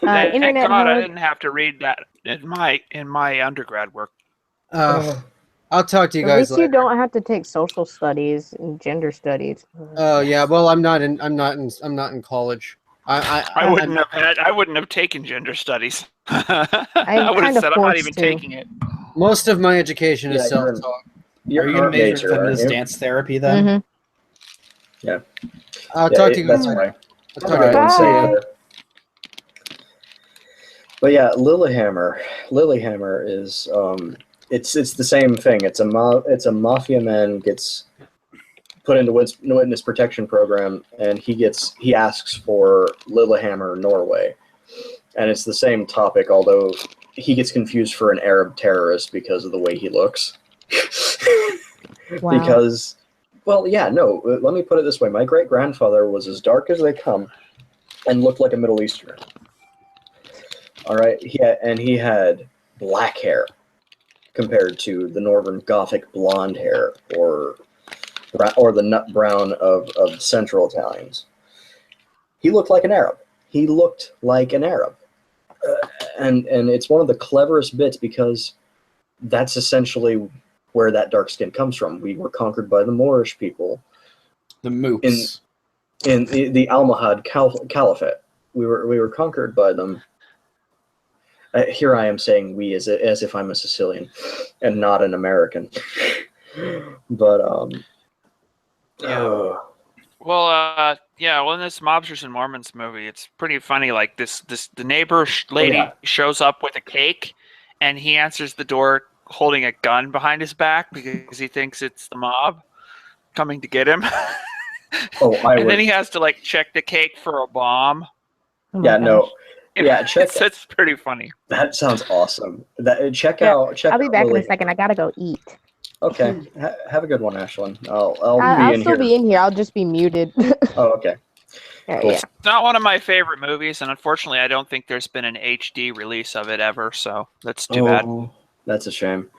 Thank God I didn't have to read that in my undergrad work. I'll talk to you guys At least later. you don't have to take social studies and gender studies. Oh yeah, well I'm not in college. I wouldn't have taken gender studies. I would have said I'm not even taking it. Most of my education is self-taught. Are you going to major in feminist dance therapy then? Mm-hmm. Yeah. I'll talk to you guys later. Okay, one second. But yeah, Lilyhammer is it's the same thing. It's a mafia man gets put into witness protection program, and he asks for Lillehammer, Norway, and it's the same topic. Although he gets confused for an Arab terrorist because of the way he looks. Wow. Because, well, yeah, no. Let me put it this way: my great grandfather was as dark as they come, and looked like a Middle Easterner. All right, he had black hair compared to the Northern Gothic blonde hair or the nut brown of Central Italians. He looked like an Arab. And it's one of the cleverest bits because that's essentially where that dark skin comes from. We were conquered by the Moorish people. The Moops. In the Almohad Caliphate. We were conquered by them. Here I am saying we as if I'm a Sicilian and not an American. But Well, in this Mobsters and Mormons movie, it's pretty funny. Like the neighbor lady shows up with a cake, and he answers the door holding a gun behind his back because he thinks it's the mob coming to get him. Then he has to like check the cake for a bomb. It's pretty funny. That sounds awesome. Check I'll out be back in Lily. a second. I gotta go eat. Okay, have a good one, Ashlyn. I'll still be in here. I'll just be muted. Oh, okay. Cool. Yeah. It's not one of my favorite movies, and unfortunately, I don't think there's been an HD release of it ever. So that's too bad. That's a shame.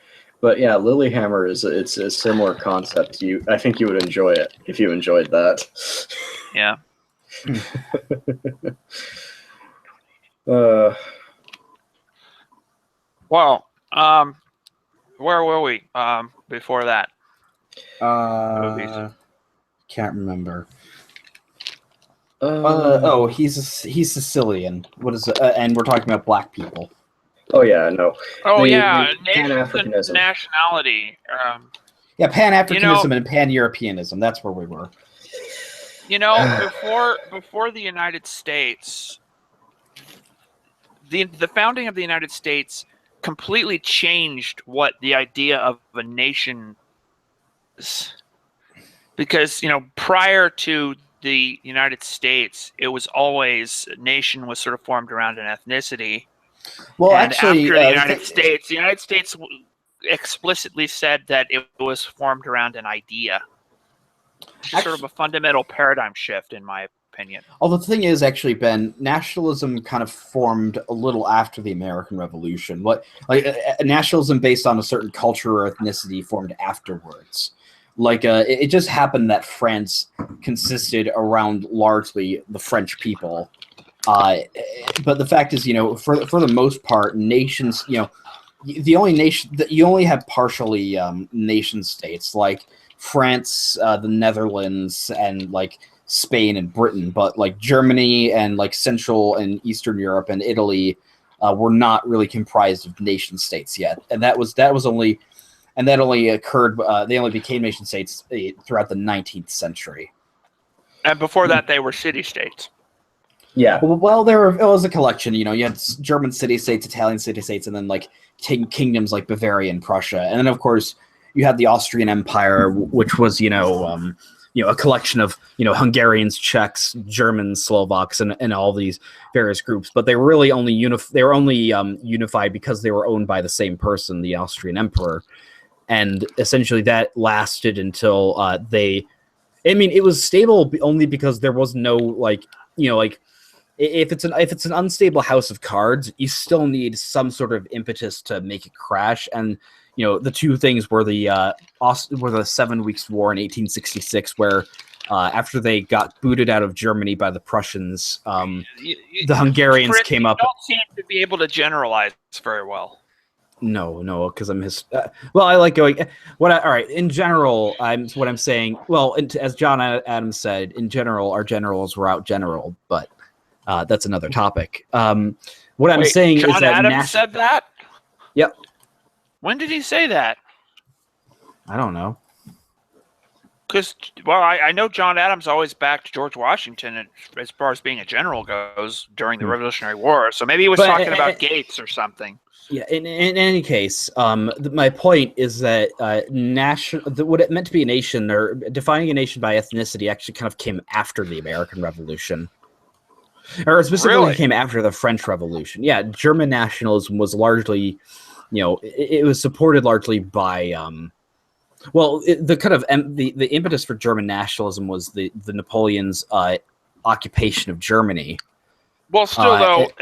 But yeah, Lilyhammer it's a similar concept. I think you would enjoy it if you enjoyed that. Yeah. Well, where were we before that? Can't remember. He's Sicilian. What is it? And we're talking about black people. Oh yeah, no. Oh The yeah, Pan-Africanism. nationality. Pan-Africanism and Pan-Europeanism. That's where we were. Before the United States, the founding of the United States completely changed what the idea of a nation is. Because, prior to the United States, it was always a nation was sort of formed around an ethnicity. Well, and actually, after the United States explicitly said that it was formed around an idea. It's just sort of a fundamental paradigm shift, in my opinion. Although the thing is, actually, Ben, nationalism kind of formed a little after the American Revolution. Nationalism based on a certain culture or ethnicity formed afterwards. It just happened that France consisted around largely the French people. But the fact is, for the most part, nations, the only nation that you only have partially nation states like France, the Netherlands, and Spain and Britain, but Germany and Central and Eastern Europe and Italy were not really comprised of nation states yet, and that only occurred. They only became nation states throughout the 19th century. And before that, they were city-states. Yeah. Well, it was a collection. You had German city-states, Italian city-states, and then kingdoms like Bavaria and Prussia, and then of course you had the Austrian Empire, which was a collection of Hungarians, Czechs, Germans, Slovaks, and all these various groups. But they were really only unified because they were owned by the same person, the Austrian Emperor, and essentially that lasted until it was stable only because there was no if it's an unstable house of cards, you still need some sort of impetus to make it crash. And the two things were the 7 Weeks' War in 1866, where after they got booted out of Germany by the Prussians, the Hungarians came up. You don't seem to be able to generalize very well. No, because I'm well, I like going. All right. In general, what I'm saying. Well, as John Adams said, in general, our generals were out general, but. That's another topic. What I'm saying John is that Adams said that? Yep. When did he say that? I don't know. Because, well, I know John Adams always backed George Washington as far as being a general goes during the Revolutionary War. So maybe he was talking about Gates or something. Yeah. In any case, my point is that what it meant to be a nation, or defining a nation by ethnicity, actually kind of came after the American Revolution, or specifically came after the French Revolution. Yeah, German nationalism was largely, it was supported largely by. The impetus for German nationalism was the Napoleon's occupation of Germany. Well, still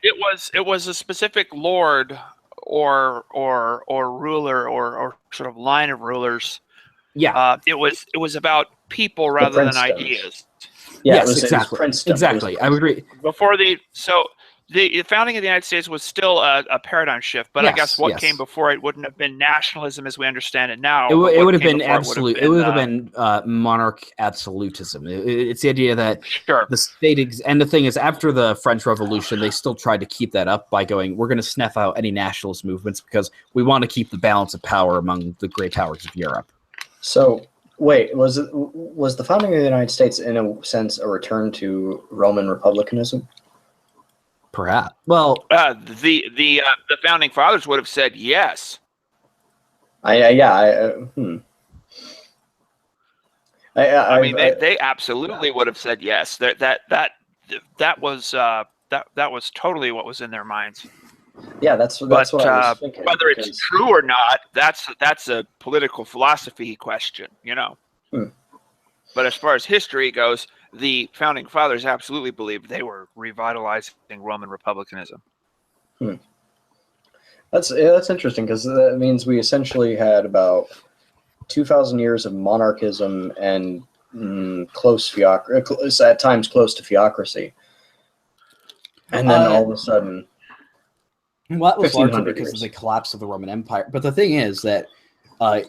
it was a specific lord or ruler or sort of line of rulers. Yeah. It was about people rather than ideas. Yeah, yes, exactly. I would agree. The founding of the United States was still a paradigm shift, but I guess what came before it wouldn't have been nationalism as we understand it now. It would have been absolute. It would have been monarch absolutism. It's the idea that the state and the thing is, after the French Revolution, they still tried to keep that up by going, "We're going to snuff out any nationalist movements because we want to keep the balance of power among the great powers of Europe." So, wait, was the founding of the United States in a sense a return to Roman republicanism? Perhaps. Well, the founding fathers would have said yes. I mean, they absolutely would have said yes. That was totally what was in their minds. Yeah, that's what I was thinking. Whether it's true or not, that's a political philosophy question, But as far as history goes, the founding fathers absolutely believed they were revitalizing Roman republicanism. That's interesting, because that means we essentially had about 2,000 years of monarchism and close theocracy, at times close to theocracy, and then all of a sudden. Well, that was largely because of the collapse of the Roman Empire. But the thing is that, the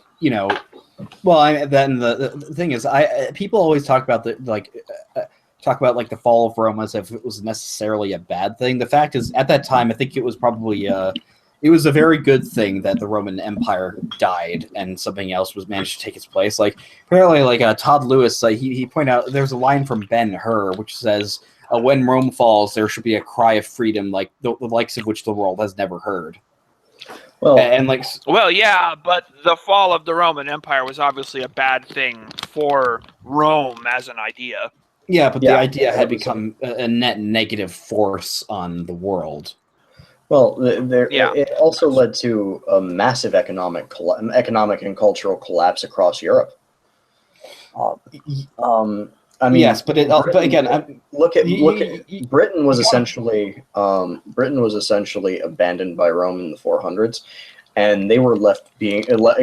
thing is, people always talk about the fall of Rome as if it was necessarily a bad thing. The fact is, at that time, I think it was probably it was a very good thing that the Roman Empire died and something else was managed to take its place. Like apparently, Todd Lewis, he pointed out there's a line from Ben-Hur which says, "When Rome falls, there should be a cry of freedom like the likes of which the world has never heard." Well, yeah, but the fall of the Roman Empire was obviously a bad thing for Rome as an idea. Yeah, but the idea had become a net negative force on the world. Well, it also led to a massive economic and cultural collapse across Europe. I mean, yes, but again, look at Britain was essentially abandoned by Rome in the 400s, and they were left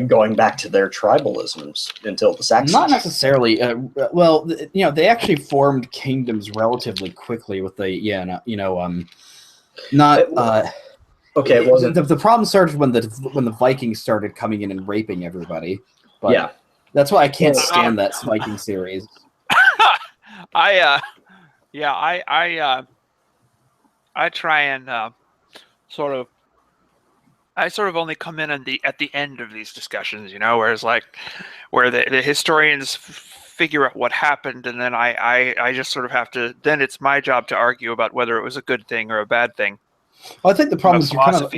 going back to their tribalisms until the Saxons. Not necessarily. They actually formed kingdoms relatively quickly with the Okay, it wasn't. The problem started when the Vikings started coming in and raping everybody. But yeah, that's why I can't stand that Viking series. I try and sort of only come in at the end of these discussions, whereas where the historians figure out what happened, and then I just sort of have to. Then it's my job to argue about whether it was a good thing or a bad thing. Well, I think the problem is you're kind of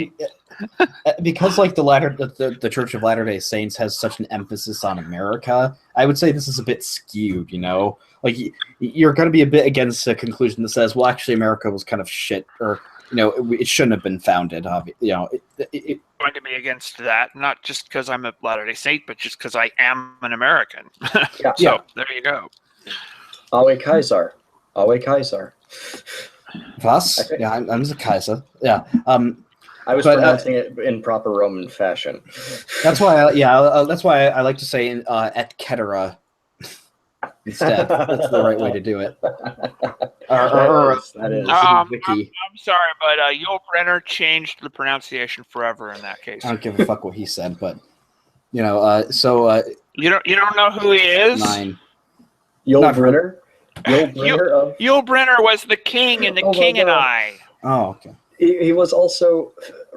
because the Church of Latter-day Saints has such an emphasis on America. I would say this is a bit skewed, you're going to be a bit against a conclusion that says, well, actually America was kind of shit, or it shouldn't have been founded. Going to be against that, not just because I'm a Latter-day Saint, but just because I am an American. So there you go. Awe Kaiser. Awe Kaiser. Was? Yeah, I'm the Kaiser. Yeah. I was pronouncing it in proper Roman fashion. That's why. That's why I like to say et cetera instead. That's the right way to do it. I'm sorry, but Yul Brynner changed the pronunciation forever in that case. I don't give a fuck what he said, but you don't know who he is? Yul Brynner. Yul Brynner was the king in The King and I. Oh, okay. He was also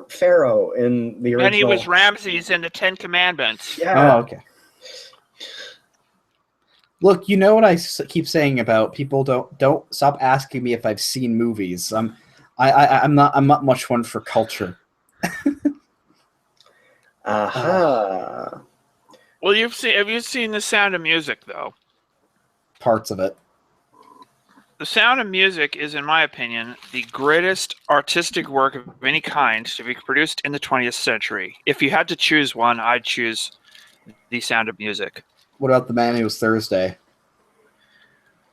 Pharaoh in the original. And he was Ramses in the Ten Commandments. Yeah. Oh, okay. Look, you know what I keep saying about people don't stop asking me if I've seen movies. I'm not much one for culture. Aha. Well, have you seen The Sound of Music though? Parts of it. The Sound of Music is, in my opinion, the greatest artistic work of any kind to be produced in the 20th century. If you had to choose one, I'd choose The Sound of Music. What about The Man Who Was Thursday?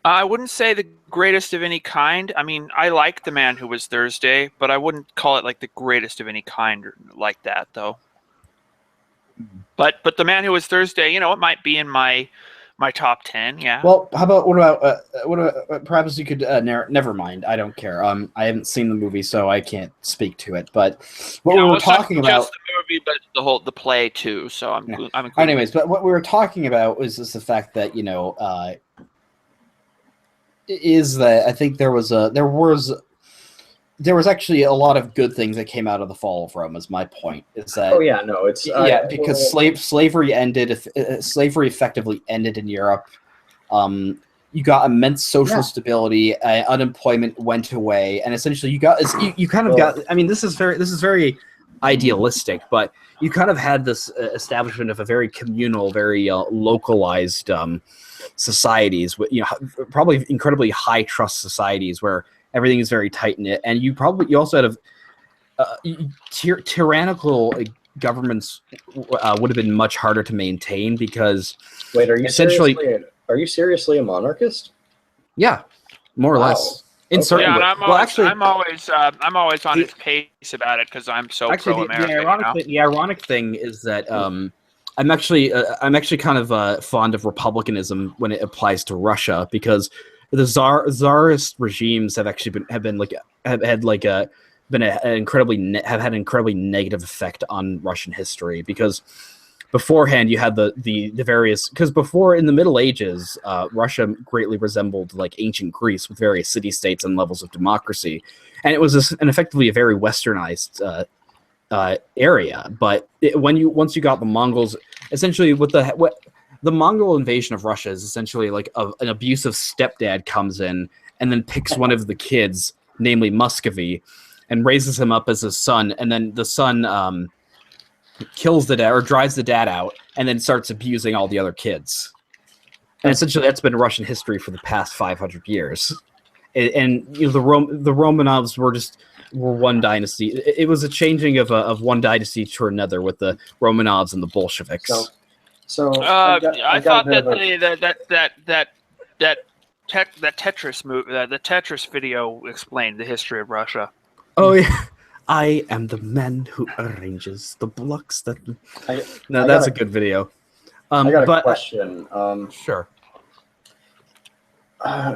I wouldn't say the greatest of any kind. I mean, I like The Man Who Was Thursday, but I wouldn't call it like the greatest of any kind like that, though. But The Man Who Was Thursday, you know, it might be in my top 10. Yeah. Well, what about perhaps you could never mind. I don't care. I haven't seen the movie, so I can't speak to it. But what we were talking about, just the movie, but the play too. So I'm including. Anyways, but what we were talking about was just the fact that is that I think there was actually a lot of good things that came out of the fall of Rome. Is my point? Is that because slavery ended. Slavery effectively ended in Europe. You got immense social stability. Unemployment went away, and essentially you got. I mean, this is very idealistic, but you kind of had this establishment of a very communal, very localized societies. Probably incredibly high trust societies where everything is very tight knit, and you also had tyrannical governments would have been much harder to maintain because. Wait, are you seriously a monarchist? Yeah, more or less. In certain yeah, I'm always on his pace about it because I'm so pro-American. The ironic thing is that I'm actually kind of fond of republicanism when it applies to Russia because the czarist regimes have actually had an incredibly negative effect on Russian history because beforehand you had the various, because before in the Middle Ages Russia greatly resembled like ancient Greece with various city-states and levels of democracy, and it was effectively a very westernized area. But once you got the Mongols, essentially the Mongol invasion of Russia is essentially like an abusive stepdad comes in and then picks one of the kids, namely Muscovy, and raises him up as his son, and then the son kills the dad or drives the dad out and then starts abusing all the other kids. And essentially that's been Russian history for the past 500 years. And the Romanovs were one dynasty. It was a changing of one dynasty to another with the Romanovs and the Bolsheviks. I thought that Tetris movie, the Tetris video explained the history of Russia. Oh yeah, I am the man who arranges the blocks. That's a good video. I got a question. Sure.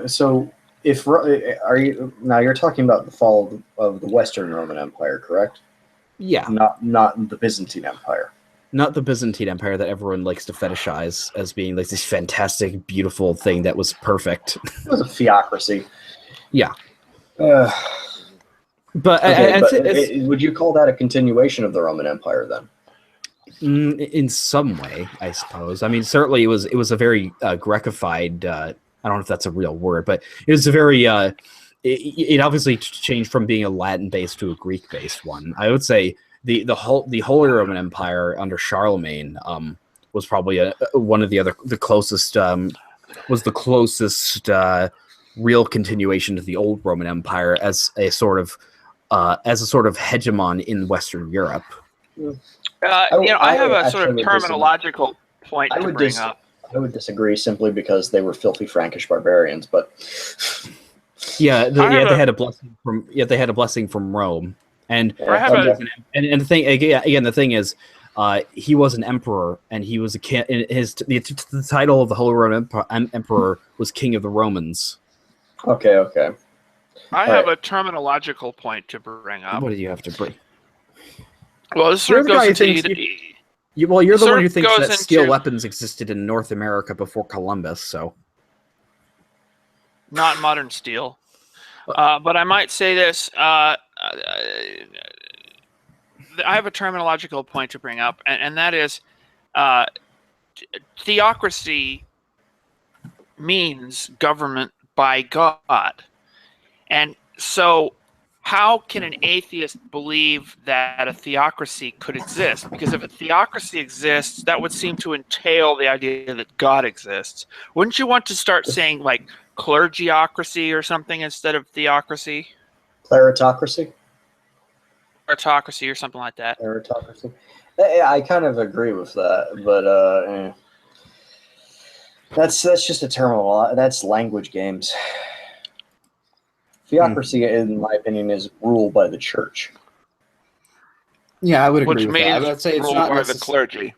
So, you're talking about the fall of the Western Roman Empire, correct? Yeah. Not the Byzantine Empire. Not the Byzantine Empire that everyone likes to fetishize as being like this fantastic, beautiful thing that was perfect. It was a theocracy. Yeah. Would you call that a continuation of the Roman Empire then? In some way, I suppose. I mean, certainly it was a very Grecified. I don't know if that's a real word, but it was a very. It obviously changed from being a Latin-based to a Greek-based one. I would say the Holy Roman Empire under Charlemagne was probably one of the closest real continuation to the old Roman Empire as a sort of hegemon in Western Europe. I have a sort of terminological point to bring up. I would disagree simply because they were filthy Frankish barbarians, but they had a blessing from Rome, and the thing is, he was an emperor, and he was a king. The title of the Holy Roman Emperor was King of the Romans. Okay. I have a terminological point to bring up. What do you have to bring? Well, this sort of goes into you're the one who thinks that steel weapons existed in North America before Columbus, so. Not modern steel. But I might say this. I have a terminological point to bring up, and that is theocracy means government by God. And so how can an atheist believe that a theocracy could exist? Because if a theocracy exists, that would seem to entail the idea that God exists. Wouldn't you want to start saying like clergyocracy or something instead of theocracy? Cleritocracy? Meritocracy or something like that. Meritocracy. I kind of agree with that, but that's just a term. That's language games. Theocracy, in my opinion, is ruled by the church. Yeah, I would agree Which with that. I means would say it's ruled not by the clergy.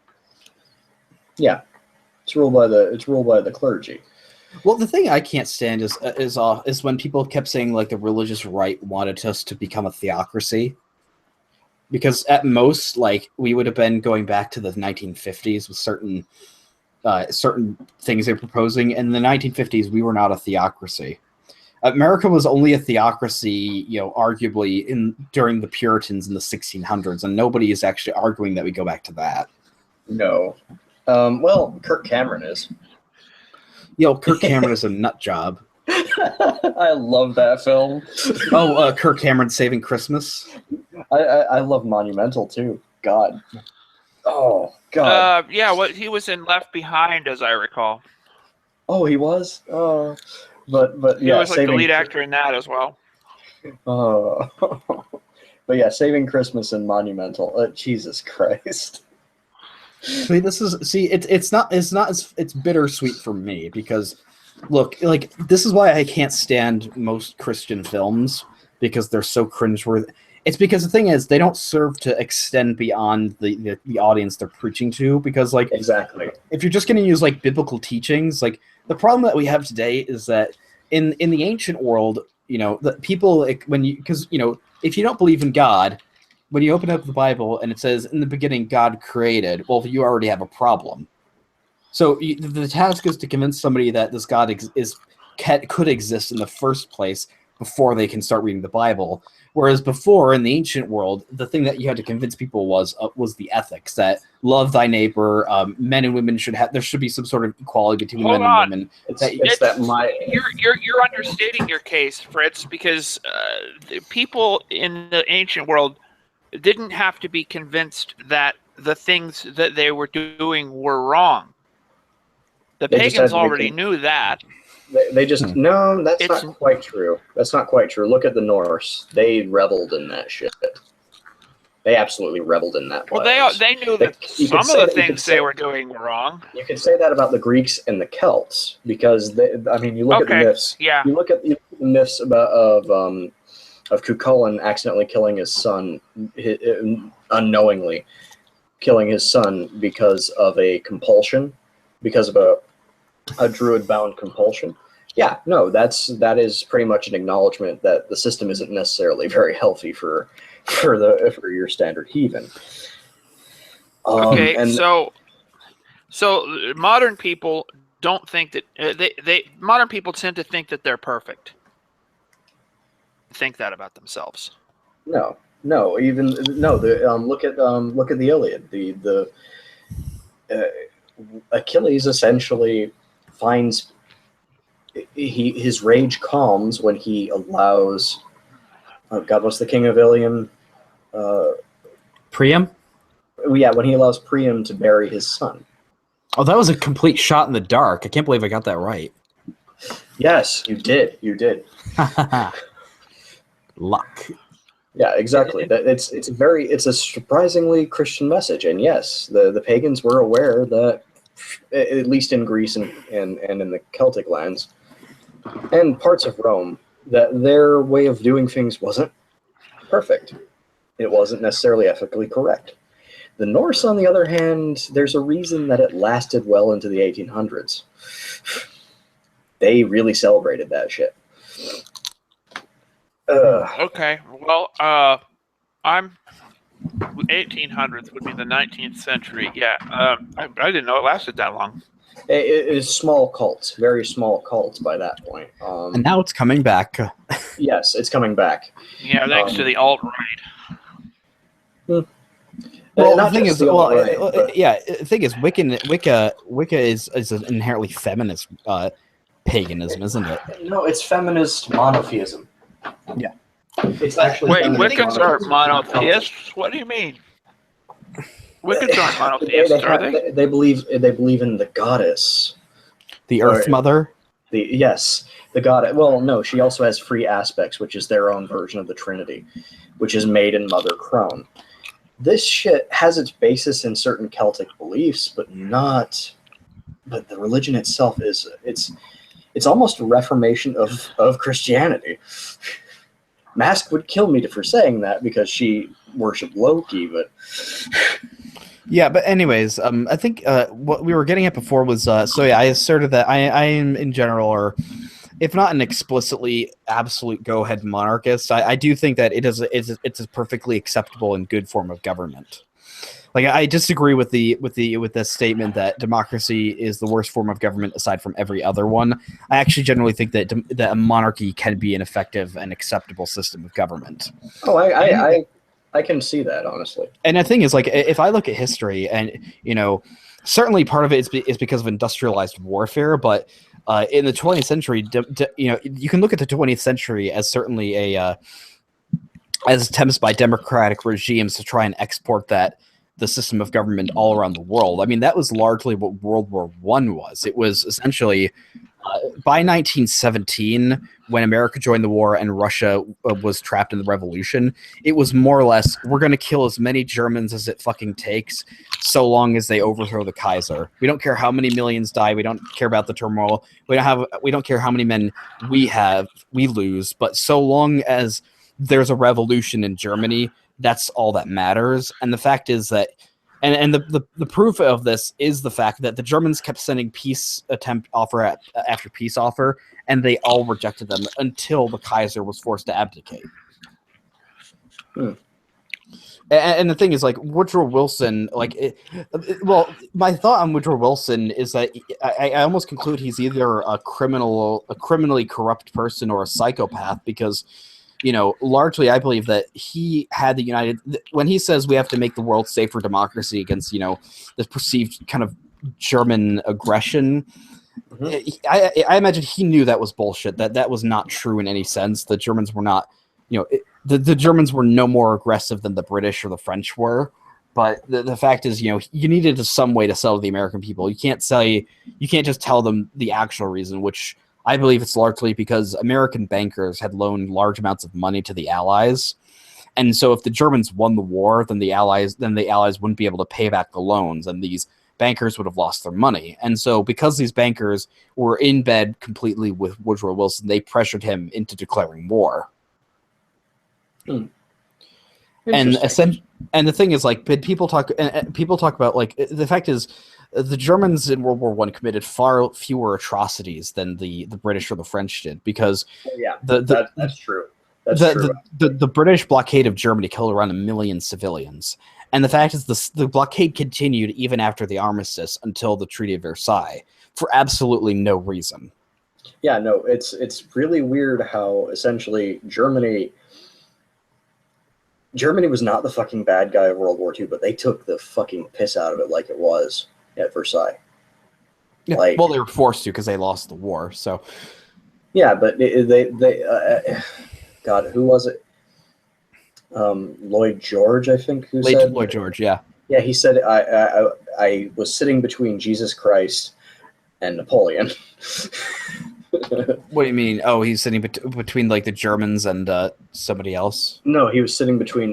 Yeah, it's ruled by the clergy. Well, the thing I can't stand is when people kept saying like the religious right wanted us to become a theocracy. Because at most, like, we would have been going back to the 1950s with certain things they're proposing. And in the 1950s, we were not a theocracy. America was only a theocracy, arguably during the Puritans in the 1600s, and nobody is actually arguing that we go back to that. No. Well, Kirk Cameron is. Kirk Cameron is a nut job. I love that film. Kirk Cameron Saving Christmas. I love Monumental too. God. Oh God. Yeah, he was in Left Behind, as I recall. Oh, he was. Oh, but he was like the lead actor in that as well. Oh, but yeah, Saving Christmas and Monumental. Jesus Christ. It's bittersweet for me because. Look, like, this is why I can't stand most Christian films, because they're so cringeworthy. It's because the thing is, they don't serve to extend beyond the audience they're preaching to, because, like, exactly, if you're just going to use, like, biblical teachings, like, the problem that we have today is that in the ancient world, the people, like, because if you don't believe in God, when you open up the Bible and it says, in the beginning, God created, well, you already have a problem. So the task is to convince somebody that this God could exist in the first place before they can start reading the Bible. Whereas before, in the ancient world, the thing that you had to convince people was the ethics, that love thy neighbor, men and women there should be some sort of equality between men and women. You're understating your case, Fritz, because the people in the ancient world didn't have to be convinced that the things that they were doing were wrong. The pagans already knew that. They just no. That's not quite true. That's not quite true. Look at the Norse. They reveled in that shit. They absolutely reveled in that. Well, they knew that some of the things they were doing were wrong. You could say that about the Greeks and the Celts, because you look at the myths. Yeah. You look at the myths of Cuchulainn accidentally killing his son, unknowingly killing his son because of a compulsion. Because of a druid-bound compulsion. Yeah, no, that is pretty much an acknowledgement that the system isn't necessarily very healthy for your standard heathen. So modern people don't think that modern people tend to think that they're perfect. Think that about themselves. No. Look at the Iliad. Achilles essentially finds his rage calms when he allows what's the king of Ilium? Priam? Yeah, when he allows Priam to bury his son. Oh, that was a complete shot in the dark. I can't believe I got that right. Yes, you did. You did. Luck. Yeah, exactly. It's a surprisingly Christian message, and yes, the pagans were aware that, at least in Greece and in the Celtic lands, and parts of Rome, that their way of doing things wasn't perfect. It wasn't necessarily ethically correct. The Norse, on the other hand, there's a reason that it lasted well into the 1800s. They really celebrated that shit. Okay, well, I'm 1800s would be the 19th century. Yeah, I didn't know it lasted that long. It is small cults, very small cults by that point. And now it's coming back. Yes, it's coming back. Yeah, thanks to the alt-right. Well, the thing is, the thing is, Wicca is an inherently feminist paganism, isn't it? No, it's feminist monotheism. Yeah. It's actually Wait, feminist Wiccans are monotheism. monotheists? What do you mean? Wiccans aren't monotheists, are they? They believe in the goddess. The Earth Mother? Yes, the goddess. Well, no, she also has free aspects, which is their own version of the Trinity, which is made in Mother Crone. This shit has its basis in certain Celtic beliefs, but the religion itself it's almost a reformation of Christianity. Mask would kill me for saying that because she worshipped Loki, but yeah. But anyways, I think what we were getting at before was I asserted that I am in general, or if not an explicitly absolute go-ahead monarchist, I do think that it's a perfectly acceptable and good form of government. Like, I disagree with the statement that democracy is the worst form of government aside from every other one. I actually generally think that a monarchy can be an effective and acceptable system of government. Oh, I can see that, honestly. And the thing is, like, if I look at history, and certainly part of it is because of industrialized warfare, but in the 20th century, you can look at the 20th century as certainly as attempts by democratic regimes to try and export the system of government all around the world. I mean, that was largely what World War I was. It was essentially, by 1917, when America joined the war and Russia was trapped in the revolution, it was more or less, we're going to kill as many Germans as it fucking takes, so long as they overthrow the Kaiser. We don't care how many millions die. We don't care about the turmoil. We don't care how many men we lose. But so long as there's a revolution in Germany, that's all that matters. And the fact is that, and the proof of this is the fact that the Germans kept sending peace attempt offer after peace offer, and they all rejected them until the Kaiser was forced to abdicate. And the thing is, like, Woodrow Wilson, my thought on Woodrow Wilson is that I almost conclude he's either a criminally corrupt person or a psychopath, because largely I believe that he had when he says we have to make the world safe for democracy against, this perceived kind of German aggression, I imagine he knew that was bullshit, that was not true in any sense. The Germans were not, the Germans were no more aggressive than the British or the French were. But the fact is, you needed some way to sell to the American people. You can't just tell them the actual reason, which I believe it's largely because American bankers had loaned large amounts of money to the Allies. And so if the Germans won the war, then the Allies wouldn't be able to pay back the loans, and these bankers would have lost their money. And so because these bankers were in bed completely with Woodrow Wilson, they pressured him into declaring war. And the thing is, like, people talk about, like, the fact is, the Germans in World War I committed far fewer atrocities than the British or the French did, because that's true. The British blockade of Germany killed around 1 million civilians, and the fact is the blockade continued even after the armistice until the Treaty of Versailles for absolutely no reason. Yeah, no, it's really weird how essentially Germany was not the fucking bad guy of World War II, but they took the fucking piss out of it like it was at Versailles. Yeah, well, they were forced to because they lost the war. So, yeah, but God, who was it? Lloyd George, I think. Lloyd George, yeah. Yeah, he said, I was sitting between Jesus Christ and Napoleon. What do you mean? Oh, he's sitting between like the Germans and somebody else? No, he was sitting between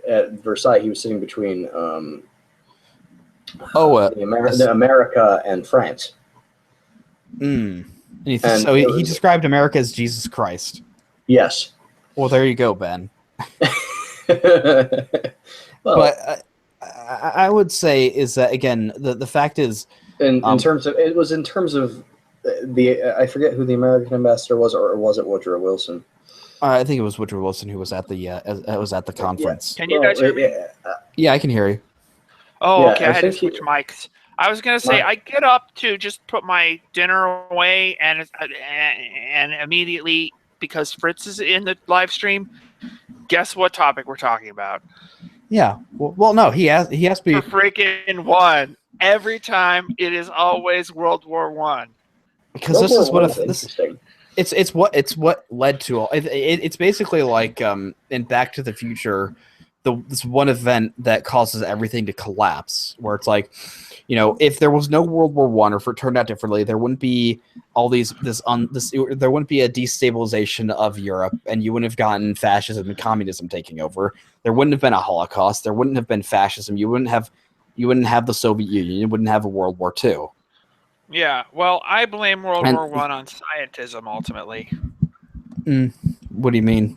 at Versailles. He was sitting between America and France. He described America as Jesus Christ. Yes. Well, there you go, Ben. But I would say is that, again, the fact is, in terms of I forget who the American ambassador was, or was it Woodrow Wilson? I think it was Woodrow Wilson who was at the conference. Can you guys hear me? Yeah, I can hear you. Oh, okay. I had to switch mics. I was gonna say, I get up to just put my dinner away, and immediately, because Fritz is in the live stream, guess what topic we're talking about? Yeah. Well, no, he has to be for freaking one. Every time it is always World War I. Because this is what it's what led to all. It's basically like in Back to the Future, this one event that causes everything to collapse. Where it's like, if there was no World War I, or if it turned out differently, there wouldn't be all there wouldn't be a destabilization of Europe, and you wouldn't have gotten fascism and communism taking over. There wouldn't have been a Holocaust. There wouldn't have been fascism. You wouldn't have the Soviet Union. You wouldn't have a World War II. Yeah, well, I blame World War I on scientism ultimately. What do you mean?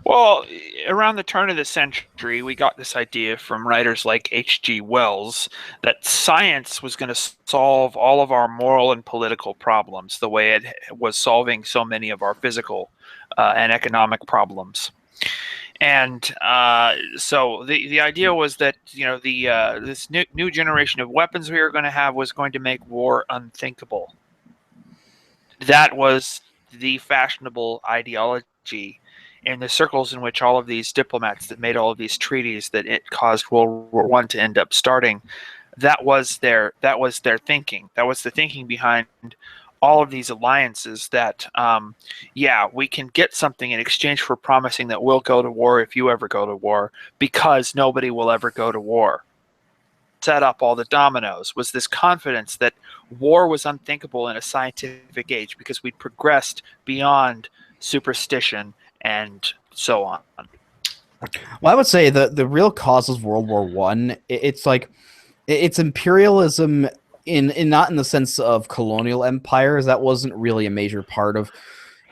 Well, around the turn of the century, we got this idea from writers like H.G. Wells that science was going to solve all of our moral and political problems the way it was solving so many of our physical and economic problems. And so the idea was that this new generation of weapons we were going to have was going to make war unthinkable. That was the fashionable ideology in the circles in which all of these diplomats that made all of these treaties that it caused World War I to end up starting. That was their thinking. That was the thinking behind all of these alliances that, we can get something in exchange for promising that we'll go to war if you ever go to war, because nobody will ever go to war. Set up all the dominoes was this confidence that war was unthinkable in a scientific age because we'd progressed beyond superstition and so on. Well, I would say the real cause of World War I, it's imperialism in not in the sense of colonial empires. That wasn't really a major part of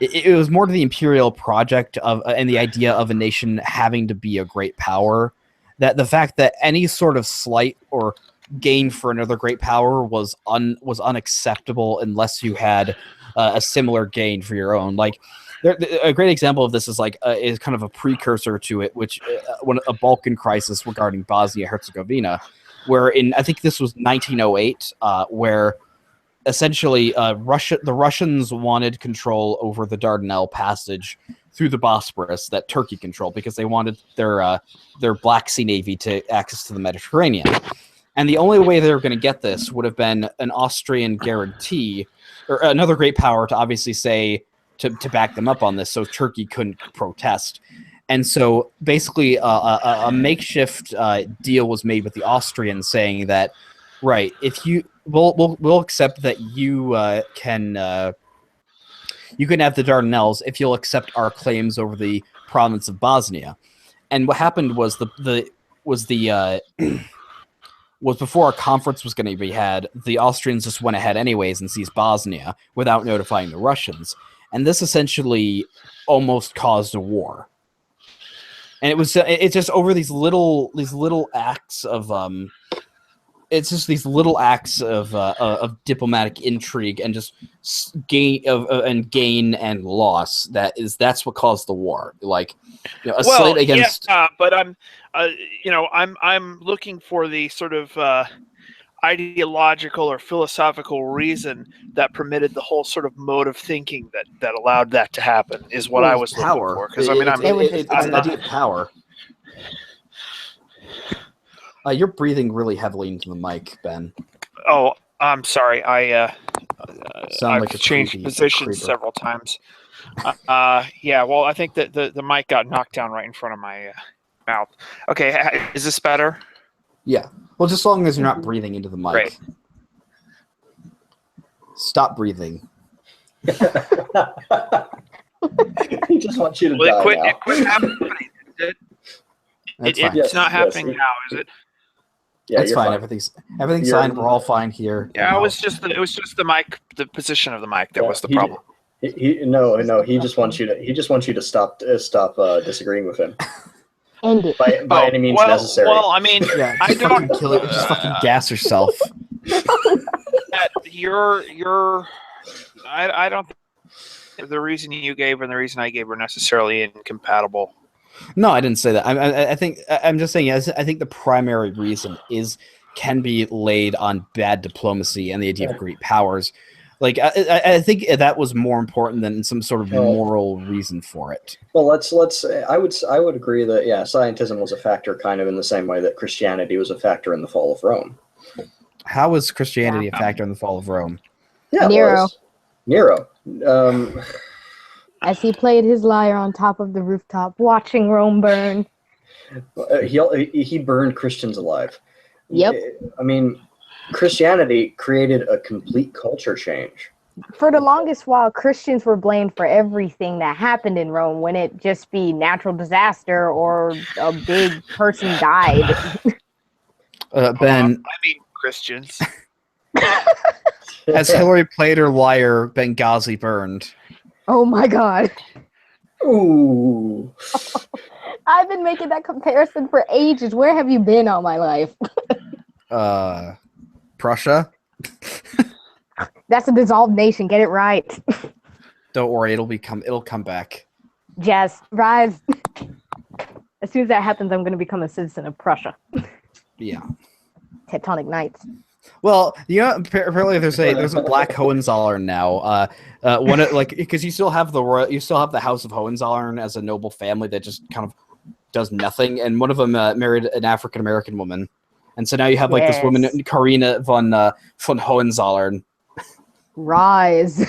it. It was more to the imperial project and the idea of a nation having to be a great power. That the fact that any sort of slight or gain for another great power was unacceptable unless you had a similar gain for your own. Like a great example of this is is kind of a precursor to it, which when a Balkan crisis regarding Bosnia-Herzegovina, where I think this was 1908, where essentially the Russians wanted control over the Dardanelles Passage through the Bosporus that Turkey controlled, because they wanted their Black Sea Navy to access to the Mediterranean. And the only way they were going to get this would have been an Austrian guarantee, or another great power to obviously say to back them up on this, so Turkey couldn't protest. And so basically a makeshift deal was made with the Austrians, saying that, right, if we'll accept that you can have the Dardanelles if you'll accept our claims over the province of Bosnia. And what happened was was before a conference was going to be had, the Austrians just went ahead anyways and seized Bosnia without notifying the Russians. And this essentially almost caused a war. And it's just over these little acts of diplomatic intrigue and just gain and loss that's what caused the war. Slight against. Yeah, but I'm looking for the sort of ideological or philosophical reason that permitted the whole sort of mode of thinking that allowed that to happen is what I was looking for. Because it's an idea of power. You're breathing really heavily into the mic, Ben. Oh, I'm sorry. I've like changed positions several times. Yeah, well, I think that the mic got knocked down right in front of my mouth. Okay, is this better? Yeah. Well, just as long as you're not breathing into the mic. Great. Stop breathing. He just wants you to die now. It quit happening. It's not happening now, is it? Yeah, it's fine. Everything's fine. We're all fine here. Yeah, it was just the mic, the position of the mic that was the problem. No. He just wants you to stop disagreeing with him. End it. By any means necessary. Well, I mean, yeah, I don't kill it. Just fucking gas yourself. I don't think the reason you gave and the reason I gave are necessarily incompatible. No, I didn't say that. I'm just saying. I think the primary reason can be laid on bad diplomacy and the idea of great powers. I think that was more important than some sort of moral reason for it. Well, I would agree that scientism was a factor kind of in the same way that Christianity was a factor in the fall of Rome. How was Christianity a factor in the fall of Rome? Yeah, Nero. Nero. As he played his lyre on top of the rooftop, watching Rome burn. He burned Christians alive. Yep. I mean, Christianity created a complete culture change. For the longest while, Christians were blamed for everything that happened in Rome, when it just be natural disaster or a big person died. Ben, I mean Christians. as Hillary played her lyre, Benghazi burned. Oh my god. Ooh. I've been making that comparison for ages. Where have you been all my life? Prussia? That's a dissolved nation. Get it right. Don't worry, it'll come back. Jazz, rise. As soon as that happens, I'm going to become a citizen of Prussia. Yeah. Tectonic Knights. Well, apparently there's a Black Hohenzollern now. Because you still have the House of Hohenzollern as a noble family that just kind of does nothing, and one of them married an African American woman, and so now you have this woman, Karina von Hohenzollern. Rise.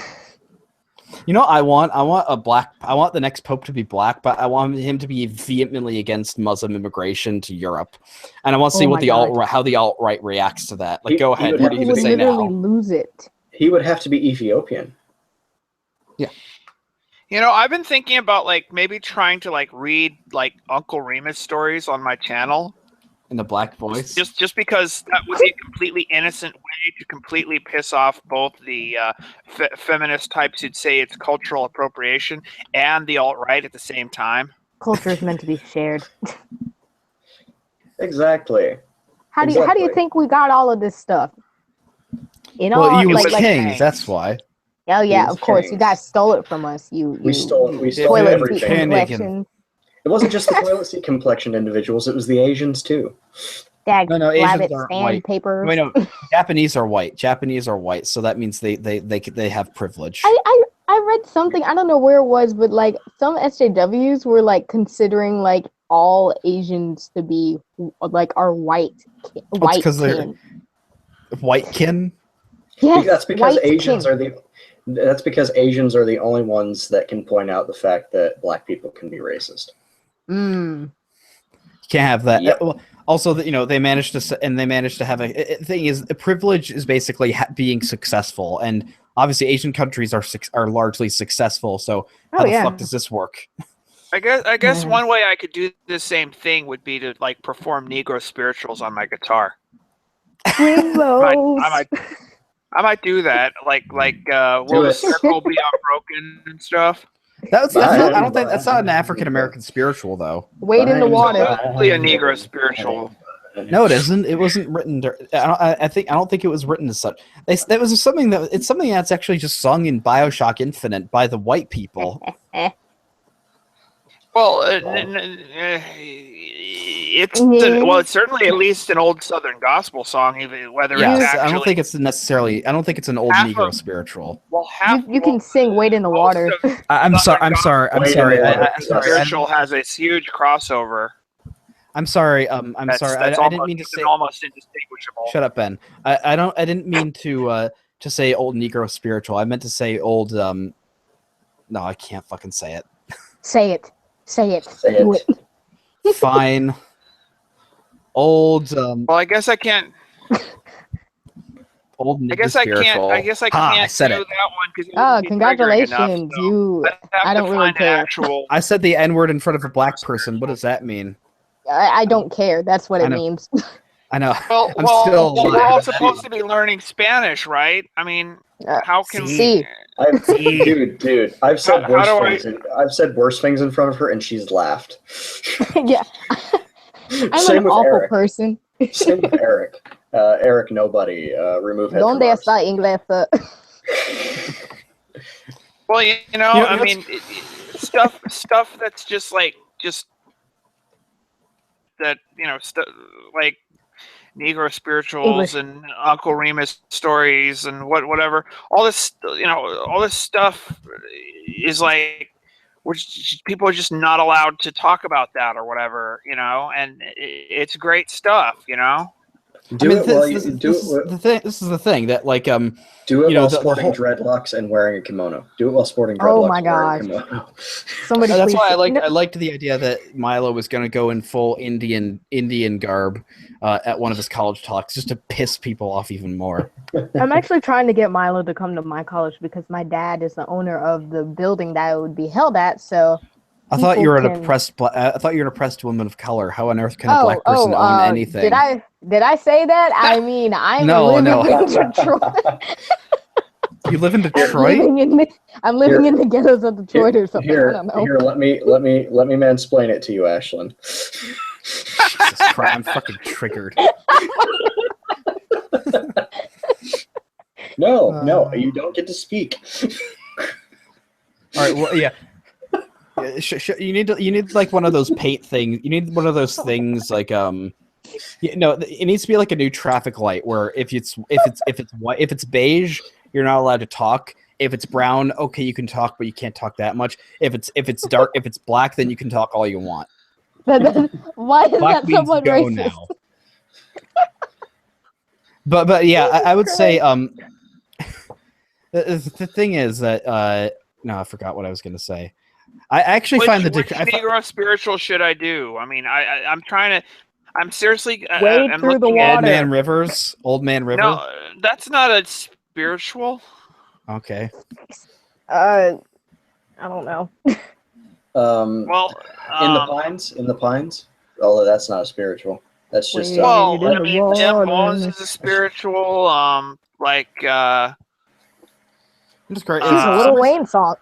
I want the next pope to be black, but I want him to be vehemently against Muslim immigration to Europe, and I want to see how the alt-right reacts to that. Go ahead. What are you going to say now? Lose it. He would have to be Ethiopian. Yeah. I've been thinking about maybe trying to read Uncle Remus stories on my channel. In the black voice? Just because that would be a completely innocent way to completely piss off both the feminist types who'd say it's cultural appropriation and the alt-right at the same time. Culture is meant to be shared. Exactly. How do you think we got all of this stuff? You was kings, that's why. Oh yeah, of course. You guys stole it from us. We stole everything. It wasn't just the toilet seat complexion individuals; it was the Asians too. No, Asians aren't white. Paper. Wait, no, Japanese are white. So that means they have privilege. I read something, I don't know where it was, but some SJWs were considering all Asians to be our white because kin. They're white kin. Yes, that's because That's because Asians are the only ones that can point out the fact that black people can be racist. You can't have that. Yep. Also, they managed to have a thing. Is privilege is basically being successful, and obviously Asian countries are largely successful. So how the fuck does this work? I guess one way I could do the same thing would be to perform Negro spirituals on my guitar. I might do that. Will the circle be unbroken and stuff? I don't think that's not an African American spiritual though. Wade in the water. Probably a Negro spiritual. No, it isn't. It wasn't written. I don't think it was written as such. It's something that's actually just sung in BioShock Infinite by the white people. Well, it's certainly at least an old Southern gospel song. Whether it's actually, I don't think it's an old Negro spiritual. Well, you can sing "Wade in the Water." I'm sorry. Spiritual has a huge crossover. I'm sorry. I didn't mean to say almost indistinguishable. Shut up, Ben. I didn't mean to say old Negro spiritual. I meant to say old. No, I can't fucking say it. Say it. Fine. Old. Well, I guess I can't. Old Negro I guess spiritual. I can't I said do it. that one because. Oh, congratulations! I don't really care. I said the N-word in front of a black person. What does that mean? I don't care. That's what it means. I know. Well, we're all supposed to be learning Spanish, right? I mean, how can we? Dude, I've said I've said worse things in front of her, and she's laughed. Yeah, I'm an awful person. Same with Eric. Eric, nobody. Remove head. ¿Dónde está inglés? Well, I mean, stuff that's just that, like Negro spirituals and Uncle Remus stories and whatever. All this stuff is which people are just not allowed to talk about that or whatever, and it's great stuff, Do it while you do this it. is the thing. This is the thing that like Do it you know, while the sporting whole- dreadlocks and wearing a kimono. Do it while sporting dreadlocks. Oh my and wearing a gosh. kimono. Somebody That's please- why No. I liked the idea that Milo was going to go in full Indian garb at one of his college talks just to piss people off even more. I'm actually trying to get Milo to come to my college because my dad is the owner of the building that it would be held at. So I thought you people were an can- oppressed. I thought you were an oppressed woman of color. How on earth can a black person own anything? Did I say that? I mean, I'm living in Detroit. You live in I'm Detroit? I'm living in the ghettos of Detroit or something. I don't know. Here, let me mansplain it to you, Ashlyn. Jesus Christ, I'm fucking triggered. No, you don't get to speak. All right, well, yeah. You need like one of those paint things. You need one of those things like it needs to be like a new traffic light where if it's white, if it's beige, you're not allowed to talk. If it's brown, okay, you can talk, but you can't talk that much. If it's dark, if it's black, then you can talk all you want. Why is Black that means somewhat go racist? now. But yeah, I would say the thing is that no, I forgot what I was going to say. I actually find Which Negro spiritual should I do? I mean, I'm trying to. I'm seriously. Wade I'm through the looking at- Old Man Rivers, Old Man River. No, that's not a spiritual. Okay. I don't know. Well, in the pines. Although that's not a spiritual. That's just. Well, in I the mean, water. Moses is a spiritual. Like. That's great. It's a Lil Wayne song.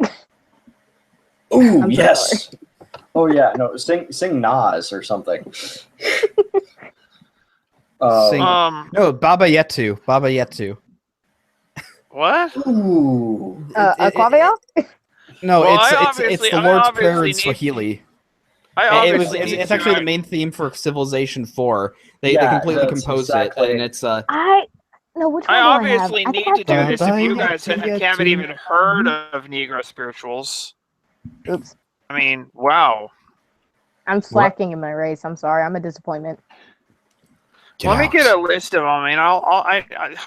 Ooh, I'm yes. Oh yeah, no, sing Nas or something. No, Baba Yetu. Baba Yetu. What? Ooh. Aquavia? No, Well, it's the Lord's Prayer in need- Swahili. It's It's actually the main theme for Civilization 4. They Yeah, completely that's composed exactly- it, and it's Which one I do obviously I have? need I to do this if you guys Baba haven't Yetu. even heard of Negro spirituals. Oops. I mean, wow. I'm slacking in my race. I'm sorry. I'm a disappointment. Let me get a list of them. I mean,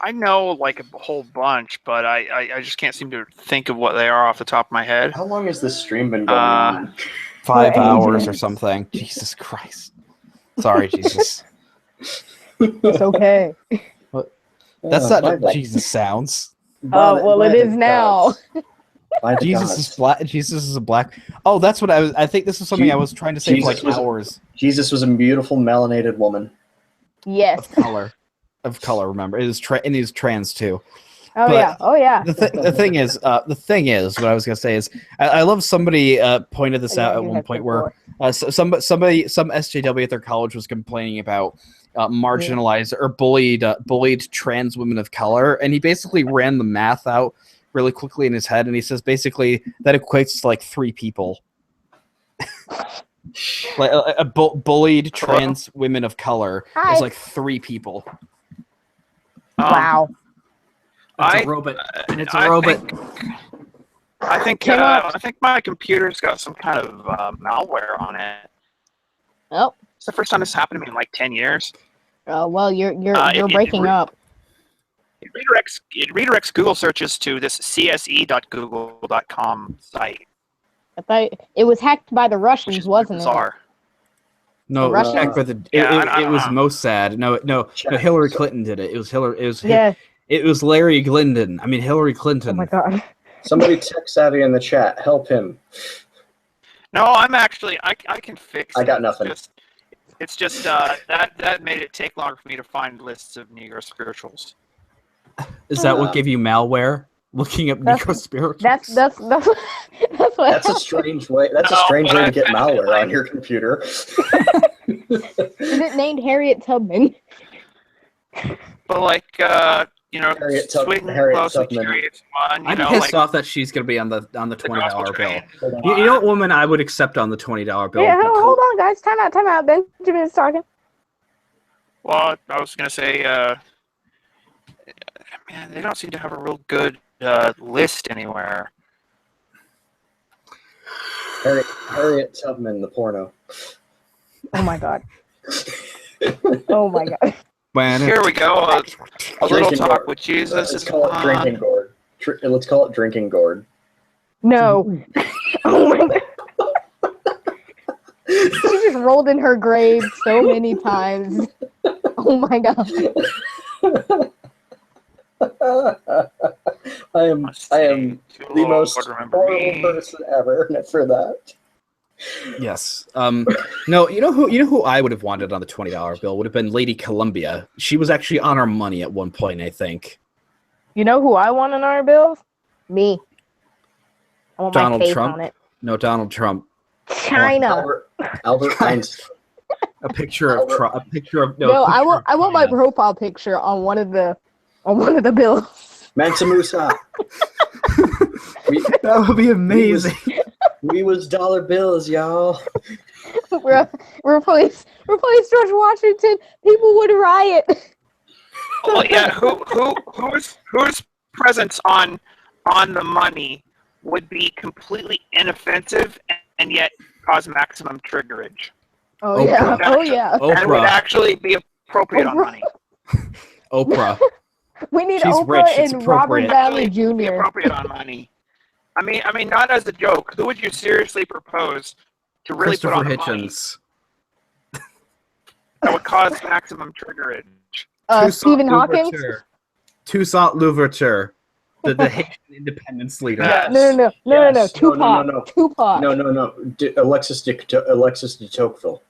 I know like a whole bunch, but I just can't seem to think of what they are off the top of my head. How long has this stream been going on? 5 hours or something. Jesus Christ. Sorry, Jesus. It's okay. That's not how Jesus sounds. Oh, well, it is now. Jesus is black. Jesus is a black. Oh, that's what I think this is something I was trying to say for like hours. Jesus was a beautiful melanated woman. Yes. Of color. Remember, it is and he's trans too. Oh But yeah. Oh yeah. The thing is, what I was gonna say is, I love somebody pointed this out at one point where some SJW at their college was complaining about marginalized or bullied trans women of color, and he basically ran the math out really quickly in his head, and he says basically that equates to like 3 people. Like a bullied trans women of color Hi. is like 3 people. Wow. It's a robot. And it's a robot. I think my computer's got some kind of malware on it. Oh. It's the first time this happened to me in like 10 years. Well, you're it breaking up. It redirects Google searches to this cse.google.com site. I thought it was hacked by the Russians, wasn't it? Bizarre. No, The Russians? back with it Yeah, was Mossad. No, Hillary Clinton did it. It was Hillary. Yeah. It was Larry Glendon. I mean Hillary Clinton. Oh my god. Somebody tech savvy in the chat. Help him. No, I'm actually I can fix it. I got nothing. It's just that made it take longer for me to find lists of Negro spirituals. Is that what gave you malware? Looking up Negro spirituals. That's what. That's a strange way. That's a strange way to get malware on your computer. Is it named Harriet Tubman? But like Harriet Swing Harriet Close and Tubman. Curious One, I'm know, pissed like, off that she's gonna be on the $20 bill. train. You know what woman I would accept on the $20 bill? Yeah, hold on, guys. Time out. Benjamin's talking. Well, I was gonna say, man, they don't seem to have a real good list anywhere. Harriet Tubman, the porno. Oh my god. Oh my god. Here we go. A little Drinking talk gourd. with Jesus Let's is call it on. drinking gourd. Let's call it drinking gourd. No. Oh my god. She just rolled in her grave so many times. Oh my god. I am the most horrible person ever for that. Yes. No, you know who I would have wanted on the $20 bill would have been Lady Columbia. She was actually on our money at one point, I think. You know who I want on our bills? Me. I want Donald my face Trump? on it. No, Donald Trump. China. Albert Einstein. A picture of Trump. A picture of No, I picture want my profile picture on one of the bills. Mansa Musa. That would be amazing. We was dollar bills, y'all. Replace George Washington. People would riot. Well, yeah. Whose presence on the money would be completely inoffensive and yet cause maximum triggerage? Oh yeah. Oh yeah. And would actually be appropriate on money. Oprah. We need She's Oprah rich, it's and Robert appropriate. Downey Be Jr. appropriate on money. I mean, not as a joke. Who would you seriously propose to really put Christopher on the money Hitchens. that would cause maximum triggerage? Stephen Hawking. Toussaint Louverture. The Haitian independence leader. Yes. No. Tupac. Tupac. No. Alexis de Tocqueville.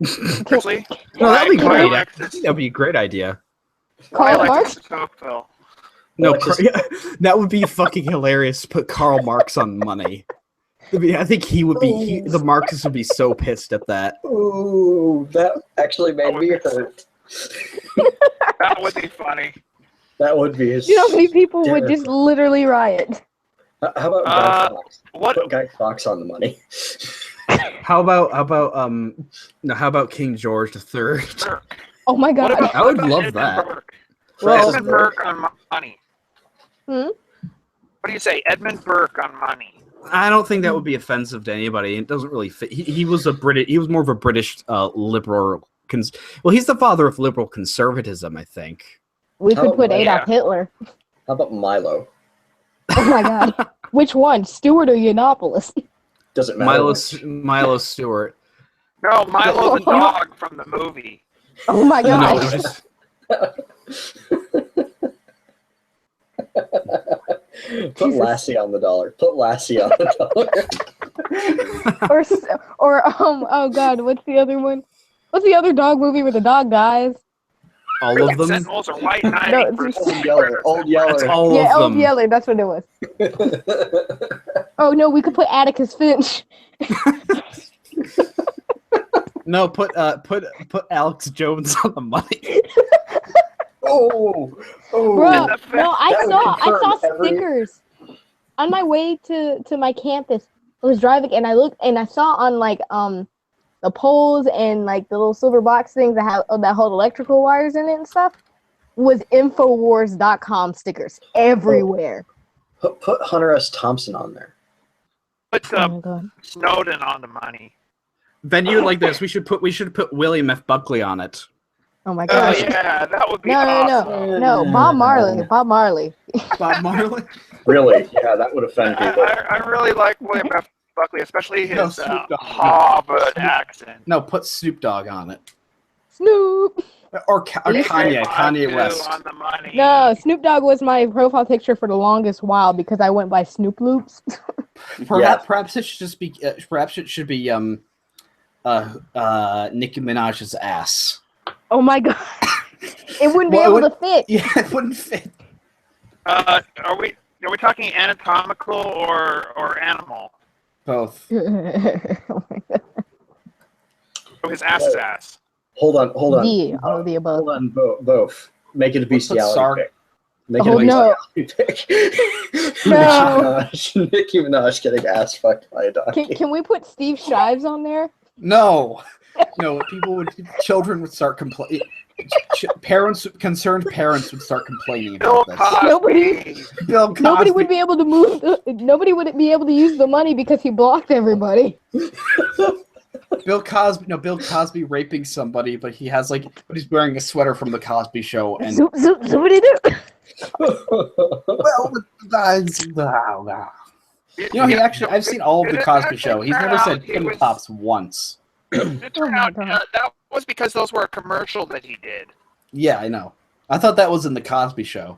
Seriously? No, that'd be Why great. I Alexis? think that'd be a great idea. Why Karl Alexis Marx? de Tocqueville? No, Alexis- that would be fucking hilarious. Put Karl Marx on money. I think he would be. The Marxists would be so pissed at that. Ooh, that actually made me hurt. That would be funny. That would be. You know how many people would just literally riot? How about Guy Fawkes? What? Put Guy Fawkes on the money. How about King George III? Oh my god. I would love Edmund that. Burke? Francis Edmund Burke. Burke on money. Hmm? What do you say, Edmund Burke on money? I don't think that would be offensive to anybody. It doesn't really fit. He was more of a British liberal. Well, he's the father of liberal conservatism, I think. We could put yeah. Adolf Hitler. How about Milo? Oh my god. Which one? Stewart or Yiannopoulos? Doesn't matter. Milo Stewart. No, Milo the dog from the movie. Oh my No, god. it was just- Put Lassie on the dollar. Put Lassie on the dollar. Oh god, what's the other one? What's the other dog movie where the dog dies? all of them. Sentinels are white knight No, versus Old Yeller. Old Yeller. It's all Yeah, of Old them. Yeller, that's what it was. Oh no, we could put Atticus Finch. No, put Alex Jones on the money. Oh, Bro, no, I That would saw confirm every- stickers on my way to my campus. I was driving and I looked and I saw on like the poles and like the little silver box things that hold electrical wires in it and stuff was Infowars.com stickers everywhere. Put Hunter S. Thompson on there. Put Oh my god. Snowden on the money. Venue like this, we should put William F. Buckley on it. Oh my Oh gosh. yeah, that would be No, awesome. no. Bob Marley. Bob Marley. Really? Yeah, that would offend people. I really like William F. Buckley, especially No, his Snoop Dogg. Harvard accent. No, put Snoop Dogg on it. Snoop. Or Kanye West. On the money. No, Snoop Dogg was my profile picture for the longest while because I went by Snoop Loops. Perhaps it should just be. Perhaps it should be Nicki Minaj's ass. Oh my god. It wouldn't be Well, able to fit. Yeah, it wouldn't fit. Are we talking anatomical or animal? Both. Oh my god. Oh, his ass is ass. Hold on. Yeah, all of the above. Hold on, both. Make it a Let's put bestiality pick. Make Oh, it a no. bestiality pick. No. Nicki Minaj getting ass fucked by a donkey. Can we put Steve Shives on there? No. Children would start complaining. Concerned parents would start complaining Bill about this. Cosby. Bill Cosby. Nobody would be able to move. Nobody would be able to use the money because he blocked everybody. Bill Cosby. No, Bill Cosby raping somebody, but he has like, but he's wearing a sweater from the Cosby Show, and Zoop, zoop, zoopity doo. you know, he actually. I've seen all of the Cosby Show. He's never said "Tim Tops" once. It turned out that was because those were a commercial that he did. Yeah, I know. I thought that was in the Cosby Show.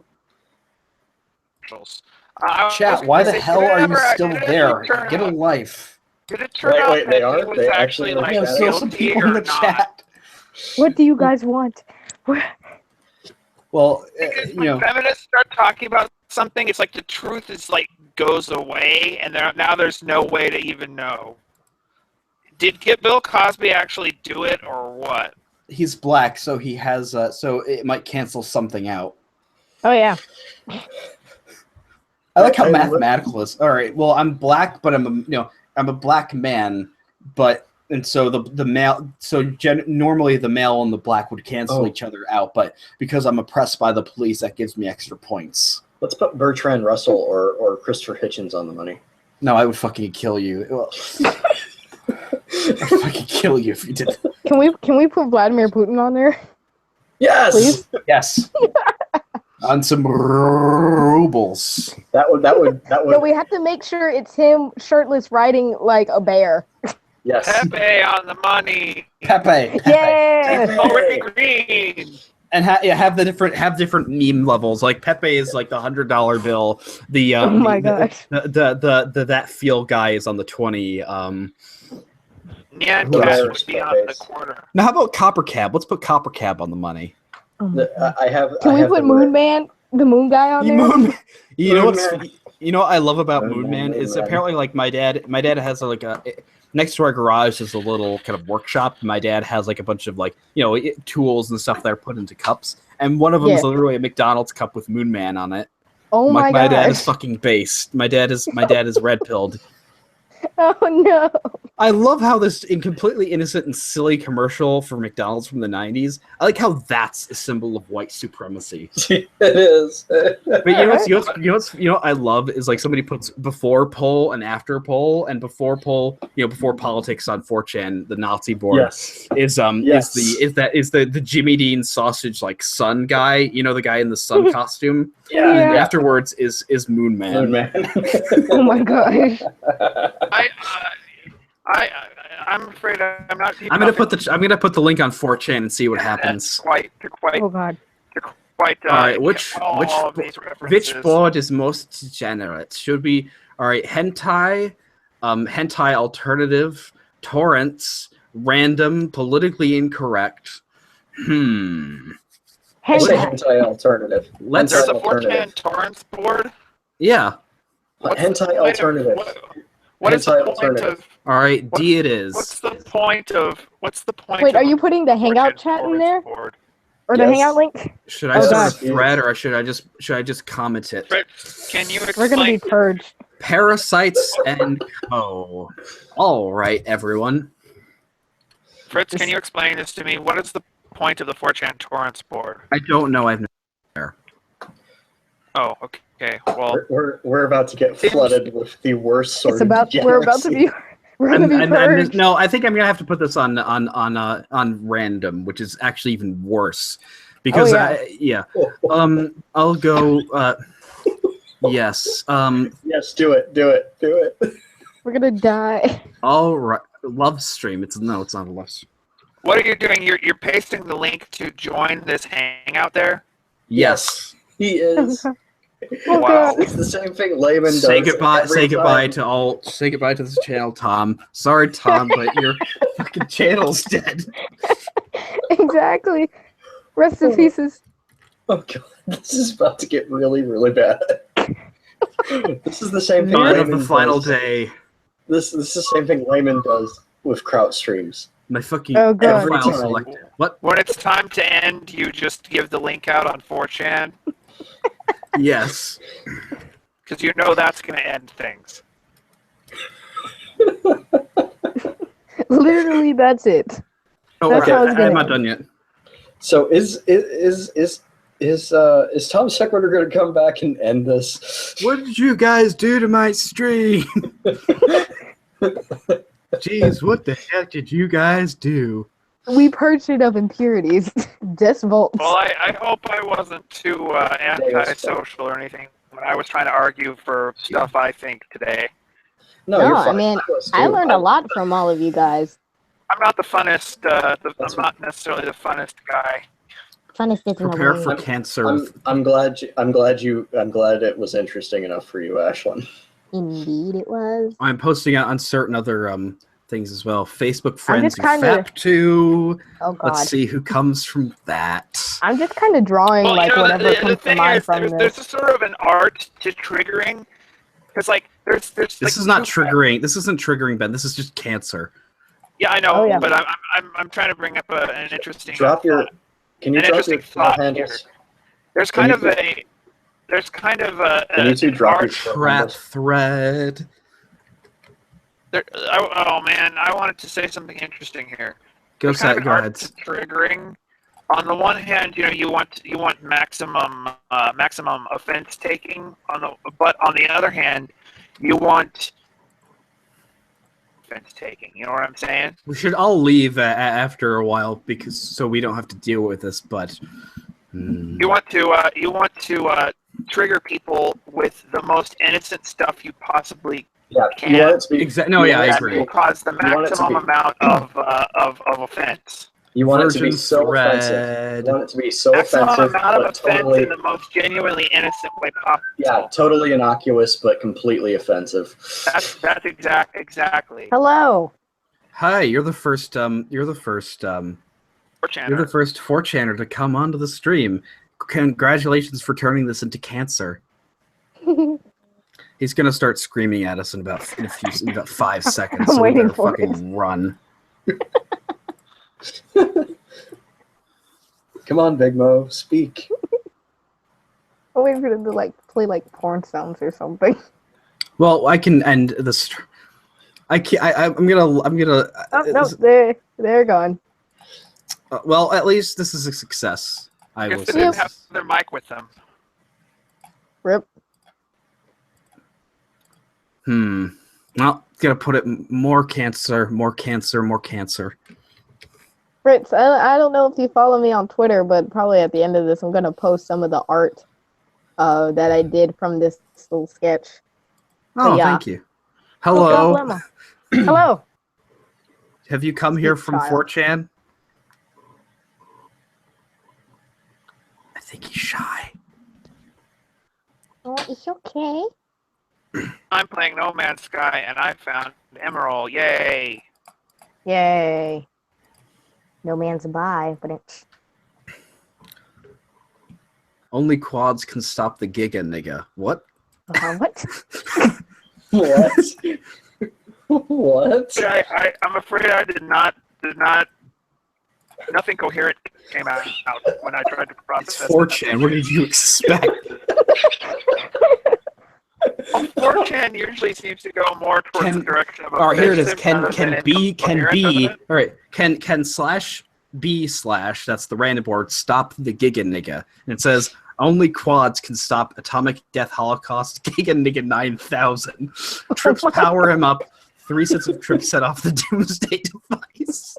Chat, why the hell are you still there? Get a life. Did it turn out that he was They actually like Yeah, still some guilty people in or the not? chat. What do you guys want? Well, Because you when know, feminists start talking about something, it's like the truth is like goes away, and now there's no way to even know. Did Bill Cosby actually do it, or what? he's black, so he has. So it might cancel something out. Oh yeah. I like how mathematical is. All right. Well, I'm black, but I'm a black man, and so the male. So normally the male and the black would cancel each other out, but because I'm oppressed by the police, that gives me extra points. Let's put Bertrand Russell or Christopher Hitchens on the money. No, I would fucking kill you. Well, I'd fucking kill you if you did. Can we put Vladimir Putin on there? Yes. Please? Yes. On some rubles. That would. No, we have to make sure it's him shirtless riding like a bear. Yes. Pepe on the money. Pepe. Yeah. Already green. And have different meme levels. Like Pepe is like the $100 bill. The Oh my gosh. the that feel guy is on the 20. Yeah, Who cash else? would be on the quarter. Now, how about Copper Cab? Let's put Copper Cab on the money. I have. Can we put Moon Man, the Moon guy, on there? You know what's Man. you know what I love about Moon Man Moon is Man. apparently like my dad has like a next to our garage is a little kind of workshop. My dad has like a bunch of like tools and stuff that are put into cups, and one of them is Yeah. literally a McDonald's cup with Moon Man on it. Oh my my dad is gosh. fucking based. My dad is red pilled. Oh no. I love how this completely innocent and silly commercial for McDonald's from the 90s. I like how that's a symbol of white supremacy. It is. But you know what I love is like somebody puts before poll and after poll, and before poll, before politics on 4chan, the Nazi board Yes. is the Jimmy Dean sausage like sun guy, the guy in the sun costume. Yeah. And then Yeah. afterwards is Moon Man. Moon Man. Oh my gosh. I'm afraid I'm not. I'm gonna put the link on 4chan and see what happens. Quite. Oh god. All right, which board is most degenerate? Should be all right. Hentai, hentai alternative, torrents, random, politically incorrect. I say hentai alternative. Let's. There's a Hentai 4chan alternative. torrents board. Yeah. Hentai alternative. What is the Hentai point alternative. of? All right. D it is. What's the point of? Wait, are you putting the hangout chat in there? Board? Or the Yes. hangout link? Should I Oh, start God. a thread or should I just comment it? Can you We're gonna be explain? purged. Parasites and co. All right, everyone. Fritz, can you explain this to me? What is the point of the 4chan torrents board? I don't know. I've never been there. Oh, okay. Well, We're about to get flooded with the worst sort It's of. about we're about to be we're gonna be purged. No, I think I'm gonna have to put this on random, which is actually even worse, because I'll go. Yes. Yes, do it. We're gonna die. All right. Love stream. It's not a love stream. what are you doing? You're pasting the link to join this hangout there. Yes. He is. Oh, Wow. God. It's the same thing Layman does. Say goodbye. every Say goodbye time. to all. Say goodbye to this channel, Tom. Sorry, Tom, but your fucking channel's dead. Exactly. Rest in pieces. Oh god, this is about to get really, really bad. This is the same thing. Night of the Layman final does. day. This is the same thing Layman does with Kraut streams. My fucking Oh, God. file Every time. selected. What? When it's time to end, you just give the link out on 4chan Yes. because you know that's going to end things. Literally, that's it. Oh, That's okay. how it's gonna I'm not end. done yet. So is Tom Sequitur going to come back and end this? What did you guys do to my stream? Jeez, what the heck did you guys do? We purged it of impurities. Just volts. Well, I hope I wasn't too antisocial or anything when I was trying to argue for stuff I think today. No, No, you're I fine. mean, was I too. learned a lot from all of you guys. I'm not the funnest. I'm not necessarily the funnest guy. Funnest is Prepare for cancer. I'm glad it was interesting enough for you, Ashlyn. Indeed, it was. I'm posting out on certain other things as well. Facebook I'm friends, just kinda- FAP2. Oh God. Let's see who comes from that. I'm just kind of drawing Well, like whatever the comes to thing mind is, from there's this. a sort of an art to triggering, because like there's This like is not two- triggering. This isn't triggering, Ben. This is just cancer. Yeah, I know, Oh, yeah. but I'm trying to bring up an interesting. Can you an drop interesting your thought handles? here. There's kind of a Can you two an drop your art. Trap thread. Oh man, I wanted to say something interesting here. Go There's kind of go an ahead. art to triggering. On the one hand, you want maximum offense taking but on the other hand, you want offense taking. You know what I'm saying? We should all leave after a while because so we don't have to deal with this. But You want to trigger people with the most innocent stuff you possibly can. You want it to be No, yeah, I that agree. will cause the You want it to maximum be- amount of offense. You want it to be Virgin so offensive. thread. You want it to be so Maximum offensive, amount of but offense totally, in the most genuinely innocent way possible. yeah, totally innocuous, but completely offensive. That's exactly. Hello. Hi, you're the first. You're the first 4chaner to come onto the stream. Congratulations for turning this into cancer. He's gonna start screaming at us in about 5 seconds. I'm so we waiting better for fucking run. Come on, Big Mo, speak. I'm waiting for them to like play like porn sounds or something. Well, I can end this. I can't. I'm gonna. Oh no, they're gone. Well, at least this is a success. I will Guess they say. didn't have their mic with them. Rip. Well, gonna put it more cancer. Fritz, I don't know if you follow me on Twitter, but probably at the end of this, I'm gonna post some of the art that I did from this little sketch. Oh, yeah. thank you. Hello. No problemo. Hello. Have you come here from child. 4chan? I think he's shy. Oh, it's okay. I'm playing No Man's Sky, and I found Emerald. Yay! Yay. No man's by, but it's Only quads can stop the Giga nigga. What? what? What? What? I'm afraid I did not. Nothing coherent came out when I tried to process. 4chan. What did you expect? 4chan usually seems to go more towards the direction of. All right, here it is. offensive rather Can than B incoherent, doesn't it? all right? Can slash B slash that's the random board stop the Giga nigga, and it says only quads can stop atomic death holocaust Giga nigga 9000. Trips power him up. 3 sets of trips set off the doomsday device.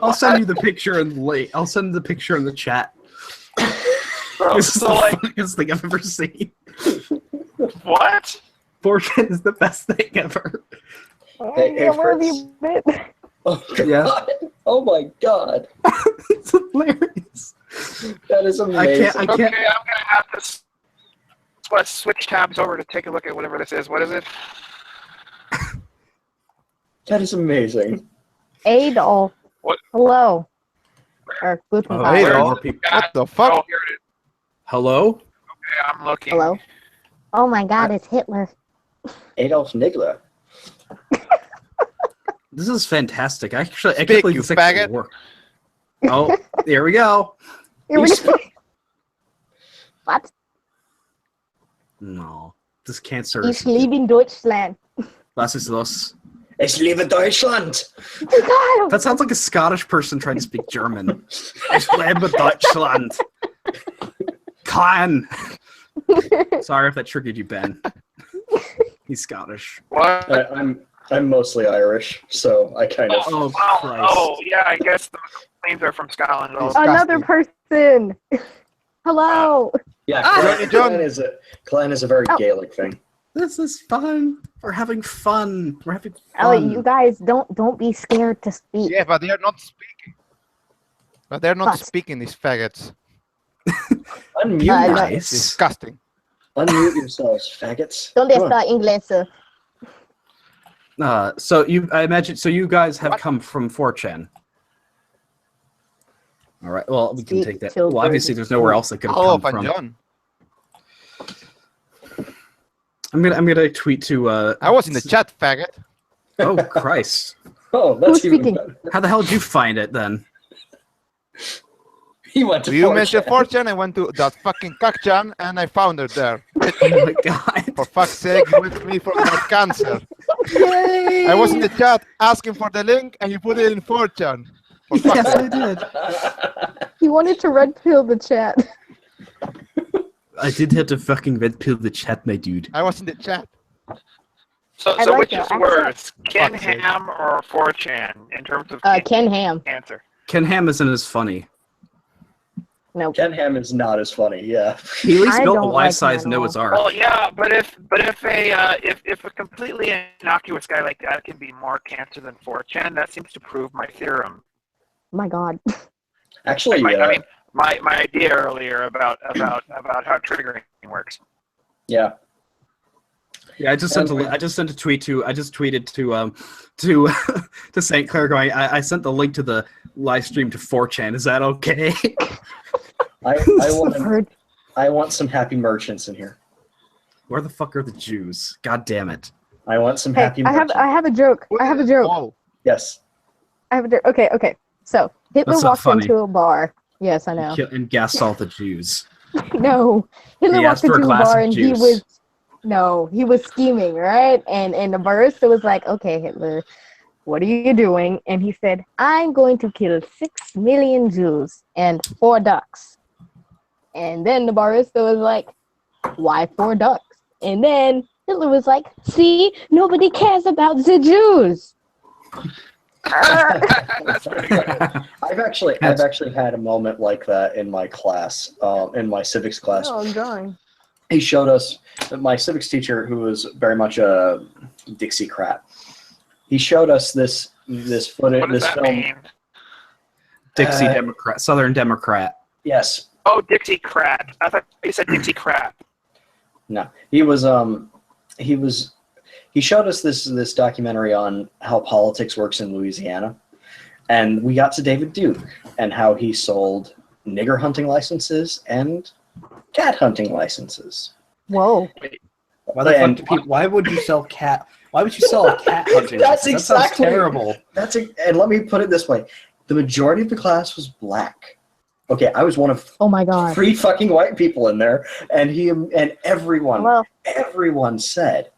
I'll send you the picture in I'll send the picture in the chat. This is the funniest thing I've ever seen. What? 4chan is the best thing ever. Hey, where have Fritz. you been? Oh, Yeah. God. Oh my God. It's hilarious. That is amazing. I Okay, can't. I'm gonna have to switch tabs over to take a look at whatever this is. What is it? That is amazing. Adolf. What? Hello. Or Guten Tag. Adolf. What the fuck? Oh, here it is. Hello? Okay, I'm looking. Hello. Oh my God, it's Hitler. Adolf Nigler. This is fantastic. I can't Speak, believe you this actually faggot. worked. Oh, there we go. Here we go. What? No. This cancer Ich is... liebe in Deutschland. Was ist los? Ich liebe Deutschland. That sounds like a Scottish person trying to speak German. Ich liebe Deutschland. Klein. Sorry if that triggered you, Ben. He's Scottish. What? I'm mostly Irish, so I kind of. Oh, oh, yeah, I guess the claims are from Scotland. Another person. Hello. Yeah, Ah! clan is a very Oh. Gaelic thing. This is fun. We're having fun. We're having Ellie, fun. you guys don't be scared to speak. Yeah, but they are not speaking. But they're not speaking, these faggots. Unmute. Nice. Disgusting. Unmute yourselves, faggots. ¿Dónde Come on. está inglés? I imagine. So you guys have come from 4chan. All right. Well, we can take that. Well, obviously, there's nowhere else that could have Hello, come from. John. I'm gonna tweet to. I was in the chat, faggot. Oh Christ! Oh, that's even better. How the hell did you find it then? He went to You 4chan. mentioned 4chan, I went to that fucking Kakchan and I found her there. Oh my god! For fuck's sake, you went to me for that cancer. Yay! I was in the chat asking for the link and you put it in 4chan. For fuck's Yes, sake. I did. He wanted to red pill the chat. I did have to fucking red pill the chat, my dude. I was in the chat. So I like which your is accent. worse, Ken Fuck's sake. Ham or 4chan in terms of Ken Ham. answer? Ken Ham isn't as funny. No. Ken Ham is not as funny. Yeah. He at least I built a don't like life-size him at all. Noah's Ark. Well, yeah, but if a completely innocuous guy like that can be more cancer than 4chan, that seems to prove my theorem. My God. Actually, I mean, my idea earlier about how triggering works. yeah. Yeah, I just sent a tweet to. I just tweeted to to St. Clair going. I sent the link to the live stream to 4chan. Is that okay? I want some happy merchants in here. Where the fuck are the Jews? God damn it! I want some Hey, happy I merchants. have a joke. I have a joke. Oh, Yes. I have a joke. Okay. So Hitler That's not walked funny. into a bar. Yes, I know. And gassed all the Jews. No, Hitler He walked asked for a into a glass bar of and juice. he was scheming, right? And the barista was like, "Okay, Hitler, what are you doing?" And he said, "I'm going to kill 6 million Jews and 4 ducks." And then the barista was like, "Why 4 ducks?" And then Hitler was like, "See, nobody cares about the Jews." That's pretty good. I've actually had a moment like that in my class, in my civics class. Oh, I'm drawing. He showed us, my civics teacher, who was very much a Dixiecrat. He showed us this footage, What does this that film. mean? Dixie Democrat, Southern Democrat. Yes. Oh, Dixiecrat. I thought you said Dixiecrat. No, he showed us this documentary on how politics works in Louisiana, and we got to David Duke and how he sold nigger hunting licenses and cat hunting licenses. Whoa. Why the fuck do people? Why would you sell cat? Why would you sell a cat hunting? That's license? That sounds exactly terrible. And let me put it this way: the majority of the class was black. Okay, I was one of Oh my God. 3 fucking white people in there, and everyone said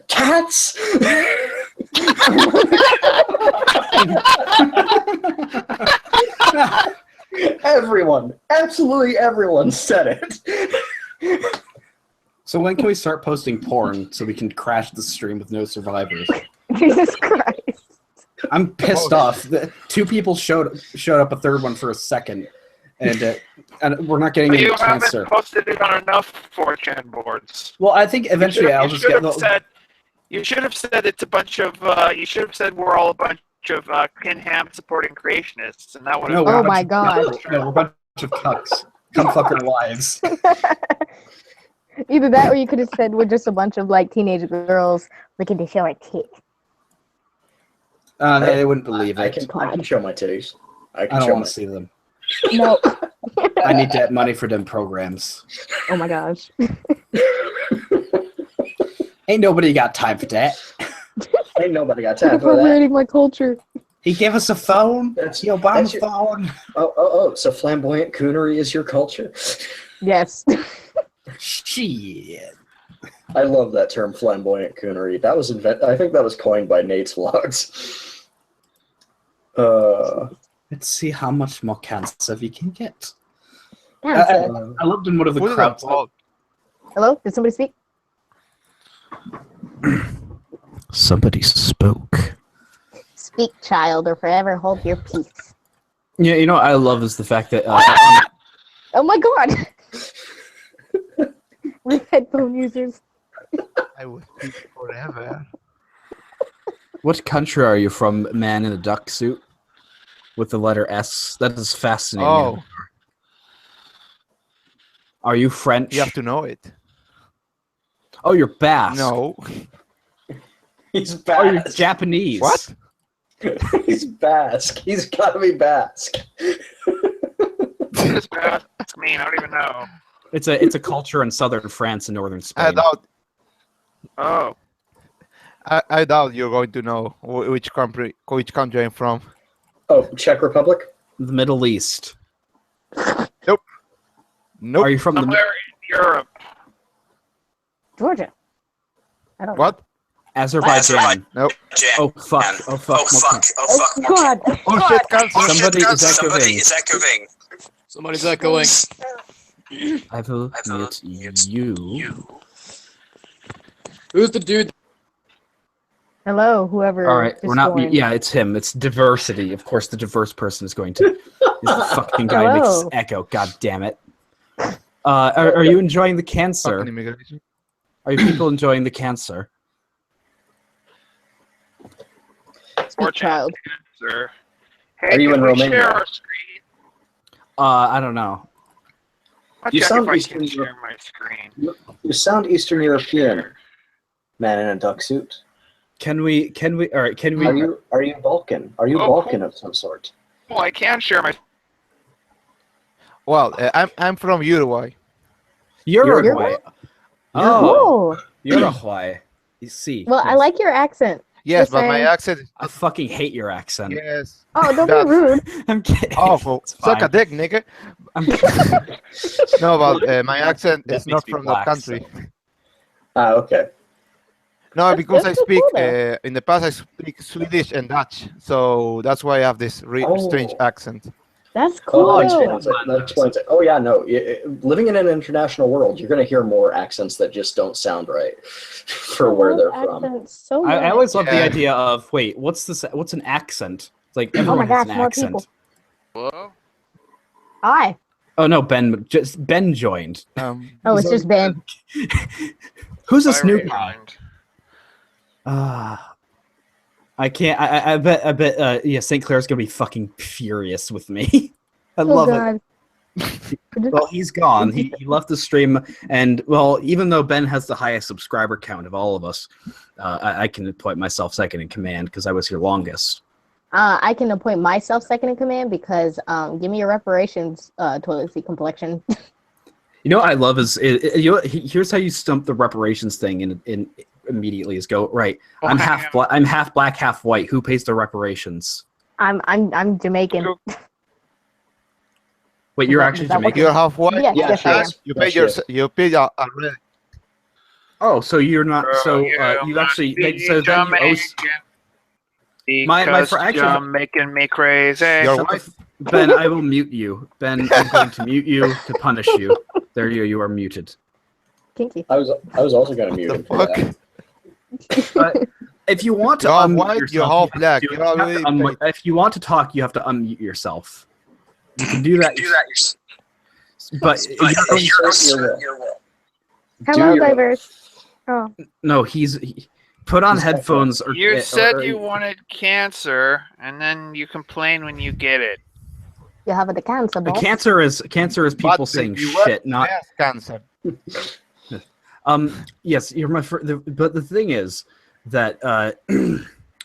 cats. Everyone, absolutely everyone said it. So when can we start posting porn so we can crash the stream with no survivors? Jesus Christ. I'm pissed off. 2 people showed up, a third one for a second, and we're not getting any You chance haven't to. posted it on enough 4chan boards. Well, I think eventually I'll just get. You should have said it's a bunch of. You should have said we're all a bunch of Ken Ham supporting creationists, and that would have. Oh my God. No, we're a bunch of cucks. Come fuck our wives. Either that or you could have said we're just a bunch of like teenage girls looking to show our tits. They wouldn't believe it. I can show my titties. I don't want to see them. No. I need that money for them programs. Oh my gosh. Ain't nobody got time for that. Ain't nobody got time for that. Appropriating my culture. He gave us a phone. That's your phone. Oh! So flamboyant coonery is your culture? Yes. Shit. I love that term, flamboyant coonery. That was I think that was coined by Nate's Vlogs. Let's see how much more cancer we can get. Cancer. I loved in one of the crowds. Hello? Did somebody speak? Somebody spoke. Speak, child, or forever hold your peace. Yeah, you know what I love is the fact that. Oh my god! We're headphone users. I would speak forever. What country are you from, man in a duck suit? With the letter S? That is fascinating. Oh. Are you French? You have to know it. Oh, you're Basque. No. He's Oh, you're Basque. Japanese. What? He's Basque. He's got to be Basque. This Basque, I mean, I don't even know. It's a culture in southern France and northern Spain. I doubt. Oh, I doubt you're going to know which country I'm from. Oh, Czech Republic? The Middle East. Nope. Are you from the somewhere in Europe. Georgia. I don't What? Azerbaijan? Nope. Oh fuck! Oh fuck! Oh god! Oh shit! Cancel. Somebody is echoing. Somebody's echoing. I will mute you. Who's the dude? Hello, whoever. All right, is we're not. going. Yeah, it's him. It's diversity. Of course, the diverse person is going to. Is the fucking guy who makes us Hello. echo. God damn it. Are you enjoying the cancer? Fucking immigration. Are you people enjoying the cancer? Speak, child. Sir. Are Hey, you can in we Romania? share our screen? I don't know. I'll You check sound if I Eastern can Europe. share my screen. You sound Eastern European, man in a duck suit. Can we? All right. Can we? Are you Balkan? Are you Oh, Balkan of some sort? Well, I can share my. Well, I'm from Uruguay. Uruguay. Oh. Uruguay. You see. Well, I like your accent. Yes, Just but my saying. accent. I fucking hate your accent. Yes. Oh, don't That- be rude. I'm kidding. Awful. It's Suck a fine. dick, nigga. I'm No, but my accent That is makes not me from black, that country. Ah, okay. No, That's- because that's I so speak cool, though. in the past I speak Swedish and Dutch, so that's why I have this strange accent. That's Oh, cool. that explains it. That explains it. Oh yeah, no. Living in an international world, you're going to hear more accents that just don't sound right for where they're from. Accents so I much. always love the Yeah. idea of wait, what's this? What's an accent? It's like Oh my everyone has gosh, an more accent. people. Hello? Hi. Oh no, Ben joined. Oh, it's just Ben. Who's this new Fiery guy? mind. I can't. I bet. Yeah, St. Clair's gonna be fucking furious with me. I love it. Well, he's gone. He left the stream, and well, even though Ben has the highest subscriber count of all of us, I can appoint myself second in command because I was here longest. I can appoint myself second in command because give me your reparations, toilet seat complexion. You know what I love is here's how you stump the reparations thing in immediately is go right. I'm half black. I'm half black, half white. Who pays the reparations? I'm Jamaican. Wait, you're Is actually that what- Jamaican. You're half white. Yes, yes, I am. You paid your you paid already. Oh, so you're not. So you actually. So then you owe. Because you're making me crazy. Ben, I will mute you. Ben, I'm going to mute you to punish you. There you are muted. Kinky. I was also going to mute him for that. If you want to You're half unmute white, yourself, you're half you black. have to- You're already if you want to talk, you have to unmute yourself. You can do that. But Hello, diverse. Oh. no, put on headphones. Or You said or- you wanted cancer, and then you complain when you get it. You have the cancer, boss. Cancer is people But saying you were shit, not breast cancer. Yes, you're my. But the thing is that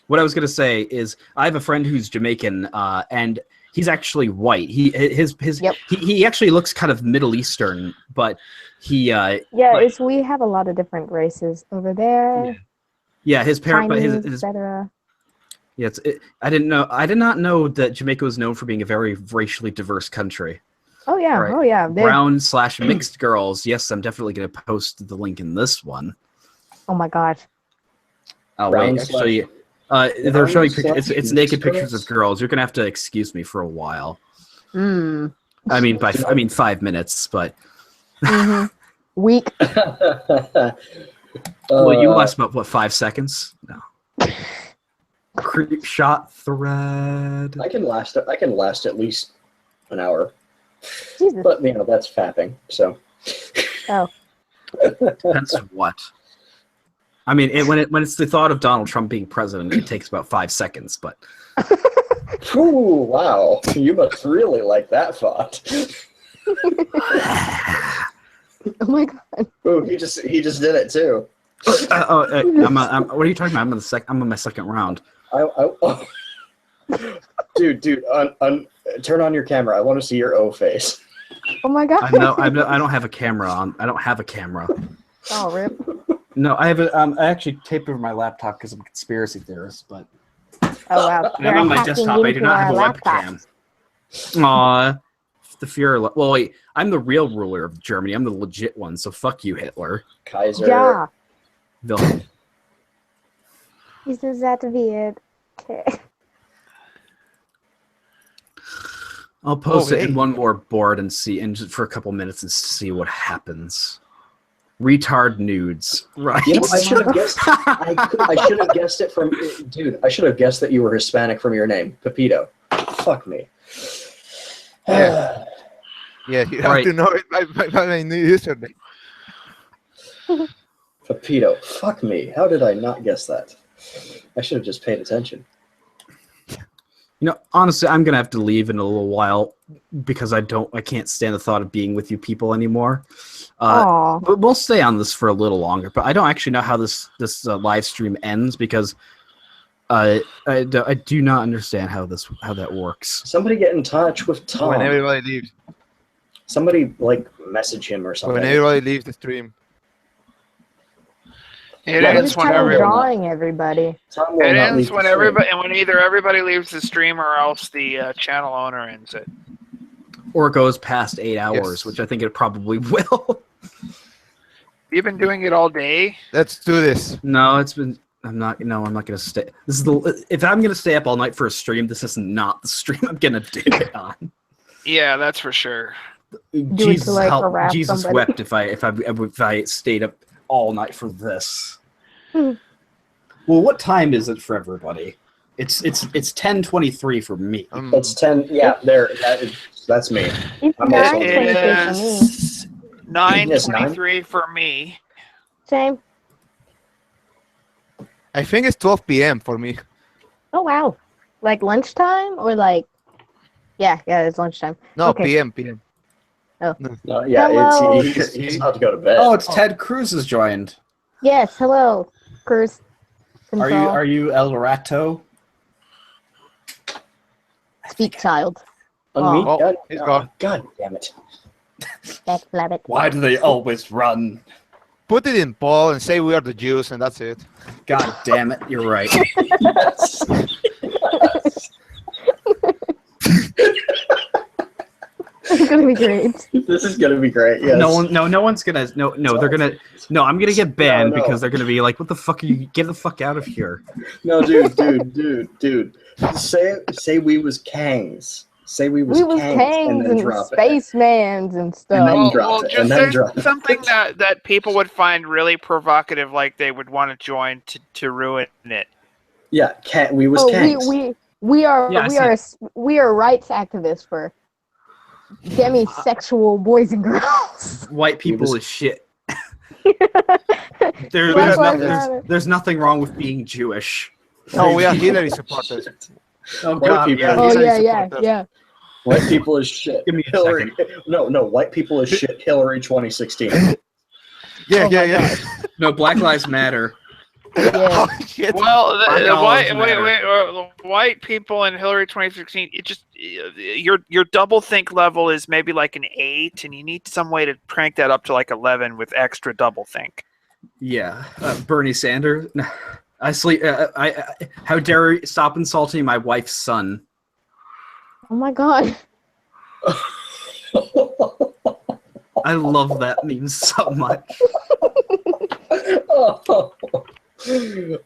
what I was gonna say is I have a friend who's Jamaican, and he's actually white. He actually looks kind of Middle Eastern, but he Yeah, we have a lot of different races over there. yeah his parent, but Chinese, his etc. yeah. I did not know that Jamaica was known for being a very racially diverse country. Oh yeah, Right. oh yeah. Brown/mixed girls. Yes, I'm definitely going to post the link in this one. Oh my gosh. Oh Brown wait, actually, they're brown showing slash pictures. It's naked mixed pictures of girls. You're going to have to excuse me for a while. Mm. I mean 5 minutes, but Mm-hmm. Weak. Well, you last about what 5 seconds? No. Creep shot thread. I can last at least an hour. Jesus. But that's fapping. So. Oh. Depends what. I mean, when it's the thought of Donald Trump being president, it takes about 5 seconds. But. Ooh, wow! You must really like that thought. Oh my god! Ooh, he just did it too. What are you talking about? I'm on my second round. Dude, turn on your camera. I want to see your O face. Oh my god! I don't have a camera on. I don't have a camera. Oh, rip. No, I have a. I actually taped over my laptop because I'm a conspiracy theorist, but. Oh wow! I'm on my desktop. I do not have a webcam. Aw, the Fuhrer. Well, wait. I'm the real ruler of Germany. I'm the legit one. So fuck you, Hitler. Kaiser. Yeah. Villain. Isn't that weird? Okay. I'll post it hey. in one more board and see, and just for a couple minutes and see what happens. Retard nudes. Right. I should have guessed. I should have guessed it from. Dude, I should have guessed that you were Hispanic from your name, Pepito. Fuck me. Yeah, you have to know it by my new username. Pepito. Fuck me. How did I not guess that? I should have just paid attention. Honestly, I'm gonna have to leave in a little while because I can't stand the thought of being with you people anymore. But we'll stay on this for a little longer. But I don't actually know how this live stream ends because I do not understand how that works. Somebody get in touch with Tom. When everybody leaves. Somebody message him or something. When everybody leaves the stream. It I'm ends just kind of whenever. drawing everybody. It ends when everybody, and when either everybody leaves the stream or else the channel owner ends it. Or it goes past 8 hours, which I think it probably will. You've been doing it all day. Let's do this. No, it's been. I'm not gonna stay. This is if I'm gonna stay up all night for a stream, this is not the stream I'm gonna do it on. Yeah, that's for sure. Jesus wept if I stayed up all night for this. Well, what time is it for everybody? It's 10:23 for me. It's 10. Yeah, that's me. It's I'm 9:23 for me. 9:23 for me. Same. I think it's 12 p.m. for me. Oh wow! Like lunchtime or like? Yeah, it's lunchtime. No, okay. PM. Oh. No, yeah, Hello. he's about to go to bed. Oh, it's Ted Cruz has joined. Yes. Hello, Cruz. Are you El Rato? Speak, child. Unmute. Oh, he's gone. God damn it. Backflap it. Why do they always run? Put it in Paul and say we are the Jews, and that's it. God damn it, you're right. Yes. It's gonna be great. This is gonna be great. Yes. No one's gonna. They're gonna. No, I'm gonna get banned because they're gonna be like, "What the fuck are you? Get the fuck out of here!" No, dude. Say we was Kangs. Say we was Kangs and then drop it. Spacemans and stuff. And then Well, drop it. just And then there's drop it. something that people would find really provocative, like they would want to join to ruin it. Yeah, we was Kangs. We are Yeah, we are rights activists for demisexual boys and girls. White people is shit. Matter. There's nothing wrong with being Jewish. Oh, we are Hillary supporters. Oh White God, people. yeah. Oh Hillary yeah. supporters. White people is shit. Give me a Hillary. No, white people is shit. Hillary 2016. Yeah. No, Black Lives Matter. Yeah. Oh, shit. Well, Our the dollars white people in Hillary 2016, it just your double think level is maybe like an 8, and you need some way to crank that up to like 11 with extra double think. Yeah, Bernie Sanders. I sleep. How dare you stop insulting my wife's son? Oh my god. I love that meme so much.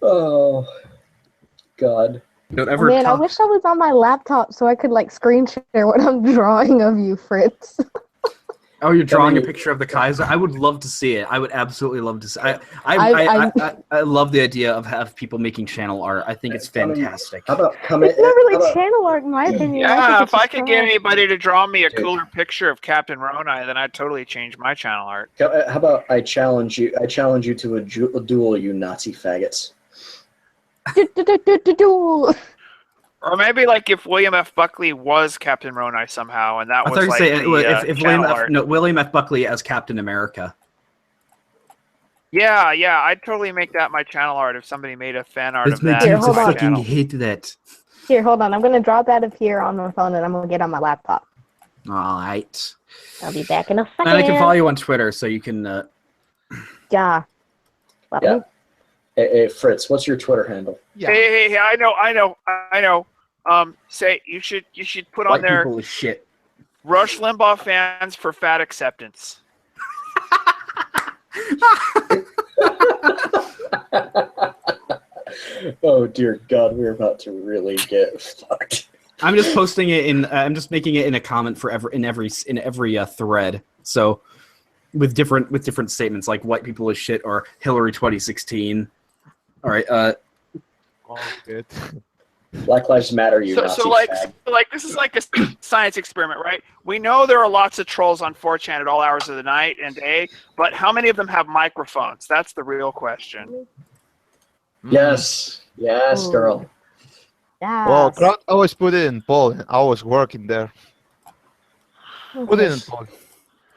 Oh, God. Don't ever Man, I wish I was on my laptop so I could like screen share what I'm drawing of you, Fritz. Oh, you're drawing a picture of the Kaiser? I would love to see it. I would absolutely love to see it. I love the idea of people making channel art. I think it's fantastic. How about It's not really channel art, in my opinion. Yeah, if I could get anybody to draw me a cooler picture of Captain Ronai, then I'd totally change my channel art. How about I challenge you? I challenge you to a duel, you Nazi faggots. Or maybe like if William F. Buckley was Captain Ronai somehow, and that I was thought you like say if William F. art. Buckley as Captain America. Yeah, I'd totally make that my channel art if somebody made a fan art of that. Here, hold on. fucking hate that. Here, hold on. I'm gonna drop out of here on my phone, and I'm gonna get on my laptop. All right. I'll be back in a second. And I can follow you on Twitter, so you can. Yeah. Yeah. Hey, Fritz, what's your Twitter handle? Hey, I know. Say you should put on White there. people is shit. Rush Limbaugh fans for fat acceptance. Oh dear God, we're about to really get fucked. I'm just posting it in. I'm just making it in a comment for every thread. So with different statements like "white people is shit" or "Hillary 2016." All right. Oh, good. Black Lives Matter, you Nazi fag. like this is like a science experiment, right? We know there are lots of trolls on 4chan at all hours of the night and day, but how many of them have microphones? That's the real question. Yes, girl. Yeah. Well, crowd always put it in poll. I was working there. Put it in poll.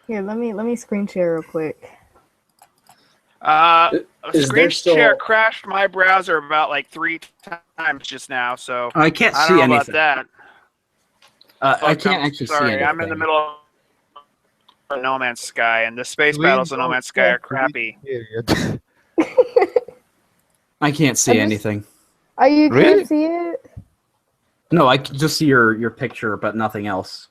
Here, let me screen share real quick. Screen share crashed my browser about like 3 times just now, so I can't I see don't know anything. about that. I can't actually see Sorry, anything. I'm in the middle of No Man's Sky, and the space battles in No Man's Sky are crappy. I can't see anything. Are you Really? can't see it? No, I can just see your picture, but nothing else.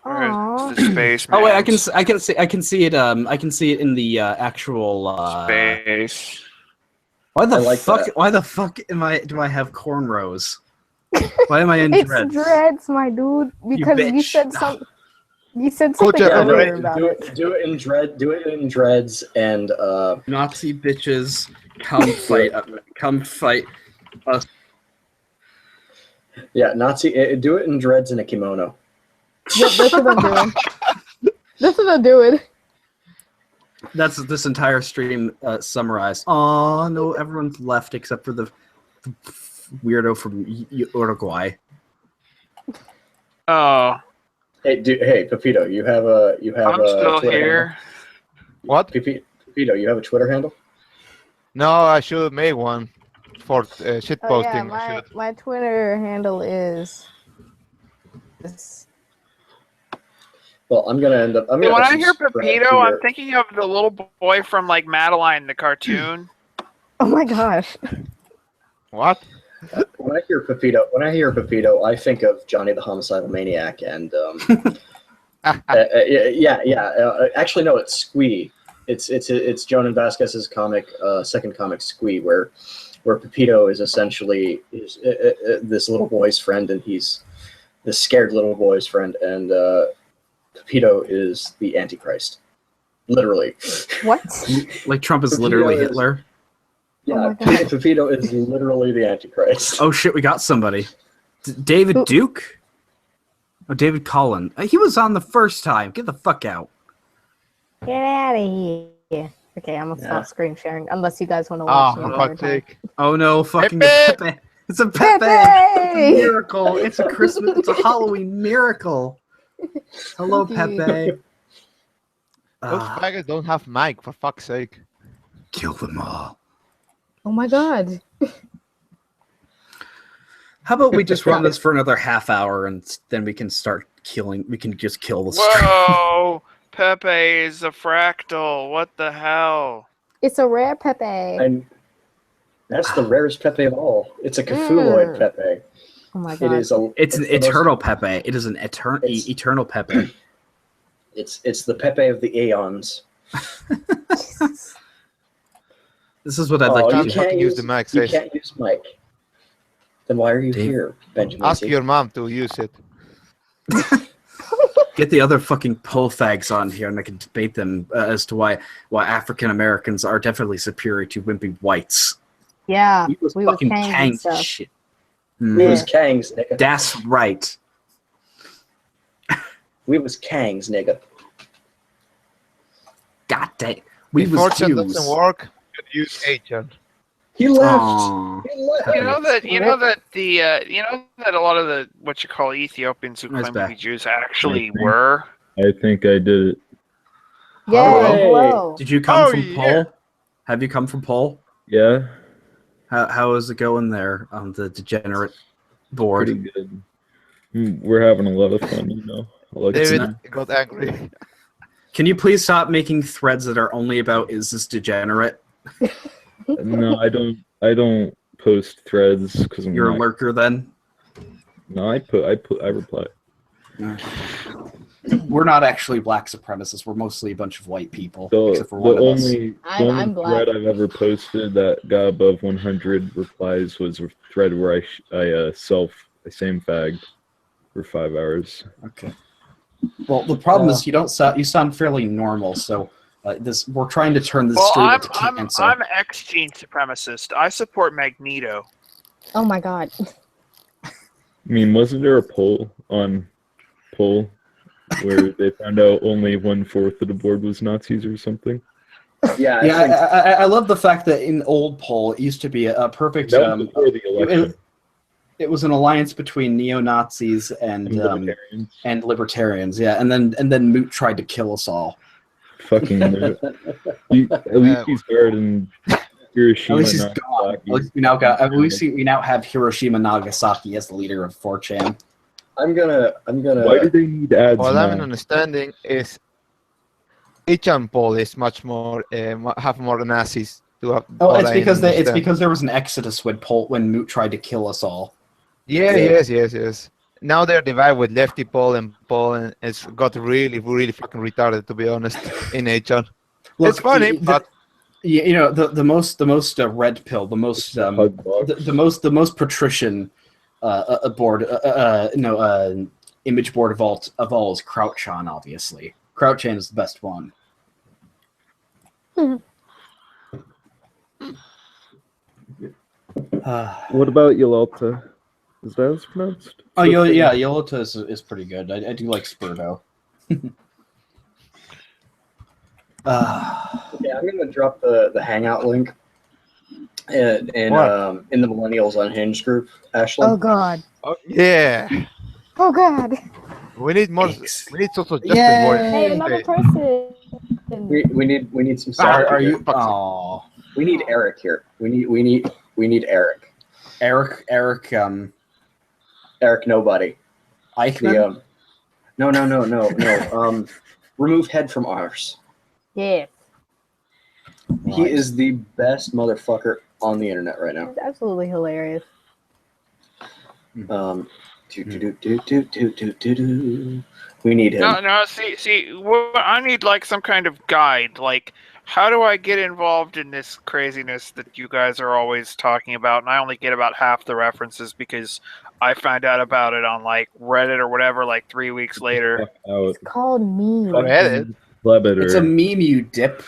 Aww. Space. Oh wait, I can see it. I can see it in the actual space. Why the like fuck? that. Why the fuck do I have cornrows? Why am I in It's dreads? dreads, my dude. Because you bitch. said something. You said something Yeah, earlier right. about Do it. it. Do it in dreads and Nazi bitches, come fight! Come fight us! Yeah, Nazi. Do it in dreads and a kimono. Yep, that's what I'm doing. That's what I'm doing. That's this entire stream summarized. Oh no, everyone's left except for the weirdo from Uruguay. Oh. Hey, Pepito, you have I'm still Twitter here. handle? What? Pepito, you have a Twitter handle? No, I should make one for shit Oh posting. yeah, my Twitter handle is this. Well, I'm gonna end up. When I hear Pepito, I'm thinking of the little boy from like Madeline, the cartoon. Oh my gosh. What? When I hear Pepito, I think of Johnny the Homicidal Maniac, and actually, no, it's Squee. It's Jonan Vasquez's comic, second comic, Squee, where Pepito is essentially this little boy's friend, and he's this scared little boy's friend, and Pepito is the Antichrist, literally. What? Like Trump is Pepito literally is- Hitler. Yeah, Pepito is literally the Antichrist. Oh shit, we got somebody. David Duke? Oh, David Cullen. He was on the first time. Get the fuck out. Get out of here. Okay, I'm gonna stop screen sharing unless you guys want to Oh, watch for me. fuck's sake. Oh no, fucking Pepe! Pepe. It's a Pepe! Pepe! Miracle. It's a Christmas, it's a Halloween miracle. Hello, Pepe. Those faggots don't have mic, for fuck's sake. Kill them all. Oh my god. How about we just run this for another half hour and then we can start killing, we can just kill the stream. Whoa! Pepe is a fractal. What the hell? It's a rare Pepe. And that's the rarest Pepe of all. It's a Cthulhuid Pepe. Oh my god. It's an eternal Pepe. It is an eternal Pepe. It's the Pepe of the Aeons. This is what I'd like you to can't do. use the mic, You Safe. can't use mic. Then why are you here, Benjamin? Ask your mom to use it. Get the other fucking pole fags on here, and I can debate them as to why African Americans are definitely superior to wimpy whites. Yeah, we was fucking Kangs and shit. We was Kangs, nigga. That's right. We was Kangs, nigga. God damn. If fortune doesn't work, you use agent. He left. You know that a lot of the what you call Ethiopians who claim to be Jews actually were. I think I did it. Yeah. Hello. Did you come from Pole? Have you come from Pole? Yeah. How is it going there on the degenerate board? Pretty good. We're having a lot of fun, you know. David got angry. Can you please stop making threads that are only about is this degenerate? No, I don't post threads because You're a lurker then? No, I reply. We're not actually black supremacists. We're mostly a bunch of white people. The except for one of us. only thread I've ever posted that got above 100 replies was a thread where I same fagged for 5 hours. Okay. Well, the problem is you sound fairly normal, so we're trying to turn this stream into cancer. I'm ex-gene supremacist. I support Magneto. Oh my god. I mean, wasn't there a poll where they found out only 1/4 of the board was Nazis or something? Yeah, I love the fact that in old poll it used to be a perfect. That was before the election. It was an alliance between neo-Nazis and libertarians. Yeah, and then Moot tried to kill us all. Fucking Moot. At least he's buried in Hiroshima. At least he's gone. At least we now have Hiroshima Nagasaki as the leader of 4chan. I'm gonna. Why do they need ads? What now? I'm understanding is 8chan poll is much more have more Nazis to have. Oh, it's because there was an exodus when Moot tried to kill us all. Yeah, yes. Now they're divided with lefty poll, and it's got really, really fucking retarded, to be honest, in 8chan. Look, it's funny, but you know the most red pill, the most patrician board, image board of all is Crouchon. Obviously, Crouchon is the best one. What about Yalta? Is that how it's pronounced? Oh, yeah, Yalta is pretty good. I do like Spurdo. Yeah, I'm gonna drop the Hangout link in the Millennials Unhinged group, Ashley. Oh god. Oh, yeah. Oh god. We need more. We need social justice more. Hey, another person. We need some. Are you? Oh. We need Eric here. We need Eric. Eric. Eric Nobody. Eichmann? No. Remove head from ours. Yeah. He is the best motherfucker on the internet right now. It's absolutely hilarious. We need him. No. See. I need like some kind of guide. Like, how do I get involved in this craziness that you guys are always talking about? And I only get about half the references because I found out about it on like Reddit or whatever, like 3 weeks later. It's called meme. Reddit. It's a meme, you dip.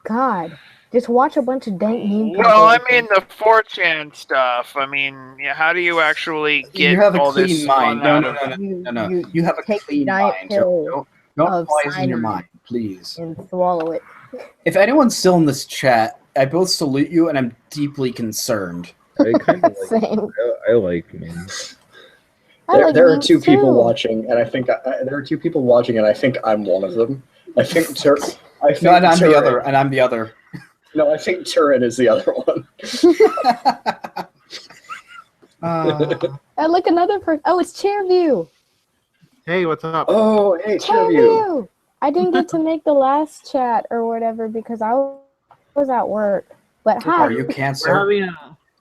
God, just watch a bunch of dank meme. Well, I mean the 4chan stuff. I mean, how do you actually get You have a all clean this mind. fun No. out of- You have a clean mind. Don't poison your mind, please. And swallow it. If anyone's still in this chat, I both salute you and I'm deeply concerned. I kind of Same. I like memes. There are two people watching, and I think there are two people watching, and I think I'm one of them. I think I'm the other, and I'm the other. No, I think Turin is the other one. Look, another person. Oh, it's Chairview. Hey, what's up? Oh, hey, Chairview. I didn't get to make the last chat or whatever because I was at work. But hi. Are you cancer?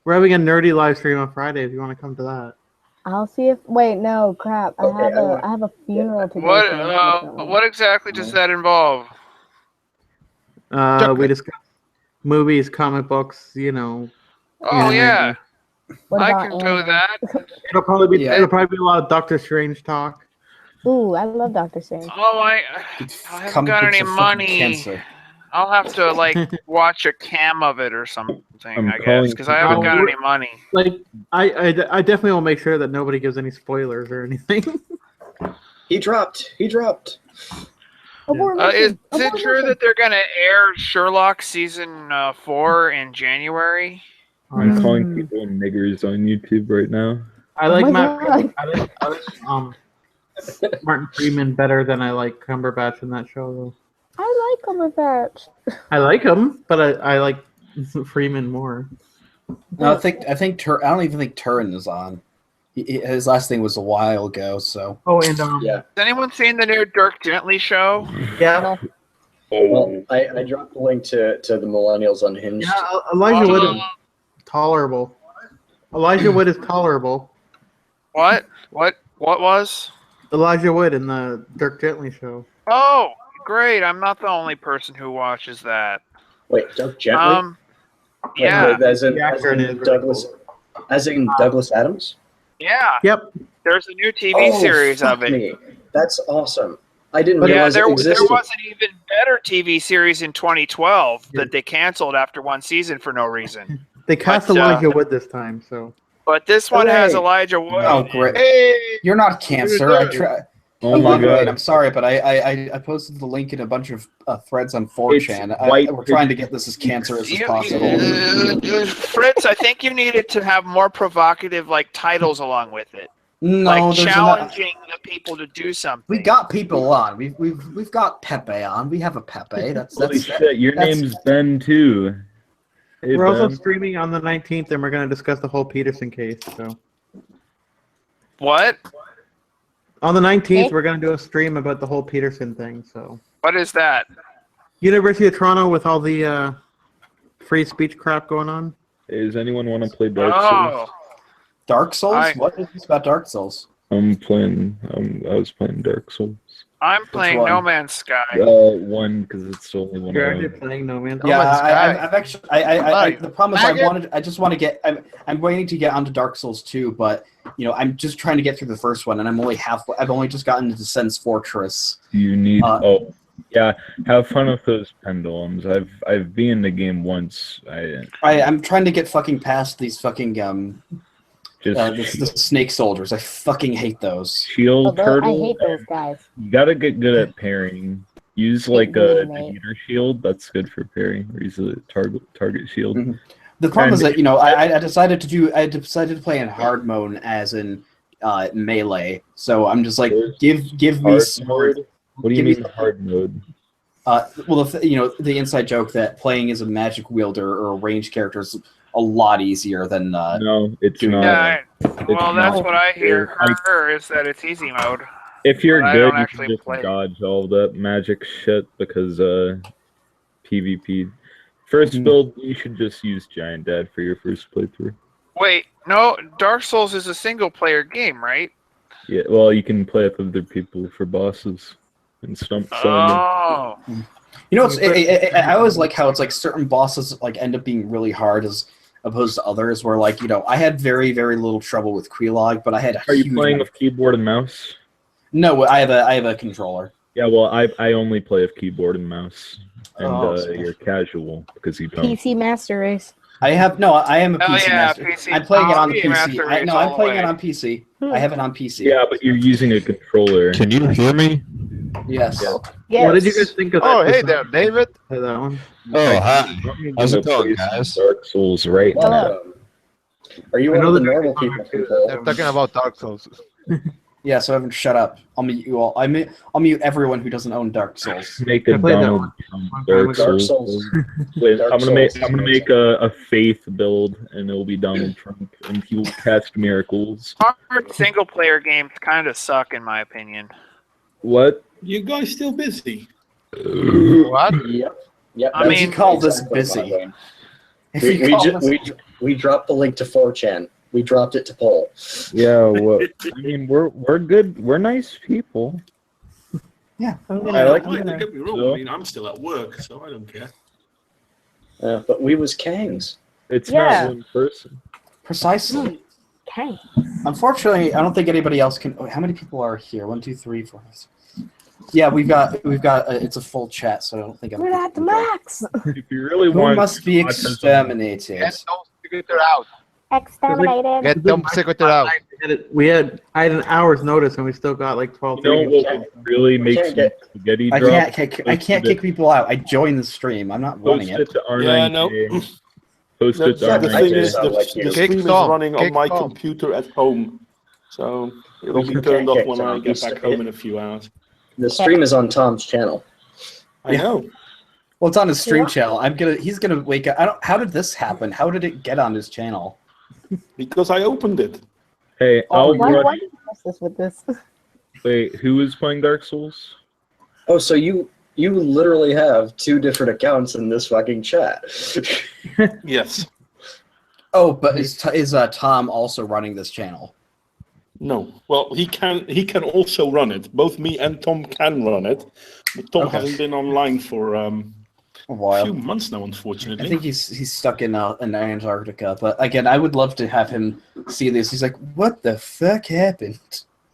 We're having a nerdy live stream on Friday if you want to come to that. I'll see if. Wait, no, crap. I have a funeral to go to. What exactly does that involve? We discuss movies, comic books, Oh yeah, I can do that. It'll probably be a lot of Doctor Strange talk. Ooh, I love Doctor Strange. Oh, I haven't got any money. I'll have to like watch a cam of it or something, I guess, because I haven't got any money. Like, I definitely will make sure that nobody gives any spoilers or anything. He dropped. Is it true that they're going to air Sherlock season 4 in January? I'm calling people niggers on YouTube right now. I like Martin Freeman better than I like Cumberbatch in that show, though. I like Cumberbatch. I like him, but I like Freeman more. No, I don't even think Turin is on. His last thing was a while ago, so. Oh, and yeah. Has anyone seen the new Dirk Gently show? Yeah. Well, I dropped the link to the Millennials Unhinged. Yeah, Elijah Wood is tolerable. Elijah Wood is tolerable. What? What was? Elijah Wood in the Dirk Gently show. Oh, great! I'm not the only person who watches that. Wait, Dirk Gently? Yeah. As in Douglas Adams? Yeah. Yep. There's a new TV series of it. Me. That's awesome. I didn't realize there it existed. was an even better TV series in 2012 that they canceled after one season for no reason. They cast Elijah Wood this time, so. But this one has Elijah Wood. Oh, great. Hey! You're not cancer. I try. Oh my God. I'm sorry, but I posted the link in a bunch of threads on 4chan. We're trying to get this as cancerous as possible. Fritz, I think you needed to have more provocative titles along with it. No, like there's challenging the people to do something. We got people on. We've got Pepe on. We have a Pepe. Holy shit! Your name's Ben too. Hey, we're also Ben. streaming on the 19th, and we're going to discuss the whole Peterson case. So. What? On the 19th, we're going to do a stream about the whole Peterson thing. So. What is that? University of Toronto with all the free speech crap going on. Does anyone want to play Dark Souls? Dark Souls? What is this about Dark Souls? I'm playing. I was playing Dark Souls. I'm playing No Man's Sky. One because it's the only one. You're I own. actually playing No Man's Sky. Yeah, I've actually. The problem is, I just want to get. I'm waiting to get onto Dark Souls 2, but I'm just trying to get through the first one, and I'm only halfway. I've only just gotten into Sen's Fortress. You need. Yeah, have fun with those pendulums. I've been in the game once. I'm trying to get fucking past these fucking the snake soldiers. I fucking hate those. Shield turtle. I hate those guys. You gotta get good at parrying. Use like a heater shield. That's good for parrying. Or use a target shield. Mm-hmm. The problem is that I decided to play in hard mode as in melee. So I'm just like give me sword. What do you mean hard mode? Well, the inside joke that playing as a magic wielder or a ranged character is a lot easier than no, it's not. Yeah, well, that's what I hear. Is that it's easy mode. If you're but good, you can just dodge all that magic shit because PvP. First build, you should just use Giant Dad for your first playthrough. Wait, no, Dark Souls is a single-player game, right? Yeah, well, you can play with other people for bosses and stump Oh. I always like how it's like certain bosses like end up being really hard as opposed to others where like I had very, very little trouble with Quelaag, but I had Are you playing with keyboard and mouse? No, I have a controller. Yeah, well, I only play with keyboard and mouse, and you're casual because you don't. PC Master Race. I am a PC master. PC. I'm playing it on PC PC. Master Race I'm all playing the it way. on PC. I have it on PC. Yeah, but you're using a controller. Can you hear me? Yes. Yes. What did you guys think of that? Oh, hey there, David. That one? Oh, hi. How's it going, guys? Dark Souls right now. Are you I one know of the that normal people? They're talking about Dark Souls. Yeah, so Evan, shut up. I'll mute you all. I'll mute everyone who doesn't own Dark Souls. Make a I played that Donald one. Trump Dark Dark Souls. Souls. Wait, Dark I'm gonna Souls. make a faith build, and it'll be Donald Trump, and he will cast miracles. Hard single-player games kind of suck, in my opinion. What? You guys still busy? What? Yep. I mean, you call this busy? If you call this- We dropped the link to 4chan. We dropped it to poll. Yeah, well, I mean, we're good. We're nice people. Yeah. Don't get me wrong. I mean, I'm still at work, so I don't care. But we was Kangs. It's Yeah. not one person. Precisely. Okay. Unfortunately, I don't think anybody else can. How many people are here? 1, 2, 3, 4. Yeah, we've got. It's a full chat, so I don't think I'm. We're at the max. If you really Who want, must be exterminated? Get Tom Secretary out. Exterminated. Get Tom Secretary out. I had an hour's notice, and we still got like 12. You know what would really makes me spaghetti I drop? can't kick people out. I joined the stream. I'm not running Post it it. to R9K. Post it to The thing is, R9K. the stream is running on my computer at home, so it'll be turned off when I get back home in a few hours. The stream is on Tom's channel. I know. Well, it's on his stream channel. He's gonna wake up. How did this happen? How did it get on his channel? Because I opened it. Hey, Oh, I'll why rush. did you mess this with this? Wait, who is playing Dark Souls? Oh, so you literally have 2 different accounts in this fucking chat. Yes. Oh, but is Tom also running this channel? No. Well, he can also run it. Both me and Tom can run it, but Tom Okay. hasn't been online for a while. few months now, unfortunately. I think he's stuck in Antarctica. But again, I would love to have him see this. He's like, "What the fuck happened?"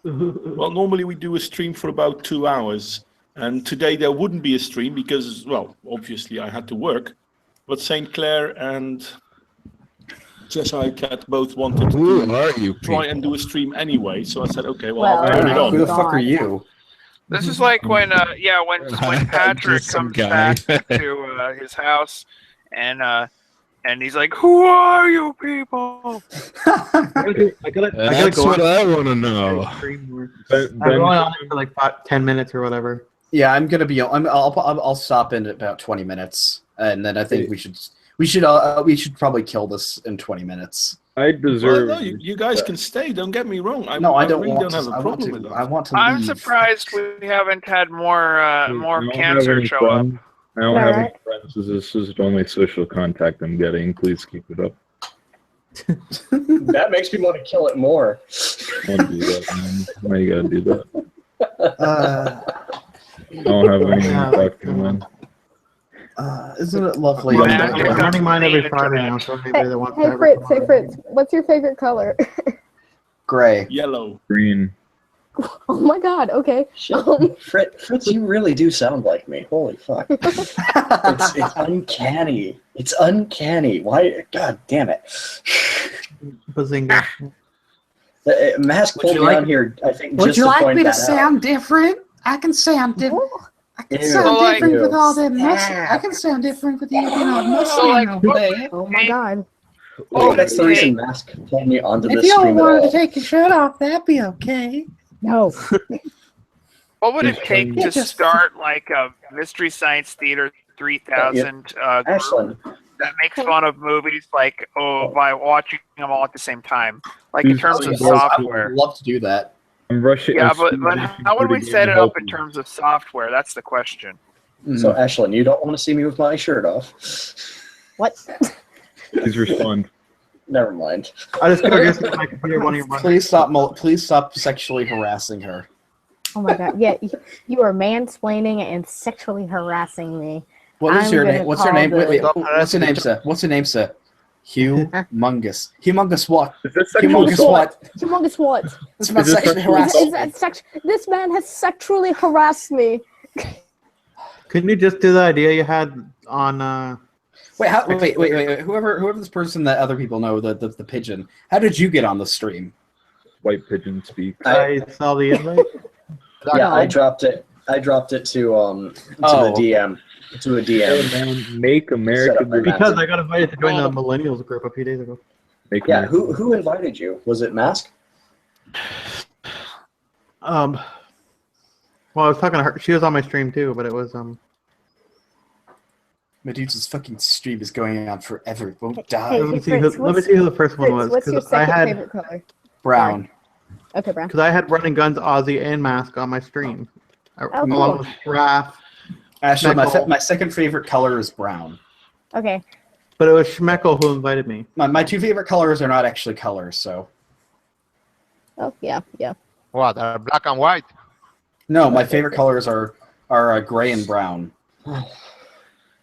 Well, normally we do a stream for about 2 hours, and today there wouldn't be a stream because, well, obviously I had to work, but St. Clair and Jessica Cat both wanted to try and do a stream anyway, so I said, okay, well, I'll turn it on. Who the fuck are you? This is like when when Patrick Just some comes guy. back to his house and he's like, "Who are you people?" I gotta That's go what on. I want to know. I'm going on for like 10 minutes or whatever. Yeah, I'm gonna be. I'll stop in about 20 minutes, and then I think we should probably kill this in 20 minutes. I deserve. Well, no, you guys can stay. Don't get me wrong. I don't really want don't have to- a I want problem to- with that. I want to I'm leave. surprised we haven't had more I don't cancer have any show fun. I don't have any Alright. friends. This is the only social contact I'm getting. Please keep it up. That makes me want to kill it more. Don't do that, man. Why you gotta do that? Uh, I don't have anyone to talk to, man. Isn't it lovely? I'm running mine every Friday now, so anybody that wants to Hey ever Fritz, come hey on. Fritz, what's your favorite color? Gray. Yellow. Green. Oh my God. Okay. Fritz, you really do sound like me. Holy fuck. It's uncanny. It's uncanny. Why? God damn it. Bazinga. Mask Would pulled you me like- on here, I think, Would just you to like point me to that out. sound different? I can sound different. I can Ew. sound Like- different with all the Ew. muscle. I can sound different with you muscle. Oh my God. Oh, that's the reason Mask pulled me onto If this you stream don't at want to all. take your shirt off, that'd be okay. No. What would it take to Just- start like a Mystery Science Theater 3000 group Ashland. that makes fun of movies like by watching them all at the same time, like in terms of I software? would love to do that. I'm rushing. Yeah, I'm but speeding how would we through the set game it up to in help terms of software? That's the question. So, Ashland, you don't want to see me with my shirt off? What? you. Please respond. Never mind. I just gotta get to my computer when you run. Please stop sexually harassing her. Oh my God. Yeah, you are mansplaining and sexually harassing me. What is I'm your gonna name? What's your call name? Wait, the- what's your name, sir? What's your name, sir? Humongous. Humongous what? Is this sexual Humongous assault? what? Humongous what? This man Is this sexually sexual harassed. assault? This man has sexually harassed me. Couldn't you just do the idea you had on? Wait. Whoever this person that other people know, the pigeon. How did you get on the stream? White pigeon speak. I saw the invite. Yeah, I dropped it. I dropped it to Oh. the DM. To a DM. Make America great. Because I got invited to join the millennials group a few days ago. Make Yeah, America who invited you? Was it Mask? Well, I was talking to her. She was on my stream too, but it was Medusa's fucking stream is going on forever. It won't Hey, die. let me see who the first one was. What's your 'cause I second had favorite color? Brown. Okay, Brown. because I had Running Guns, Ozzy, and Mask on my stream, cool. along with Raph. Actually, Schmeckel. my second favorite color is brown. Okay. But it was Schmeckel who invited me. My two favorite colors are not actually colors, so. Oh yeah, yeah. What? Black and white? No, my favorite colors are gray and brown.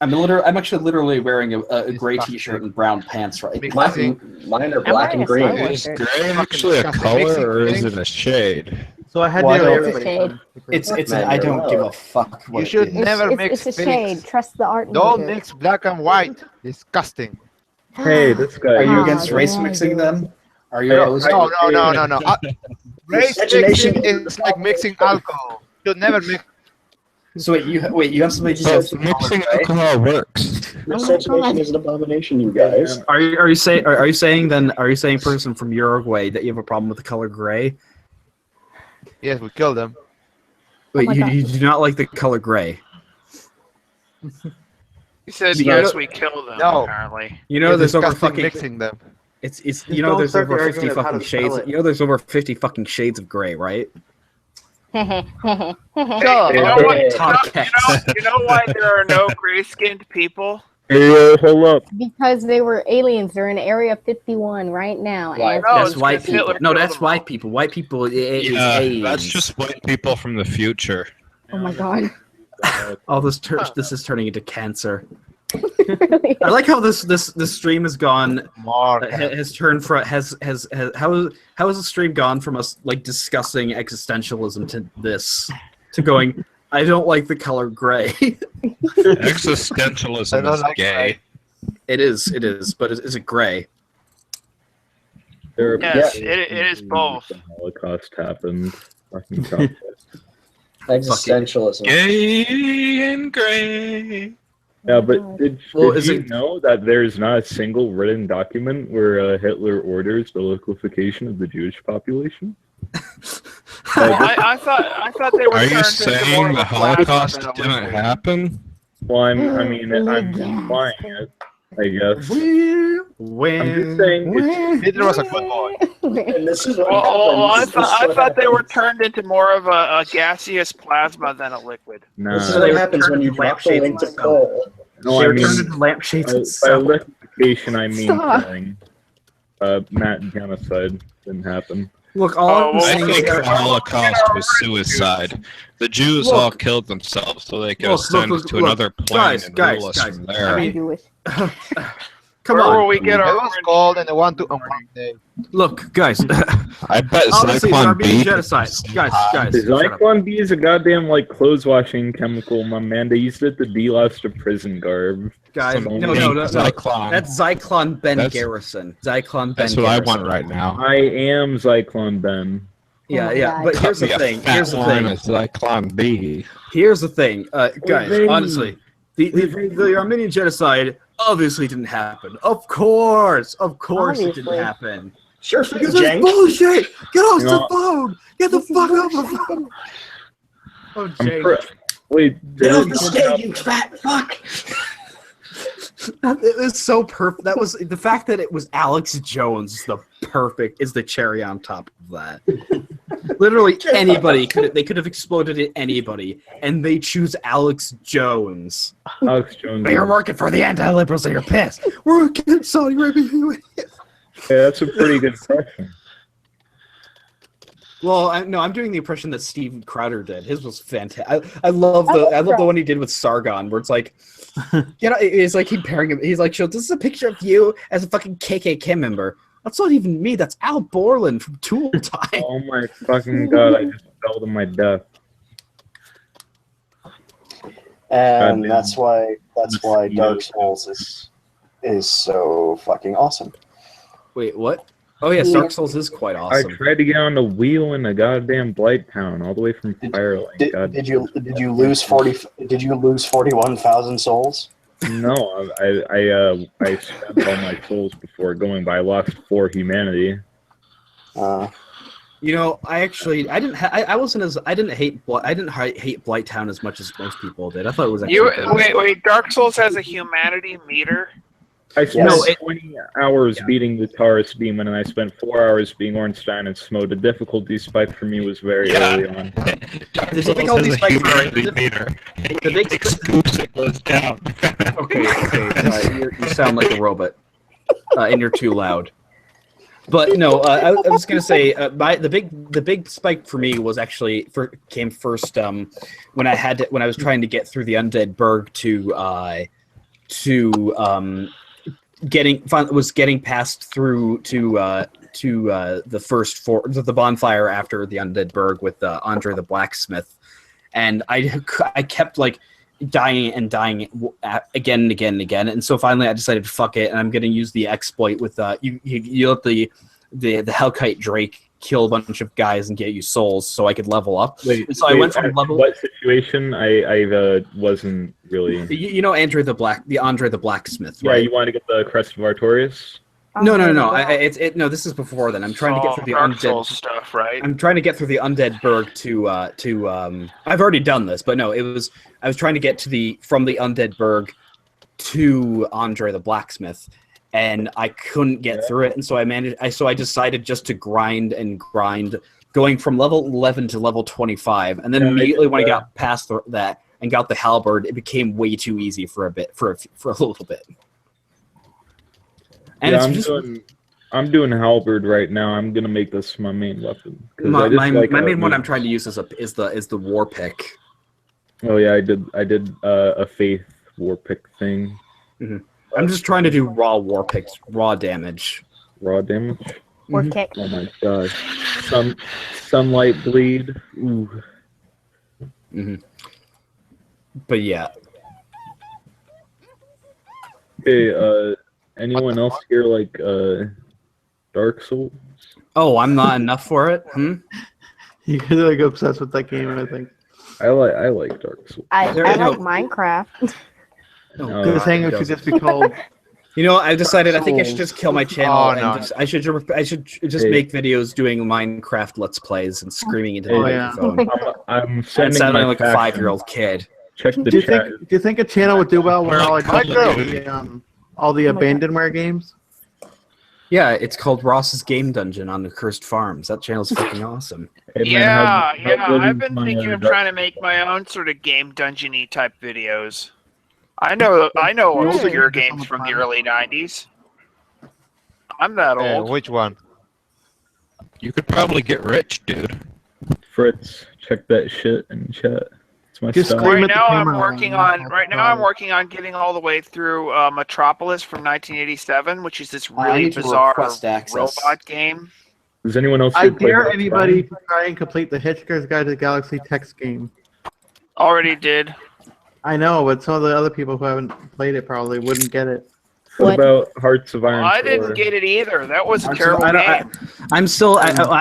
I'm actually literally wearing a gray T-shirt and brown pants right now. Mine are black and green. Is gray actually a color or is it a shade? So I had Well, nearly I don't- everybody. It's I don't give a fuck. What You should it is. never mix It's a things. shade. Trust the art. Don't major. mix black and white. Disgusting. Hey, this guy. Are you Ah, against race yeah, mixing dude. then? Are you? No, opposed? no. Race Miscegenation mixing is like mixing alcohol. You should never mix. So wait, you have something to So say? mixing alcohol works. Miscegenation is an abomination, you guys. Are you saying person from Uruguay that you have a problem with the color gray? Yes, we killed them. Wait, my God. you do not like the color gray? He said You yes, know- we killed them. No. Apparently. You know, It's there's over disgusting fucking mixing them. it's You don't there's start the over argument 50 of how fucking to spell shades. it. You know, there's over 50 fucking shades of gray, right? Hey, you know what? Todd You know why there are no gray-skinned people? Hey, hold up. Because they were aliens. They're in Area 51 right now. and- No, That's it's white 'cause people. Hitler No, killed that's them white people. White people is Yeah, aliens. that's just white people from the future. Oh my god. Oh, this is turning into cancer. I like how this stream has gone. Has turned from has how has the stream gone from us like discussing existentialism to this to going? I don't like the color gray. Existentialism is gay. It is, but is it gray? Yes, it is both. The Holocaust happened. Fucking Trump. Existentialism. Gay and gray. Yeah, but did Well, is you it- know that there's not a single written document where Hitler orders the liquefaction of the Jewish population? I thought they were. Are you turned into more saying of the a plasma Holocaust than a didn't liquid. happen? Well, I'm implying it, I guess. I'm just saying it's, Hitler was a good boy. And this is what I happens. thought they were turned into more of a gaseous plasma than a liquid. nah. This is what happens when you drop the link to coal. No, They I were mean, turned into lampshades by itself. liquefaction, I mean Stop. killing. Not genocide didn't happen. Look, all I'm I saying think is the Holocaust was suicide. The Jews Look. all killed themselves so they could Look, ascend look, to look. another plane Guys, and guys, rule us guys. from there. I mean, Jewish. come Where on. will we get It our? was cold and they want to one day. Look, guys. I bet Obviously, Zyklon Armenian B. genocide. Guys. The shut up. Zyklon B is a goddamn like clothes washing chemical, my man. They used it to delust a prison garb. Guys, Some no. Zyklon. That's Zyklon Ben That's- Garrison. Zyklon Ben That's what I Garrison. want right now. I am Zyklon Ben. Yeah, my yeah. God. But here's Cut the me a thing. fat Here's the line thing. of Zyklon B. Here's the thing, guys. then- Honestly, the Armenian genocide obviously didn't happen. Of course, it Obviously. didn't happen. Sure, Because Jank. it's bullshit. Get off You the know- phone. Get the fuck off the phone. Oh, I'm Jake. Wait, Get off the did- stage, you fat fuck! It was so perfect. That was the fact that it was Alex Jones is the cherry on top of that. Literally anybody they could have exploded at anybody, and they choose Alex Jones. Alex Jones. You're working for the anti-liberals, and you're pissed. We're against Saudi Arabia. You idiot. Yeah, that's a pretty good question. Well, I'm doing the impression that Steve Crowder did. His was fantastic. I love the one he did with Sargon, where it's like, it's like comparing him. He's like, "This is a picture of you as a fucking KKK member." That's not even me. That's Al Borland from Tool Time. Oh my fucking god! I just fell to my death. And Goddamn. that's why Dark Souls is so fucking awesome. Wait, what? Oh yes, Dark Souls is quite I awesome. tried to get on the wheel in a goddamn Blight Town, all the way from Firelink. Did you lose 41,000 souls? No, I spent all my souls before going, but I lost 4 humanity. You know, I didn't hate Blight Town as much as most people did. I thought it was actually Wait. Dark Souls has a humanity meter. I spent Yes. 20 hours beating the Taurus Demon, and I spent 4 hours being Ornstein and Smo. The difficulty spike for me was very early on. The difficulty spike It goes down. Okay, you sound like a robot, and you're too loud. But no, I was gonna say the big spike for me was actually came first when I was trying to get through the Undead Burg to getting passed through to the bonfire after the Undead Burg with Andre the Blacksmith, and I kept like dying and dying again and again and again, and so finally I decided fuck it, and I'm gonna use the exploit with you let the Hellkite Drake kill a bunch of guys and get you souls so I could level up. I went from level. What situation? I wasn't really. You know Andre the Blacksmith, Yeah, right? you want to get the Crest of Artorias? No. No, this is before then. I'm trying to get through the Dark undead Souls stuff, right? I'm trying to get through the Undead Burg to I've already done this, but no, I was trying to get from the Undead Burg to Andre the Blacksmith, and I couldn't get through it, and so I decided just to grind, going from level 11 to level 25, and then immediately when I got past that and got the halberd, it became way too easy for a little bit. And yeah, I'm doing halberd right now. I'm gonna make this my main weapon. My main one I'm trying to use is the war pick. Oh yeah, I did a faith war pick thing. Mm-hmm. I'm just trying to do raw war picks, raw damage. Raw damage. War kick. Oh my god. Sunlight bleed. Ooh. Mm-hmm. But yeah. Okay. Anyone else here like Dark Souls? Oh, I'm not enough for it. You guys are like obsessed with that game, I think. I like Dark Souls. I like Minecraft. This hangout should just be called. You know, I decided I think I should just kill my channel and I should just make videos doing Minecraft Let's Plays and screaming into the microphone. I'm sending sounding my like a 5-year-old kid. Check the Do chat. you think a channel would do well where all the abandonware games? Yeah, it's called Ross's Game Dungeon on the Cursed Farms. That channel's fucking awesome. Yeah, I've been thinking of trying to make my own sort of game dungeon-y type videos. I know obscure games from the early 90s. I'm that old. Which one? You could probably get rich, dude. Fritz, check that shit in chat. It's my Just stuff. scream Right at the now, I'm camera working on getting all the way through Metropolis from 1987, which is this I really need to bizarre request access. robot game. Does anyone else? I here play dare Dark anybody Souls? to try and complete the Hitchhiker's Guide to the Galaxy text game. Already did. I know, but some of the other people who haven't played it probably wouldn't get it. What about Hearts of Iron? I 4? didn't get it either. That was a Hearts terrible of- game.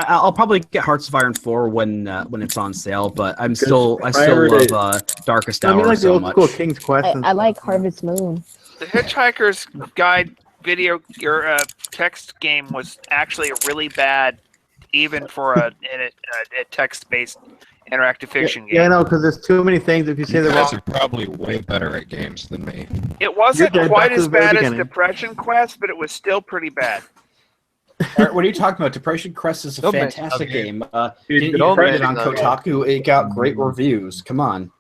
I'll probably get Hearts of Iron 4 when it's on sale, but I Because still I heard it- love Darkest I Hour mean, like the so old much. school King's Quest. and I like Harvest Moon. The Hitchhiker's Guide video or text game was actually really bad, even for a text-based interactive fiction game. Yeah, I know, because there's too many things. If you say You the guys wrong, are probably way better at games than me. It wasn't You're dead quite back to as the very bad as beginning. Depression Quest, but it was still pretty bad. What are you talking about? Depression Quest is a Don't mention fantastic that game. Dude, You don't read it mention on that Kotaku. It got great reviews. Come on.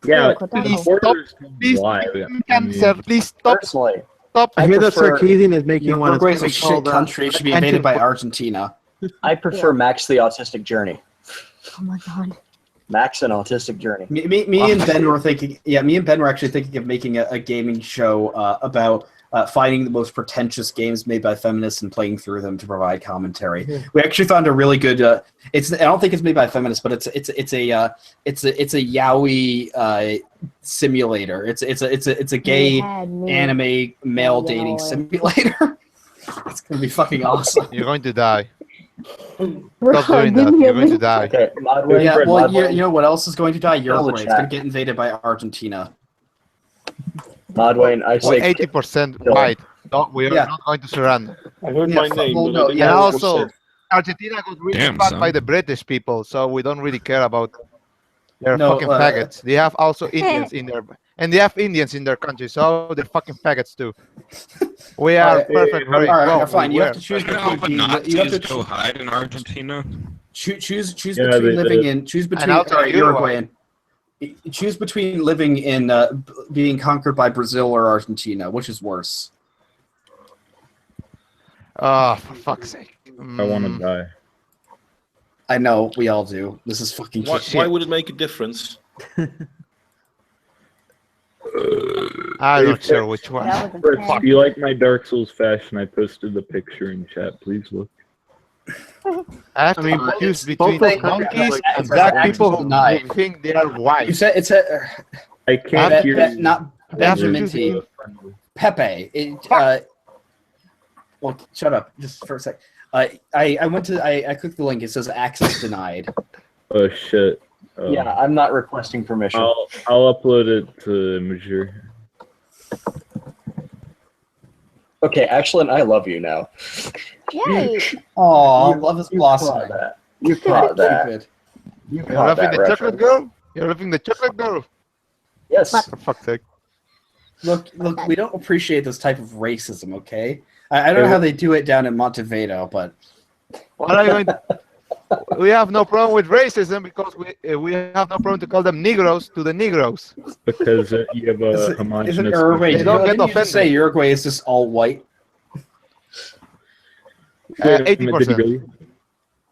Yeah, Please orders Please, live. cancer. Please stop. Personally, Stop. I hear that prefer- Sarkeesian is making one. It's Uruguay is gonna a be shit called, country. It should be invaded by Argentina. I prefer Max the Autistic Journey. Oh my god. Max and Autistic Journey. Me and Ben were thinking. Yeah, me and Ben were actually thinking of making a gaming show about finding the most pretentious games made by feminists and playing through them to provide commentary. Yeah. We actually found a really good. I don't think it's made by feminists, but it's a yaoi simulator. It's a gay anime male dating simulator. It's gonna be fucking awesome. You're going to die. Bro, Stop doing give that. me a You're going to link. die. Okay, Modway, Yeah, well, Modway, you know what else is going to die? Tell the Uruguay. It's going chat. to get invaded by Argentina. Modway, I We're say 80% right. No, we are Yeah. not going to surrender. I heard Yeah, my name, well, but no, I didn't yeah, And know what was also, said. Argentina got really Damn, fucked son. by the British people, so we don't really care about. They're No, fucking faggots. They have also Indians in there, and they have Indians in their country, so they're fucking faggots too. We are perfect. Very all right, well. fine. You we have to were. choose You know, but between. You have Nazis to go hide in Argentina. choose Yeah, between they living did. in. Choose between. also All right, Uruguay. Uruguay. And choose between living in being conquered by Brazil or Argentina. Which is worse? Oh, for fuck's sake. I want to die. I know we all do. This is fucking Why shit. would it make a difference? I'm not sure which one. Fritz, do you like my Dark Souls fashion? I posted the picture in chat. Please look. I have to be confused between monkeys and black people who think they are white. You said it's a. I can't hear you. Not Benjamin T. Pepe. Well, shut up just for a sec. I clicked the link. It says access denied. Oh shit. Yeah, I'm not requesting permission. I'll upload it to Imgur. Okay, Ashlyn, I love you now. Yay! Oh, love is blossoming. You caught that. You You're caught loving that the chocolate reference. girl? You're loving the chocolate girl? Yes. For fuck's sake. Look, we don't appreciate this type of racism, okay? I don't know how they do it down in Montevideo, but... What are you going to... We have no problem with racism because we have no problem to call them Negroes to the Negroes. Because you have a homogenous... Isn't Uruguay... They don't get didn't you just offended. say Uruguay is just all white? 80%.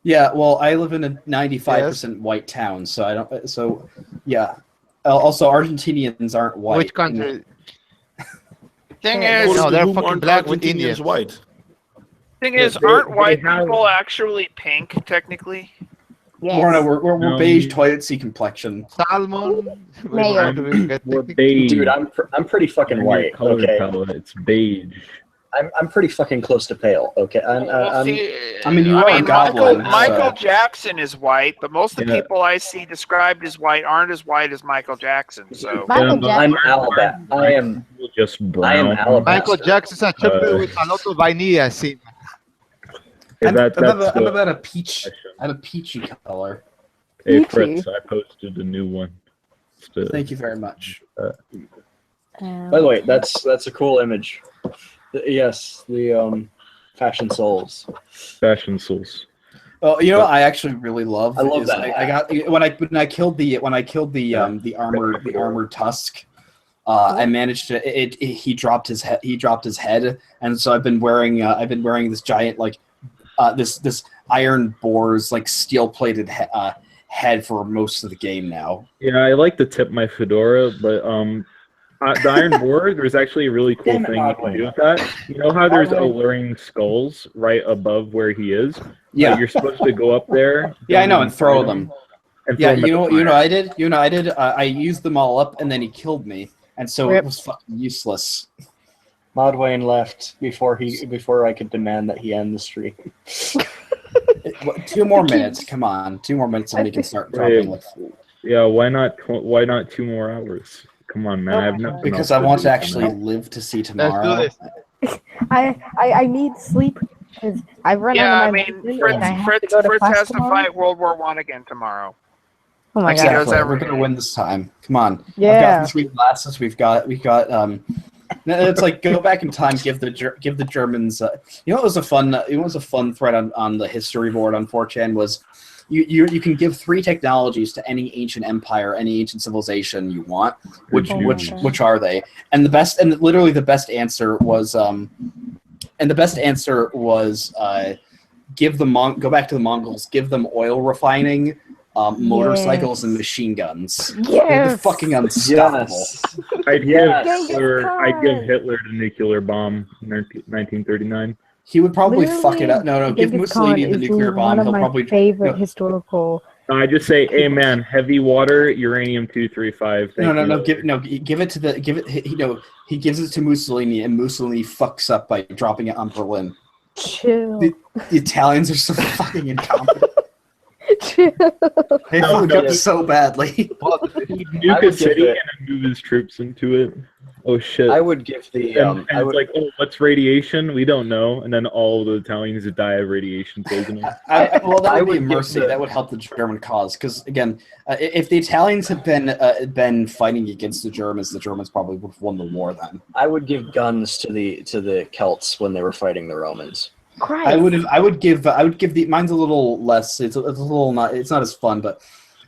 Yeah, well, I live in a 95% white town, so I don't... So, yeah. Also, Argentinians aren't white. Which country? Thing Of is, course, no, the they're whom fucking aren't black with Argentinians Indians. white. thing is, they- aren't they white have- people actually pink technically? Yes. We're beige toilet seat complexion. Salmon. Mayo. We're beige. Dude, I'm pretty fucking Your white. color Okay, palette, it's beige. I'm pretty fucking close to pale. Okay, Well, I'm see, I mean, you are a goblin, Michael so- Jackson is white, but most of the Yeah. people I see described as white aren't as white as Michael Jackson. So Michael I'm Jackson. Alabama. I am Just I am brown. Alabama. Michael Jackson's a chocolate with a lot of vanilla. See, Yeah, I'm that's about a peach. I'm a peachy color. Hey, Me Fritz, too. I posted a new one. Thank you very much. By the way, that's a cool image. Yes, the Fashion Souls. Fashion Souls. Oh, you know what I actually really love? I love is that I got when I killed the armored tusk. I managed to. He dropped his head. He dropped his head, and so I've been wearing this giant this iron boar's steel plated head for most of the game now. Yeah, I like to tip my fedora, but the Iron Boar, there's actually a really cool Damn it, thing you can Rodway. do with that. You know how there's Rodway. alluring skulls right above where he is? Yeah. You're supposed to go up there. Yeah, I know, and throw fight them. him, and Yeah, throw him at you the know what fire. I did? You know what I did? I used them all up, and then he killed me, and so Rip. it was fucking useless. Modwayne left before I could demand that he end the stream. 2 more minutes, come on, 2 more minutes, and we can start dropping. Yeah, why not 2 more hours? Come on, man. I have nothing Because else I want do to actually tonight. live to see let's do tomorrow. this. I need sleep because I've run yeah, I out of my mean, medicine Fritz, and I have Fritz, to go to Fritz class has to tomorrow. fight World War I again tomorrow. Oh my Like he god. does every We're gonna win this time. Come on. Yeah. I've got 3 glasses. We've got. It's like go back in time. Give the Germans. You know what was a fun thread on the history board on 4chan was. You can give 3 technologies to any ancient empire, any ancient civilization you want. Which are they? And literally the best answer was go back to the Mongols, give them oil refining, motorcycles, and machine guns. They're Yes. fucking unstoppable. Yes. I'd Yes. give Hitler the nuclear bomb in 1939. He would probably Literally, fuck it up. No, give Genghis Khan Mussolini the is nuclear bomb. one of He'll my probably favorite no. historical. I just say, hey man, heavy water, uranium-235. Give it to the he gives it to Mussolini, and Mussolini fucks up by dropping it on Berlin. Chill. The Italians are so fucking incompetent. Chill. They fuck up so badly. He'd I nuke a would city give it- and then move his troops into it. Oh shit! I would give the and I it's would, like, oh, what's radiation? We don't know. And then all the Italians would die of radiation poisoning. Well, that I would be a would give mercy. the- That would help the German cause. Because again, if the Italians had been fighting against the Germans probably would have won the war then. I would give guns to the Celts when they were fighting the Romans. Christ. I would give the mine's a little less. It's a little not. It's not as fun, but.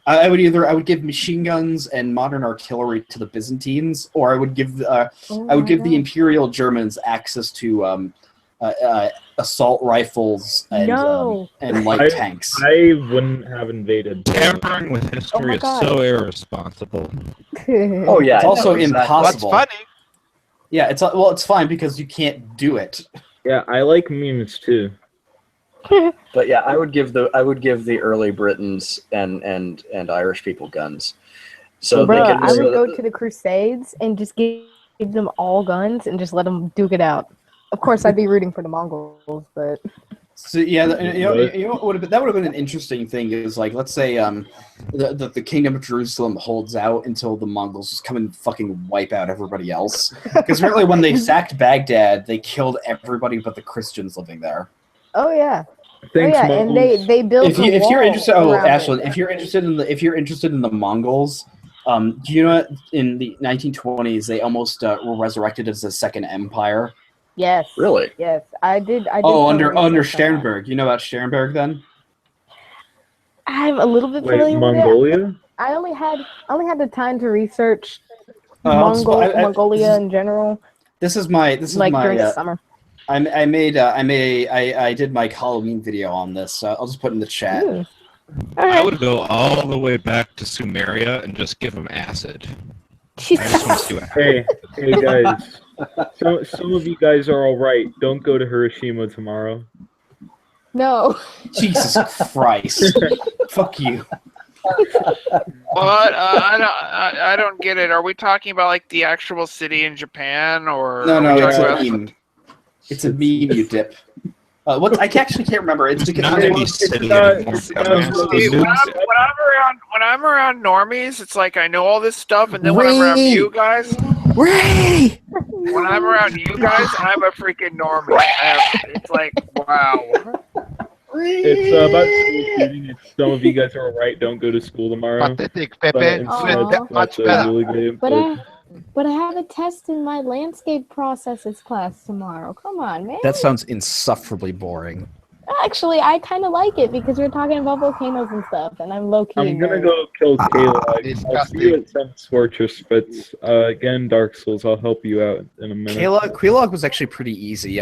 I would give machine guns and modern artillery to the Byzantines, or I would give the Imperial Germans access to assault rifles and light tanks. I wouldn't have invaded. Tampering with history is God. so irresponsible. Oh yeah, It's also exactly. impossible. What's funny? Yeah, it's fine because you can't do it. Yeah, I like memes too. But yeah, I would give the early Britons and Irish people guns. So Bro, they can, I would go to the Crusades and just give them all guns and just let them duke it out. Of course, I'd be rooting for the Mongols, but So yeah, you know what that would have been an interesting thing is like, let's say the Kingdom of Jerusalem holds out until the Mongols just come and fucking wipe out everybody else. Because apparently when they sacked Baghdad, they killed everybody but the Christians living there. oh yeah, Thanks, oh yeah, and they built. If you're interested, Ashley, if you're interested in the Mongols, do you know in the 1920s they almost were resurrected as a second empire? Yes. Really? Yes, I did. Oh, under Sternberg. You know about Sternberg then? I'm a little bit Wait, familiar with it. Mongolia? I only had the time to research I- Mongolia in general. This is my during the summer. I did my Halloween video on this. So I'll just put it in the chat. Ooh. I would go all the way back to Sumeria and just give them acid. I just want to see what happens. Hey guys. Some of you guys are all right. Don't go to Hiroshima tomorrow. No. Jesus Christ! Fuck you. What? I don't get it. Are we talking about like the actual city in Japan, or No, are we it's talking a meme. It's a meme, you dip. What? I actually can't remember. It's because Not any city anymore. See, when I'm around normies, it's like I know all this stuff, and then when I'm around you guys, Ray! when I'm around you guys, I'm a freaking normie. It's like, wow. It's about school shooting. It's, some of you guys are all right. Don't go to school tomorrow. Pathetic, But Pepe. instead, Much that's a better. really game. But I have a test in my landscape processes class tomorrow. Come on, man. That sounds insufferably boring. Actually, I kind of like it because we're talking about volcanoes and stuff, and I'm low key. I'm gonna go kill Kayla. I'll see you at Sense Fortress, but again, Dark Souls, I'll help you out in a minute. Quelaag was actually pretty easy.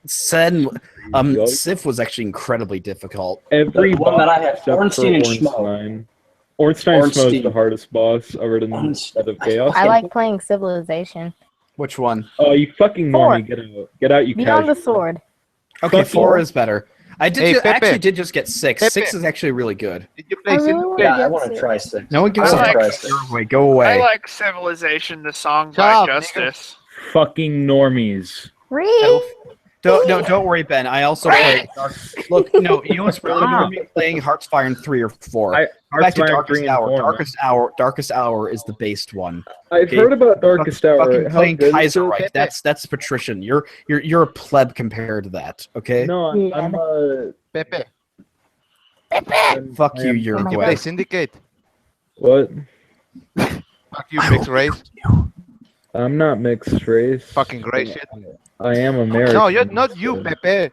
Sif was actually incredibly difficult. Every one that I boss had, except for Ornstein and Schmo. Ornstein. Ornstein Schmo is Ornstein. the hardest boss other than Set of Chaos. I like playing Civilization. Which one? Oh, you fucking Four. normie! Get out! Get out! You Beyond the casual. Sword. Okay, Fuck 4 you. is better. I Hey, Pepe. actually did just get 6. Pepe. 6 is actually really good. Did you I play really single wanna Yeah, I get want to to- try 6. No one gives I a like- fuck. Wait, go I away. like Civilization, the song Shut by up, Justice. Fucking normies. Reed. Don't worry, Ben. I also play. Look, no, you know what's really Stop. good? Playing Heartsfire 3 or 4. I, Back to Heartsfire Darkest 3 and Hour. 4. Darkest Hour is the based one. I've Okay. heard about Darkest Hour. Fucking How playing good is Kaiser it? Reich. That's patrician. You're a pleb compared to that. Okay. No, I'm Pepe. Fuck you, am- you're Did you play Syndicate? what? Fuck you, mixed race. I'm not mixed race. Fucking great shit. I am American. No, you're not you, Pepe.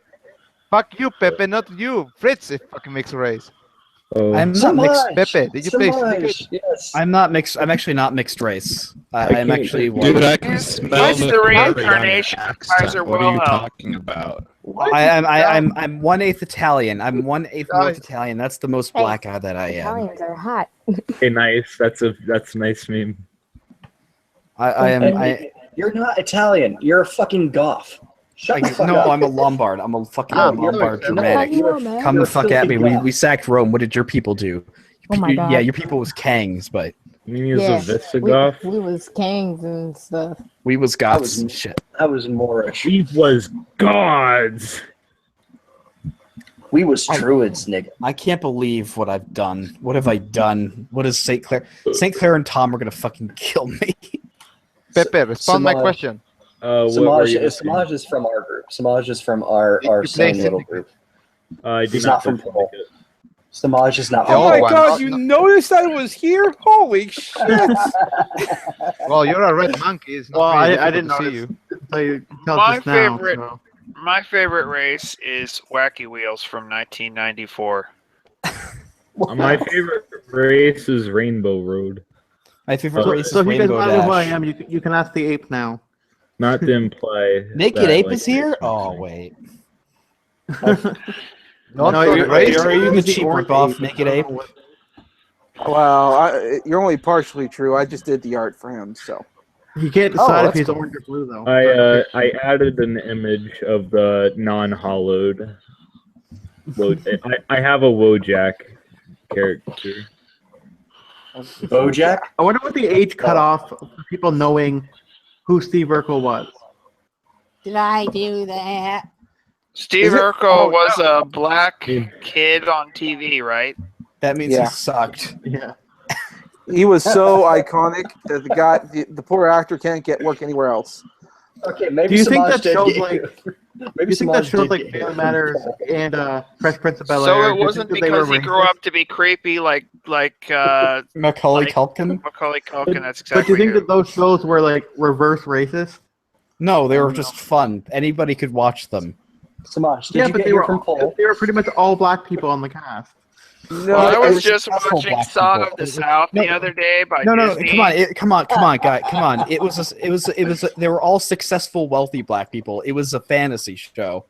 Fuck you, Pepe, not you. Fritz is fucking mixed race. Oh. I'm not mixed. Pepe, did you play Syndicate? Yes. I'm not mixed. I'm actually not mixed race. I'm can't- actually. Dude, I can smell What's the reincarnation of accent. Kaiser What are you Wilhelm? talking about? I'm 1/8 Italian. I'm 1/8 North Italian. That's the most black guy that I am. Italians are hot. Okay, nice. That's a nice meme. I am. You're not Italian. You're a fucking Goth. Shut the fuck No, up. I'm a Lombard. I'm a fucking Oh, Lombard you're- Germanic. You're a Come the You're fuck filthy at me. Goth. We sacked Rome. What did your people do? Oh my god. Yeah, your people was Kangs, but You mean he's Yeah, a Visigoth? we was kings and stuff. we was Goths and shit. I was Moorish. He was gods. We was Druids, nigga. I can't believe what I've done. What have I done? What is St. Clair? St. Clair and Tom are gonna fucking kill me. Pepe, respond my Samaj. question. What were Samaj, you Samaj is from our group. Samaj is from our You play same little Syndicate. group. I do He's not not from play Paul. Syndicate. Samaj is not The from old Oh my one, god, not- you not- noticed I was here? Holy shit! Well, you're a red monkey. It's not Well, really I didn't difficult to notice. see you. Until you tell My us now. favorite- so. My favorite race is Wacky Wheels from 1994. My favorite race is Rainbow Road. My favorite So, race so is if you guys Rainbow want to know who I Dash. am, you can ask the ape now. Not to imply. Naked that, Ape like, is here? Oh wait. Not No, for you're- race. you're- Are you the He's the cheap orange ripoff, ape. Naked Ape? Well, you're only partially true. I just did the art for him, so. He can't decide if he's orange or blue though. I added an image of the non-hollowed. I have a Wojak character. Bojack? I wonder what the age cutoff for people knowing who Steve Urkel was. Did I do that? Steve Urkel was a black kid on TV, right? That means Yeah. he sucked. Yeah. He was so iconic that the poor actor can't get work anywhere else. Okay, maybe Do you think Samaj that shows did like? get- Do maybe you think that Samaj shows did like get Family hit. Matters and Fresh Prince of Bel Air? So Do it you think wasn't that they were because he grew racist? up to be creepy like Macaulay Culkin? Macaulay Culkin. That's But do exactly you think who. that those shows were like reverse racist? No, they were just fun. Anybody could watch them. Samaj, did Yeah, you but get they here were from Paul? they were pretty much all black people on the cast. No, I was was just successful watching black Song people. of the South the other day by No, Disney. come on, guy, come on. It was they were all successful, wealthy black people. It was a fantasy show.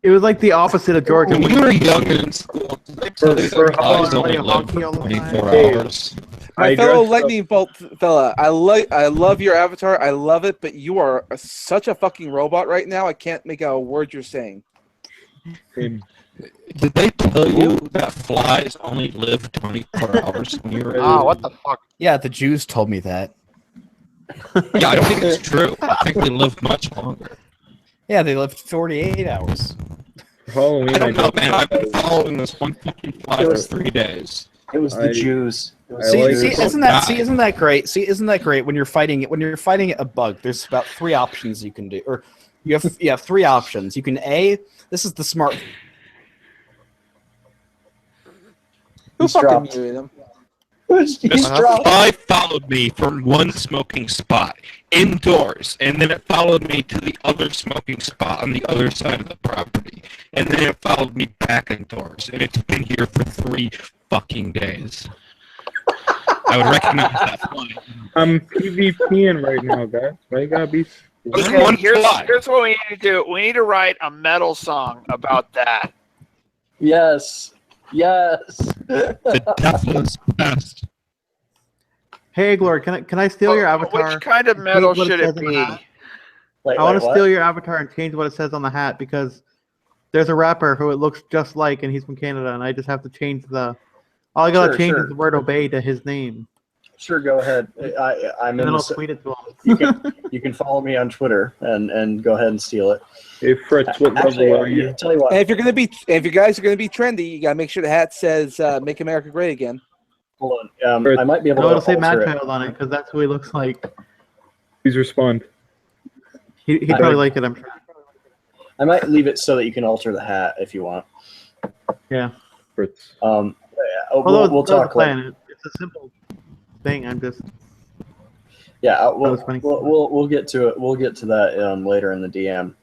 It was like the opposite of Georgia. When we were younger in school, they told us that guys only live for 24 hours. My I fellow dressed lightning bolt fella, I love your avatar. I love it, but you are such a fucking robot right now. I can't make out a word you're saying. Did they tell you that flies only live 24 hours when you were what the fuck? Yeah, the Jews told me that. Yeah, I don't think it's true. I think they live much longer. Yeah, they lived 48 hours. Halloween, I don't know, man. I've been following this one fucking fly for 3 days. It was the Jews. It was See, the Jews. isn't that great? See, isn't that great when you're fighting a bug? There's about 3 options you can do, or you have 3 options. You can this is the smart. Who fucking muted him? This fly followed me from one smoking spot indoors, and then it followed me to the other smoking spot on the other side of the property, and then it followed me back indoors, and it's been here for 3 fucking days. I would recognize that fly. I'm PvPing right now, guys. Why you gotta be? Okay, here's what we need to do. We need to write a metal song about that. Yes. Yes. The deathless pest. Hey, Glor, can I steal your avatar? Which kind of and metal change what should says it on the be? hat? I want to steal your avatar and change what it says on the hat because there's a rapper who it looks just like, and he's from Canada, and I just have to change all I gotta change is the word "obey" to his name. Sure, go ahead. I'm And in then I'll the, tweet it to him. you can follow me on Twitter and go ahead and steal it. Hey Fritz, what Actually, level are you? Tell you what. And if you guys are gonna be trendy, you gotta make sure the hat says "Make America Great Again." Hold on. I might be able No, to it'll say Mad alter it. Child on it because that's who he looks like. Please respond. He'd probably like it, I'm sure. I might leave it so that you can alter the hat if you want. Yeah. Fritz. We'll Although we'll it's not a talk plan, later. it's a simple thing. I'm just. Yeah, was funny. we'll get to it. We'll get to that later in the DM.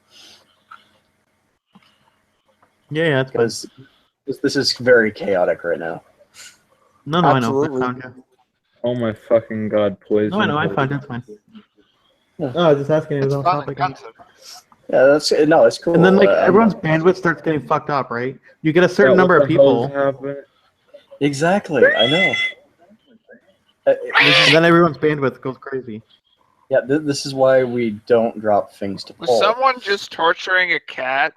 Yeah, it's because this is very chaotic right now. No, I know. I found you. Oh my fucking god, poison. No, I know. I found you. It's fine. Oh, I was just asking. It was off topic. Yeah, that's no, it's cool. And then everyone's bandwidth starts getting fucked up, right? You get a certain Yeah, number what of the people. Exactly, I know. And then everyone's bandwidth goes crazy. Yeah, this is why we don't drop things to Was poll. someone just torturing a cat?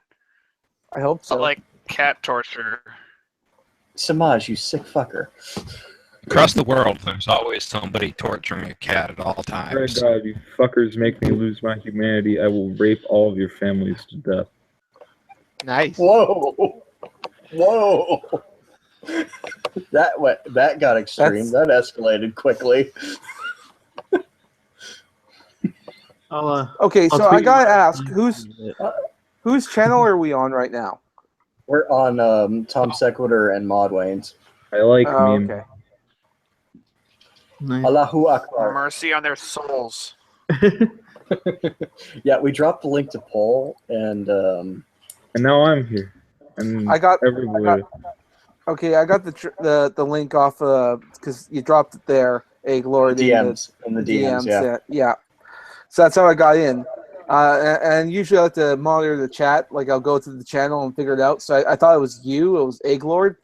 I hope so. Like cat torture. Samaj, you sick fucker. Across the world, there's always somebody torturing a cat at all Oh times. god, you fuckers make me lose my humanity. I will rape all of your families to death. Nice. Whoa. Whoa. That got extreme. That escalated quickly. Okay, so I'll I tweet gotta you. ask, whose channel are we on right now? We're on Tom Sequitur and Maud Wayne's. I like Oh, meme. okay. Allahu Akbar. Mercy on their souls. Yeah, we dropped the link to poll, and now I'm here. And I got everywhere. Okay, I got the link off because you dropped it there, Glor. DMs in the DMs, yeah. So that's how I got in. And usually I like to monitor the chat. Like I'll go to the channel and figure it out. So I thought it was you. It was Egglord.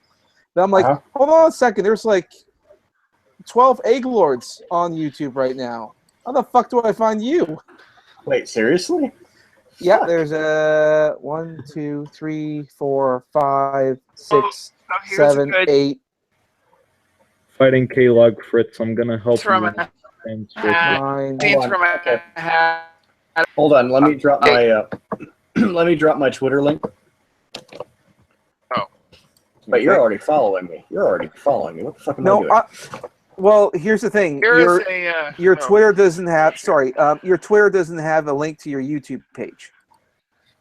But I'm like, hold on a second. There's like 12 Egglords on YouTube right now. How the fuck do I find you? Wait, seriously? Yeah, there's 1, 2, 3, 4, 5, 6, here's 7, a good- 8. Fighting K-Log Fritz, I'm gonna help From you. a- Nine. Scenes from a Hold on, let me drop my let me drop my Twitter link. Oh. But you're already following me. What the fuck am I No, doing? well, here's the thing. Here's Your oh. Twitter doesn't have. Sorry, your Twitter doesn't have a link to your YouTube page.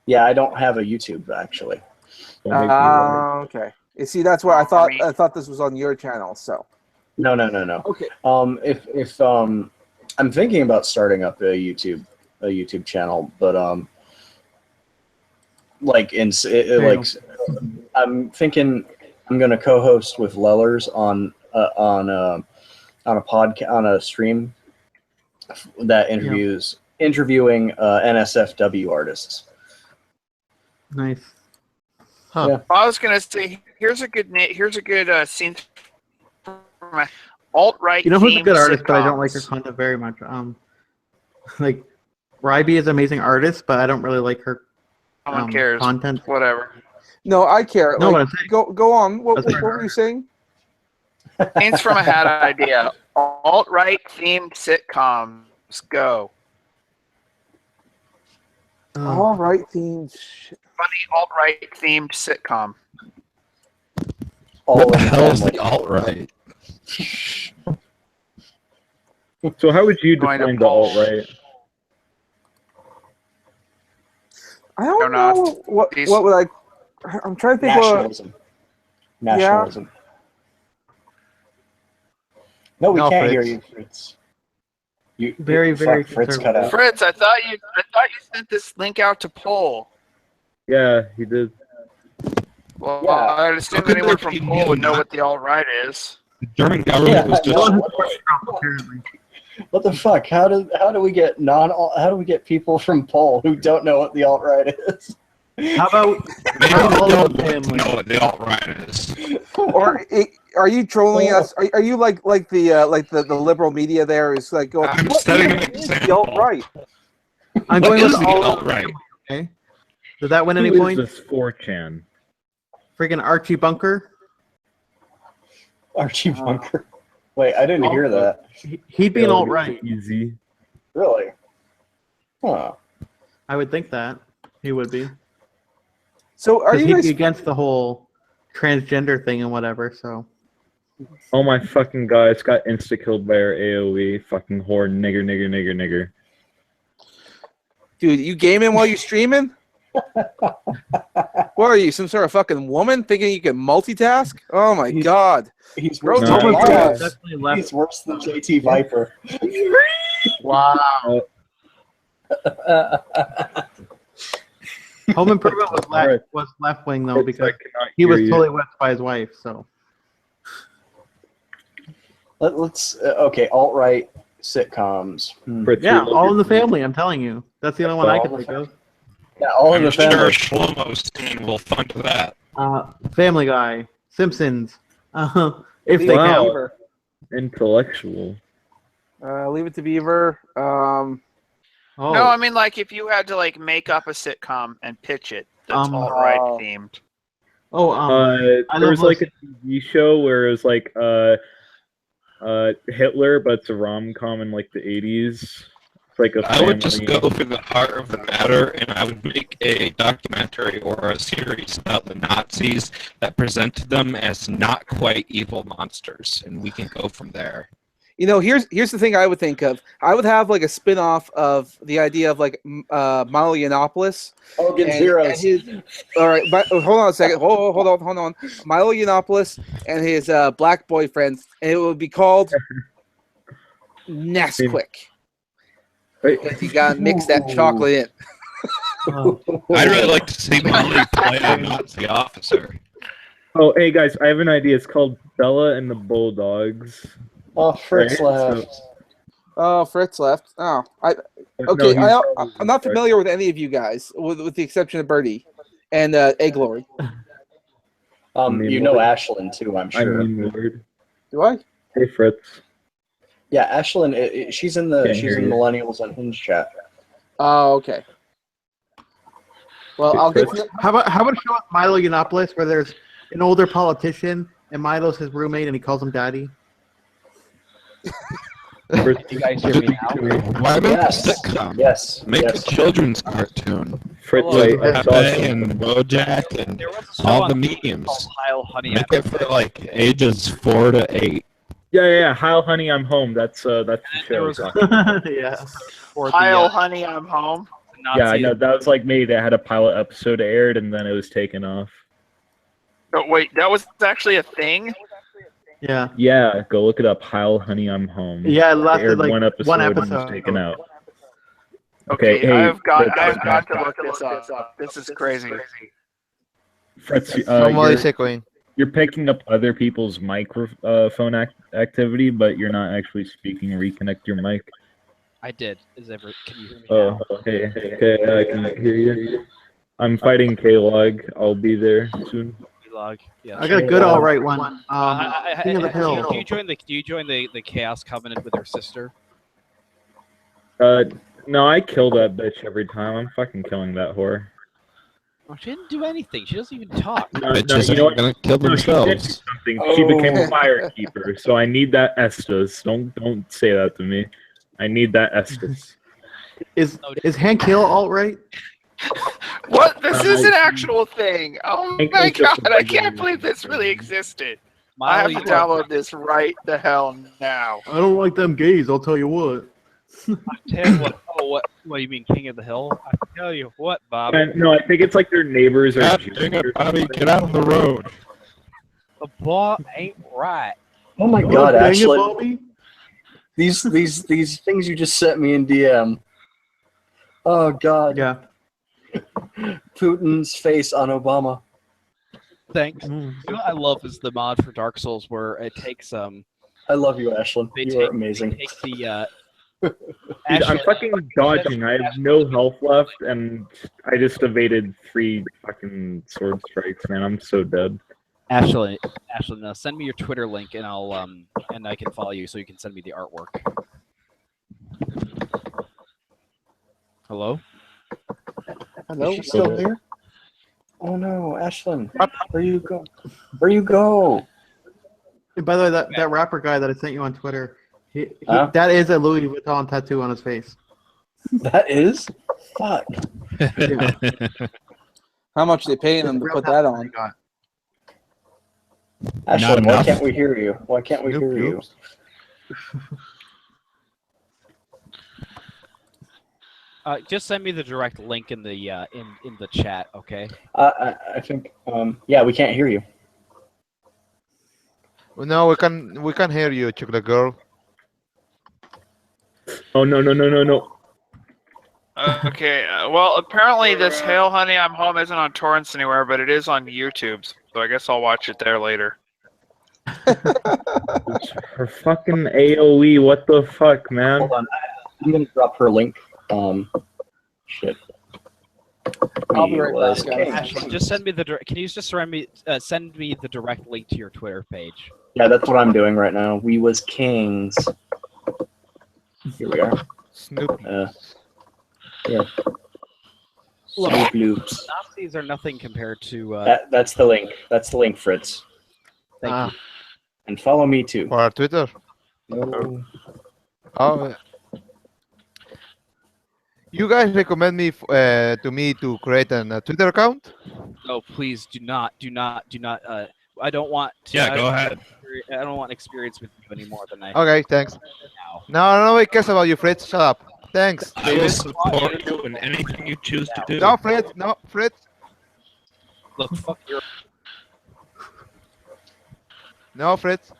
Yeah, I don't have a YouTube actually. Okay. You see, that's why I thought this was on your channel. So. No. Okay. If I'm thinking about starting up a YouTube channel, but I'm thinking I'm gonna co-host with Lellers on a podcast on a stream that interviewing NSFW artists. Nice. Huh. Yeah. I was gonna say, here's a good scene from a alt-right. You know who's a good artist, sitcom. but I don't like her content very much. Like Ryby is an amazing artist, but I don't really like her No one cares. content. Whatever. No, I care. No, Like, what I'm saying- go on. What were you saying? Scenes from a Hat idea. Alt-right themed sitcoms. Go. All right, themed. Funny alt-right themed sitcom. What the hell is the alt-right? So how would you Going to define the alt-right? I don't They're know not. what These- would I. I'm trying to think. Nationalism. Nationalism. No, we No, can't Fritz. hear you, Fritz. You Very, very fuck, Fritz cut out. Fritz, I thought you sent this link out to poll. Yeah, he did. Well, Yeah. I'd assume could anyone there from be poll would know not- what the alt-right is. The German government was just Apparently. What the fuck? How do we get people from Pole who don't know what the alt right is? How about maybe all they of don't the want to family? know what the alt-right is. Or are you trolling us? Are you like the liberal media there is like going? I'm "What setting even an is the example. alt-right?" I'm What going is with the all of the alt-right? family, okay? Does that win any Who is points? this 4chan? Freaking Archie Bunker. Archie Bunker. Wait, I didn't hear that. He'd be an Yeah, alt right. Easy. Really? Huh. I would think that he would be. So are 'Cause you he'd guys? be against the whole transgender thing and whatever. So Oh my fucking god, it's got insta-killed by our AoE. Fucking whore, nigger. Dude, you gaming while you streaming? What are you, some sort of fucking woman thinking you can multitask? Oh my god. He's Grow worse, some than, balls. definitely left. he's worse than JT Viper. Wow. Home Improvement was Alright. left wing though Fritz, because I cannot he was hear you. totally whipped by his wife. So Let's okay, alt right sitcoms. Fritz, yeah, we love All your in the food. Family. I'm telling you, that's the only one I All can in the think of. Yeah, all in I'm the sure family. Shlomo Steen will fund that. Family Guy, Simpsons. If they Wow. count. Beaver. Intellectual. Leave It to Beaver. Oh, No, I mean like if you had to like make up a sitcom and pitch it, that's alt-right themed. oh, I There love was like a TV show where it was like Hitler, but it's a rom-com in like the 80s. It's like a I would just family- go for the heart of the matter, and I would make a documentary or a series about the Nazis that presented them as not quite evil monsters, and we can go from there. You know, here's the thing I would think of. I would have like a spin-off of the idea of like Milo Yiannopoulos. Hogan's and Heroes. all right, but hold on a second. Hold on. Milo Yiannopoulos and his black boyfriend, and it would be called Nesquik. Because you gotta mix that chocolate in. I'd really like to see Molly play a Nazi officer. Oh, hey guys, I have an idea. It's called Bella and the Bulldogs. Oh, Fritz Right? left. Oh, Fritz left. Oh, No, okay. he's- I'm not familiar with any of you guys, with the exception of Birdie and Egg Lord. You know Ashland too, I'm I sure. mean, Lord. Do I? Hey, Fritz. Yeah, Ashlyn, she's in Millennials Unhinged chat. Oh, okay. Well, I'll get to How about a show with Milo Yiannopoulos where there's an older politician and Milo's his roommate and he calls him daddy? You guys hear me now? Why make a sitcom? Yes. Make a children's cartoon. Fritz, Like that's Pepe awesome. and Bojack and all the memes. Make it for like ages 4 to 8. Yeah. Heil, honey, I'm home. That's the show. Yeah. Kyle, honey, I'm home. Yeah, I know. That was like me. They had a pilot episode aired, and then it was taken off. Oh, wait, that was actually a thing? Yeah. Yeah, go look it up. Heil, honey, I'm home. Yeah, it They lasted aired like one episode, one and was episode. taken out. Okay, hey, I've got Fritz, to look this up. This is crazy. Fritz, Somebody's echoing. you're picking up other people's microphone activity, but you're not actually speaking. Reconnect your mic. I did. Can you hear me? Oh, okay, I can hear you. I'm fighting K-Log. I'll be there soon. Log. Yeah. I got a good all right one. King of the Do Hill. you join the Chaos Covenant with her sister? No, I kill that bitch every time. I'm fucking killing that whore. Oh, she didn't do anything. She doesn't even talk. Bitches you know ain't gonna kill No, she did do themselves. something. She became a firekeeper, so I need that Estus. Don't say that to me. I need that Estus. Is Hank Hill alt right? What? This is an actual thing. Oh Hank my Hill's just god, a I big can't name. believe this really existed. Milo, I have to you download this right the hell now. I don't like them gays, I'll tell you what. Tell you what, what do you mean, King of the Hill? I tell you what, Bob. No, I think it's like their neighbors are God Jews. dang it, Bobby, get out on the road. The ball ain't right. Oh my Oh, god, dang it, Ashlyn. Bobby. These things you just sent me in DM. Oh god. Yeah. Putin's face on Obama. Thanks. You know what I love is the mod for Dark Souls where it takes I love you, Ashlyn. You are amazing. They take the Dude, I'm fucking dodging. I have no health left, and I just evaded 3 fucking sword strikes, man. I'm so dead. Ashley, now send me your Twitter link and I'll and I can follow you so you can send me the artwork. Hello? Is she still here? Oh no, Ashlyn. Where you go? Where you go? And by the way, that rapper guy that I sent you on Twitter, Huh? that is a Louis Vuitton tattoo on his face. That is? Fuck. How much they paying them to put that on? Ashlyn, why enough. can't we hear you? Why can't we hear you? Just send me the direct link in the in the chat, okay? I think yeah, we can't hear you. No, we can hear you, chocolate girl. Oh no. Okay, well, apparently this Hail Honey, I'm Home isn't on torrents anywhere, but it is on YouTube, so I guess I'll watch it there later. Her fucking AOE, what the fuck, man? Hold on, I'm gonna drop her link. Shit. I'll be right back, guys. Ashley, just send me the can you just send me the direct link to your Twitter page? Yeah, that's what I'm doing right now. We was kings. Here we are. Snoopy. Yeah. Look, Snoop loops. Nazis are nothing compared to. That's the link. That's the link, Fritz. Thank you. And follow me too. For our Twitter. No. Oh. You guys recommend me to create a Twitter account? No, please do not. I don't want. Yeah, go ahead. I don't want experience with you any more than I. Okay, thanks. Now. No, nobody cares about you, Fritz. Shut up. Thanks. I will support you in anything you choose to do. No, Fritz. No, Fritz. Look, fuck your. No, Fritz.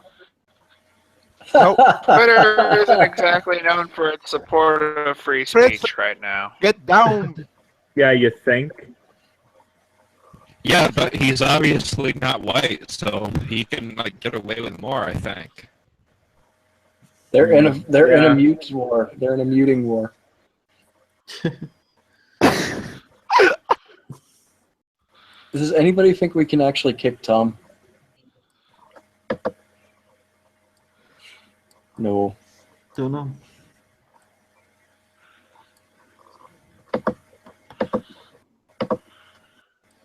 No. Twitter isn't exactly known for its support of free speech right now. Get down. Yeah, you think? Yeah, but he's obviously not white, so he can like get away with more, I think. They're in a mute war. They're in a muting war. Does anybody think we can actually kick Tom? No. Don't know.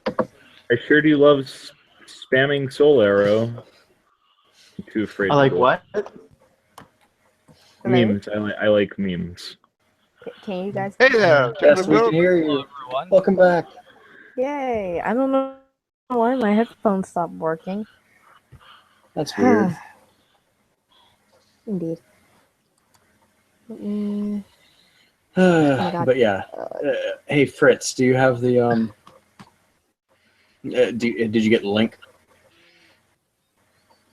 I sure do love spamming Soul Arrow. I'm too afraid. I like to what? Memes. I like memes. Can you guys? Hey there. Yes, we can hear you. Welcome back. Yay! I don't know why my headphones stopped working. That's weird. Indeed. God. But yeah. Hey Fritz, do you have the did you get the link?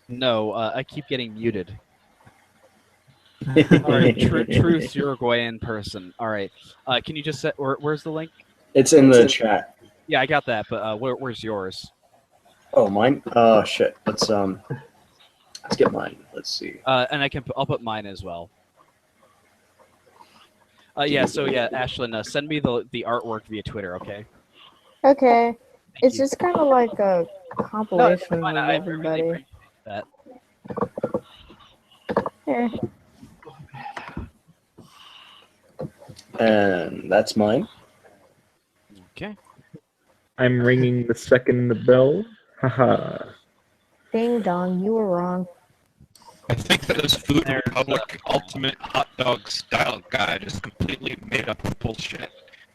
No, I keep getting muted. All right, Truth Uruguayan person. All right, can you just set? Where's the link? It's in the chat. Yeah, I got that, but where's yours? Oh, mine. Oh shit. Let's get mine. Let's see. And I'll put mine as well. Yeah. So yeah, Ashlyn, send me the artwork via Twitter, okay? Okay. It's just kind of like a compilation fine, of I everybody. really appreciate that. Yeah. And that's mine. Okay. I'm ringing the second bell. Haha. Ding dong, you were wrong. I think that this Food Republic Ultimate Hot Dog Style Guide is completely made up of bullshit.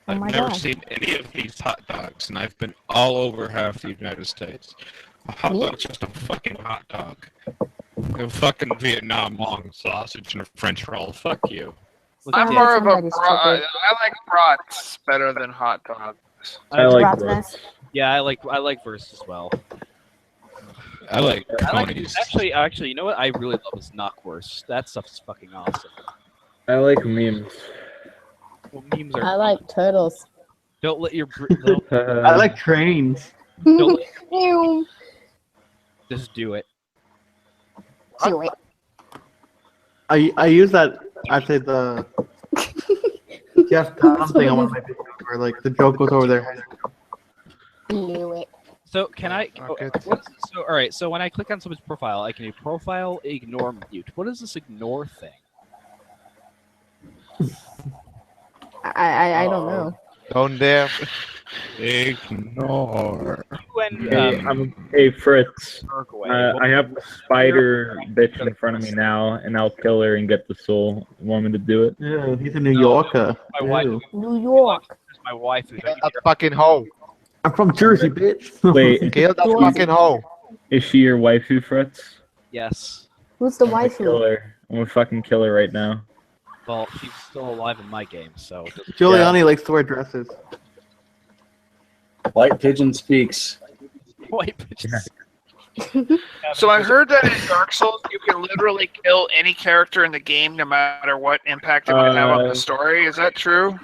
Oh I've my never God. seen any of these hot dogs, and I've been all over half the United States. A hot dog's just a fucking hot dog. A fucking Vietnam long sausage and a French roll. Fuck you. I'm more of a I like brats better than hot dogs. I like brats. Yeah, I like Verse as well. I like ponies. Actually, you know what I really love is Knockwurst. That stuff's fucking awesome. I like memes. Well, memes are. I like turtles. Don't let your. I like trains. Don't let Ew. just do it. Do it. I use that. I say the Jeff Tom thing on one of my videos where like the joke goes over their head. Do it. So can I? So all right. So when I click on someone's profile, I can do profile, ignore, mute. What is this ignore thing? I don't know. Don't dare. Ignore. Hey Fritz, I have the spider bitch in front of me now, and I'll kill her and get the soul. You want me to do it? Yeah, he's a New Yorker. My wife. Ew. New York. My wife. Kill that fucking hoe. I'm from Jersey, bitch. Wait, Kill that fucking hoe. is she your waifu, Fritz? Yes. Who's the I'm gonna kill waifu? her. I'm gonna fucking kill her right now. Well, she's still alive in my game, so. it doesn't- Giuliani likes to wear dresses. White Pigeon speaks. White bitches. So I heard that in Dark Souls you can literally kill any character in the game no matter what impact it would have on the story. Is that true?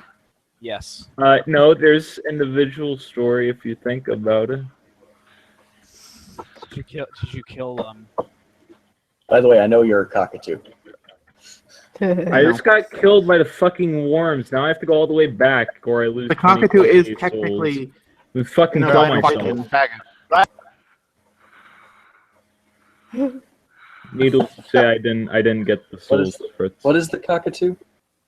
Yes. No, there's individual story if you think about it. Did you kill By the way, I know you're a cockatoo. I just got killed by the fucking worms. Now I have to go all the way back, or I lose. The cockatoo 20 is souls. technically. We fucking No, kill I'm myself. Needless to say, I didn't get the souls. What is the cockatoo?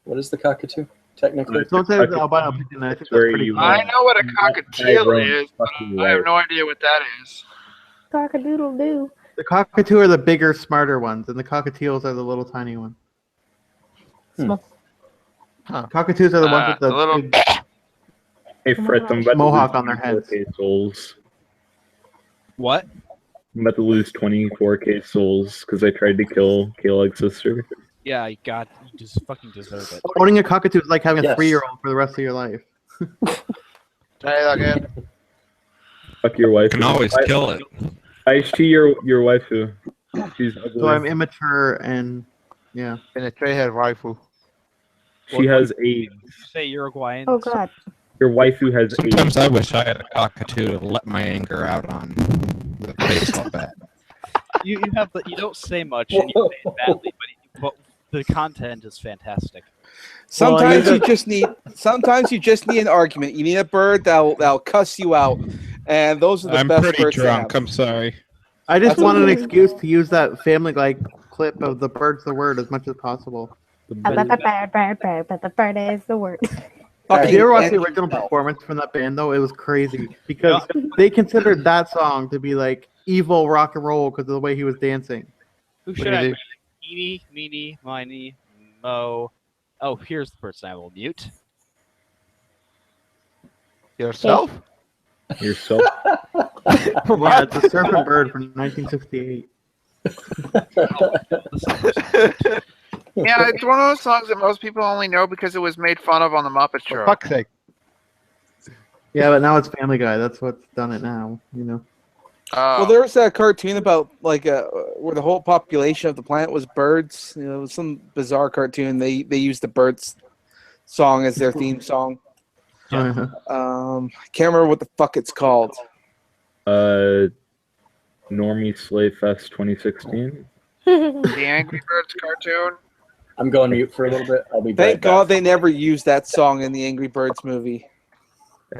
What is the cockatoo? Technically, Don't say it's an albino pigeon. I think that's Where pretty you cool. I know what a cockatiel is, but fucking I have right. no idea what that is. Cockadoodle doo. The cockatoo are the bigger, smarter ones, and the cockatiels are the little tiny ones. Cockatoos are the ones with the little- big Hey Fritz, I'm about mohawk to on lose their heads. 24K souls. what? I'm about to lose 24K souls because I tried to kill Kaleg's sister. Yeah, you just fucking deserve it. Owning a cockatoo is like having a Yes. 3-year-old for the rest of your life. Say that again. Fuck your wife. You can always kill it. I see your waifu. She's ugly. So I'm immature and yeah. Penetrate her rifle. She has AIDS. Did you say Uruguayan? Oh God. Your waifu has Sometimes AIDS. I wish I had a cockatoo to let my anger out on with a baseball bat. You don't say much and you say it badly, but the content is fantastic. Sometimes you just need an argument. You need a bird that'll cuss you out, and those are the I'm best pretty birds to drunk. have. I'm sorry. I just That's want an okay. excuse to use that Family Guy clip of the bird's the word as much as possible. Bird is the word. If you ever watched the original performance from that band, though, it was crazy because they considered that song to be like evil rock and roll because of the way he was dancing. Who should I? Eeny, meeny, miny, mo. Oh, here's the person I will mute. Yourself? Yourself? Yeah, it's a Surfing Bird from 1968. Yeah, it's one of those songs that most people only know because it was made fun of on the Muppet Show. For fuck's sake. Yeah, but now it's Family Guy. That's what's done it now, you know. Well, there was that cartoon about like where the whole population of the planet was birds. You know, it was some bizarre cartoon. They used the birds song as their theme song. Uh-huh. I can't remember what the fuck it's called. Normie Slave Fest 2016. The Angry Birds cartoon. I'm going mute for a little bit. I'll be back. Thank God they never used that song in the Angry Birds movie.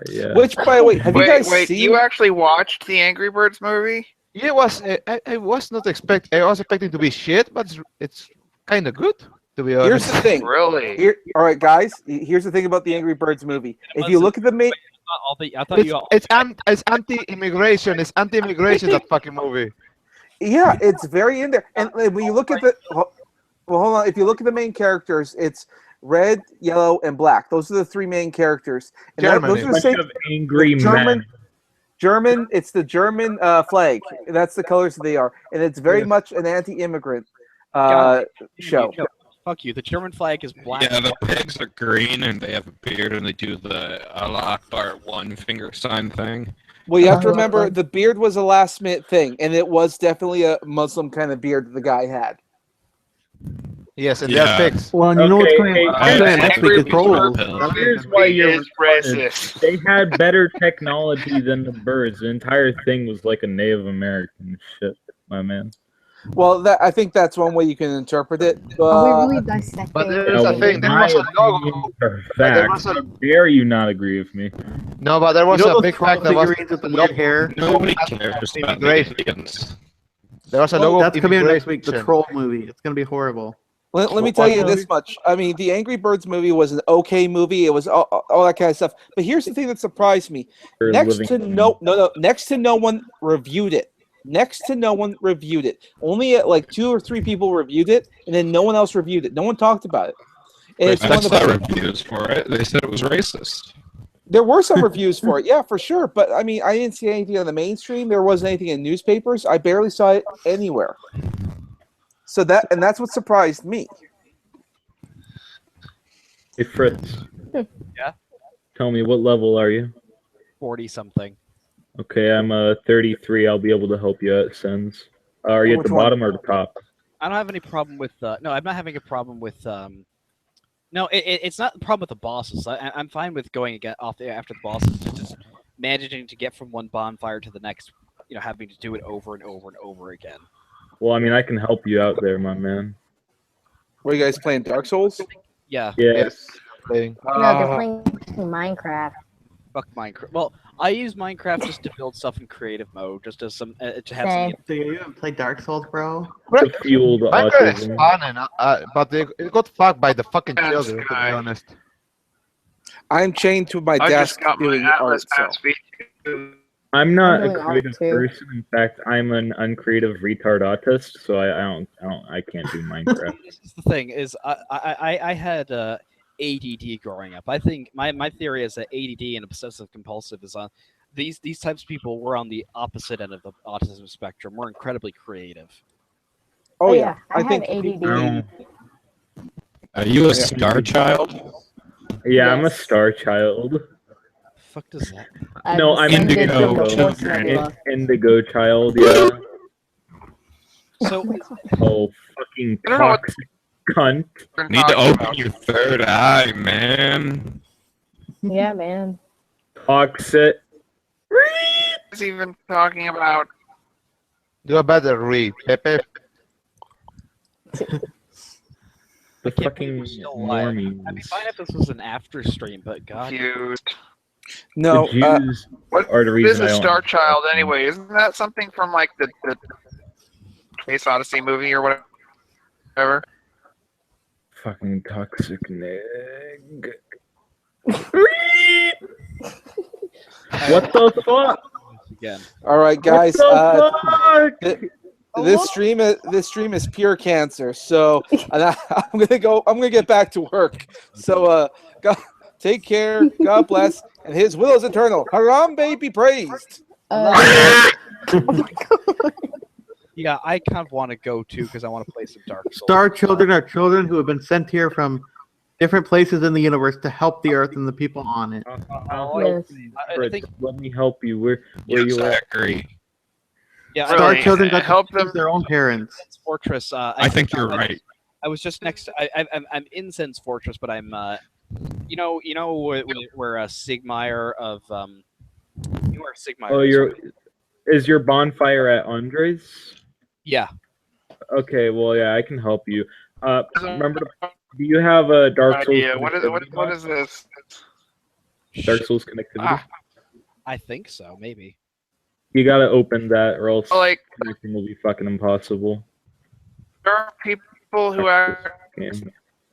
Yeah. Which, by the way, have you guys seen? You actually watched the Angry Birds movie? Yeah, it was. I was not expecting. I was expecting to be shit, but it's kind of good, to be honest. Here's the thing. Really? All right, guys. Here's the thing about the Angry Birds movie. If you look at the main, It's anti-immigration. It's anti-immigration. That fucking movie. yeah, it's very in there. And when you look at the, well, hold on. If you look at the main characters, it's red, yellow, and black. Those are the three main characters. And those are the same. Angry men. German. It's the German flag. That's the colors that they are, and it's very much an anti-immigrant show. Fuck you. The German flag is black. Yeah, the pigs are green and they have a beard and they do the Allah Akbar one finger sign thing. Well, you have to remember the beard was a last-minute thing, and it was definitely a Muslim kind of beard that the guy had. Yes, and they're pigs. Well, and you know what's going on next week is trolls. Here's why you're racist. They had better technology than the birds. The entire thing was like a Native American shit, my man. Well, I think that's one way you can interpret it. Are we really dissecting? But there's a thing. There was a logo. How dare you not agree with me? No, but there was You know a big those fact that was figurines with the weird hair? Nobody cares about the aliens. There was a logo. That's coming out next week. The immigration. Troll movie. It's gonna be horrible. Let me tell you this much. I mean, the Angry Birds movie was an okay movie. It was all that kind of stuff. But here's the thing that surprised me. Next to no one reviewed it. Only like 2 or 3 people reviewed it, and then no one else reviewed it. No one talked about it. And it's I saw reviews for it. They said it was racist. There were some reviews for it, yeah, for sure. But I mean, I didn't see anything on the mainstream. There wasn't anything in newspapers. I barely saw it anywhere. So that's what surprised me. Hey Fritz, Yeah. tell me, what level are you? 40-something. Okay, I'm 33. I'll be able to help you out, Sens. Are you at the bottom or the top? I don't have any problem with. No, I'm not having a problem with. No, it's not the problem with the bosses. I'm fine with going off there after the bosses, just managing to get from one bonfire to the next. You know, having to do it over and over and over again. Well, I mean, I can help you out there, my man. Were you guys playing Dark Souls? Yeah. Yes. Playing. No, they're playing Minecraft. Fuck Minecraft. Well, I use Minecraft just to build stuff in creative mode, just as some to have Same. some. So you haven't played Dark Souls, bro? To fuel the Minecraft is autism. fun, but it got fucked by the fucking children, to be honest. I'm chained to my I desk just got my doing Atlas art. Pass feed. I'm not I'm a doing art, creative too. person. In fact, I'm an uncreative retard autist, so I can't do Minecraft. This is the thing is I had ADD growing up. I think my theory is that ADD and obsessive compulsive is on these types of people were on the opposite end of the autism spectrum. We're incredibly creative. Oh yeah, I I think have ADD. Are you a star child? Yeah, I'm a star child. Fuck does that? No, I'm Indigo Indigo. Indigo child, yeah. So Oh, fucking I don't know what toxic cunt. we're Need to talking open about. your third eye, man. Yeah, man. Toxic. Is even talking about? Do a better read, Pepe. The fucking Still alive. normies. I'd be fine if this was an after stream, but god. Cute. no. The Jews What are the is reason I a don't Star Child anyway? Isn't that something from like the Space Odyssey movie or whatever? fucking toxic nigga. What the fuck? Again. All right, guys. What the This stream is pure cancer. So I'm gonna get back to work. So God, take care. God bless, and His will is eternal. Harambe be praised. Yeah, I kind of want to go too because I want to play some Dark Souls. Star children are children who have been sent here from different places in the universe to help the Earth and the people on it. Fritz, let me help you. Where you at? agree. Yeah, Star Really, children got help to choose their own parents. Fortress. I think you're right. I was just next. I'm in Sen's Fortress, but I'm. You know where Sigmire of you are Sigmire. Oh, is your bonfire at Andres? Yeah. Okay, well, yeah, I can help you. Remember, do you have a Dark Souls? idea. What is this? Dark Souls connectivity. I think so, maybe. You gotta open that, or else Like- connecting will be fucking impossible. There are people who are Yeah.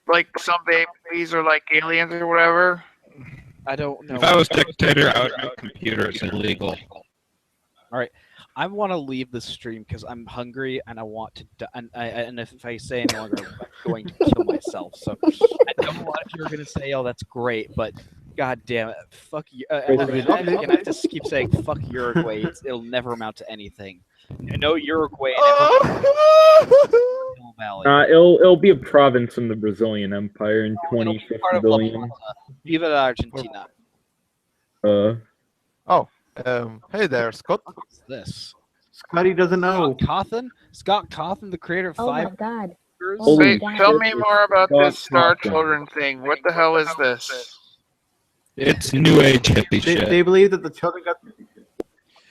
like some babies or like aliens or whatever. I don't know. If I was dictator, I would make computers illegal. All right, I want to leave the stream because I'm hungry and I want to. And if I say any longer, I'm going to kill myself. So I don't know if you're gonna say, "Oh, that's great," but God damn it, fuck you. And I just keep saying, "Fuck Uruguay." It'll never amount to anything. I know Uruguay. And It'll be a province in the Brazilian Empire in 2050 billion. Viva la Argentina. Hey there, Scott. What's this? Scotty doesn't know. Scott Cawthon, the creator of Oh my Five. god. Wait, tell me more about this Star Children thing. What the hell is this? It's new age hippie shit. They believe that the children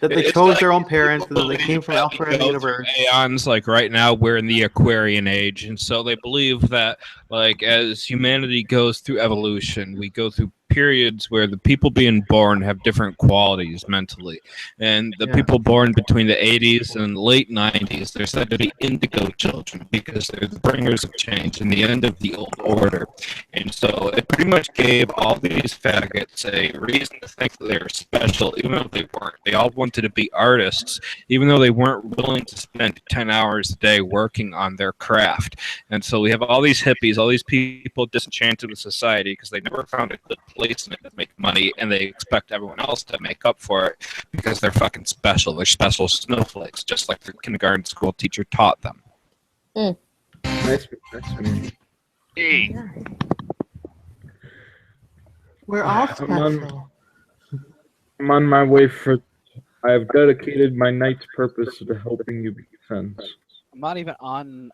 they It's chose like their own parents and that they came from elsewhere in the go universe. through aeons, like right now we're in the Aquarian age, and so they believe that like as humanity goes through evolution, we go through periods where the people being born have different qualities mentally, and the people born between the 80s and late 90s, they're said to be indigo children because they're the bringers of change and the end of the old order. And so it pretty much gave all these faggots a reason to think that they were special, even though they weren't. They all wanted to be artists, even though they weren't willing to spend 10 hours a day working on their craft. And so we have all these hippies, all these people disenchanted with society because they never found a good place in it to make money, and they expect everyone else to make up for it because they're fucking special. They're special snowflakes, just like the kindergarten school teacher taught them. Nice. We're all I'm special. on my way for. I have dedicated my night's purpose to helping you be friends. I'm not even on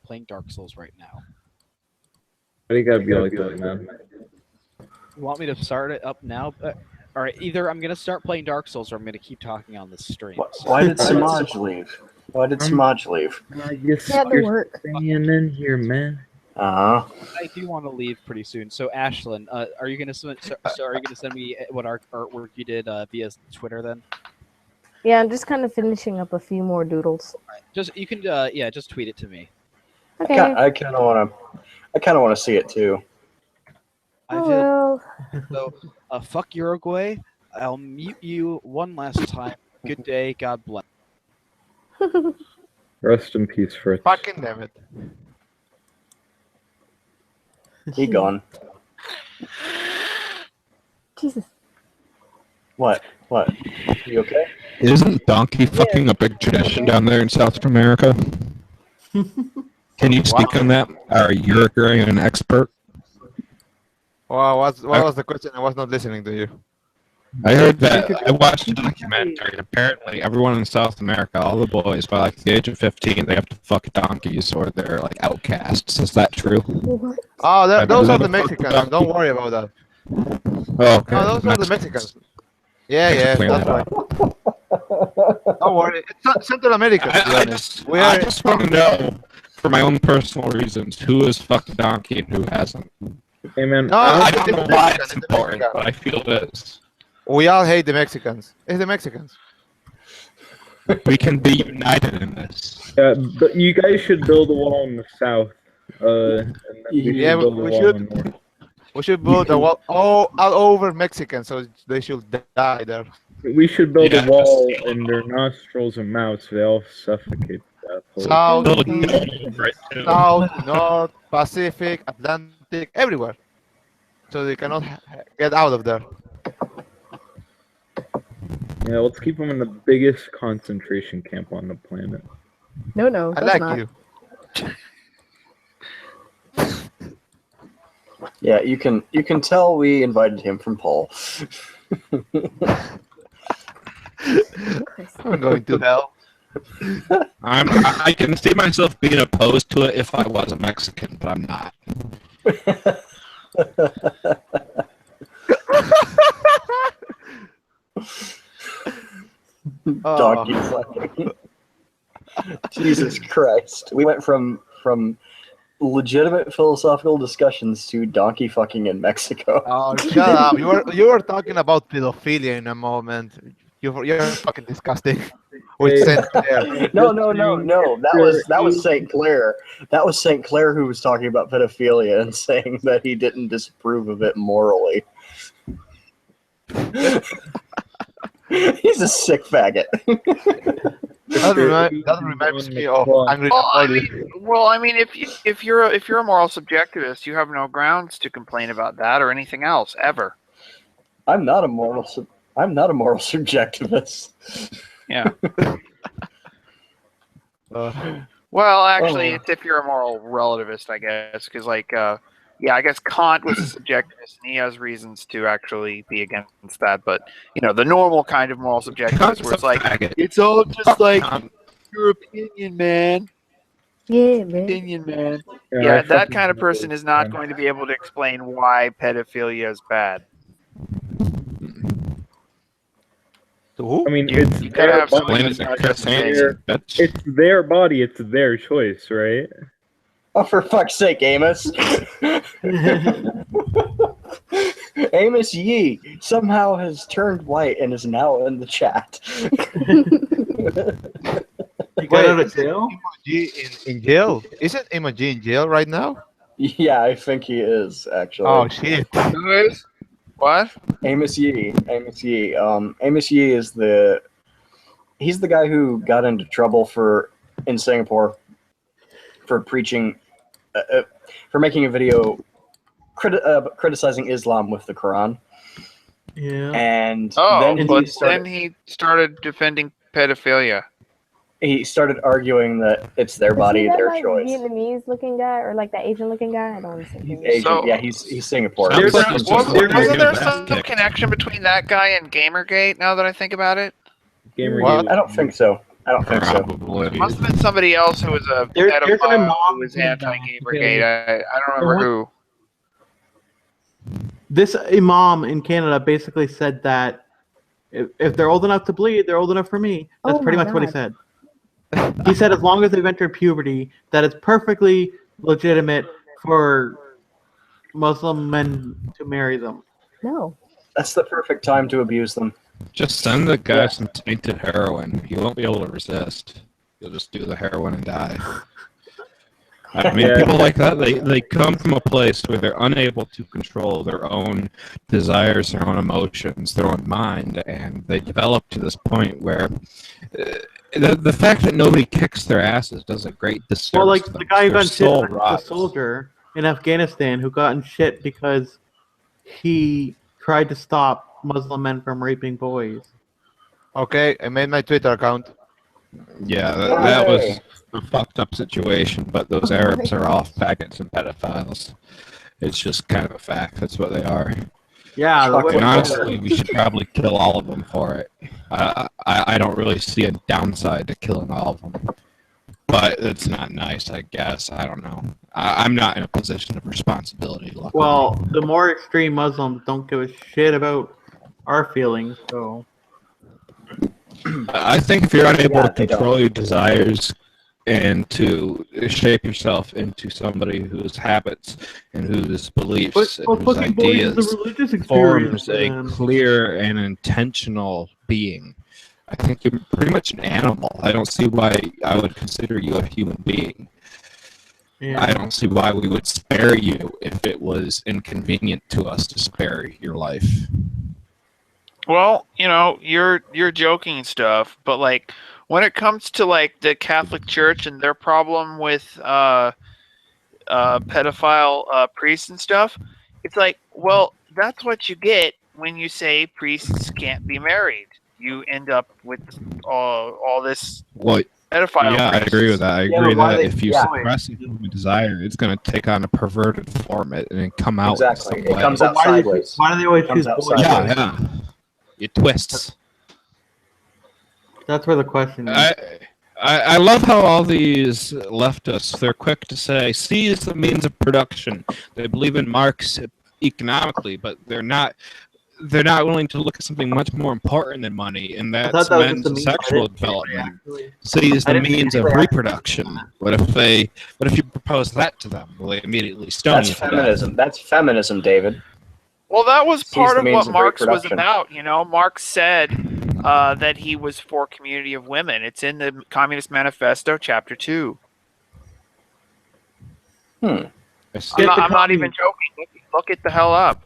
playing Dark Souls right now. Why do you gotta be like that, man? You want me to start it up now? All right, either I'm gonna start playing Dark Souls or I'm gonna keep talking on the stream. Why did Samaj leave? Why did Samaj leave? You're staying in here, man. Uh-huh. I do want to leave pretty soon. So, Ashlyn, are you gonna send me what artwork you did via Twitter then? Yeah, I'm just kind of finishing up a few more doodles. Just you can just tweet it to me. Okay. I kind of want to see it too. Oh, So, fuck Uruguay. I'll mute you one last time. Good day. God bless. Rest in peace, Fritz. Fucking damn it. He gone. Jesus. What? You okay? Isn't donkey fucking a big tradition down there in South America? Can you speak on that? Are you an expert? Well, what was the question? I was not listening to you. I heard that. I watched a documentary, and apparently everyone in South America, all the boys, by like the age of 15, they have to fuck donkeys or they're like outcasts. Is that true? Oh, those are the Mexicans. Don't worry about that. Oh, okay. No, those are the Mexicans. Yeah, that's right. Don't worry. It's Central America, to be honest. I just want to know, for my own personal reasons, who has fucked a donkey and who hasn't. Hey, man. No, I don't know why it's important, but I feel it is. We all hate the Mexicans. It's the Mexicans. We can be united in this. Yeah, but you guys should build a wall in the south. And then we should Yeah, build a we wall should. on north. We should build a wall all over Mexicans, so they should die there. We should build Yes. a wall in their nostrils and mouths. They all suffocate to death. South, South, North, Pacific, Atlantic, everywhere, so they cannot get out of there. Yeah, let's keep them in the biggest concentration camp on the planet. No, I that's like not. you. Yeah, you can tell we invited him from Paul. I'm going to hell. I can see myself being opposed to it if I was a Mexican, but I'm not. Donkey fucking. Jesus Christ. We went from legitimate philosophical discussions to donkey fucking in Mexico. Oh, shut up! You were talking about pedophilia in a moment. You're fucking disgusting. With Saint Clair. No. That was St. Clair. That was St. Clair who was talking about pedophilia and saying that he didn't disapprove of it morally. He's a sick faggot. That reminds me of Angry Well, I mean, if you're a moral subjectivist, you have no grounds to complain about that or anything else ever. I'm not a moral subjectivist. Yeah. Well, actually, it's if you're a moral relativist, I guess, because I guess Kant was a subjectivist, and he has reasons to actually be against that. But the normal kind of moral subjectivist, where it's like it's all just like your opinion, man. Yeah, man. Opinion, man. Yeah, that kind of person is not going to be able to explain why pedophilia is bad. I mean, You it's gotta their have somebody body. who's not just saying It's their body. It's their choice, right? Oh, for fuck's sake, Amos. Amos Yee somehow has turned white and is now in the chat. You got out of jail? In jail? Isn't Emoji in jail right now? Yeah, I think he is, actually. Oh, shit. Who is? What? Amos Yee. Amos Yee. Amos Yee is he's the guy who got into trouble in Singapore for preaching, for making a video criticizing Islam with the Quran. Yeah. And then he started defending pedophilia. He started arguing that it's their body, that, their like, choice. Vietnamese looking guy or like that Asian looking guy? I don't understand. He's Asian. Yeah, he's Singaporean. Wasn't there some connection between that guy and Gamergate? Now that I think about it, What? I don't think so. Must have been somebody else who was a pedophile who was anti-Gamergate. I don't remember who. This imam in Canada basically said that if they're old enough to bleed, they're old enough for me. That's pretty much what he said. He said as long as they've entered puberty, that it's perfectly legitimate for Muslim men to marry them. No. That's the perfect time to abuse them. Just send the guy some tainted heroin. He won't be able to resist. He'll just do the heroin and die. I mean, people like that, they come from a place where they're unable to control their own desires, their own emotions, their own mind, and they develop to this point where the fact that nobody kicks their asses does a great disservice. Well, like to them. the guy who Their got shit, soul the rots. soldier in Afghanistan who got in shit because he tried to stop Muslim men from raping boys. Okay, I made my Twitter account. Yeah, that was a fucked up situation, but those Arabs are all faggots and pedophiles. It's just kind of a fact. That's what they are. Yeah, And honestly, we should probably kill all of them for it. I don't really see a downside to killing all of them. But it's not nice, I guess. I don't know. I'm not in a position of responsibility. Luckily. Well, the more extreme Muslims don't give a shit about our feelings, so... I think if you're unable to control your desires and to shape yourself into somebody whose habits and whose beliefs and whose ideas forms a clear and intentional being, I think you're pretty much an animal. I don't see why I would consider you a human being. I don't see why we would spare you if it was inconvenient to us to spare your life. Well, you're joking and stuff, but like when it comes to like the Catholic Church and their problem with pedophile priests and stuff, it's like, well, that's what you get when you say priests can't be married. You end up with all this pedophile. Yeah, I agree with that. I Yeah, agree but why that they- if you yeah. suppress a human desire, it's going to take on a perverted form and then come out. Exactly. some It way. comes out Why do they- sideways. why do they always It comes choose out boys? sideways. Yeah, yeah. It twists. That's where the question is. I love how all these leftists, they're quick to say, C is the means of production. They believe in Marx economically, but they're not willing to look at something much more important than money, and thought that's that was just men's the means. I sexual didn't development. actually- C is I the didn't means of actually- reproduction. What if you propose that to them? Will they immediately stone That's you to death? feminism. That's feminism, David. Well, that was Sees part the of means what of Marx was reproduction. about. Marx said that he was for community of women. It's in the Communist Manifesto, Chapter 2. I'm not even joking. Look it the hell up.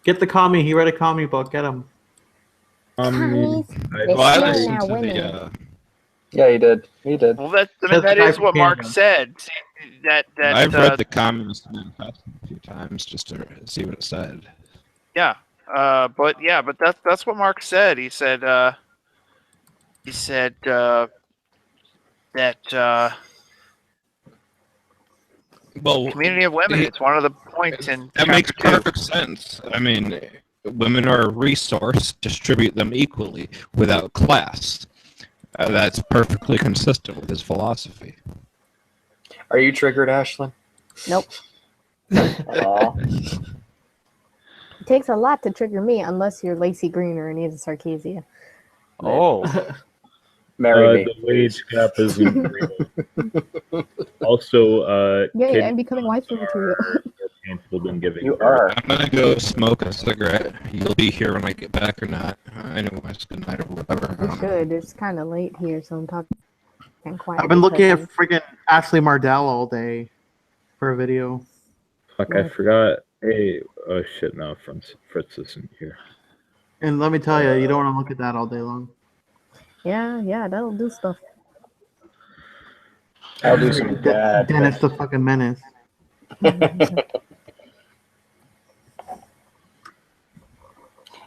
Get the commie. He read a commie book. Get him. Commies. Well, I listened to the. Yeah, he did. He did. Well, that Says that the guy is from what Canada. Marx said. That I've read the Communist Manifesto a few times just to see what it said. Yeah, but that's what Marx said. He said that Well, community of women. It's one of the points in. That makes Chapter 2. perfect sense. I mean, women are a resource. Distribute them equally without class. That's perfectly consistent with his philosophy. Are you triggered, Ashlyn? Nope. Aw. It takes a lot to trigger me, unless you're Lacey Green or Anita Sarkeesian. Oh. Marry me. The wage gap is increasing. Also, Yeah, kids I'm becoming wife material. are more painful than giving. You are. I'm gonna go smoke a cigarette. You'll be here when I get back or not. Anyways, good night or whatever. We should. It's kind of late here, so I'm talking quiet. I've been looking at friggin' Ashley Mardell all day for a video. Fuck, I forgot. Hey, oh shit, no, Fritz isn't here. And let me tell you, you don't want to look at that all day long. Yeah, that'll do stuff. I'll do some bad. Dennis the fucking menace.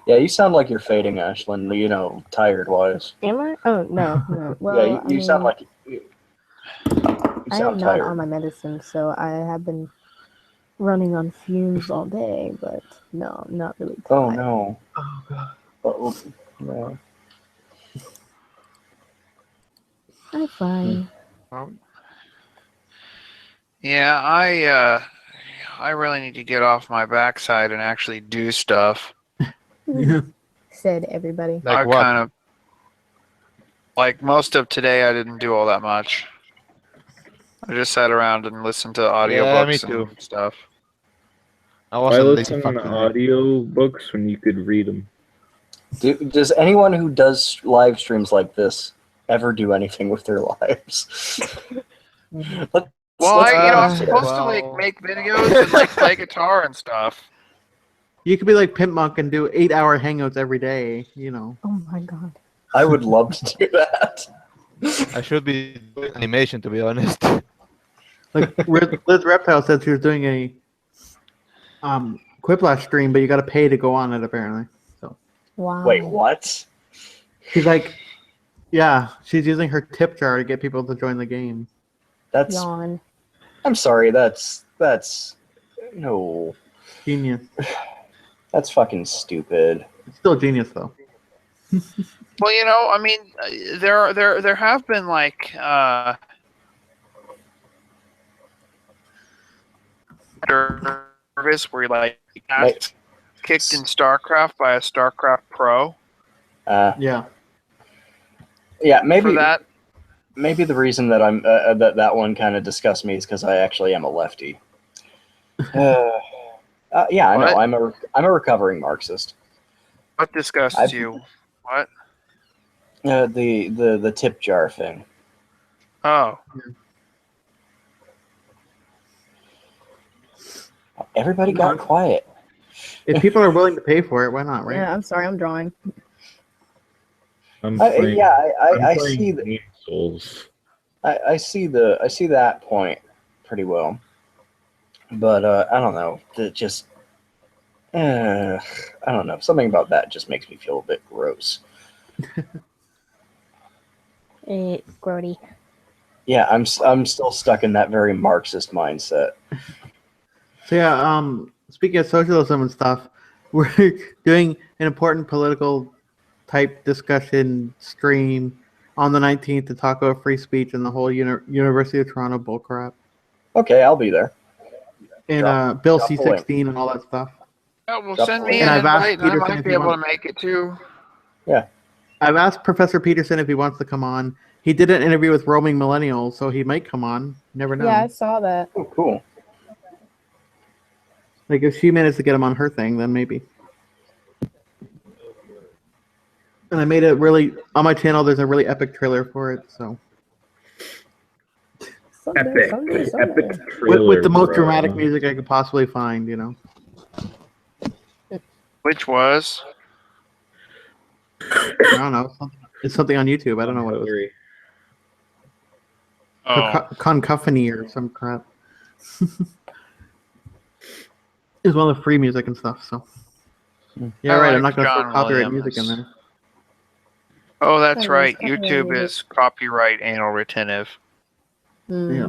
Yeah, you sound like you're fading, Ashlyn. Tired wise. Am I? Oh no. Well, Yeah, you sound like you I sound am not tired. on my medicine, so I have been running on fumes all day. But no, I'm not really tired. Oh no. Oh god. No. I'm fine. Yeah, I really need to get off my backside and actually do stuff. Said everybody. I kind of like most of today. I didn't do all that much. I just sat around and listened to audiobooks and stuff. Why listen to audio books when you could read them? Does anyone who does live streams like this ever do anything with their lives? Well, I'm supposed to like make videos and like play guitar and stuff. You could be like Pimp Monk and do 8-hour hangouts every day. Oh my god. I would love to do that. I should be doing animation, to be honest. Like Liz Reptile said she was doing a Quiplash stream, but you got to pay to go on it apparently. So. Wow. Wait, what? She's like, yeah, she's using her tip jar to get people to join the game. That's. Yawn. I'm sorry. That's no. Genius. That's fucking stupid. It's still genius though. Well, I mean, there have been like service where you like got kicked in StarCraft by a StarCraft pro. Yeah. Yeah, maybe For that. Maybe the reason that I'm that one kind of disgusts me is because I actually am a lefty. Yeah, I know. What? I'm a recovering Marxist. What disgusts you? What? The tip jar thing. Oh. Everybody got quiet. If people are willing to pay for it, why not, right? Yeah, I'm sorry, I'm drawing. I'm I playing, I'm I playing see Demon Souls. I see that point pretty well, but I don't know. I don't know. Something about that just makes me feel a bit gross. Grody. Yeah, I'm still stuck in that very Marxist mindset. So yeah, speaking of socialism and stuff, we're doing an important political type discussion stream on the 19th to talk about free speech and the whole University of Toronto bullcrap. Okay, I'll be there. And Bill C-16 and all that stuff. Yeah, well, send me And an I've asked invite, and I Peterson might if be he able to wants- make it too. Yeah. I've asked Professor Peterson if he wants to come on. He did an interview with Roaming Millennial, so he might come on. You never know. Yeah, I saw that. Oh, cool. Like if she managed to get him on her thing, then maybe. And I made it really on my channel. There's a really epic trailer for it. So Epic with the most bro. dramatic music I could possibly find, you know. Which was? I don't know. It's something on YouTube. I don't know what it was. Oh. Concaphony or some crap. It's one of the free music and stuff. So yeah, I right. like I'm not going to John put copyright Williams. music in there. Oh, that's Oh, right. it's copyright YouTube music. is copyright anal retentive. Yeah.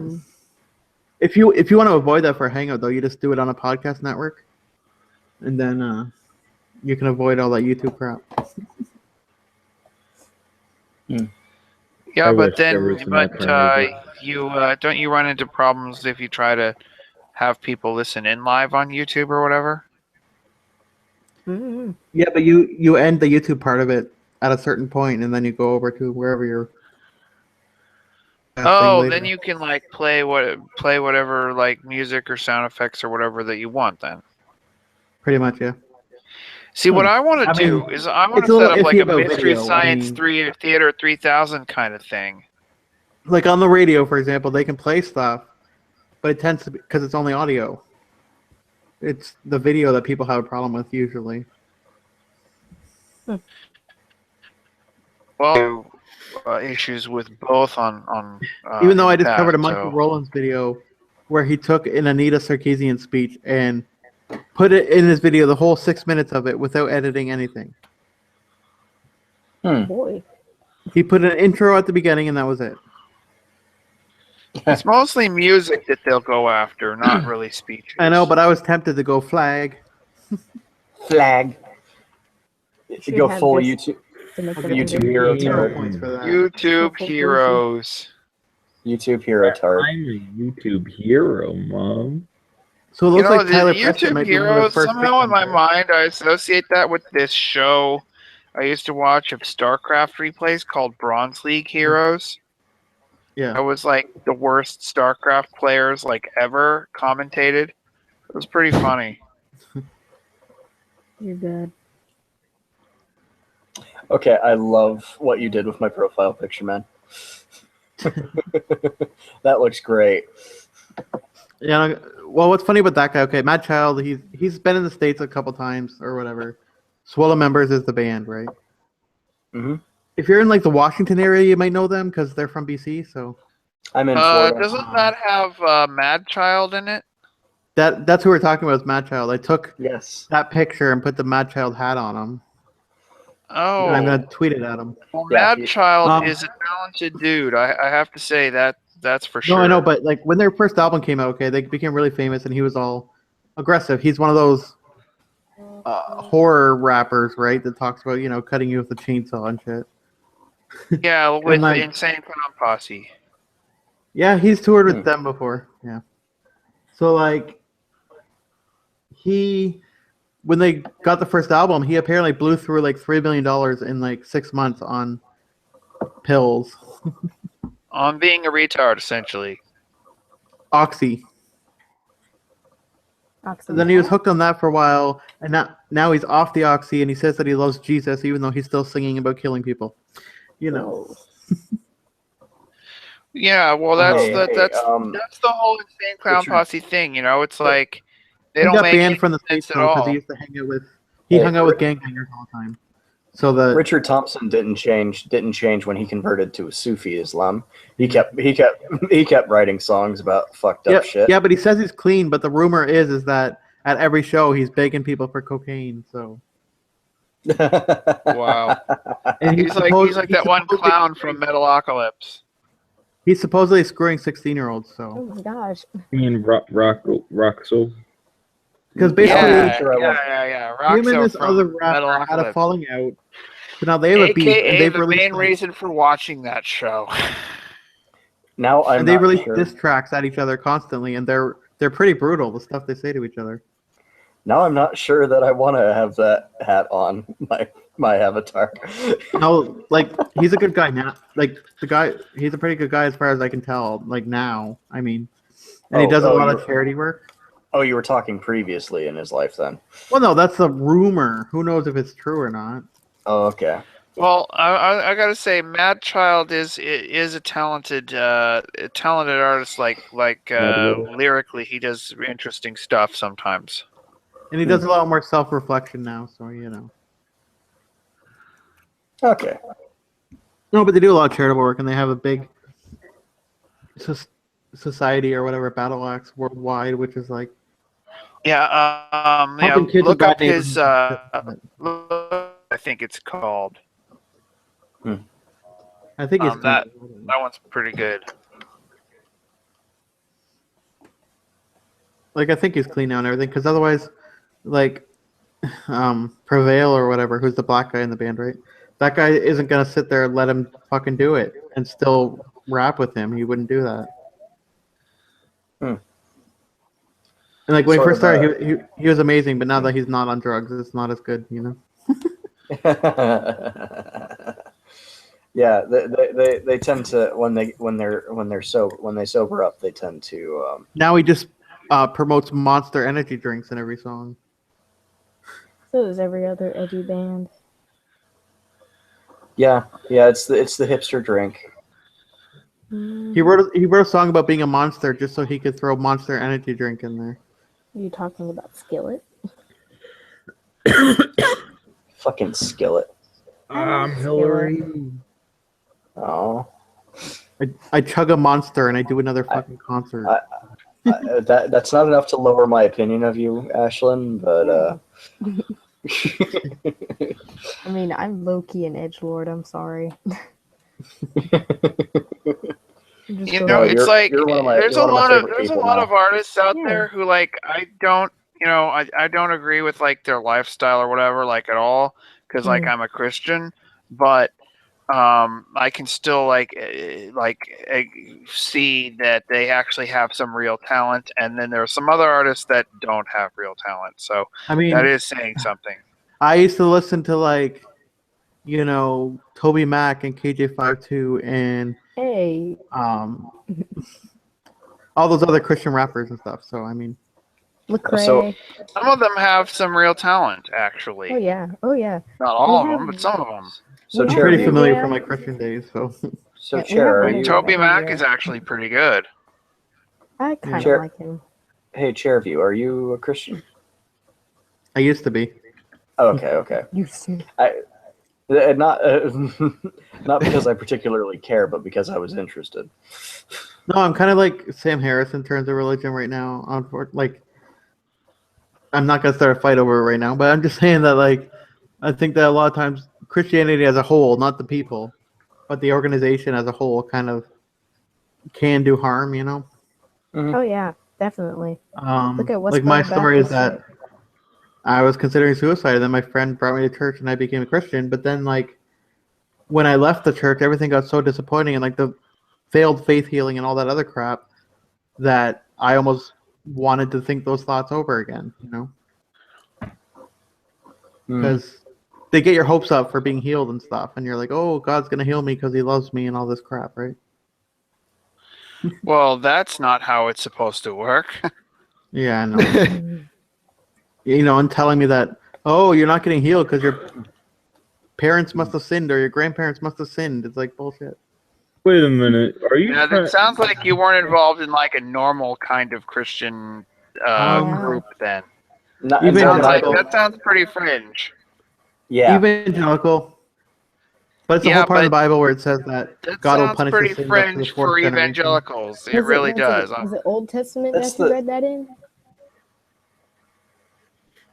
If you want to avoid that for a hangout though, you just do it on a podcast network, and then you can avoid all that YouTube crap. Yeah, I but wish there was then, an but alternative. you don't you run into problems if you try to have people listen in live on YouTube or whatever? Yeah, but you end the YouTube part of it at a certain point, and then you go over to wherever you're. Oh, later. then you can like play whatever like music or sound effects or whatever that you want. Then Pretty much, yeah. see what I want to I do mean, is I want it's to a set little up like iffy a about Mystery video. I Science mean- Theater 3000 kind of thing. Like on the radio, for example, they can play stuff, but it tends to be because it's only audio. It's the video that people have a problem with usually. Well, issues with both on Even though I in just that, covered a Monkey so- Rollins video where he took an Anita Sarkeesian speech and put it in his video, the whole 6 minutes of it, without editing anything. Boy. He put an intro at the beginning, and that was it. It's mostly music that they'll go after, not really speeches. I know, but I was tempted to go flag. Flag. Should Go have full this YouTube. to make them YouTube under- hero Zero turd. points for that. YouTube heroes. YouTube hero turd. I'm a YouTube hero, Mom. So it You looks know, like the Tyler Preston YouTube might be one of the heroes, first somehow in victims my there. mind, I associate that with this show I used to watch of StarCraft replays called Bronze League Heroes. Yeah. That was like the worst StarCraft players like ever commentated. It was pretty funny. You're good. Okay, I love what you did with my profile picture, man. That looks great. Yeah. Well, what's funny about that guy? Okay, Mad Child. He's been in the States a couple times or whatever. Swallow Members is the band, right? Mm-hmm. If you're in like the Washington area, you might know them because they're from BC. So I'm in Florida. Doesn't that have Mad Child in it? that's who we're talking about is Mad Child. I took Yes. that picture and put the Mad Child hat on him. Oh, And I'm gonna tweet it at him. well, Yeah, Mad Child Um, is a talented dude. I have to say that's for sure. No, I know, but like when their first album came out, okay, they became really famous, and he was all aggressive. He's one of those horror rappers, right? That talks about cutting you with a chainsaw and shit. Yeah, with like- the Insane Clown Posse. Yeah, he's toured with them before. Yeah. So like when they got the first album, he apparently blew through like $3 million in like 6 months on pills. On being a retard, essentially. Oxy. So then he was hooked on that for a while, and now he's off the Oxy, and he says that he loves Jesus, even though he's still singing about killing people. Yeah, well, that's Hey, the hey, that's the whole Insane Clown Richard. Posse thing. It's like They he don't got make banned any from the sense States at though because all. he used to hang out with he hung out with gangbangers all the time. So the Richard Thompson didn't change when he converted to Sufi Islam. He kept writing songs about fucked up shit. Yeah, but he says he's clean. But the rumor is that at every show he's begging people for cocaine. So Wow. And he's like that one clown from Metalocalypse. He's supposedly screwing 16-year-olds. Oh So my gosh. You mean Roxel? because basically yeah. him and this Roxo other from rapper had a Metalocalypse. falling out. So now they have a beef, and AKA they've the released main reason for watching that show. Now I'm and they not release sure. diss tracks at each other constantly, and they're pretty brutal. The stuff they say to each other. Now I'm not sure that I want to have that hat on my avatar. No, like he's a good guy now. Like the guy, he's a pretty good guy as far as I can tell. Like now, I mean, and he does a lot of charity work. Oh, you were talking previously in his life then. Well, no, that's a rumor. Who knows if it's true or not? Oh, okay. Well, I gotta say, Mad Child is a talented artist. Like lyrically, he does interesting stuff sometimes. And he does a lot more self-reflection now, so you know. Okay. No, but they do a lot of charitable work, and they have a big society or whatever, Battle Axe Worldwide, which is like helping kids look in up bad his. neighborhoods. I think it's called. I think it's that one's pretty good. like I think he's clean now and everything, because otherwise, like Prevail or whatever, who's the black guy in the band, right? That guy isn't gonna sit there and let him fucking do it and still rap with him. He wouldn't do that. And like when he Sort first of, started, he was amazing, but now that he's not on drugs, it's not as good, you know. Yeah, they tend to when they sober up, they tend to. Now he just promotes Monster energy drinks in every song. So does every other edgy band. Yeah, it's the hipster drink. He wrote a song about being a monster just so he could throw Monster energy drink in there. Are you talking about Skillet? Fucking Skillet. Hillary. Oh. I chug a Monster and I do another fucking concert. That's not enough to lower my opinion of you, Ashlyn, but I mean, I'm low-key an edgelord. I'm sorry. You know, it's like there's a lot of artists out there who like I don't agree with like their lifestyle or whatever like at all because like I'm a Christian, but I can still see that they actually have some real talent, and then there are some other artists that don't have real talent. So I mean, that is saying something. I used to listen to like, you know, Toby Mac and KJ52 and all those other Christian rappers and stuff. So I mean, So some of them have some real talent, actually. Oh yeah. Not all of them, but some of them. I'm pretty familiar from my Christian days. So Toby Mac is actually pretty good. I kind of Chair- like him. Hey, Chairview, are you a Christian? I used to be. Okay. Not because I particularly care, but because I was interested. No, I'm kind of like Sam Harris in terms of religion right now. Like, I'm not gonna start a fight over it right now, but I'm just saying that like, I think that a lot of times Christianity as a whole, not the people, but the organization as a whole, kind of can do harm. You know. Oh yeah, definitely. Look at what's like my story is that I was considering suicide, and then my friend brought me to church, and I became a Christian. But then, like, when I left the church, everything got so disappointing, and like the failed faith healing and all that other crap, that I almost wanted to think those thoughts over again. You know, because they get your hopes up for being healed and stuff, and you're like, oh, God's gonna heal me because He loves me and all this crap, right? Well, that's not how it's supposed to work. Yeah, I know. You know, and telling me that, oh, you're not getting healed because your parents must have sinned or your grandparents must have sinned. It's like bullshit. Wait a minute. Are you? Yeah, that sounds like you weren't involved in like a normal kind of Christian group then. Evangelical. That sounds pretty fringe. Yeah. Evangelical. But it's a Yeah, whole part of the but Bible where it says that That God will sounds punish pretty the sins up to the fringe fourth for generation. evangelicals. It really does. Was it Old Testament That's that you read that in?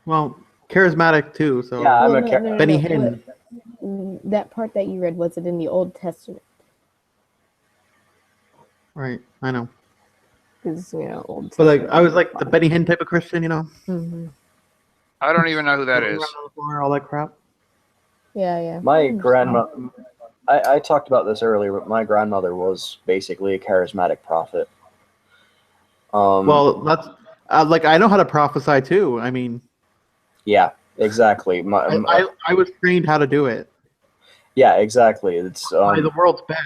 Well, charismatic too. So Yeah, I'm Well, a Benny Hinn. That part that you read, was it in the Old Testament? Right, I know. Because Old But like, I was like the Benny Hinn type of Christian, you know. Mm-hmm. I don't even know who that Rolling is. around on the floor, all that crap. Yeah. My grandma, I talked about this earlier, but my grandmother was basically a charismatic prophet. Well, that's like I know how to prophesy too. I mean, yeah, exactly. I was trained how to do it Yeah, exactly. It's by the world's best.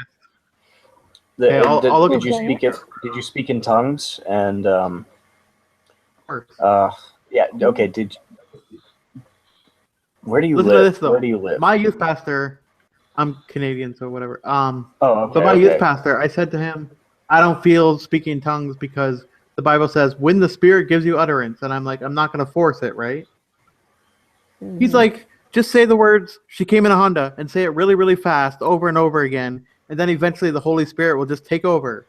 The, Okay, I'll look did you up- speak it? Did you speak in tongues? And course. yeah. Okay. Did where do you Listen live? to this though. Where do you live? My youth pastor, I'm Canadian, so whatever. Oh, okay, But my okay. youth pastor, I said to him, I don't feel speaking in tongues because the Bible says when the Spirit gives you utterance, and I'm like, I'm not going to force it, right? He's like, just say the words, "She came in a Honda," and say it really, really fast over and over again, and then eventually the Holy Spirit will just take over.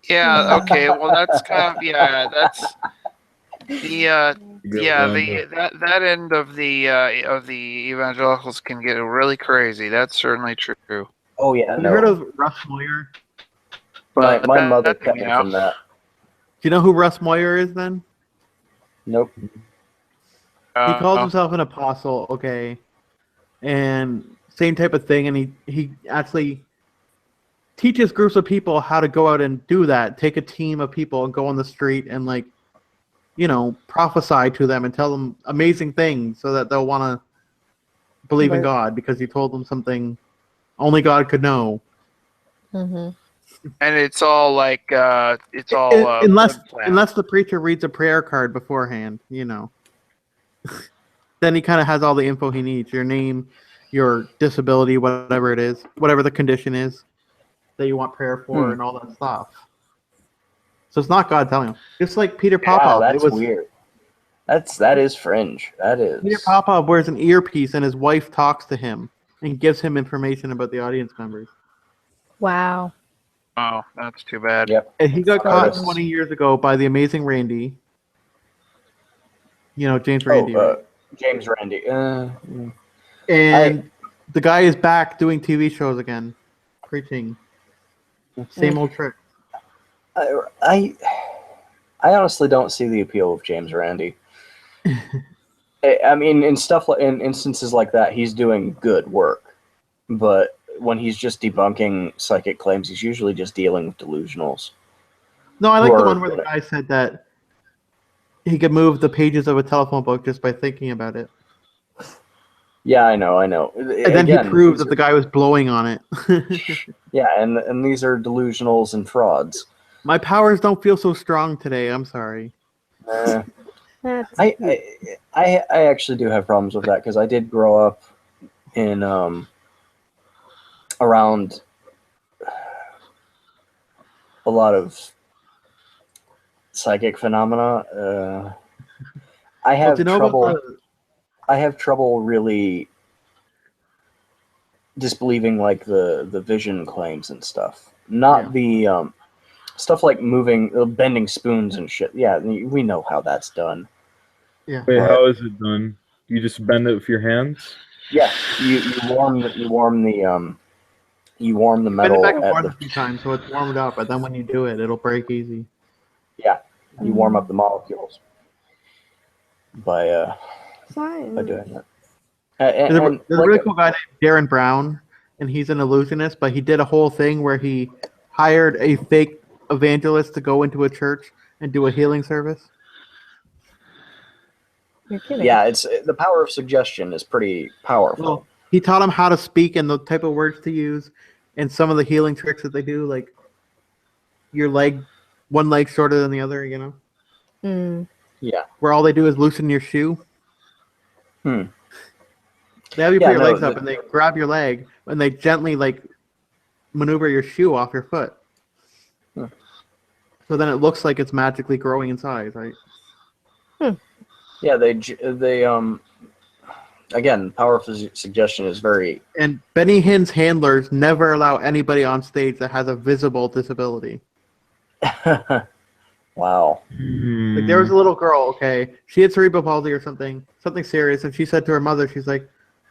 Yeah. Okay. Well, that's kind of that's that end of the evangelicals can get really crazy. That's certainly true. Oh yeah. Have you heard of Russ Moyer? My But mother that- kept me from that. Do you know who Russ Moyer is then? Nope. He calls himself an apostle, okay, and same type of thing, and he actually teaches groups of people how to go out and do that. Take a team of people and go on the street and prophesy to them and tell them amazing things so that they'll want to believe in Right. God because he told them something only God could know. Mm-hmm. And it's all like it's all unless good plan. unless the preacher reads a prayer card beforehand, then he kind of has all the info he needs: your name, your disability, whatever it is, whatever the condition is that you want prayer for, and all that stuff. So it's not God telling him. Just like Peter Wow, Popov. that's it was weird. That is fringe. That is. Peter Popov wears an earpiece and his wife talks to him and gives him information about the audience members. Wow. Oh, that's too bad. Yep. And he got caught Artists. 20 years ago by the amazing Randy. James Randy. right? James Randy. And the guy is back doing TV shows again, preaching. Same old trick. I honestly don't see the appeal of James Randy. I mean, in instances like that, he's doing good work, but when he's just debunking psychic claims, he's usually just dealing with delusionals. No, I like the Or- one where the guy said that he could move the pages of a telephone book just by thinking about it. Yeah, I know. And then he proved that the guy was blowing on it. Yeah, and these are delusionals and frauds. My powers don't feel so strong today. I'm sorry. I actually do have problems with that because I did grow up in around a lot of psychic phenomena. I have do you know about trouble. I have trouble really disbelieving like the vision claims and stuff. Not the stuff like bending spoons and shit. Yeah, we know how that's done. Yeah. Wait, how is it done? You just bend it with your hands? Yeah, you warm the Bend metal it back and at forth the a few times so it's warmed up, but then when you do it, it'll break easy. yeah. You warm up the molecules by doing that. There's a And really like cool guy named Darren Brown, and he's an illusionist, but he did a whole thing where he hired a fake evangelist to go into a church and do a healing service. You're kidding. yeah, it's the power of suggestion is pretty powerful. Well, he taught him how to speak and the type of words to use, and some of the healing tricks that they do, like your leg, one leg shorter than the other, Mm. Yeah. where all they do is loosen your shoe. Hmm. They have you Yeah, put your no, legs up, and they grab your leg, and they gently maneuver your shoe off your foot. So then it looks like it's magically growing in size, right? Yeah, they again, power of suggestion is very. And Benny Hinn's handlers never allow anybody on stage that has a visible disability. Wow. Like there was a little girl, okay, she had cerebral palsy or something serious, and she said to her mother, she's like,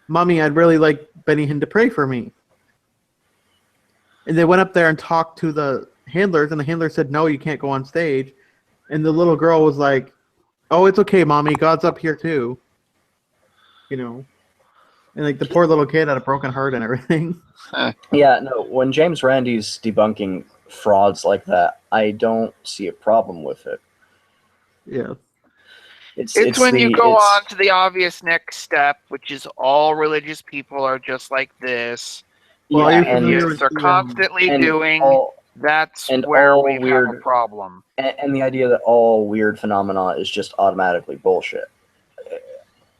"Mommy, I'd really like Benny Hinn to pray for me." And they went up there and talked to the handlers, and the handler said, "No, you can't go on stage." And the little girl was like, "Oh, it's okay, Mommy, God's up here too." You know, and like the poor little kid had a broken heart and everything. Yeah, no, when James Randi's debunking frauds like that, I don't see a problem with it. Yeah. It's when you go on to the obvious next step, which is all religious people are just like this. Well, and they're constantly doing. That's where we have a problem. And the idea that all weird phenomena is just automatically bullshit.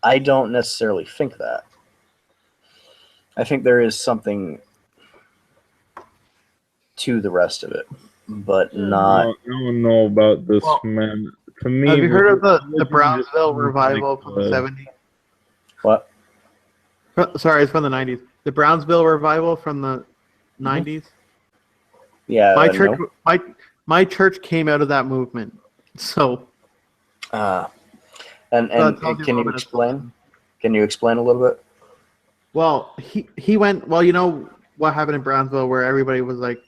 I don't necessarily think that. I think there is something to the rest of it, but not. I don't know about this, man. To me, have you heard of the Brownsville revival from the 70s? What? Sorry, it's from the 90s. The Brownsville revival from the 90s. Yeah, my church, my church came out of that movement. So. And can you explain? Can you explain a little bit? Well, he went. Well, you know what happened in Brownsville, where everybody was like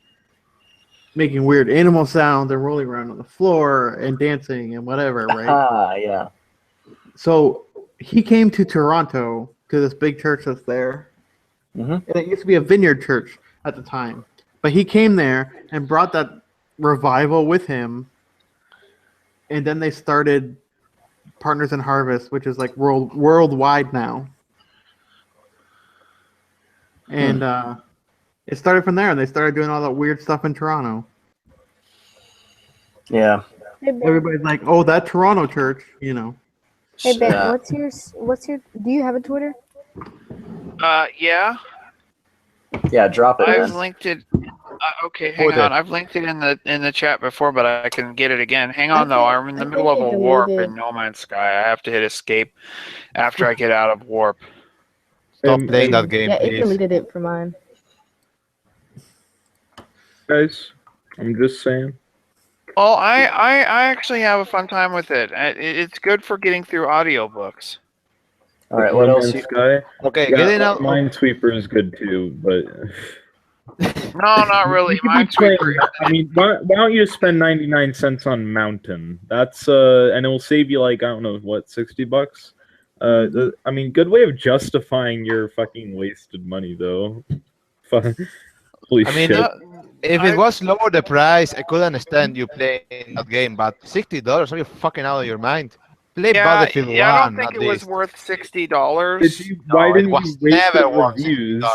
making weird animal sounds and rolling around on the floor and dancing and whatever, right? Yeah. So he came to Toronto to this big church that's there, and it used to be a Vineyard church at the time. But he came there and brought that revival with him, and then they started Partners in Harvest, which is like worldwide now. And it started from there, and they started doing all that weird stuff in Toronto. Yeah. Everybody's like, "Oh, that Toronto church," you know. Hey Ben, what's your? Do you have a Twitter? Yeah. Yeah, drop it. I've linked it. Okay, hang on. I've linked it in the chat before, but I can get it again. Hang on, though. I'm in the middle of a warp in No Man's Sky. I have to hit escape after I get out of warp. Stop playing that game, Yeah, please. it deleted it for mine. Guys, I'm just saying. Well, I actually have a fun time with it. It's good for getting through audiobooks. All right, what else? Sky? Okay, Yeah, getting out. Minesweeper is good too, but. No, not really. Minesweeper. I mean, why don't you spend 99 cents on Mountain? That's and it will save you like I don't know what $60. I mean, good way of justifying your fucking wasted money though. Holy I mean, shit! if it was lower the price, I could understand you playing that game, but $60? Are you fucking out of your mind? Play Battlefield 1. I don't think at it was least. worth $60. Why didn't it was you waste never the worth reviews? $60.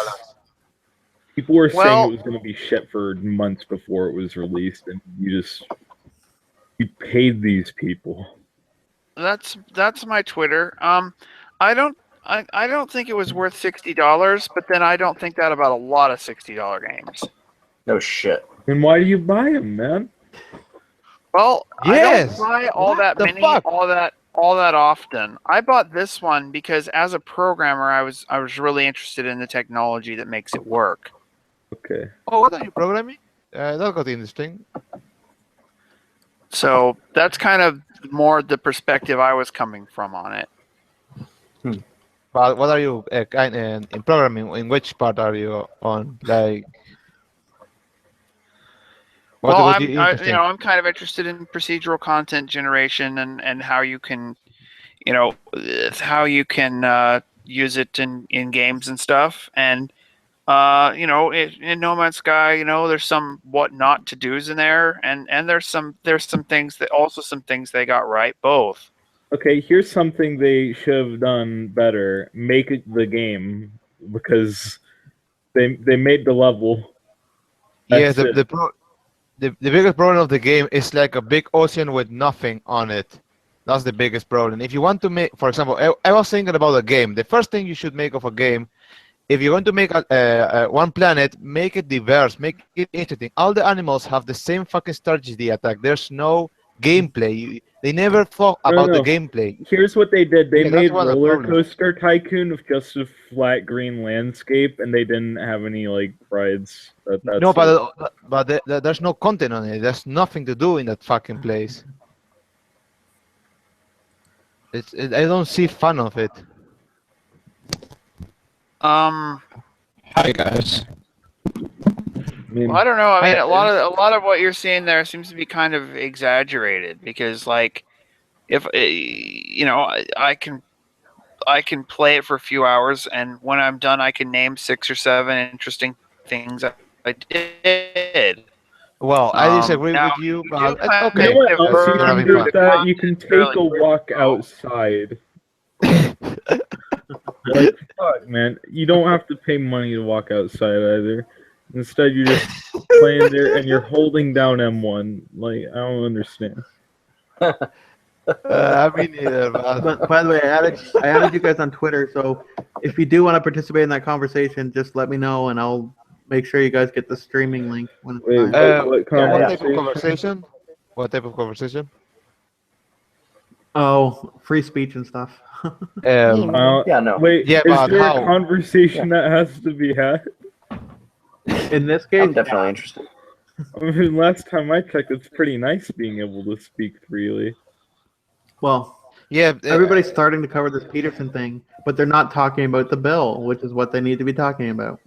People were Well- saying it was going to be shit for months before it was released, and you paid these people. That's my Twitter. I don't think it was worth $60, but then I don't think that about a lot of $60 games. No shit. Then why do you buy them, man? Well, Yes. I don't buy all that the many, fuck? all that often. I bought this one because as a programmer, I was really interested in the technology that makes it work. Okay. Oh, what are you programming? That got interesting. So that's kind of more the perspective I was coming from on it. But what are you in programming? In which part are you on? Like, what Well, would you interesting? I'm kind of interested in procedural content generation and how you can, use it in games and stuff. And in No Man's Sky, there's some what not to do's in there, and there's some things they got right both. Okay, here's something they should have done better. Make it the game, because they made the level. Yes, That's it. the biggest problem of the game is like a big ocean with nothing on it. That's the biggest problem. If you want to make, for example, I was thinking about a game. The first thing you should make of a game if you're going to make one planet, make it diverse, make it interesting. All the animals have the same fucking strategy attack. There's no gameplay. They never thought about the gameplay. Here's what they did. They Yeah, made that's one of the Roller problems. Coaster Tycoon with just a flat green landscape, and they didn't have any like rides. That's No, but there's no content on it. There's nothing to do in that fucking place. I don't see fun of it. Hi guys. Well, I don't know. I mean, a lot of what you're saying there seems to be kind of exaggerated because, like, if I can play it for a few hours, and when I'm done, I can name 6 or 7 interesting things I did. Well, I disagree now, with you, you but do have okay. You know what else you You're can having do fun. with that? You can take a walk outside. Like, fuck, man. You don't have to pay money to walk outside either. Instead, you're just playing there and you're holding down M1. Like, I don't understand. I mean, neither. But by the way, I added you guys on Twitter, so if you do want to participate in that conversation, just let me know and I'll make sure you guys get the streaming link when it's Wait, time. what Type of conversation? What type of conversation? Oh, free speech and stuff. Wait, Yeah, is but there how? a conversation that has to be had? In this case, I'm definitely interested. I mean, last time I checked, it's pretty nice being able to speak freely. Well, yeah, everybody's starting to cover this Peterson thing, but they're not talking about the bill, which is what they need to be talking about.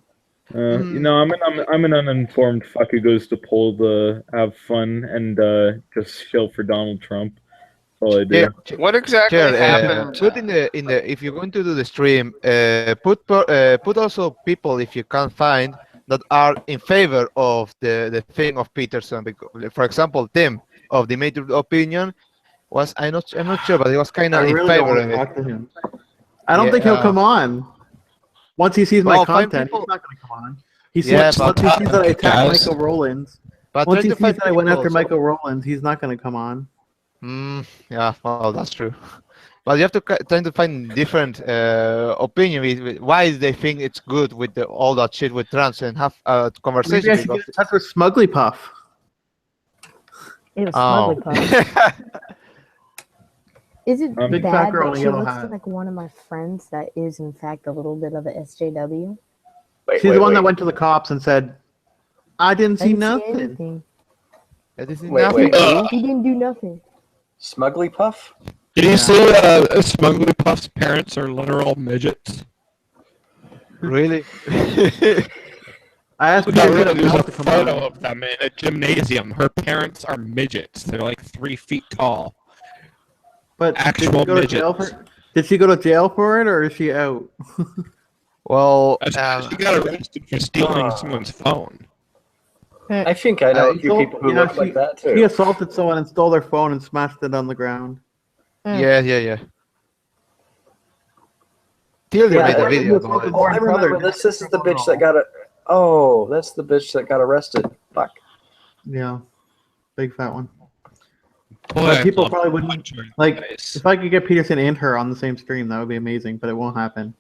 You know, I'm an uninformed fuck who goes to poll to have fun and just chill for Donald Trump. That's all I do. What exactly happened? Put in the if you're going to do the stream, put also people if you can find that are in favor of the thing of Peterson. Because, for example, Tim of the Major Opinion was I'm not sure, but he was kind of I in really don't favor want of to it. talk to him. I don't think he'll come on. Once he sees my Well, find content, people- he's not going to come on. He sees, Yeah, once he sees that I attacked guys. Michael Rowlands, But once try he to sees find that I went people, after so- Michael Rowlands, he's not going to come on. Yeah, well, that's true. But you have to try to find different opinion. Why they think it's good with all that shit with trans and have a conversation. Maybe I should get in touch with Smugly Puff. It was Oh. Smugly Puff. Is it Big fat bad girl in that a she yellow looks hat. like one of my friends that is in fact a little bit of a SJW? She's the one that went to the cops and said, I didn't see nothing. anything. Wait. He didn't do nothing. Smugly Puff? Did you say Smugly Puff's parents are literal midgets? Really? I asked There's Peter a to come photo on. of them in a gymnasium. Her parents are midgets. They're like 3 feet tall. But Actual did she go to jail midgets. for? Did she go to jail for it, or is she out? Well, She got arrested for stealing someone's phone. I think I know a few people who look like that She too. assaulted someone and stole their phone and smashed it on the ground. Yeah. Tilda made a video about it. Oh, I remember this. This is the bitch that got it. Oh, that's the bitch that got arrested. Fuck. Yeah, big fat one. Boy, But I people love probably wouldn't Puncher, like. guys. If I could get Peterson and her on the same stream, that would be amazing. But it won't happen.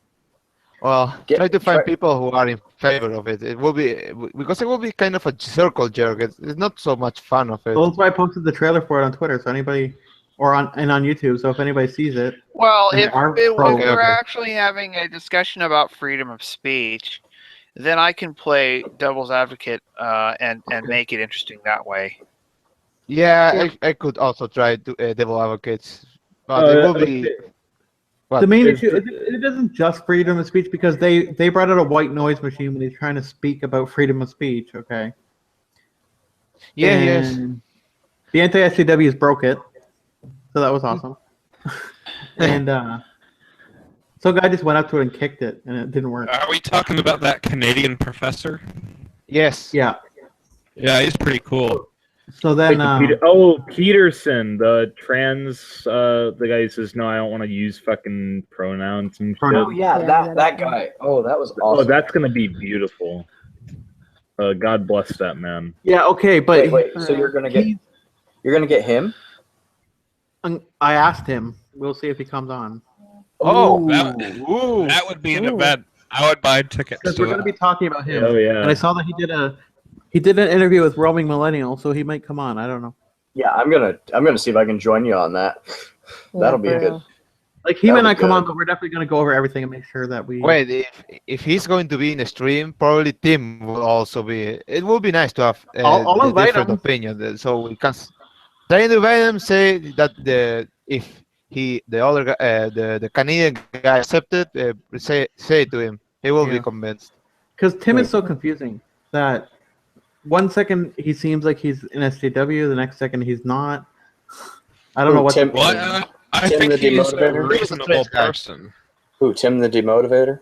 Well, try to find people who are in favor of it. It will be because it will be kind of a circle jerk. It's not so much fun of it. Well, that's why I posted the trailer for it on Twitter. So anybody, or on YouTube. So if anybody sees it, Well, and if they aren't we pro- were actually having a discussion about freedom of speech, then I can play devil's advocate and make it interesting that way. Yeah, I could also try to devil advocates, but it will be. What? the main issue it isn't just freedom of speech because they brought out a white noise machine when he's trying to speak about freedom of speech. Okay. Yeah, yes. And the anti-SJWs broke it, so that was awesome. And so a guy just went up to it and kicked it, and it didn't work. Are we talking about that Canadian professor? Yes. Yeah. Yeah, he's pretty cool. So then, Peterson, the trans, the guy who says, no, I don't want to use fucking pronouns and shit. Oh yeah, that guy. Oh, that was Oh, awesome. that's gonna be beautiful. God bless that man. yeah, okay, but Wait. So you're gonna get him? I asked him. We'll see if he comes on. Oh, that would be an event. I would buy tickets. Because we're going to be talking about him. Oh, yeah. And I saw that he did an interview with Roaming Millennial, so he might come on. I don't know. Yeah, I'm gonna see if I can join you on that. That'll be good. Like he might not come on, but we're definitely going to go over everything and make sure that we. Wait, if he's going to be in the stream, probably Tim will also be. It will be nice to have I'll a invite different him. opinion, so we can. Try to invite him. Say that the other guy, the Canadian guy accepted. Say to him, he will be convinced. Because Tim is so confusing that 1 second he seems like he's in SJW, the next second he's not. I don't know what. Tim, I Tim think the he's a Demotivator? reasonable person. Who? Tim the Demotivator?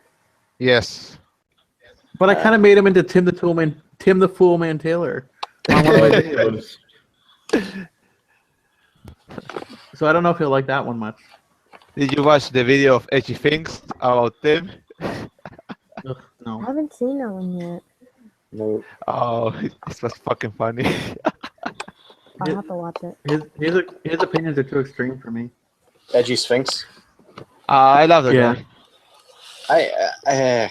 Yes. But I kind of made him into Tim the Fool Man Taylor. On one of my videos. So I don't know if he'll like that one much. Did you watch the video of Edgy Things about Tim? No. I haven't seen that one yet. No. Oh, this was fucking funny. I'll have to watch it. His opinions are too extreme for me. Edgy Sphinx. I love that Yeah. guy. I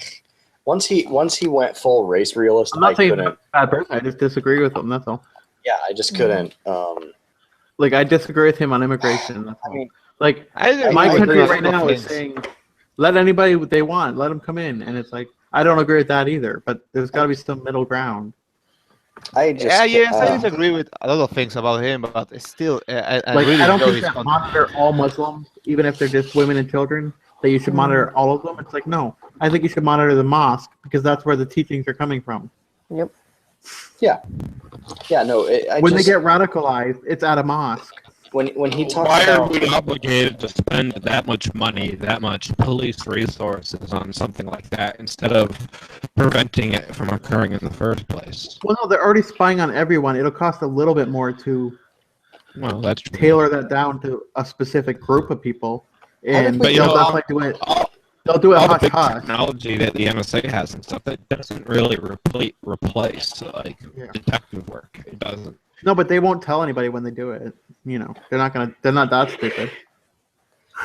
once he went full race realist, I'm not I saying couldn't. he's a bad person. I just disagree with him. That's all. Yeah, I just couldn't. Like I disagree with him on immigration. That's all. Like I my agree country with right now is things. saying, let anybody they want, let them come in, and it's like I don't agree with that either. But there's got to be some middle ground. I just Yes, I disagree with a lot of things about him, but it's still, I Like really I don't enjoy think his that content. monitor all Muslims, even if they're just women and children, that you should monitor all of them. It's like no, I think you should monitor the mosque because that's where the teachings are coming from. Yep. Yeah, no. When they get radicalized, it's at a mosque. When he talks Why are about we obligated to spend that much money, that much police resources on something like that instead of preventing it from occurring in the first place? Well, no, they're already spying on everyone. It'll cost a little bit more to Well, that's true. tailor that down to a specific group of people, and But, you they'll know, definitely do it. They'll do it all the hush big hush. technology that the NSA has and stuff, that doesn't really replace like detective work. It doesn't. No, but they won't tell anybody when they do it. You know, they're not that stupid.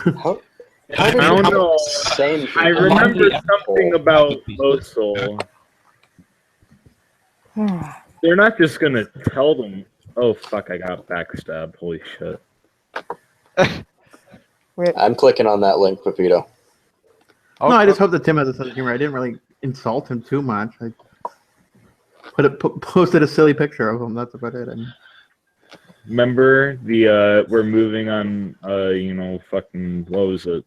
I don't know. I remember something about Mosul. They're not just gonna tell them. Oh fuck! I got backstabbed. Holy shit! I'm clicking on that link, Pepito. No, I just hope that Tim has a sense of humor. I didn't really insult him too much. I posted a silly picture of him. That's about it. Remember we're moving on. Fucking what was it?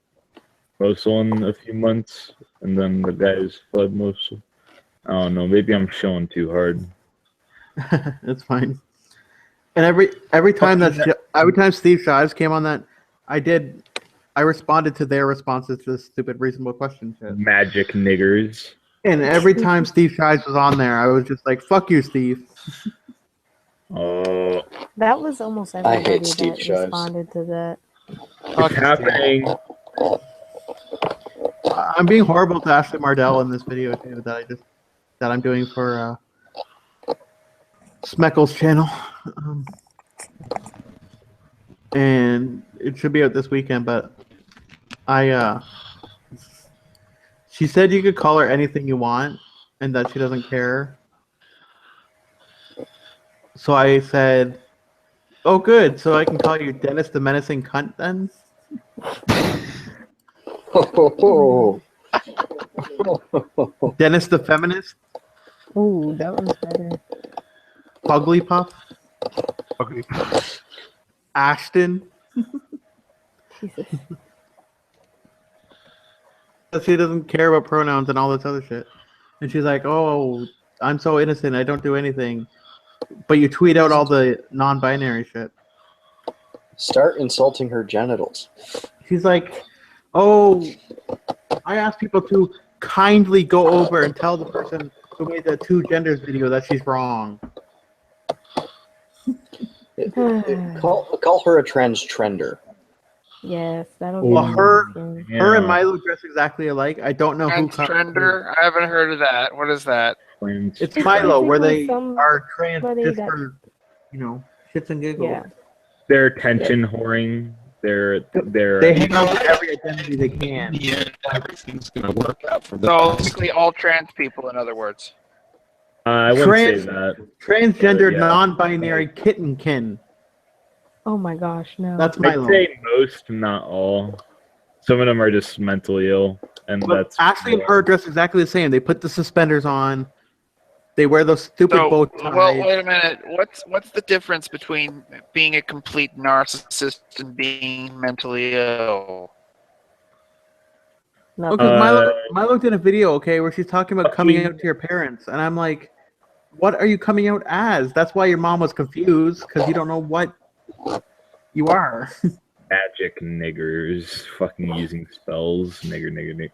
Mosul in a few months, and then the guys fled Mosul. I don't know. Maybe I'm showing too hard. It's fine. And every time Steve Shives came on that, I responded to their responses to the stupid reasonable question shit. Magic niggers. And every time Steve Shives was on there, I was just like, "Fuck you, Steve." Oh. That was almost I hate everybody Steve that Shives. responded to that. What's happening? I'm being horrible to Ashley Mardell in this video too that I'm doing for Smeckle's channel, and it should be out this weekend. But she said you could call her anything you want, and that she doesn't care. So I said, "Oh, good. So I can call you Dennis the Menacing Cunt then." Dennis the Feminist. Ooh, that one's better. Puglypuff. Ashton. Jesus. She doesn't care about pronouns and all this other shit. And she's like, "Oh, I'm so innocent. I don't do anything." But you tweet out all the non-binary shit. Start insulting her genitals. She's like, "Oh, I asked people to kindly go over and tell the person who made the two genders video that she's wrong." Call her a trender. Yes, that'll Well, be her interesting. and Milo dress exactly alike. I don't know who. Trender? I haven't heard of that. What is that? It's Milo, where they Basically are trans somebody just that- for, shits and giggles. Yeah. They're attention whoring. They're They hang out with every identity they can. Yeah, everything's gonna work out for the So best. basically, all trans people, in other words. I wouldn't say that. Transgendered, Yeah. non-binary kittenkin. Oh my gosh, no. That's I'd Milo. say most, not all. Some of them are just mentally ill, and But that's Ashley and her dress exactly the same. They put the suspenders on. They wear those stupid bow ties. Well, wait a minute. What's the difference between being a complete narcissist and being mentally ill? Because Milo did a video, okay, where she's talking about coming out to your parents, and I'm like, what are you coming out as? That's why your mom was confused, because you don't know what you are. magic niggers fucking using spells. Nigger.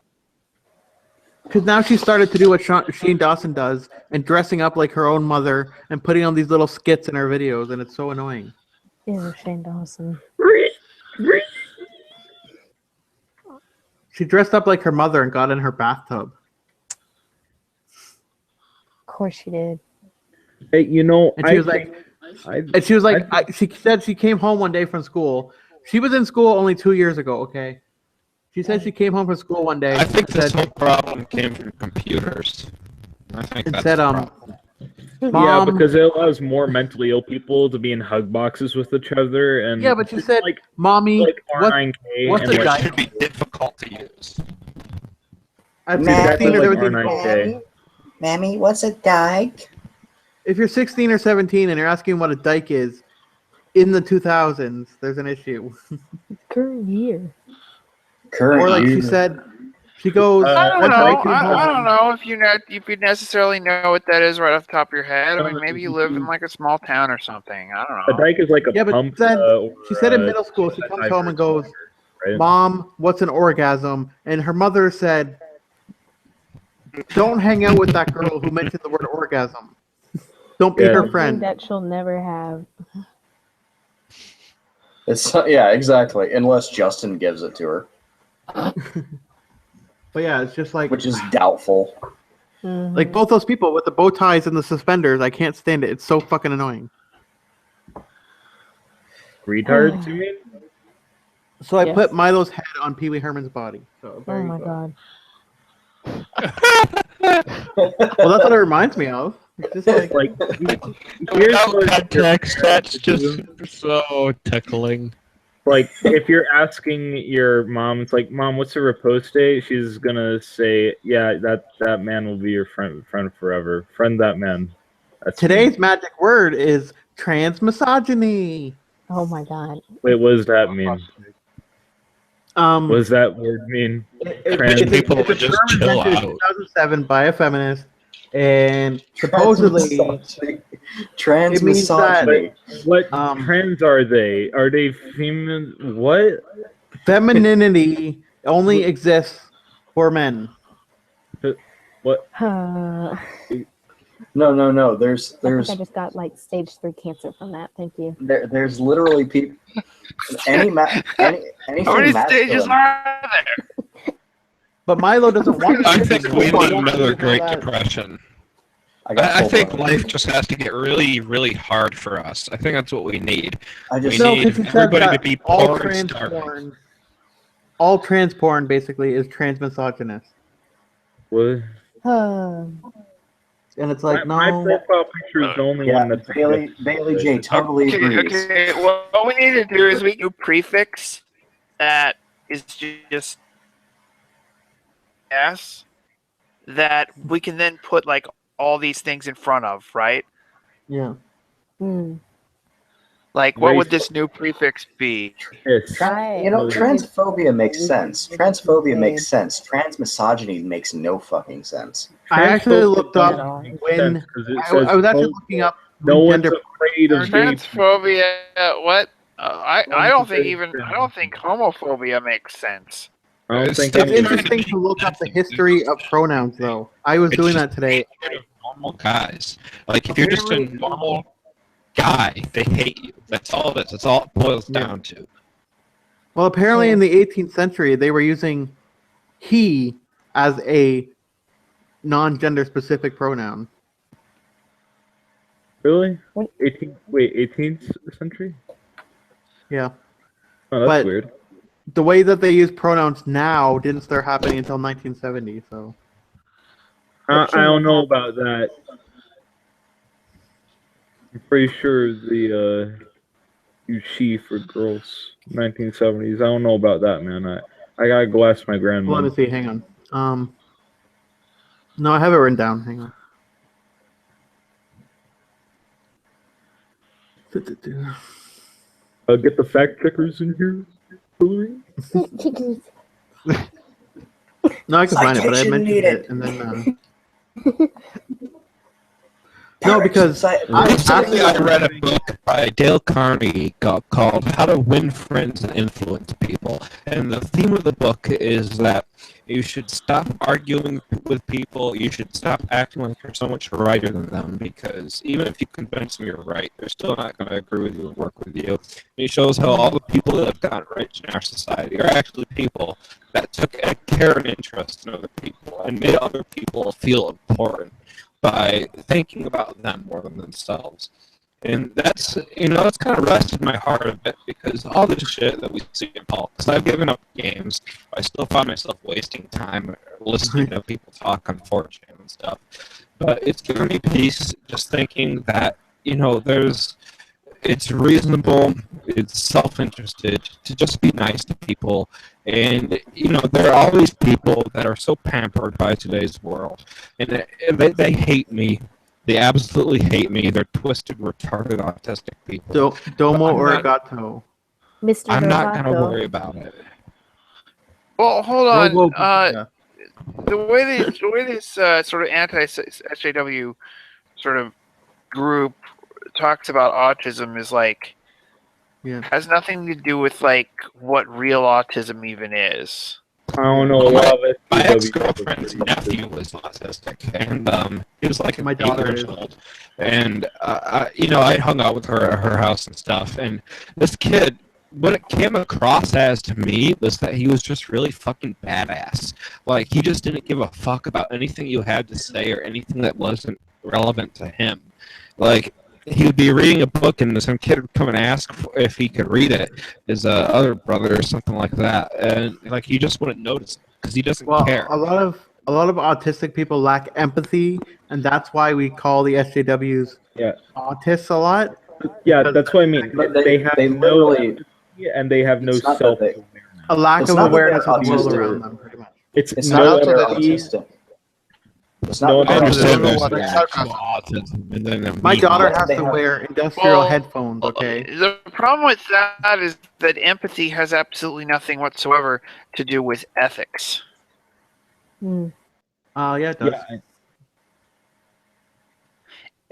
Because now she started to do what Shane Dawson does, and dressing up like her own mother, and putting on these little skits in her videos, and it's so annoying. Ew, Shane Dawson. She dressed up like her mother and got in her bathtub. Of course she did. Hey, you know, And she was like, she said she came home one day from school. She was in school only 2 years ago, okay? She said she came home from school one day. I think and this said, whole problem came from computers. I think and that's said, the problem. Yeah, Mom, because it allows more mentally ill people to be in hug boxes with each other, and yeah, but she said, Mommy, like R9K, what's and the like, guy? Should be difficult to use. At exactly 16 or like 17, R9K. Mammy, what's a dyke? if you're 16 or 17 and you're asking what a dyke is, in the 2000s, there's an issue. Current year. Or like she said, she goes, I don't one know. time I came I home. don't know if you necessarily know what that is right off the top of your head. I mean, maybe you live in like a small town or something. I don't A know. dyke is like a Yeah, but pump. she said in middle school, she comes home and goes, right? Mom, what's an orgasm? And her mother said, don't hang out with that girl who mentioned the word orgasm. Don't be her Something friend. that she'll never have. It's yeah, exactly. Unless Justin gives it to her, But yeah, it's just like, which is doubtful. like both those people with the bow ties and the suspenders, I can't stand it. It's so fucking annoying. Retards, you mean? So I Yes. put Milo's head on Pee Wee Herman's body. So there Oh you my go. god. Well, that's what it reminds me of. It's just like, Here's Without what- context, that's just so tickling. Like, if you're asking your mom, it's like, Mom, what's the repose date? She's gonna say, yeah, that man will be your friend forever. Friend that man. That's today's magic word is transmisogyny. Oh my god. Wait, what does that mean? What does that word mean? Trans people would just term chill invented in out. 2007 by a feminist, and supposedly Trans it means that misogyny. What trans are they? Are they female? What? femininity only exists for men. What? No. There's I think I just got like stage 3 cancer from that. Thank you. there's literally people. Anything How many masculine. stages are there? But Milo doesn't want. I think we need another Great Depression. I think life just has to get really, really hard for us. I think that's what we need. I just we No, need because he said everybody to that be all poor and trans starving. porn, all trans porn basically is transmisogynist, What? and it's like My no. profile picture is the only one that's Bailey J totally agrees. Okay, what we need to do is we do prefix that is just S that we can then put like all these things in front of, right? Yeah. Like, what would this new prefix be? You know, transphobia makes sense. Transphobia makes sense. Transmisogyny makes no fucking sense. I actually looked up when I was actually looking up no when one's gender. afraid of gay Transphobia. What? I don't think homophobia makes sense. I don't think It's interesting to look up the history of pronouns, though. I was doing that today. Normal guys. Like, if you're just a normal guy, they hate you. That's all it is. That's all it boils down to. Well, apparently in the 18th century, they were using he as a non-gender specific pronoun. Really? 18th century? Yeah. Oh, that's but weird. the way that they use pronouns now didn't start happening until 1970. So I don't know about that. I'm pretty sure the use she for girls 1970s. I don't know about that, man. I gotta go ask my grandma. let me see. Hang on. No, I have it written down. Hang on. Get the fact checkers in here, Hillary. No, I can find it, but I Citation mentioned needed. it, and then. No, because Recently, I read a book by Dale Carnegie called "How to Win Friends and Influence People," and the theme of the book is that you should stop arguing with people. You should stop acting like you're so much righter than them, because even if you convince them you're right, they're still not going to agree with you and work with you. And he shows how all the people that have gotten rich in our society are actually people that took a care and interest in other people and made other people feel important by thinking about them more than themselves. And that's, it's kind of rested my heart a bit, because all this shit that we see in politics, I've given up games. I still find myself wasting time listening to people talk on 4chan and stuff. But it's given me peace just thinking that, it's reasonable, it's self-interested to just be nice to people. And, there are all these people that are so pampered by today's world. And they hate me. They absolutely hate me. They're twisted, retarded, autistic people. Domo Arigato. Mr. I'm not going to Roboto. worry about it. Well, hold on. Robo- The way this sort of anti-SJW sort of group talks about autism is has nothing to do with what real autism even is. I don't know. A lot of it. My ex-girlfriend's nephew was autistic, and he was like My 8 daughter years is. old. And I hung out with her at her house and stuff. And this kid, what it came across as to me was that he was just really fucking badass. Like, he just didn't give a fuck about anything you had to say or anything that wasn't relevant to him. Like, he would be reading a book, and some kid would come and ask if he could read it, his other brother or something like that, and he just wouldn't notice because he doesn't care. A lot of autistic people lack empathy, and that's why we call the SJWs autists a lot. Yeah, that's what I mean. They have no empathy, and they have no It's not self. that A lack It's of not that awareness they're of the world autistic. around them, pretty much. It's not no that they're empathy. autistic. It's No, not I that they're understand autistic. there's what an exactly- actual autism, and then My daughter has They to have- wear industrial Well, headphones, okay? The problem with that is that empathy has absolutely nothing whatsoever to do with ethics. Hmm. Yeah, it does. Yeah,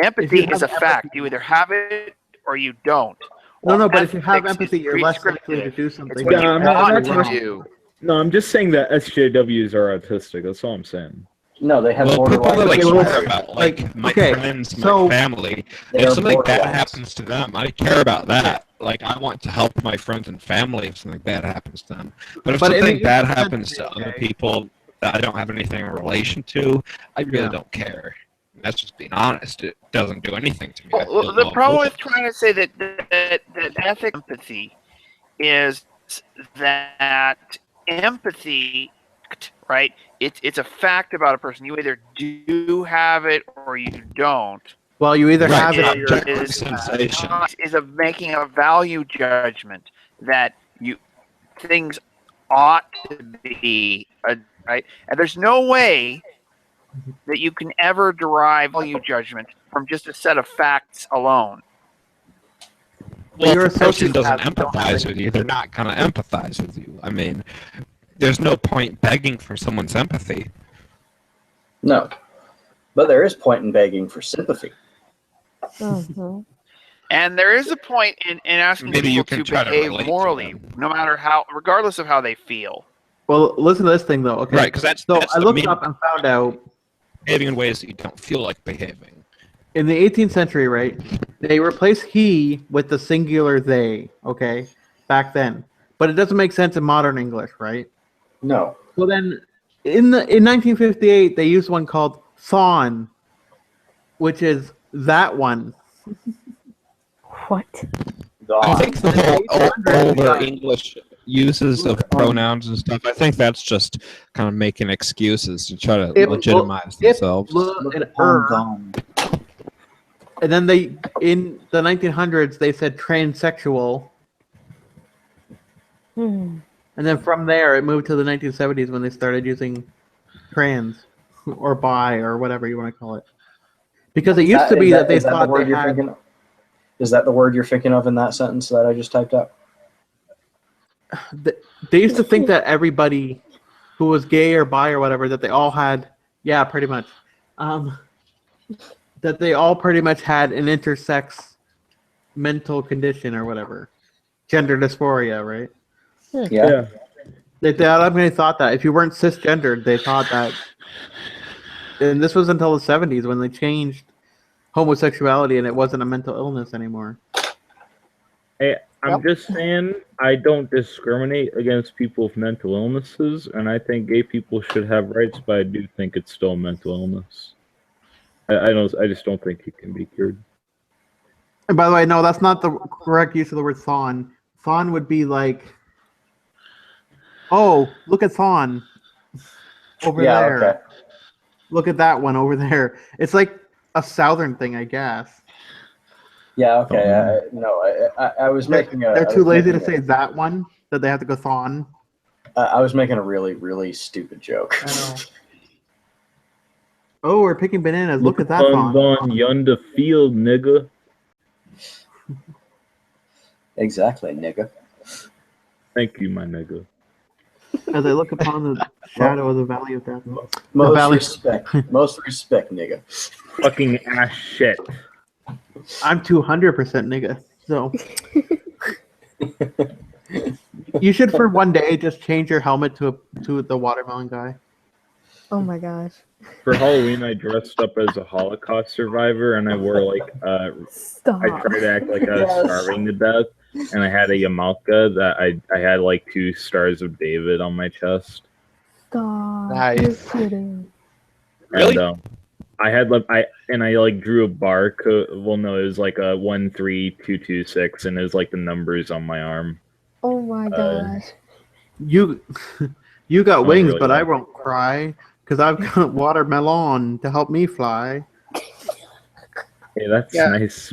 Empathy have is a empathy- fact. You either have it or you don't. No, but if you have Ethics is empathy, you're less likely to prescriptive. do It's something. what Yeah, you I'm not ought trying to to- do. no, I'm just saying that SJWs are autistic. That's all I'm saying. No, they have Well, people borderline. that I well, care about, my okay, friends, so- my family, They're if something bad borderlines. happens to them, I care about that. Like, I want to help my friends and family if something bad happens to them. But if But in something the bad instance, happens to other people that I don't have anything in relation to, I really Yeah. don't care. That's just being honest. It doesn't do anything to me. I Well, feel the no problem emotion. with trying to say that ethic empathy is that empathy, right? It's a fact about a person. You either do have it or you don't. Well, you either Right, have it or yeah, you're objective sensation. Is of making a value judgment that things ought to be right, and there's no way that you can ever derive value judgment from just a set of facts alone. Well, you're if a person a doesn't sociopath, you don't have empathize with you, they're not going to empathize with you. I mean, there's no point begging for someone's empathy. No. But there is point in begging for sympathy. Mhm. And there is a point in asking Maybe you people can to try to behave relate to morally, them. no matter how, regardless of how they feel. Well, listen to this thing though. Okay, Right, because that's so that's I the looked meaning up and found out behaving in ways that you don't feel like behaving. in the 18th century, right? They replaced he with the singular they. Okay, back then, but it doesn't make sense in modern English, right? No. Well, then in 1958 they used one called thon, which is that one. What? I think the whole older English uses of pronouns and stuff, I think that's just kind of making excuses to try to legitimize themselves. And then they, in the 1900s, they said transsexual. And then from there, it moved to the 1970s when they started using trans or bi or whatever you want to call it. Because it used to be that they thought they had... Is that the word you're thinking of in that sentence that I just typed out? They used to think that everybody who was gay or bi or whatever, that they all had... Yeah, pretty much. That they all pretty much had an intersex mental condition or whatever. Gender dysphoria, right? Yeah. They automatically thought that. If you weren't cisgendered, they thought that. And this was until the 70s when they changed homosexuality and it wasn't a mental illness anymore. Hey, I'm just saying I don't discriminate against people with mental illnesses, and I think gay people should have rights, but I do think it's still a mental illness. I just don't think it can be cured. And by the way, no, that's not the correct use of the word thon. Thon would be like, oh, look at thon over there. Okay. Look at that one over there. It's like a southern thing, I guess. Yeah, okay. I was making a... They're too lazy to say that one, that they have to go thon. I was making a really, really stupid joke. I know. Oh, we're picking bananas. Look at that thon. On yonder field, nigga. Exactly, nigga. Thank you, my nigga. As I look upon the shadow of the valley of death. Most respect, nigga. Fucking ass shit. I'm 200% nigga. So you should, for one day, just change your helmet to the watermelon guy. Oh my gosh. For Halloween, I dressed up as a Holocaust survivor, and I wore like I tried to act like I was starving to death, and I had a yarmulke that I had like 2 stars of David on my chest. Stop. Nice. You're kidding. Really? And, I had I drew a barcode. Well, no, it was like a 13226, and it was like the numbers on my arm. Oh my gosh. You got wings, really but well. I won't cry because I've got watermelon to help me fly. Hey, that's Yeah. nice.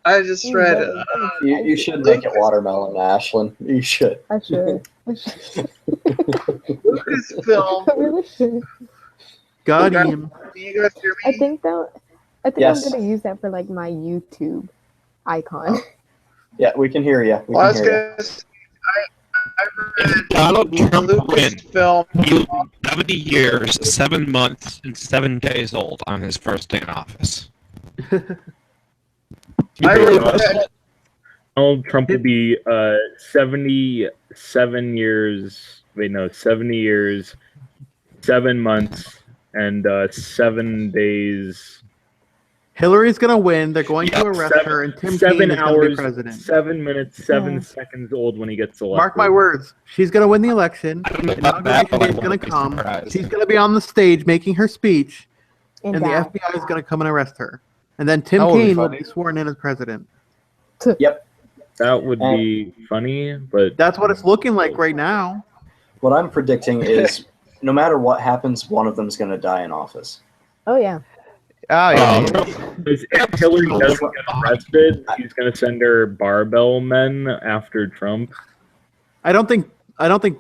I just read. You should make it watermelon, Ashlyn. You should. I should. Lucas film. I really should. Got him. Can you guys hear me? I think Yes. I'm gonna use that for like my YouTube icon. Yeah, we can hear you. Well, I was gonna say, I read Donald Trump win. film. He will be 70 years, 7 months, and 7 days old on his first day in office. I read Donald Trump will be 77 years. Wait, no, 70 years, 7 months, and 7 days. Hillary's gonna win. They're going to arrest her, and Tim Kaine is gonna be president. 7 minutes, 7 seconds old when he gets elected. Mark my words. She's gonna win the election. Inauguration day is gonna come. She's gonna be on the stage making her speech, and the FBI is gonna come and arrest her. And then Tim That would be Kaine will funny. be sworn in as president. Yep. That would be funny, but That's what it's looking like right now. What I'm predicting is, no matter what happens, one of them is going to die in office. Oh yeah. Oh yeah. if Hillary doesn't get arrested, he's going to send her barbell men after Trump. I don't think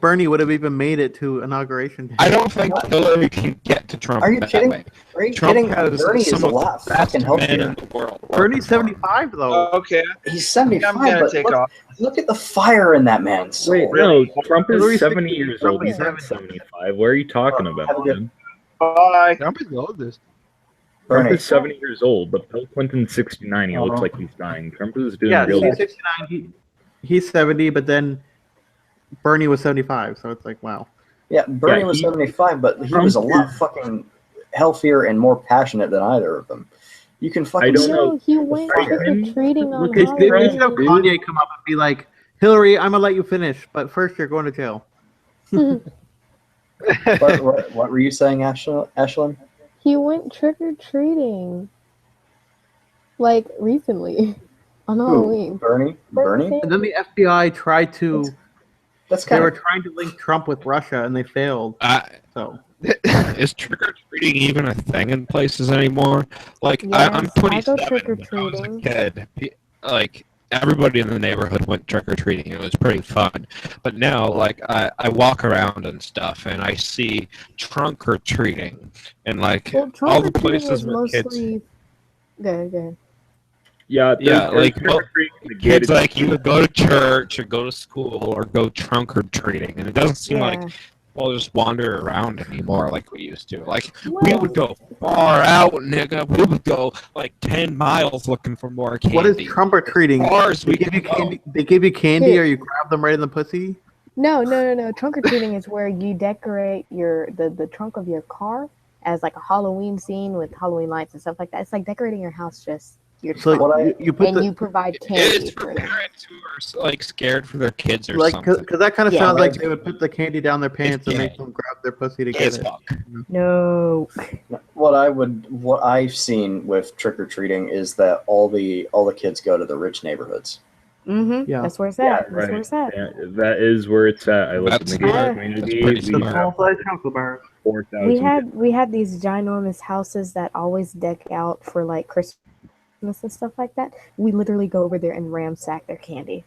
Bernie would have even made it to inauguration day. I don't think Hillary can get to Trump. Are you that kidding? way. Are you Trump kidding? has Bernie is some a of lot the best fucking men healthier. in the world. Bernie's 75 though. Okay. He's 75, I'm gonna but take look, off. look at the fire in that man's soul. Wait, Really? no, Trump Hillary's is 70 60, years Trump old. is He's not 70. 75. What are you talking Have a about, good- man? Bye. Trump is the oldest. Trump Bernie. is 70 years old, but Bill Clinton's 69. He looks like he's dying. Trump is doing Yeah, real he's 69. He's 70, but then Bernie was 75, so it's like, wow. Yeah, Bernie Yeah, was he- 75, but he Trump was a lot is- healthier healthier and more passionate than either of them. You can fucking I don't see- know. No, he went trick-or-treating on They should have Halloween. Kanye come up and be like, Hillary, I'm gonna let you finish, but first you're going to jail. what were you saying, Ashlyn? He went trick-or-treating. Like recently On Who? Halloween. Bernie? And then the FBI tried to. That's They kind were of trying to link Trump with Russia, and they failed. So. Is trick or treating even a thing in places anymore? Like I'm Yes, I 27. go trick or When I was a treating. kid, like everybody in the neighborhood went trick or treating. It was pretty fun. But now, like I walk around and stuff, and I see trunk or treating, and like Well, all trunk the or treating places is where kids. mostly. Good. Yeah, Yeah, like trick well, or treating in the kids gated like you would go to church or go to school or go trunk or treating, and it doesn't seem like Yeah. we'll just wander around anymore like we used to. Like we would go far out, nigga. We would go like 10 miles looking for more candy. What is trump or treating? Far as They we give you can go. candy. They give you candy, Here. or you grab them right in the pussy. No. Trunk or treating is where you decorate the trunk of your car as like a Halloween scene with Halloween lights and stuff like that. It's like decorating your house, just your So trunk. you put and the you provide candy It's for for them. parents who are like scared for their kids or like something. because that kind of Yeah. sounds like they would put the candy down their pants and gay. make them grab their pussy to Gay get as it. fuck. No. what I've seen with trick or treating is that all the kids go to the rich neighborhoods. Mm-hmm. Yeah. That's where it's at. Yeah, That's where it's at. Yeah, that is where it's at. I live in That's the gated smart. community. That's pretty We smart. have Small size chocolate bars. 4,000. We had these ginormous houses that always deck out for like Christmas and stuff like that. We literally go over there and ransack their candy.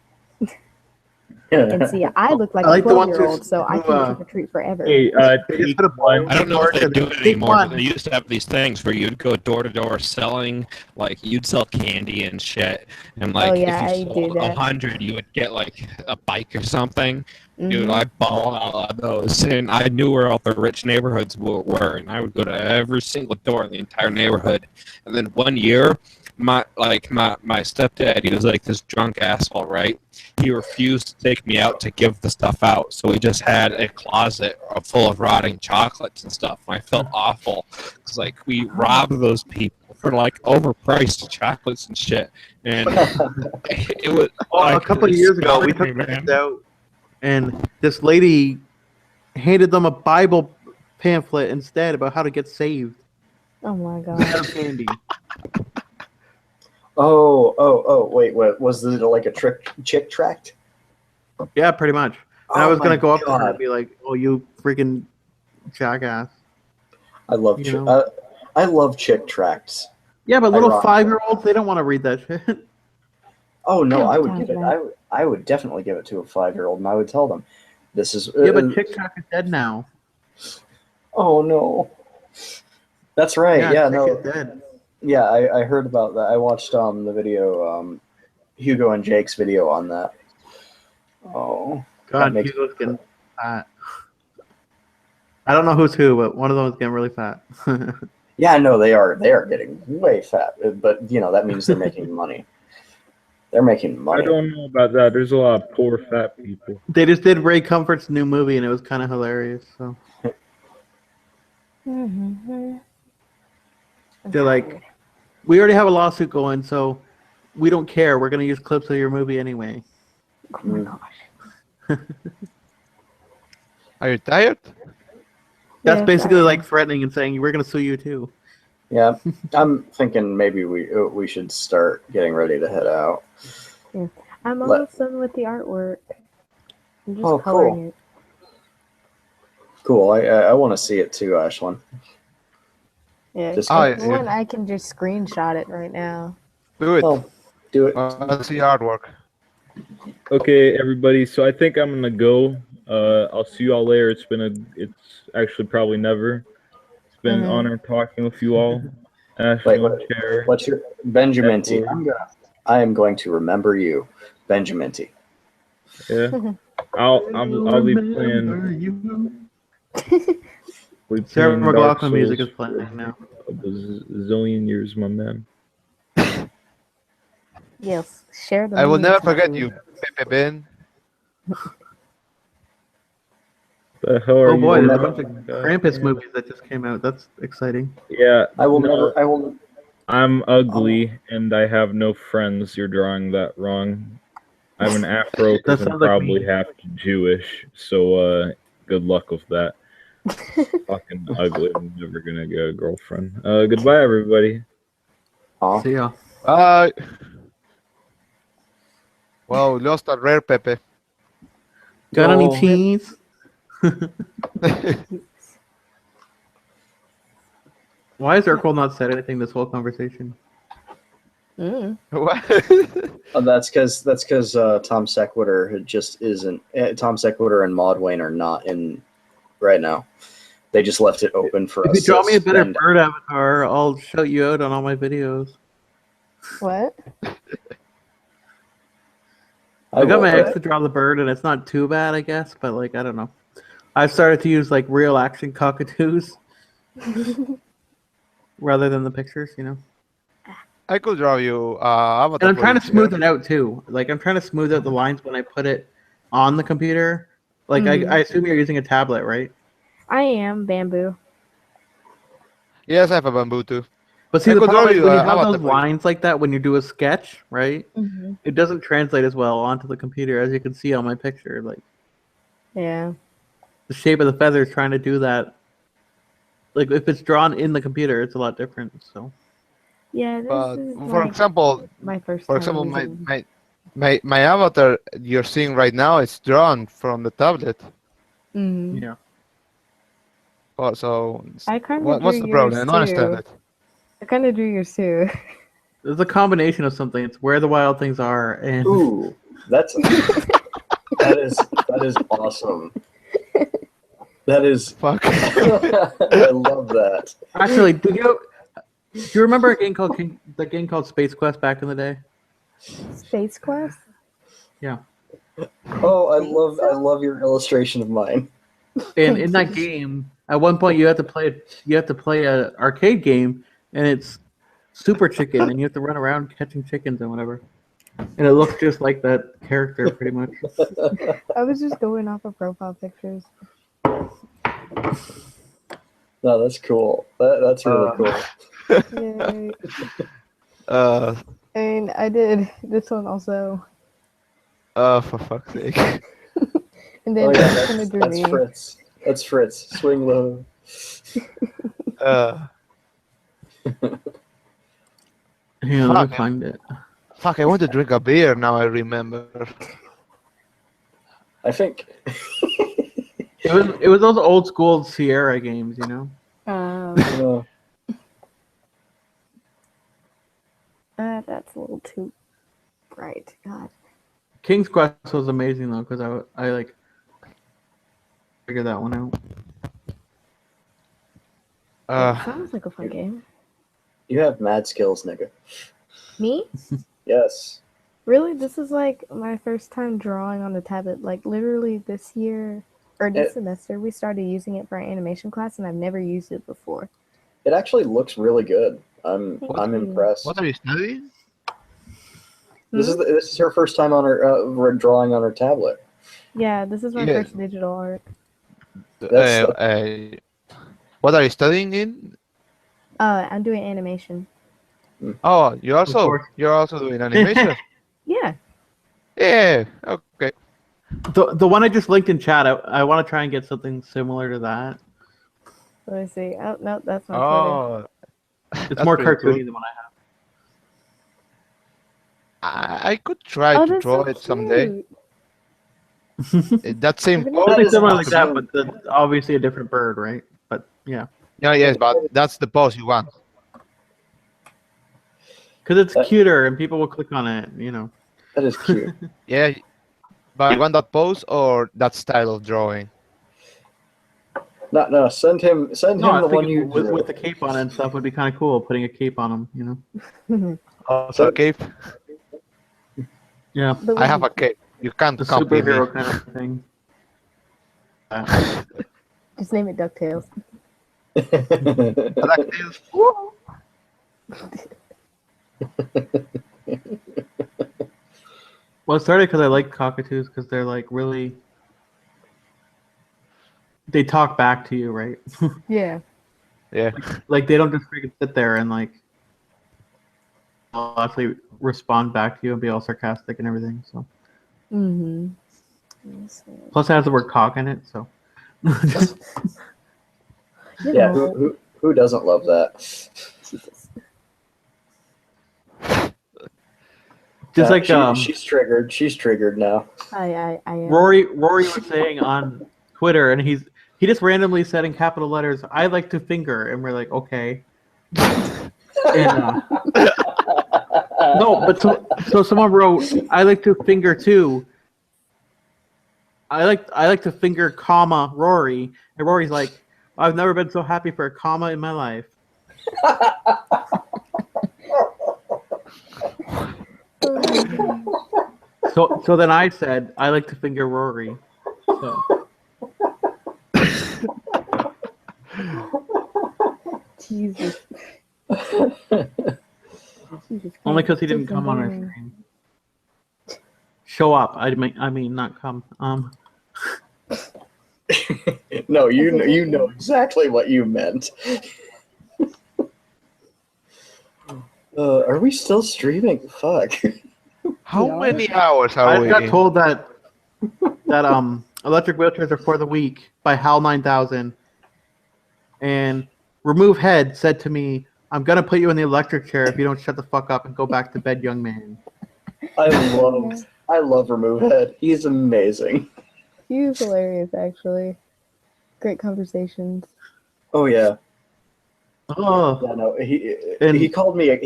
And see, I look like I like a the ones 12-year-old, so I who, can trick or treat forever. Hey, They just put a one. I don't know if they do it Take anymore, but one. they used to have these things where you'd go door to door selling, like you'd sell candy and shit, and like Oh, yeah, if I you do sold that. 100, you would get like a bike or something. Dude, Mhm. I bought all of those, and I knew where all the rich neighborhoods were, and I would go to every single door in the entire neighborhood. And then one year, my stepdad, he was like this drunk asshole, right? He refused to take me out to give the stuff out, so he just had a closet full of rotting chocolates and stuff. And I felt awful because like we robbed those people for like overpriced chocolates and shit, and it was Well, like, a couple of years ago, we scarred took me, the kids out, and this lady handed them a Bible pamphlet instead about how to get saved. Oh my god. Instead of candy. Oh, wait, what was it like a chick tract? Yeah, pretty much. And I Oh was gonna my go up to her God. and be like, "Oh, you freaking jackass!" I love You know? I love chick tracts. Yeah, but little Ironic. 5-year-olds, they don't want to read that shit. Oh no, Yeah, I would sounds give it. bad. I would definitely give it to a 5-year-old, and I would tell them, "This is." Yeah, but TikTok is dead now. Oh no. That's right. Yeah, TikTok no. is dead. Yeah, I heard about that. I watched the video, Hugo and Jake's video on that. Oh, that God, makes- Hugo's getting fat. I don't know who's who, but one of them is getting really fat. Yeah, no, they are getting way fat, but you know that means they're making money. They're making I money. don't know about that. There's a lot of poor fat people. They just did Ray Comfort's new movie, and it was kind of hilarious. So Mhm. they're like, "We already have a lawsuit going, so we don't care. We're gonna use clips of your movie anyway." Oh my gosh. Are you tired? That's Yeah, basically I am. like threatening and saying we're gonna sue you too. Yeah, I'm thinking maybe we should start getting ready to head out. Yeah. I'm Let- almost done with the artwork. I'm just Oh, coloring cool. it. Cool. I want to see it too, Ashlyn. Yeah, Just- if Oh, you yeah. want, I can just screenshot it right now. Do it. Well, do it. Let's see artwork. Okay, everybody. So I think I'm gonna go. I'll see you all later. It's actually probably never. It's been an Mhm. honor talking with you all. Wait, Ashley, Cher. what's your Benjamin T? Edward. I am going to remember you, Benjamin T. Yeah, I'll be playing. Sarah Dark McLaughlin music Souls is playing now. for a zillion years, my man. Yes, share the I will memes never with forget me. you, Pepe Ben. The hell are Oh boy, you? there's a bunch of Krampus movies that just came out. That's exciting. Yeah, I will no, never. I will. I'm ugly and I have no friends. You're drawing that wrong. I have an afro That because I'm sounds like probably me. half Jewish. So good luck with that. Fucking ugly. I'm never gonna get a girlfriend. Goodbye, everybody. Aw. See ya. Bye. Wow, lost a rare Pepe. Got any cheese? Why has Urkel not said anything this whole conversation? What? That's because Tom Sequitur just isn't. Tom Sequitur and Maud Wayne are not in right now. They just left it open for If us. you draw me a better and- bird avatar, I'll shout you out on all my videos. What? I got my will, ex to draw the bird, and it's not too bad, I guess. But like, I don't know. I've started to use like real action cockatoos rather than the pictures, you know. I could draw you. And I'm trying to smooth it out too. Like I'm trying to smooth out the lines when I put it on the computer. Like Mhm. I assume you're using a tablet, right? I am bamboo. Yes, I have a bamboo too. But see, I the could draw problem is when you have avatar those for you. lines like that when you do a sketch, right? Mhm. It doesn't translate as well onto the computer as you can see on my picture. Like Yeah. the shape of the feather is trying to do that. Like if it's drawn in the computer, it's a lot different. So Yeah. This But is for like example, my first. for time example, using- my avatar you're seeing right now is drawn from the tablet. Mhm. yeah. Oh, so I kind of what's drew the problem? I yours don't understand too. it. I kind of drew yours too. There's a combination of something. It's where the wild things are, and Ooh, that is awesome. That is fuck. I love that. actually, do you remember a game called the game called Space Quest back in the day? Space Quest. Yeah. Oh, I love your illustration of mine. And in that game, at one point you have to play a arcade game, and it's Super Chicken, and you have to run around catching chickens and whatever. And it looks just like that character, pretty much. I was just going off of profile pictures. No, that's cool. That's really cool. Yay. And I did this one also. For fuck's sake. And then Oh, yeah, I kind of drew that's me. Fritz. That's Fritz. Swing low. Hang on, let me Fuck. find it. Fuck, I want to drink a beer now. I remember. I think It was those old school Sierra games, you know. That's a little too bright. God. King's Quest was amazing though, because I like figured that one out. Sounds like a fun game. you have mad skills, nigga. Me? Yes. Really? This is like my first time drawing on the tablet. Like literally this year or this semester, we started using it for our animation class, and I've never used it before. It actually looks really good. I'm you. impressed. What are you studying? This is her first time on her drawing on her tablet. Yeah, this is my Yeah. first digital art. What are you studying in? I'm doing animation. Oh, you're also doing animation. Yeah. Yeah. Okay. The one I just linked in chat, I want to try and get something similar to that. Let me see. Oh no, that's not Oh, It's that's more pretty cool. cartoony than what I have. I could try Oh, to that's draw so it someday. That same Something pose. similar like that, but obviously a different bird, right? But yeah, Yeah, yes, but that's the pose you want. because it's cuter and people will click on it. You know. That is cute. Yeah, but you want that pose or that style of drawing? No, send him No, I the was one thinking you drew. with the cape on it and stuff would be kind of cool. Putting a cape on him, you know. So cape. Yeah. I have a cape. You can't The copy me. superhero kind of thing. Just name it DuckTales. Well, it started because I like cockatoos because they're like really. They talk back to you, right? Yeah. Yeah. Like they don't just freaking sit there and like. They'll actually respond back to you and be all sarcastic and everything. So. Mm-hmm. Plus, it has the word cock in it, so. Yeah, who doesn't love that? Just like she's triggered. She's triggered now. I am. Rory was saying on Twitter, and he just randomly said in capital letters, "I like to finger," and we're like, okay. And, no, but so someone wrote, "I like to finger too." I like to finger, comma Rory, and Rory's like, "I've never been so happy for a comma in my life." So then I said, "I like to finger Rory." So. Jesus. Only because he didn't come on our stream. Show up. I mean, not come. No, you know exactly what you meant. Are we still streaming? Fuck. How many hours are I we? got told that electric wheelchairs are for the weak by HAL 9000, and Remove Head said to me, "I'm gonna put you in the electric chair if you don't shut the fuck up and go back to bed, young man." I love Remove Head. He's amazing. He was hilarious, actually. Great conversations. Oh yeah. Oh. Yeah, no, he called me a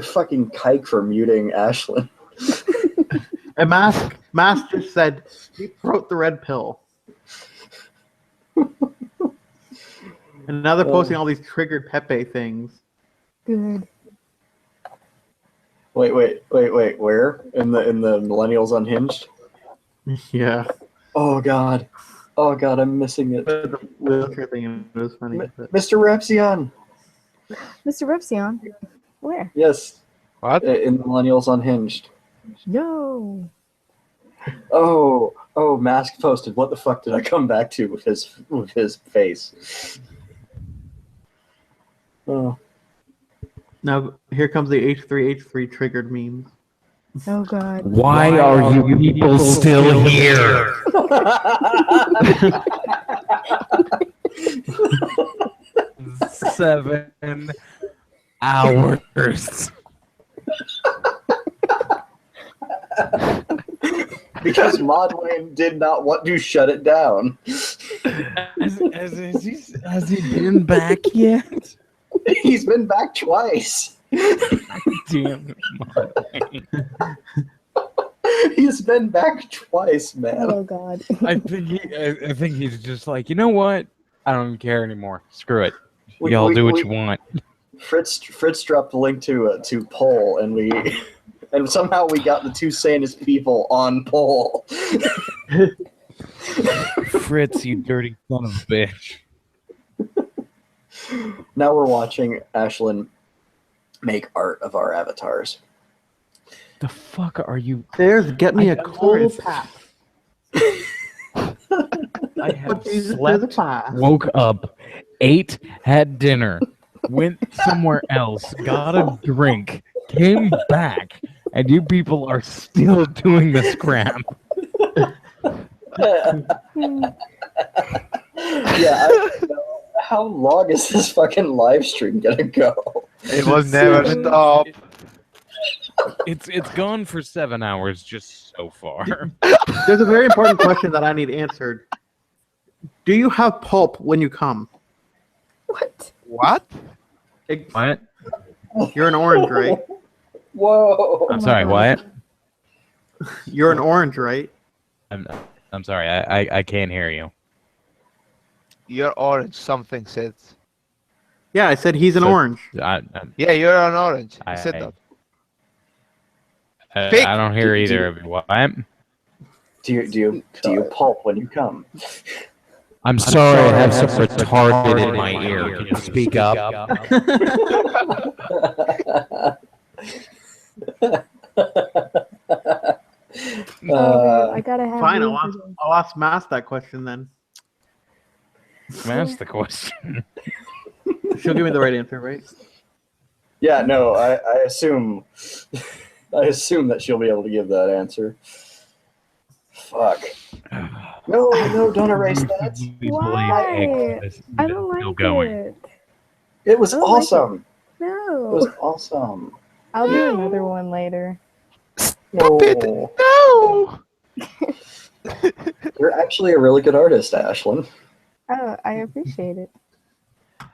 fucking kike for muting Ashlyn. And Mask just said he wrote the red pill. And now they're posting all these triggered Pepe things. Good. Wait, where? In the Millennials Unhinged? Yeah. Oh god, I'm missing it. The wheelchair thing was funny. Mr. Repsion. Mr. Repsion? Where? Yes. What? In Millennials Unhinged. Yo. Oh, Mask posted. What the fuck did I come back to with his face? Oh. Now here comes the H3 triggered memes. Oh god. Why are you people still here? 7 hours. Because Modwayne did not want to shut it down. Has he been back yet? He's been back twice. Damn it, He's been back twice, man. Oh god. I think he's just like, you know what? I don't even care anymore. Screw it. Y'all do what you want. Fritz dropped the link to poll, and somehow we got the two sanest people on poll. Fritz, you dirty son of a bitch. Now we're watching Ashlyn make art of our avatars. The fuck are you? There's get me a cold pack. I have slept, woke up, ate, had dinner, went somewhere else, got a drink, came back, and you people are still doing the scram. Yeah, how long is this fucking live stream gonna go? It will never stop. It's gone for 7 hours just so far. There's a very important question that I need answered. Do you have pulp when you come? What? What? What? You're an orange, right? Whoa. I'm sorry, what? You're an orange, right? I'm sorry, I can't hear you. You're orange, something said. Yeah, I said he's an orange. Yeah, you're an orange. I said that. I don't hear either of you. What? Do you pulp when you come? I'm sorry, I have some retarded in my ear. Can you speak up? I gotta have. Fine, I'll ask Mass that question then. That's the question. She'll give me the right answer, right? Yeah, no, I assume that she'll be able to give that answer. Fuck. No, don't erase that. Why? I don't like it. It was awesome. No. It was awesome. I'll do another one later. No. No. You're actually a really good artist, Ashlyn. Oh, I appreciate it.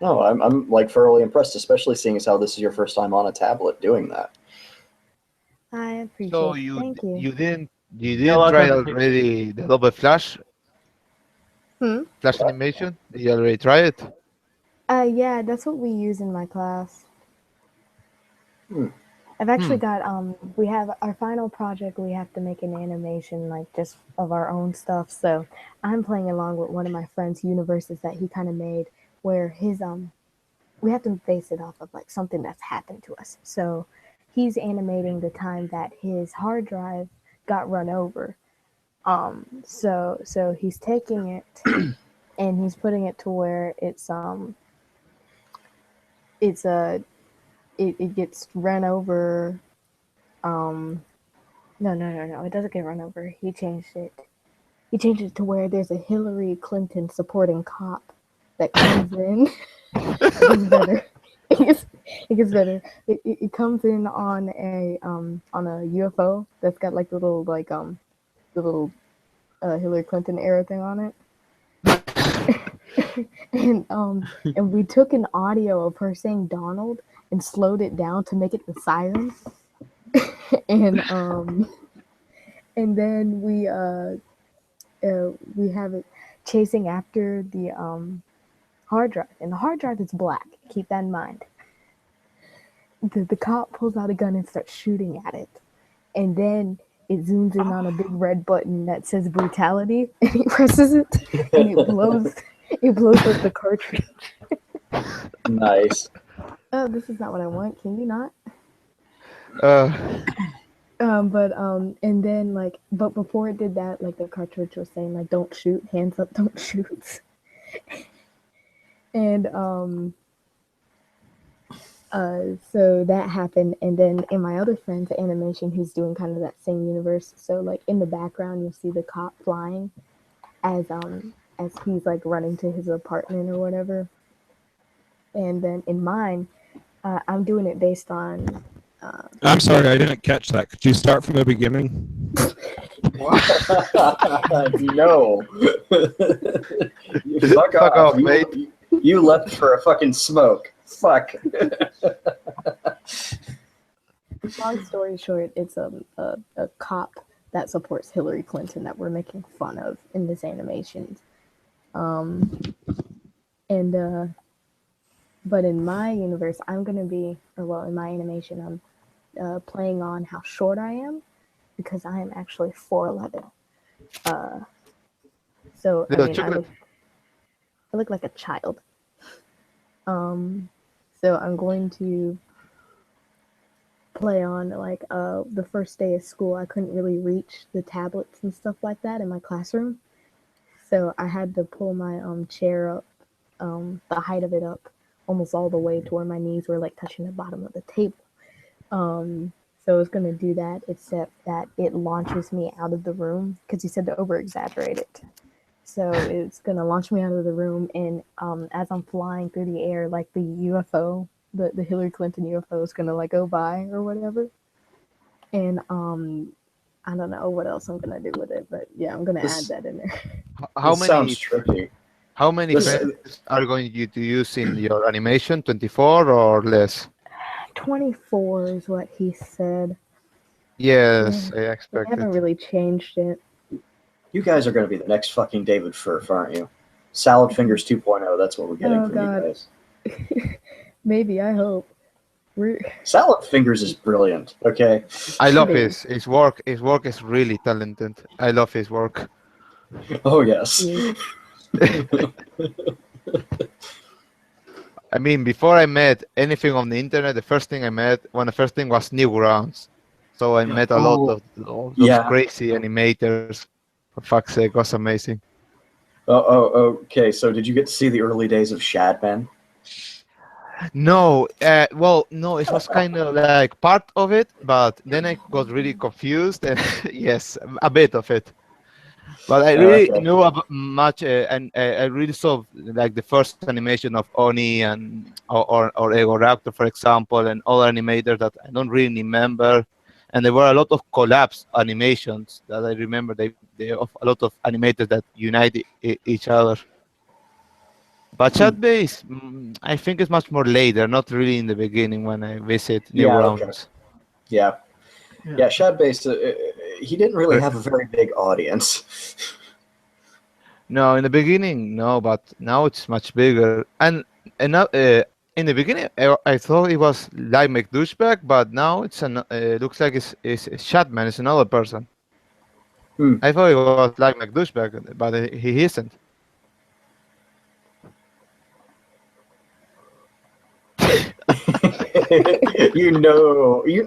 No, I'm like thoroughly impressed, especially seeing as how this is your first time on a tablet doing that. I appreciate So it. you Thank you. you didn't a lot of try times it takes- already the Adobe Flash Hmm? Flash animation? Did you already try it? Yeah, that's what we use in my class. I've actually got we have our final project. We have to make an animation like just of our own stuff. So I'm playing along with one of my friend's universes that he kind of made, where his we have to base it off of like something that's happened to us. So he's animating the time that his hard drive got run over. So he's taking it and he's putting it to where it gets run over. No, it doesn't get run over. He changed it. He changed it to where there's a Hillary Clinton supporting cop that comes in. It gets better. It gets better. It comes in on a UFO that's got like the little Hillary Clinton era thing on it. And we took an audio of her saying Donald and slowed it down to make it the siren. and then we have it chasing after the hard drive, and the hard drive is black. Keep that in mind. The cop pulls out a gun and starts shooting at it, and then it zooms in on a big red button that says brutality, and he presses it, and it blows up the cartridge. Nice. Oh, this is not what I want. Can you not? And then but before it did that, like the cartridge was saying, like, don't shoot, hands up, don't shoot. And so that happened, and then in my other friend's animation, he's doing kind of that same universe. So like in the background, you'll see the cop flying as he's like running to his apartment or whatever. And then in mine, I'm doing it based on. I'm sorry, I didn't catch that. Could you start from the beginning? No. Fuck off, mate. You left for a fucking smoke. Fuck. Long story short, it's a cop that supports Hillary Clinton that we're making fun of in this animation. But in my universe, I'm gonna be, in my animation, I'm playing on how short I am, because I am actually 4'11". So I look like a child. So I'm going to play on the first day of school. I couldn't really reach the tablets and stuff like that in my classroom, so I had to pull my chair up, the height of it up, almost all the way to where my knees were like touching the bottom of the table. So it's gonna do that, except that it launches me out of the room because you said to over exaggerate it. So it's gonna launch me out of the room, and as I'm flying through the air, like the UFO, the Hillary Clinton UFO is gonna like go by or whatever. And I don't know what else I'm gonna do with it, but yeah, I'm gonna add that in there. Sounds tricky. How many frames are going you to use in your animation? 24 or less? 24 is what he said. Yes, I I expected. haven't really changed it. You guys are going to be the next fucking David Firth, aren't you? Salad Fingers 2.0, that's what we're getting Oh, from God. you guys. Maybe, I hope. Salad Fingers is brilliant, okay? I love his work. His work is really talented. I love his work. Oh, yes. I mean, before I met anything on the internet, the first thing was Newgrounds. So I met a lot of those crazy animators. For fuck's sake, it was amazing. Okay. So did you get to see the early days of Shadman? No, well, no, it was kind of like part of it, but then I got really confused, and yes, a bit of it. But I really knew about much, and I really saw like the first animation of Oni and or Ego Raptor, for example, and other animators that I don't really remember. and there were a lot of collapse animations that I remember. They of a lot of animators that unite each other. But chat base, I think it's much more later, not really in the beginning when I visit Newgrounds. Okay. Yeah. Shadbase, he didn't really have a very big audience. No, in the beginning, no, but now it's much bigger. And in the beginning, I thought it was like McDouchebag, but now it's looks like it's Shatman. It's another person. I thought it was like McDouchebag, but he isn't.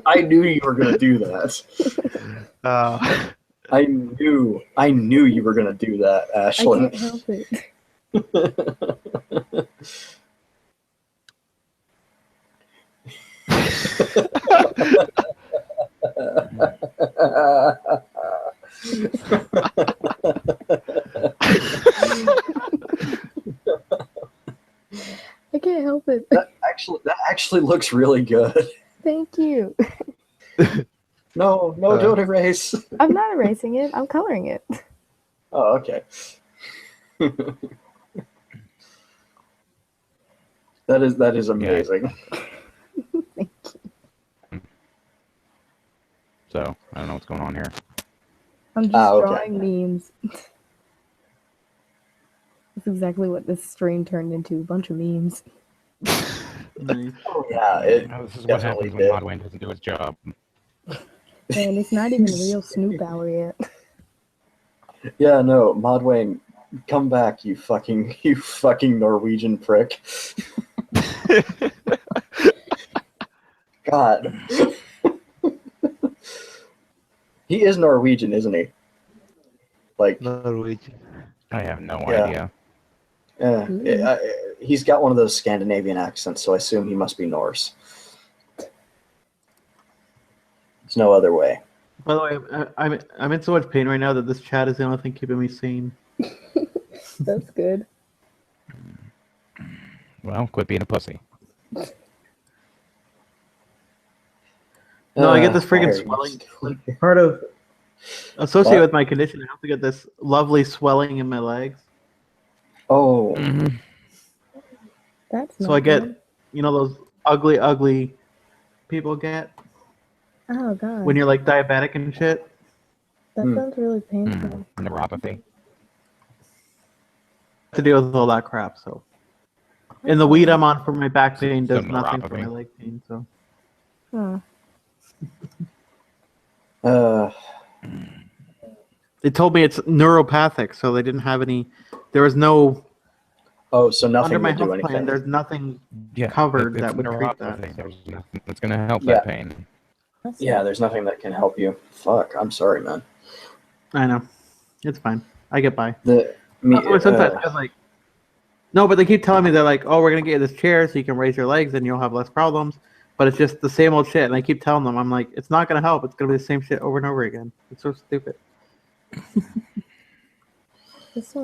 I knew you were gonna do that. I knew you were gonna do that, Ashlyn. I can't help it. I can't help it. That actually looks really good. Thank you. No, don't erase. I'm not erasing it. I'm coloring it. Oh, okay. That is amazing. So I don't know what's going on here. I'm just drawing memes. That's exactly what this stream turned into. A bunch of memes. Oh yeah, This is what happens when Modwayne doesn't do his job. And it's not even real Snoop Hour yet. Yeah, no, Modwayne, come back, you fucking Norwegian prick. God. He is Norwegian, isn't he? Like Norwegian. I have no idea. Yeah, he's got one of those Scandinavian accents, so I assume he must be Norse. There's no other way. By the way, I'm in so much pain right now that this chat is the only thing keeping me sane. That's good. Well, quit being a pussy. No, I get this freaking swelling. Like, part of associated with my condition, I have to get this lovely swelling in my legs. Oh. That's so I get, those ugly people get Oh god. when you're like diabetic and shit. That sounds really painful. Neuropathy. To deal with all that crap. So, and the weed I'm on for my back pain does nothing for my leg pain. So. Huh. They told me it's neuropathic, so they didn't have any. There was no. Oh, so nothing under my will do health anything. plan. There's nothing covered it's that would treat neuropathy. that. There's nothing that's going to help Yeah. that pain. Yeah, there's nothing that can help you. Fuck, I'm sorry, man. I know, it's fine. I get by. Me- Sometimes I was like, no, but they keep telling me they're like, oh, we're gonna get you this chair so you can raise your legs and you'll have less problems. But it's just the same old shit, and I keep telling them, I'm like, it's not gonna help. It's gonna be the same shit over and over again. It's so stupid.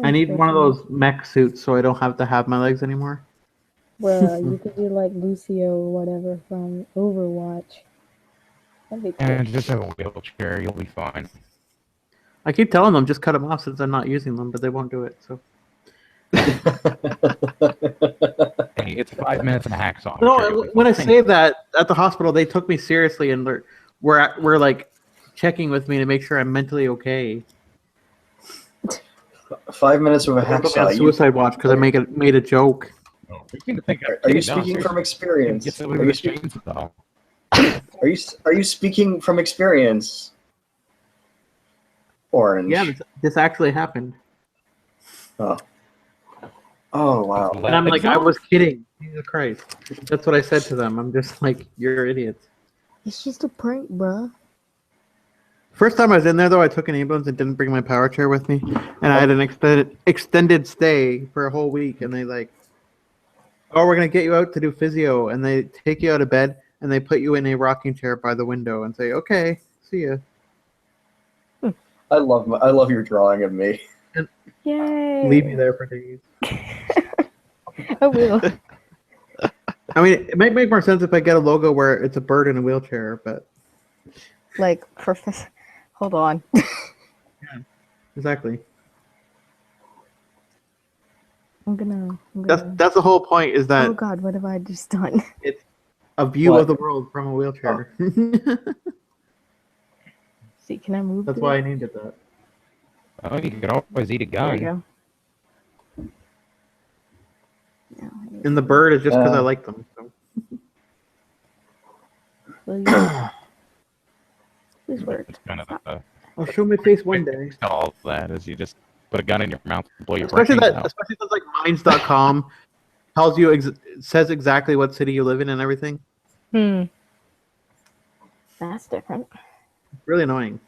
I need one of those mech suits so I don't have to have my legs anymore. Well, you could be like Lucio or whatever from Overwatch. That'd be cool. And just have a wheelchair. You'll be fine. I keep telling them just cut them off since I'm not using them, but they won't do it. So. Hey, it's 5 minutes and a hacksaw. No, when I say that at the hospital, they took me seriously and we're like checking with me to make sure I'm mentally okay. 5 minutes of a I put hacksaw. on suicide watch because I made a joke. Are you speaking from experience? Are you speaking from experience? Orange. Yeah, this actually happened. Oh. Oh wow. And I'm like, I was kidding. Jesus Christ. That's what I said to them. I'm just like, you're idiots. It's just a prank, bruh. First time I was in there, though, I took an ambulance and didn't bring my power chair with me. And I had an extended stay for a whole week. And they like, oh, we're going to get you out to do physio. And they take you out of bed and they put you in a rocking chair by the window and say, okay, see ya. I love your drawing of me. Yay! Leave me there for days. I will. I mean, it might make more sense if I get a logo where it's a bird in a wheelchair, but Like Professor. Hold on. Exactly. I'm gonna. That's the whole point. Is that Oh God, what have I just done? it's a view What? of the world from a wheelchair. See, can I move? That's this? why I named it that. Oh, you can always eat a There you gun. go. And the bird is just because I like them. So. Will you- Please work. It's kind of the I'll show my face one day. all that is you just put a gun in your mouth and blow your Especially brains that, out. especially things like Minds.com tells you says exactly what city you live in and everything. That's different. Really annoying.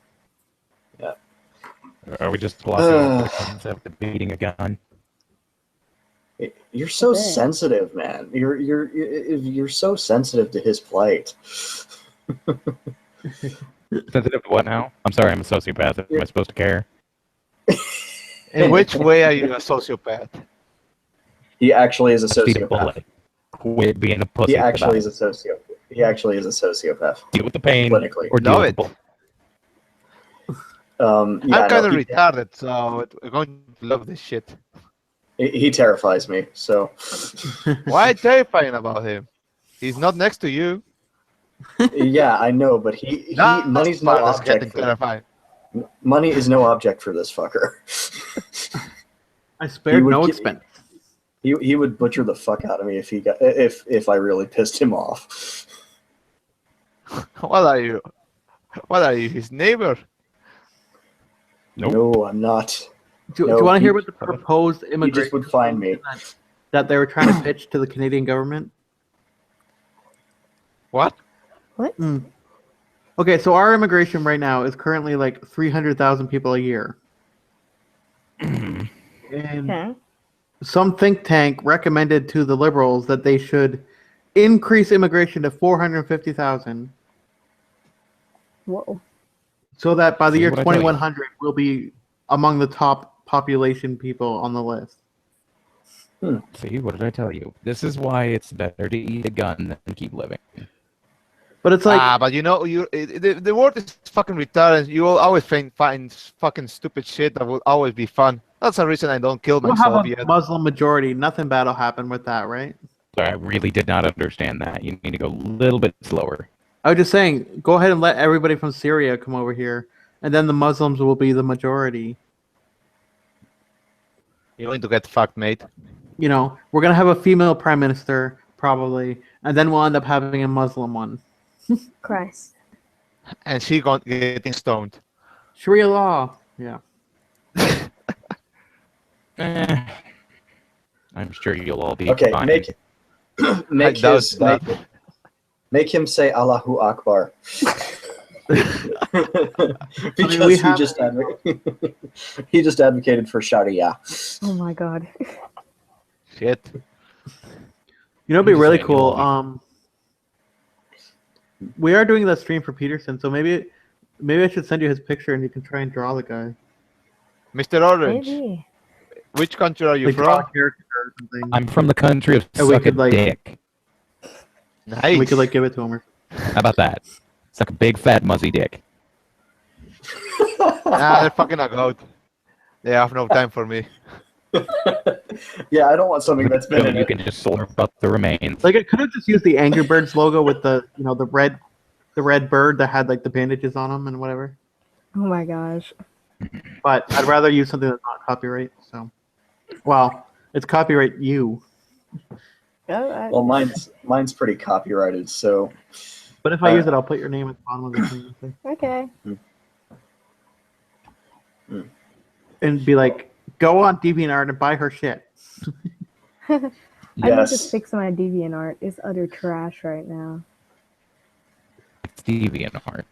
Are we just glossing over the concept of beating a gun? You're so Okay. sensitive, man. You're so sensitive to his plight. Sensitive to what now? I'm sorry, I'm a sociopath. Am I supposed to care? In which way are you a sociopath? He actually is a Let's feed a sociopath. bullet. Quit being a pussy. He about actually it. is a sociopath. He actually is a sociopath. Deal with the pain Clinically. or deal Know with it. the bull. Yeah, I'm kind of no, retarded, so I'm going to love this shit. he terrifies me. So Why terrifying about him? He's not next to you. yeah, I know, but he That's money's no fine, that's object. getting terrifying. Money is no object for this fucker. I spared would no gi- expense. He would butcher the fuck out of me if I really pissed him off. What are you? What are you, his neighbor? No, I'm not. Do No, you want to he- hear what the proposed He immigration just would find me. that they were trying to pitch to the Canadian government? What? What? Okay, so our immigration right now is currently like 300,000 people a year. And Okay. some think tank recommended to the liberals that they should increase immigration to 450,000 Whoa. so that by the See year what I tell you. 2100 we'll be among the top population people on the list. See, what did I tell you? This is why it's better to eat a gun than keep living. But it's like But you know, the world is fucking retarded. You will always find fucking stupid shit that will always be fun. That's the reason I don't kill we'll have myself a yet. Muslim majority. Nothing bad will happen with that, right? I really did not understand that. You need to go a little bit slower. I was just saying, go ahead and let everybody from Syria come over here, and then the Muslims will be the majority. You're going to get fucked, mate. You know, we're gonna have a female prime minister probably, and then we'll end up having a Muslim one. Christ. And she getting stoned. Sharia law. Yeah. I'm sure you'll all be Okay, fine. make make him say Allahu Akbar. Because we he have- just he just advocated for Sharia. Oh my God. Shit. You know, it'd be just really saying, cool. you'll We are doing that stream for Peterson, so maybe I should send you his picture and you can try and draw the guy. Mr. Orange, Maybe. which country are you Like draw from? a character or something. I'm from the country of And we suck a could, like- dick. Nice. We could like give it to him. How about that? Suck a big fat muzzy dick. Nah, they're fucking a goat. They have no time for me. Yeah, I don't want something that's been So in you it. can just slurp up the remains. Like it could have just used the Angry Birds logo with the the red bird that had like the bandages on him and whatever. Oh my gosh. But I'd rather use something that's not copyright. So, well, it's copyright you. Well, mine's pretty copyrighted, so. But if I use it, I'll put your name at the bottom of the thing Okay. and be like, go on DeviantArt and buy her shit. I need to Yes. fix my DeviantArt. It's utter trash right now. It's DeviantArt.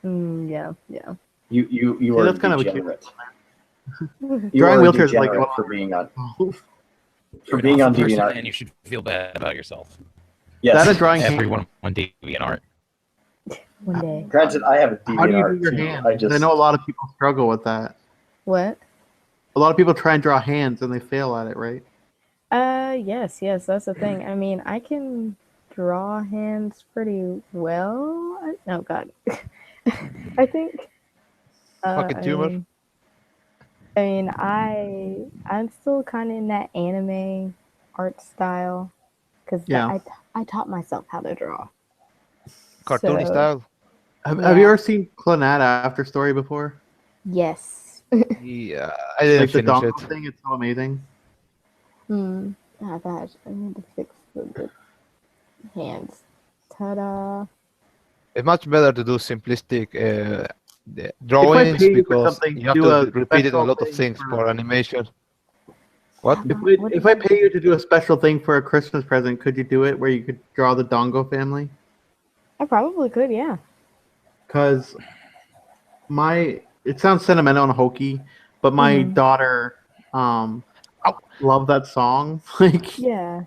Yeah, yeah. You See, are that's kind of a cute. degenerate. You Drawing are wheelchairs is like degenerate for being on You're being an on awful person, DeviantArt. and you should feel bad about yourself. Yes. That a drawing hand. Everyone on DeviantArt. One day. Granted, I have a How do you DeviantArt do your too. hands? I just I know a lot of people struggle with that. What? A lot of people try and draw hands and they fail at it, right? Yes, that's the thing. I mean, I can draw hands pretty well. Oh God. I think. Fucking tumor. I'm still kind of in that anime art style because Yeah. I taught myself how to draw. Cartoony So- style. Have you ever seen Clannad After Story before? Yes. Yeah, I didn't Like the finish dongle it. thing, it's so amazing. Oh gosh, I need to fix the hands. Ta-da! It's much better to do simplistic the If I drawings pay you for because something, you have do to a repeat it a special lot of thing things for- for animation. What? If I pay you to do a special thing for a Christmas present, could you do it where you could draw the Dongo family? I probably could, yeah. Because it sounds sentimental and hokey, but my Mhm. daughter loved that song. Like Yeah.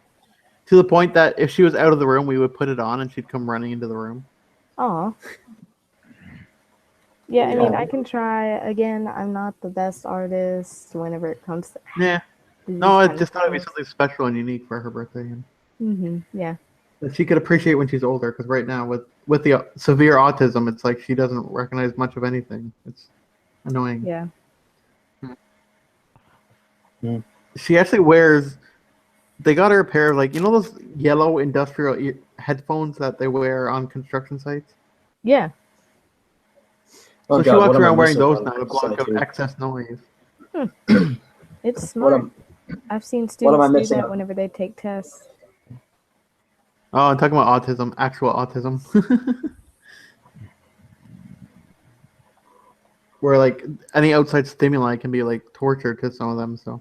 to the point that if she was out of the room, we would put it on and she'd come running into the room. Aw. Yeah, I mean, Yeah. I can try. Again, I'm not the best artist whenever it comes to. Yeah. No, I just thought it'd be something special and unique for her birthday. And Yeah. that she could appreciate when she's older. Because right now, with the severe autism, it's like she doesn't recognize much of anything. It's annoying. Yeah. She actually wears. They got her a pair of those yellow industrial headphones that they wear on construction sites. Yeah. Oh, So she God, walks what am I around wearing missing those on now to block out site, too? excess noise. It's What smart. I've seen am I students do missing that out? whenever they take tests. Oh, I'm talking about autism, actual autism. Where like any outside stimuli can be like torture to some of them. So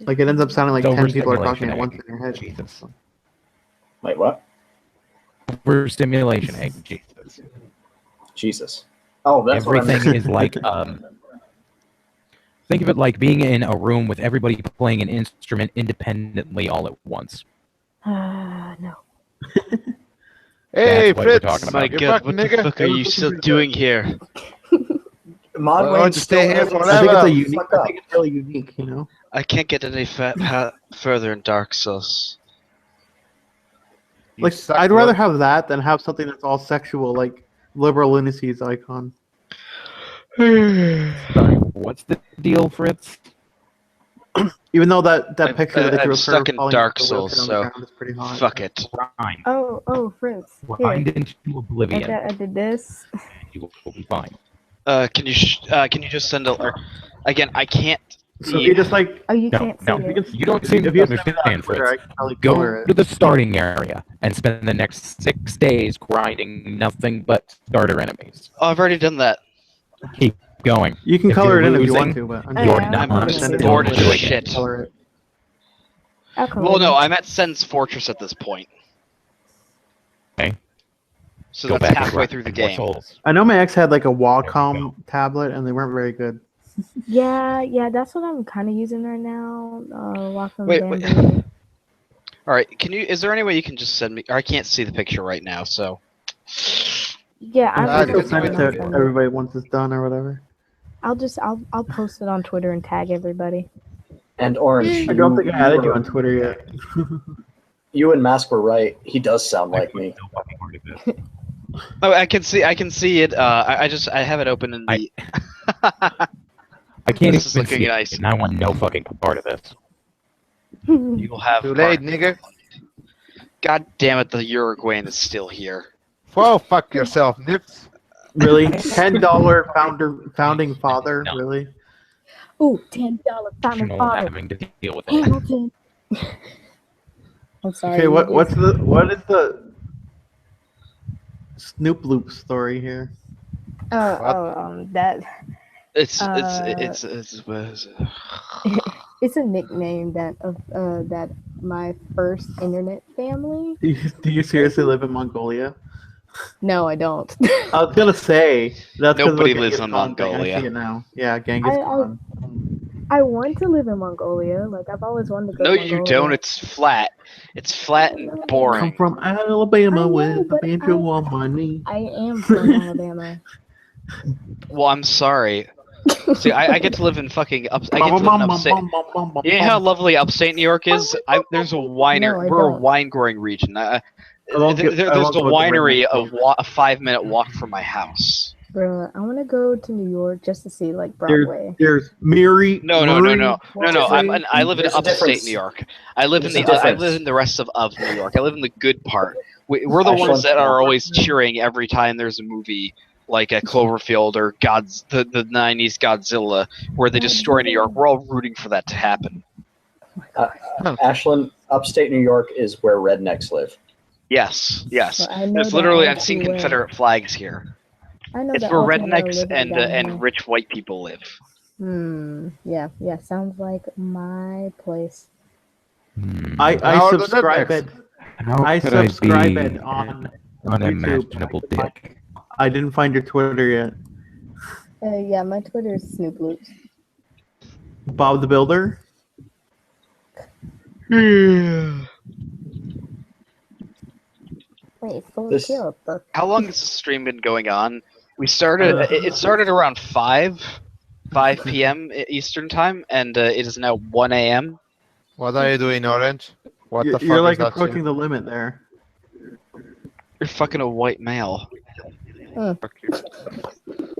like it ends up sounding like It's 10 people are talking overstimulation, at once Egg. in your head. Jesus. Wait, what? Overstimulation, Egg. Jesus. Jesus. Oh, that's what I Everything missed. is like think of it like being in a room with everybody playing an instrument independently all at once. No. Hey, That's what we're Fritz! talking about. My You God, fucking what the nigga. fuck are you still doing here? Mod Why Wayne don't you stay here still I think it's forever? a unique. Fuck I up. think it's really unique. You know. I can't get any further in Dark Souls. You Like suck, I'd bro. rather have that than have something that's all sexual, like liberal lunacy's icon. Sorry, what's the deal, Fritz? Even though that picture that they I'm drew of her stuck in falling Dark off the wheelchair Souls, on the so ground is pretty hot. fuck it. Grind. Oh, Fritz. Grind Here. into I oblivion. did this. You will be fine. Can you just send a? Or, again, I can't. So if you just like Oh, you No, can't no, see it. you don't if seem you to send me that on understand, Twitter, I Fritz. can probably color Go it. to the starting area and spend the next 6 days grinding nothing but starter enemies. Oh, I've already done that. Keep going. You can If color you're it in if you losing, want to, but I'm you're Yeah, not I'm I'm gonna do bored that. as doing it. shit. color it. I'll color Well, it. no, I'm at Sen's Fortress at this point, Okay. so Go that's back and halfway grind through the more game. souls. I know my ex had like a There we Wacom tablet, and they weren't very good. Yeah, that's what I'm kind of using right now. Wacom Wait, wait. Bamboo. All right, can you? Is there any way you can just send me? Or I can't see the picture right now, so. Yeah, I'm I gonna still send it send to it. everybody once it's done or whatever. I'll post it on Twitter and tag everybody. And Orange, I don't think I added you on Twitter yet. you and Mask were right. He does sound like me. Oh, I can see it. I have it open in the. I can't This is even looking see nice. it, and I want no fucking part of this. You will have. Too late, nigga. God damn it! The Uruguayan is still here. Well, fuck yourself, Nips. Really? $10 founding father? No. Really? Ooh, $10 founding Professional father. having to deal with it. Hamilton. I'm sorry. Okay, you what just- is the Snoop Loop story here? That It's it's a nickname that my first internet family. Do you seriously live in Mongolia? No, I don't. I was gonna say that's 'cause of Nobody the lives Genghis in Khan thing. I Mongolia. see it now. Yeah, Genghis Khan. I want to live in Mongolia. Like I've always wanted to go. no, to you Mongolia. don't. It's flat. It's flat and Come boring. from Alabama with a but banjo on my knee. I am from Alabama. Well, I'm sorry. See, I get to live in fucking I get to live in upstate. You know how lovely upstate New York is? There's a winery. No, I We're a don't. wine growing region. I won't There's go a with the winery redneck a 5-minute walk from my house. Bro, I want to go to New York just to see like There's, Broadway. there's Mary. No. I live in There's a upstate difference. New York. I live in There's the a I difference. live in the rest of New York. I live in the good part. We're the ones that are always cheering every time there's a movie like a Cloverfield or the 90s Godzilla where they destroy New York. We're all rooting for that to happen. Ashland, upstate New York is where rednecks live. Yes. Well, I know There's that literally all I've seen too well. Confederate flags here. I know It's that where all too well rednecks living down here. and rich white people live. Yeah. Sounds like my place. I How are the subscribe rednecks? it. How I could I subscribe be it on unimaginable dick? I didn't find your Twitter yet. Yeah, my Twitter is Snoop Loops. Bob the Builder. Wait, full This- kill. The How long has the stream been going on? We started. It started around 5 p.m. Eastern time, and it is now 1 a.m. What are you doing, Orange? What the fuck You're like is that approaching shit? the limit there. You're fucking a white male. Hmm. Fuck you.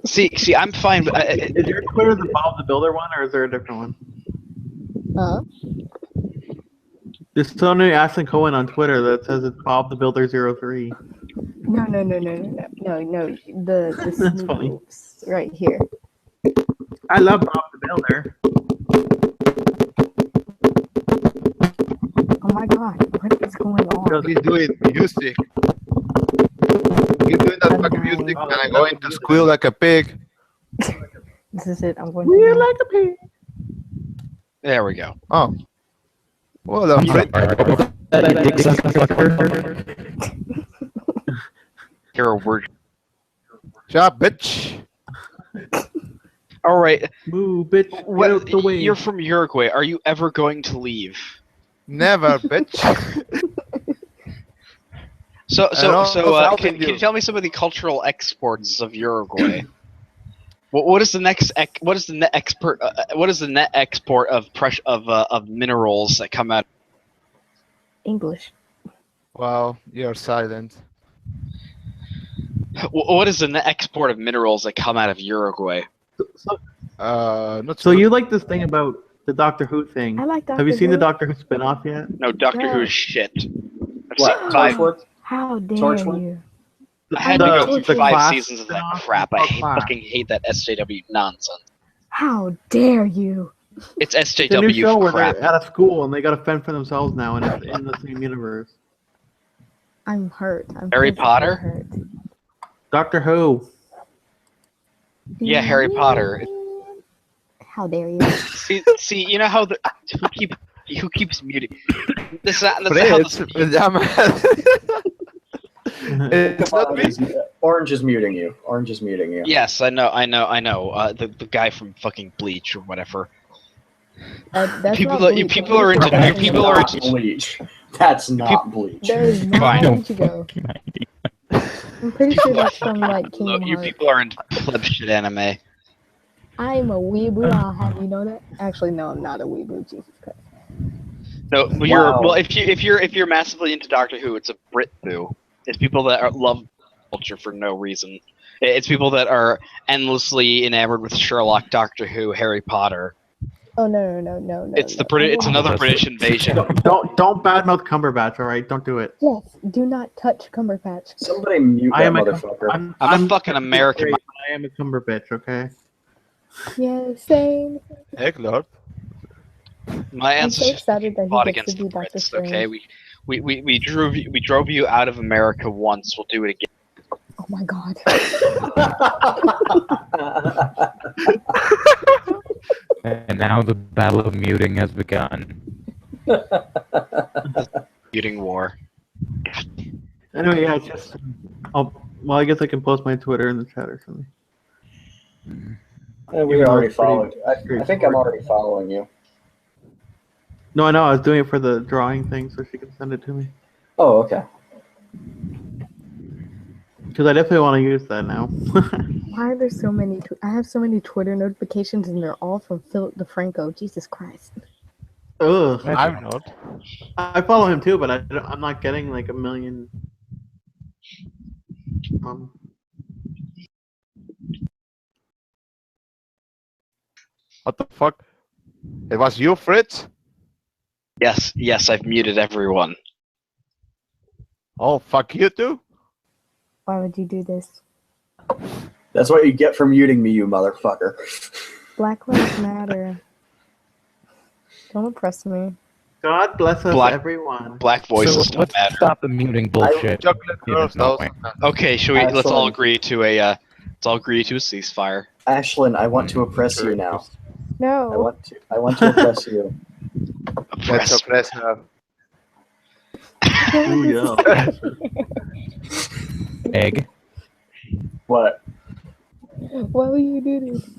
See, I'm fine. Is your Twitter the Bob the Builder one, or is there a different one? Huh? There's Tony Ashton Cohen on Twitter that says it's Bob the Builder 03. No. The That's Snoop funny. Loops right here. I love Bob the Builder. Oh my god, what is going on? He's doing music. He's doing that fucking music, and I'm going to squeal like a pig. This is it. I'm going to like a pig. There we go. Oh. Well, I'm You're a word. Shut up, bitch. All right. Move, bitch. Get out the way. You're from Uruguay. Are you ever going to leave? Never, bitch. Can you tell me some of the cultural exports of Uruguay? What is the net export of minerals that come out? English. Wow, you're silent. What is the net export of minerals that come out of Uruguay? Not So you like this thing about the Doctor Who thing? I like Have you Doctor seen the Who. Doctor Who spin-off yet? No, Doctor Yeah. Who is shit. I've What? seen 5. Torchwood? How dare Torchwood? you? I had to go The through 5 class seasons of that spin-off? crap. I Class. fucking hate that SJW nonsense. How dare you? It's It's a new show SJW where crap. they're out of school and they got to fend for themselves now, and it's in the same universe. I'm hurt. I'm Harry physically Potter? hurt. Doctor Who. Yeah, Harry Potter. How dare you? See, you know how who keeps muting? That's not how this. It's not me. Orange is muting you. Orange is muting you. Yes, I know. The guy from fucking Bleach or whatever. That's People not that- you Bleach. people are into- That's people are not bleach. That's not bleach. There is not Fine. Bleach ago. I'm pretty sure that's from like Kingdom You Hearts. people are into pleb shit anime. I'm a weeboo. I'll have you know that. Actually, no, I'm not a weeboo. Jesus Christ. No, well, if you're massively into Doctor Who, it's a Brit boo. It's people that love culture for no reason. It's people that are endlessly enamored with Sherlock, Doctor Who, Harry Potter. Oh no. It's it's another British invasion. Don't badmouth Cumberbatch, all right? Don't do it. Yes, do not touch Cumberbatch. Somebody mute I that am a motherfucker. I'm a fucking American. I am a Cumberbatch, okay? Yeah, same. Heck, Lord. My I'm so ancestors excited that fought he gets against to the be Doctor Brits. Strange. Okay, we drove you out of America once. We'll do it again. Oh my god. And now the battle of muting has begun. Muting war. Anyway, yeah, just. Well, I guess I can post my Twitter in the chat or something. We already followed. I think I'm already following you. No, I know. I was doing it for the drawing thing, so she can send it to me. Oh, okay. Because I definitely want to use that now. Why are there so many? I have so many Twitter notifications, and they're all from Philip DeFranco. Jesus Christ. Ugh. I'm not. I follow him too, but I'm not getting like a million. What the fuck? It was you, Fritz? Yes, I've muted everyone. Oh, fuck you too? Why would you do this? That's what you get for muting me, you motherfucker. Black Lives Matter. Don't oppress me. God bless us, everyone. Black voices So don't let's matter. stop the muting bullshit. Okay, should we? Let's all Ashlyn. agree to a. Let's all agree to a ceasefire. Ashlyn, I want to oppress you now. No. I want to oppress you. Let's oppress her. Ooh, yeah. Egg. What? Why would you do this?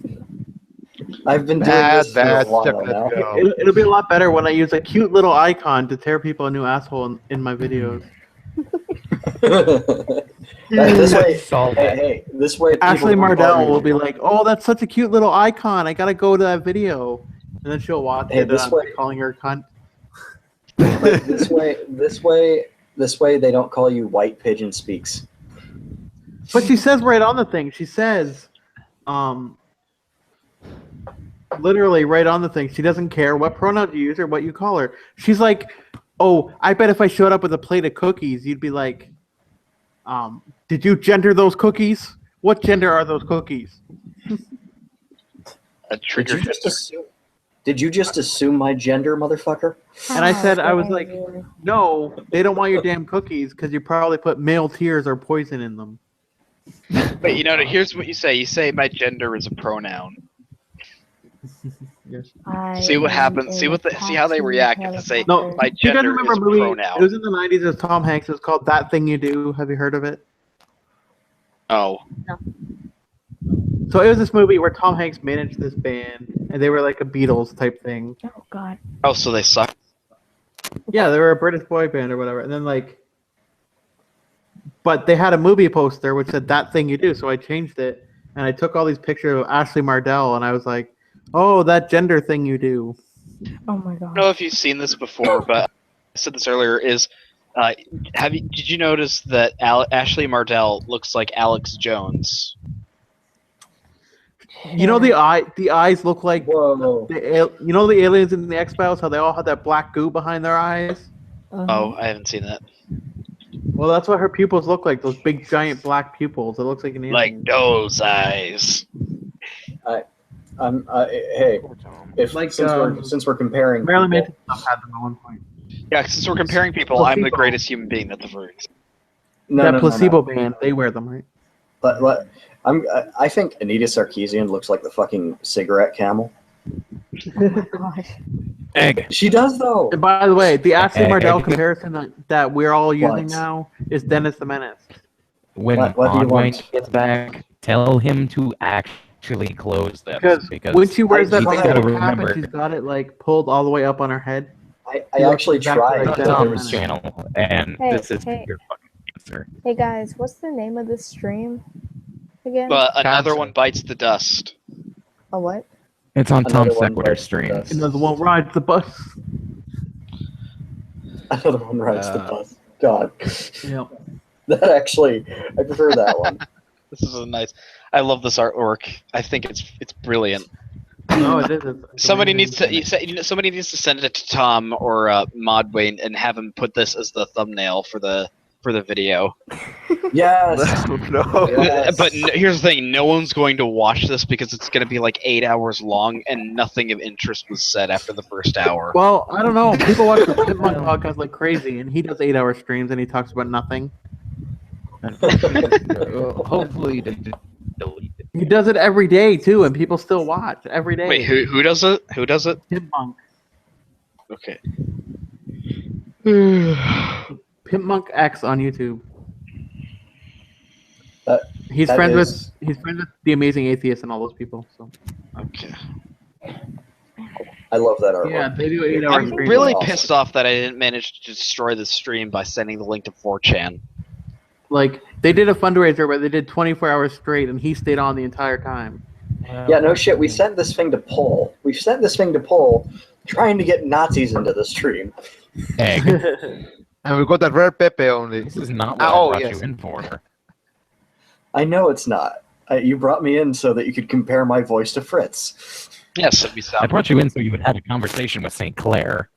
I've been doing this for a while chocolate now. girl. It'll be a lot better when I use a cute little icon to tear people a new asshole in my videos. This way, Solve hey, that. hey, this way. people Ashley will Mardell bug me. will be like, "Oh, that's such a cute little icon. I gotta go to that video," and then she'll watch Hey, it. this way- Calling her a cunt. This way, they don't call you White Pigeon Speaks. But she says right on the thing. She says, literally right on the thing. She doesn't care what pronoun you use or what you call her. She's like, "Oh, I bet if I showed up with a plate of cookies, you'd be like, did you gender those cookies? What gender are those cookies?" A trigger. Did you just assume my gender, motherfucker? And I said, I was like, "No, they don't want your damn cookies because you probably put male tears or poison in them." Wait, here's what you say. You say my gender is a pronoun. See what happens. See how they react if they say No, my do you guys gender remember is a a movie? pronoun. It was in the '90s. It was Tom Hanks. It was called That Thing You Do. Have you heard of it? Oh. So it was this movie where Tom Hanks managed this band, and they were like a Beatles type thing. Oh God. Oh, so they suck. Yeah, they were a British boy band or whatever. And then but they had a movie poster which said That Thing You Do. So I changed it, and I took all these pictures of Ashley Mardell, and I was like, "Oh, that gender thing you do." Oh my I God. don't know if you've seen this before, but I said this earlier. Did you notice that Ashley Mardell looks like Alex Jones? You know the eyes look like you know the aliens in the X-Files, how they all had that black goo behind their eyes? Oh, I haven't seen that. Well, that's what her pupils look like, those big giant black pupils. It looks like an alien. Like those eyes. Hey, since we're comparing, Marilyn people- Manson had them at one point. Yeah, since we're comparing people, I'm the greatest human being that ever existed. That placebo band, they wear them, right? But I think Anita Sarkeesian looks like the fucking cigarette camel. Oh my gosh. Egg. She does though. And by the way, the Ashley Egg. Mardell comparison that we're all using What? now is Dennis the Menace. When What do you Conway want? gets back, tell him to actually close this. Because when she wears that he's thing gotta on cap and remember she's got it like pulled all the way up on her head. I She looks actually exactly tried. like it's Dennis on the this Menace. channel, and Hey, this is hey. your fucking answer. Hey guys, what's the name of this stream again? But another one bites the dust. A what? It's on Tom Another one Sequitur bites the streams. dust. Another one rides the bus. Another one rides the bus. God, Yeah. that actually, I prefer that one. This is a nice. I love this artwork. I think it's brilliant. No, it is. It's Somebody amazing. needs to somebody needs to send it to Tom or Modwayne and have him put this as the thumbnail for the video. Yes. No. Yes. But here's the thing: no one's going to watch this because it's going to be like 8 hours long, and nothing of interest was said after the first hour. Well, I don't know. People watch the Chipmunk podcast like crazy, and he does 8-hour streams, and he talks about nothing. Hopefully, delete it. He does it every day too, and people still watch every day. Wait, who does it? Who does it? Chipmunk. Okay. Pimpmonk X on YouTube. He's that friends is- with the Amazing Atheist and all those people. So Okay. I love that artwork. yeah, they do 8-hour I'm streams. really Awesome. pissed off that I didn't manage to destroy the stream by sending the link to 4chan. Like they did a fundraiser where they did 24 hours straight, and he stayed on the entire time. Yeah, no shit. We sent this thing to poll. We sent this thing to poll, trying to get Nazis into the stream. Egg. And we got a rare Pepe only. This is not what I brought you in for. I know it's not. You brought me in so that you could compare my voice to Fritz. Yes, I brought you in so you would have a conversation with St. Clair.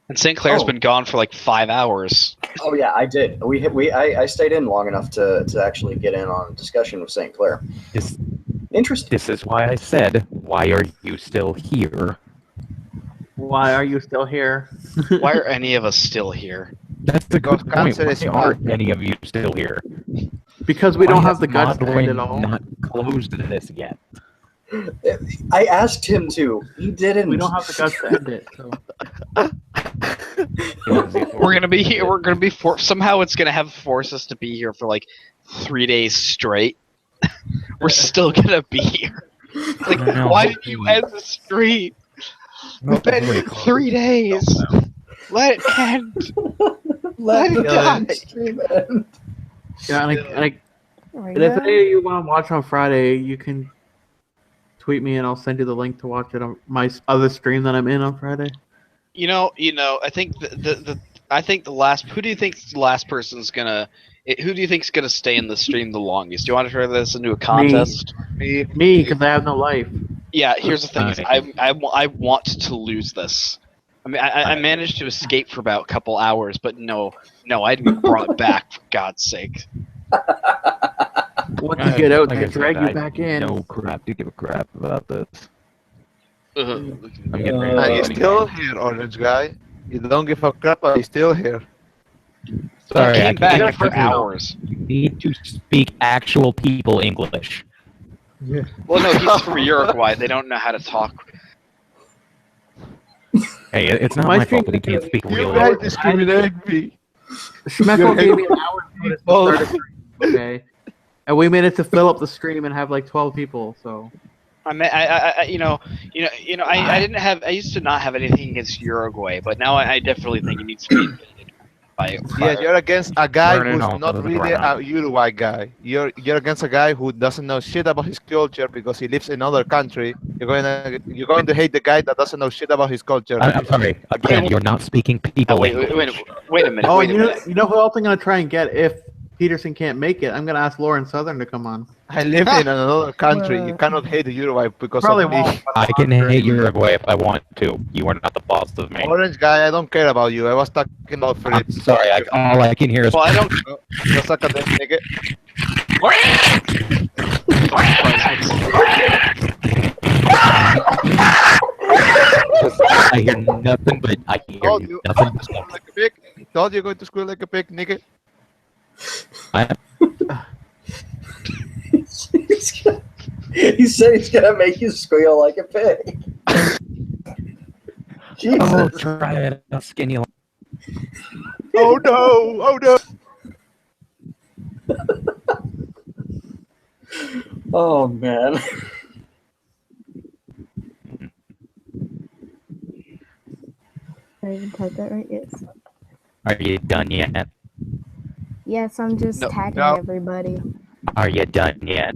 And St. Clair's been gone for like 5 hours. Oh yeah, I did. I stayed in long enough to actually get in on a discussion with St. Clair. Interesting. This is why I said, why are you still here? Why are you still here? Why are any of us still here? That's the good point. Cancer is Why aren't any of you still here? Because we Why don't have has the guts to end it modeling all. not closed this yet. I asked him to. He didn't. We don't have the guts to end it. So. We're gonna be here. We're gonna be somehow it's gonna have forced us to be here for like 3 days straight. We're still gonna be here. Like, No. why did you end the stream? We've been here 3 days. Let it end. Let it die. Yeah, and if any of you want to watch on Friday, you can tweet me and I'll send you the link to watch it on my other stream that I'm in on Friday. You know. I think the last. Who do you think the last person's gonna? Who do you think's gonna stay in the stream the longest? Do you want to turn this into a contest? Me, because I have no life. Yeah. Here's the thing: is I want to lose this. I mean, I managed to escape for about a couple hours, but no, I'd be brought back for God's sake. Once you get out, Like they I said, drag you I back in. No crap to give a crap about this. Uh-huh. I'm getting ready And to he's still here, Orange guy. You don't give a crap, but he's still here. Sorry, I I came back can't for hours. You need to speak actual people English. Yeah. Well, no, he's from Uruguay. They don't know how to talk. Hey, it's not my fault that he can't speak real You guys English. discriminate me. Schmeckel gave me an hour notice to start a stream, okay? And we managed to fill up the stream and have like 12 people, so. I didn't have. I used to not have anything against Uruguay, but now I definitely think it needs to be invaded by. Yeah, you're against a guy Burning who's all not over the really ground. a Uruguay guy. You're against a guy who doesn't know shit about his culture because he lives in another country. You're going to hate the guy that doesn't know shit about his culture. I'm sorry. Again, you're not speaking people Wait English. a minute. Oh, Wait a you know, minute. you know who else I'm going to try and get if Peterson can't make it? I'm going to ask Lauren Southern to come on. I live in another country. You cannot hate the Uruguay because Probably of me. won't. I can hate Uruguay if I want to. You are not the boss of me. Orange guy, I don't care about you. I was talking about I'm Fritz. sorry. All I can hear is. Well, I don't. You're suck at this, nigga. I hear nothing, but I hear Told you. you. Nothing. Like a pig. Told you're going to school like a pig, nigga. He said he's gonna make you squeal like a pig. Jesus. Oh, try it. I'll skin you. Oh no! Oh no! Oh man. Did I even type that right? Yes. Are you done yet? Yes, I'm just No. tagging No. everybody. Are you done yet?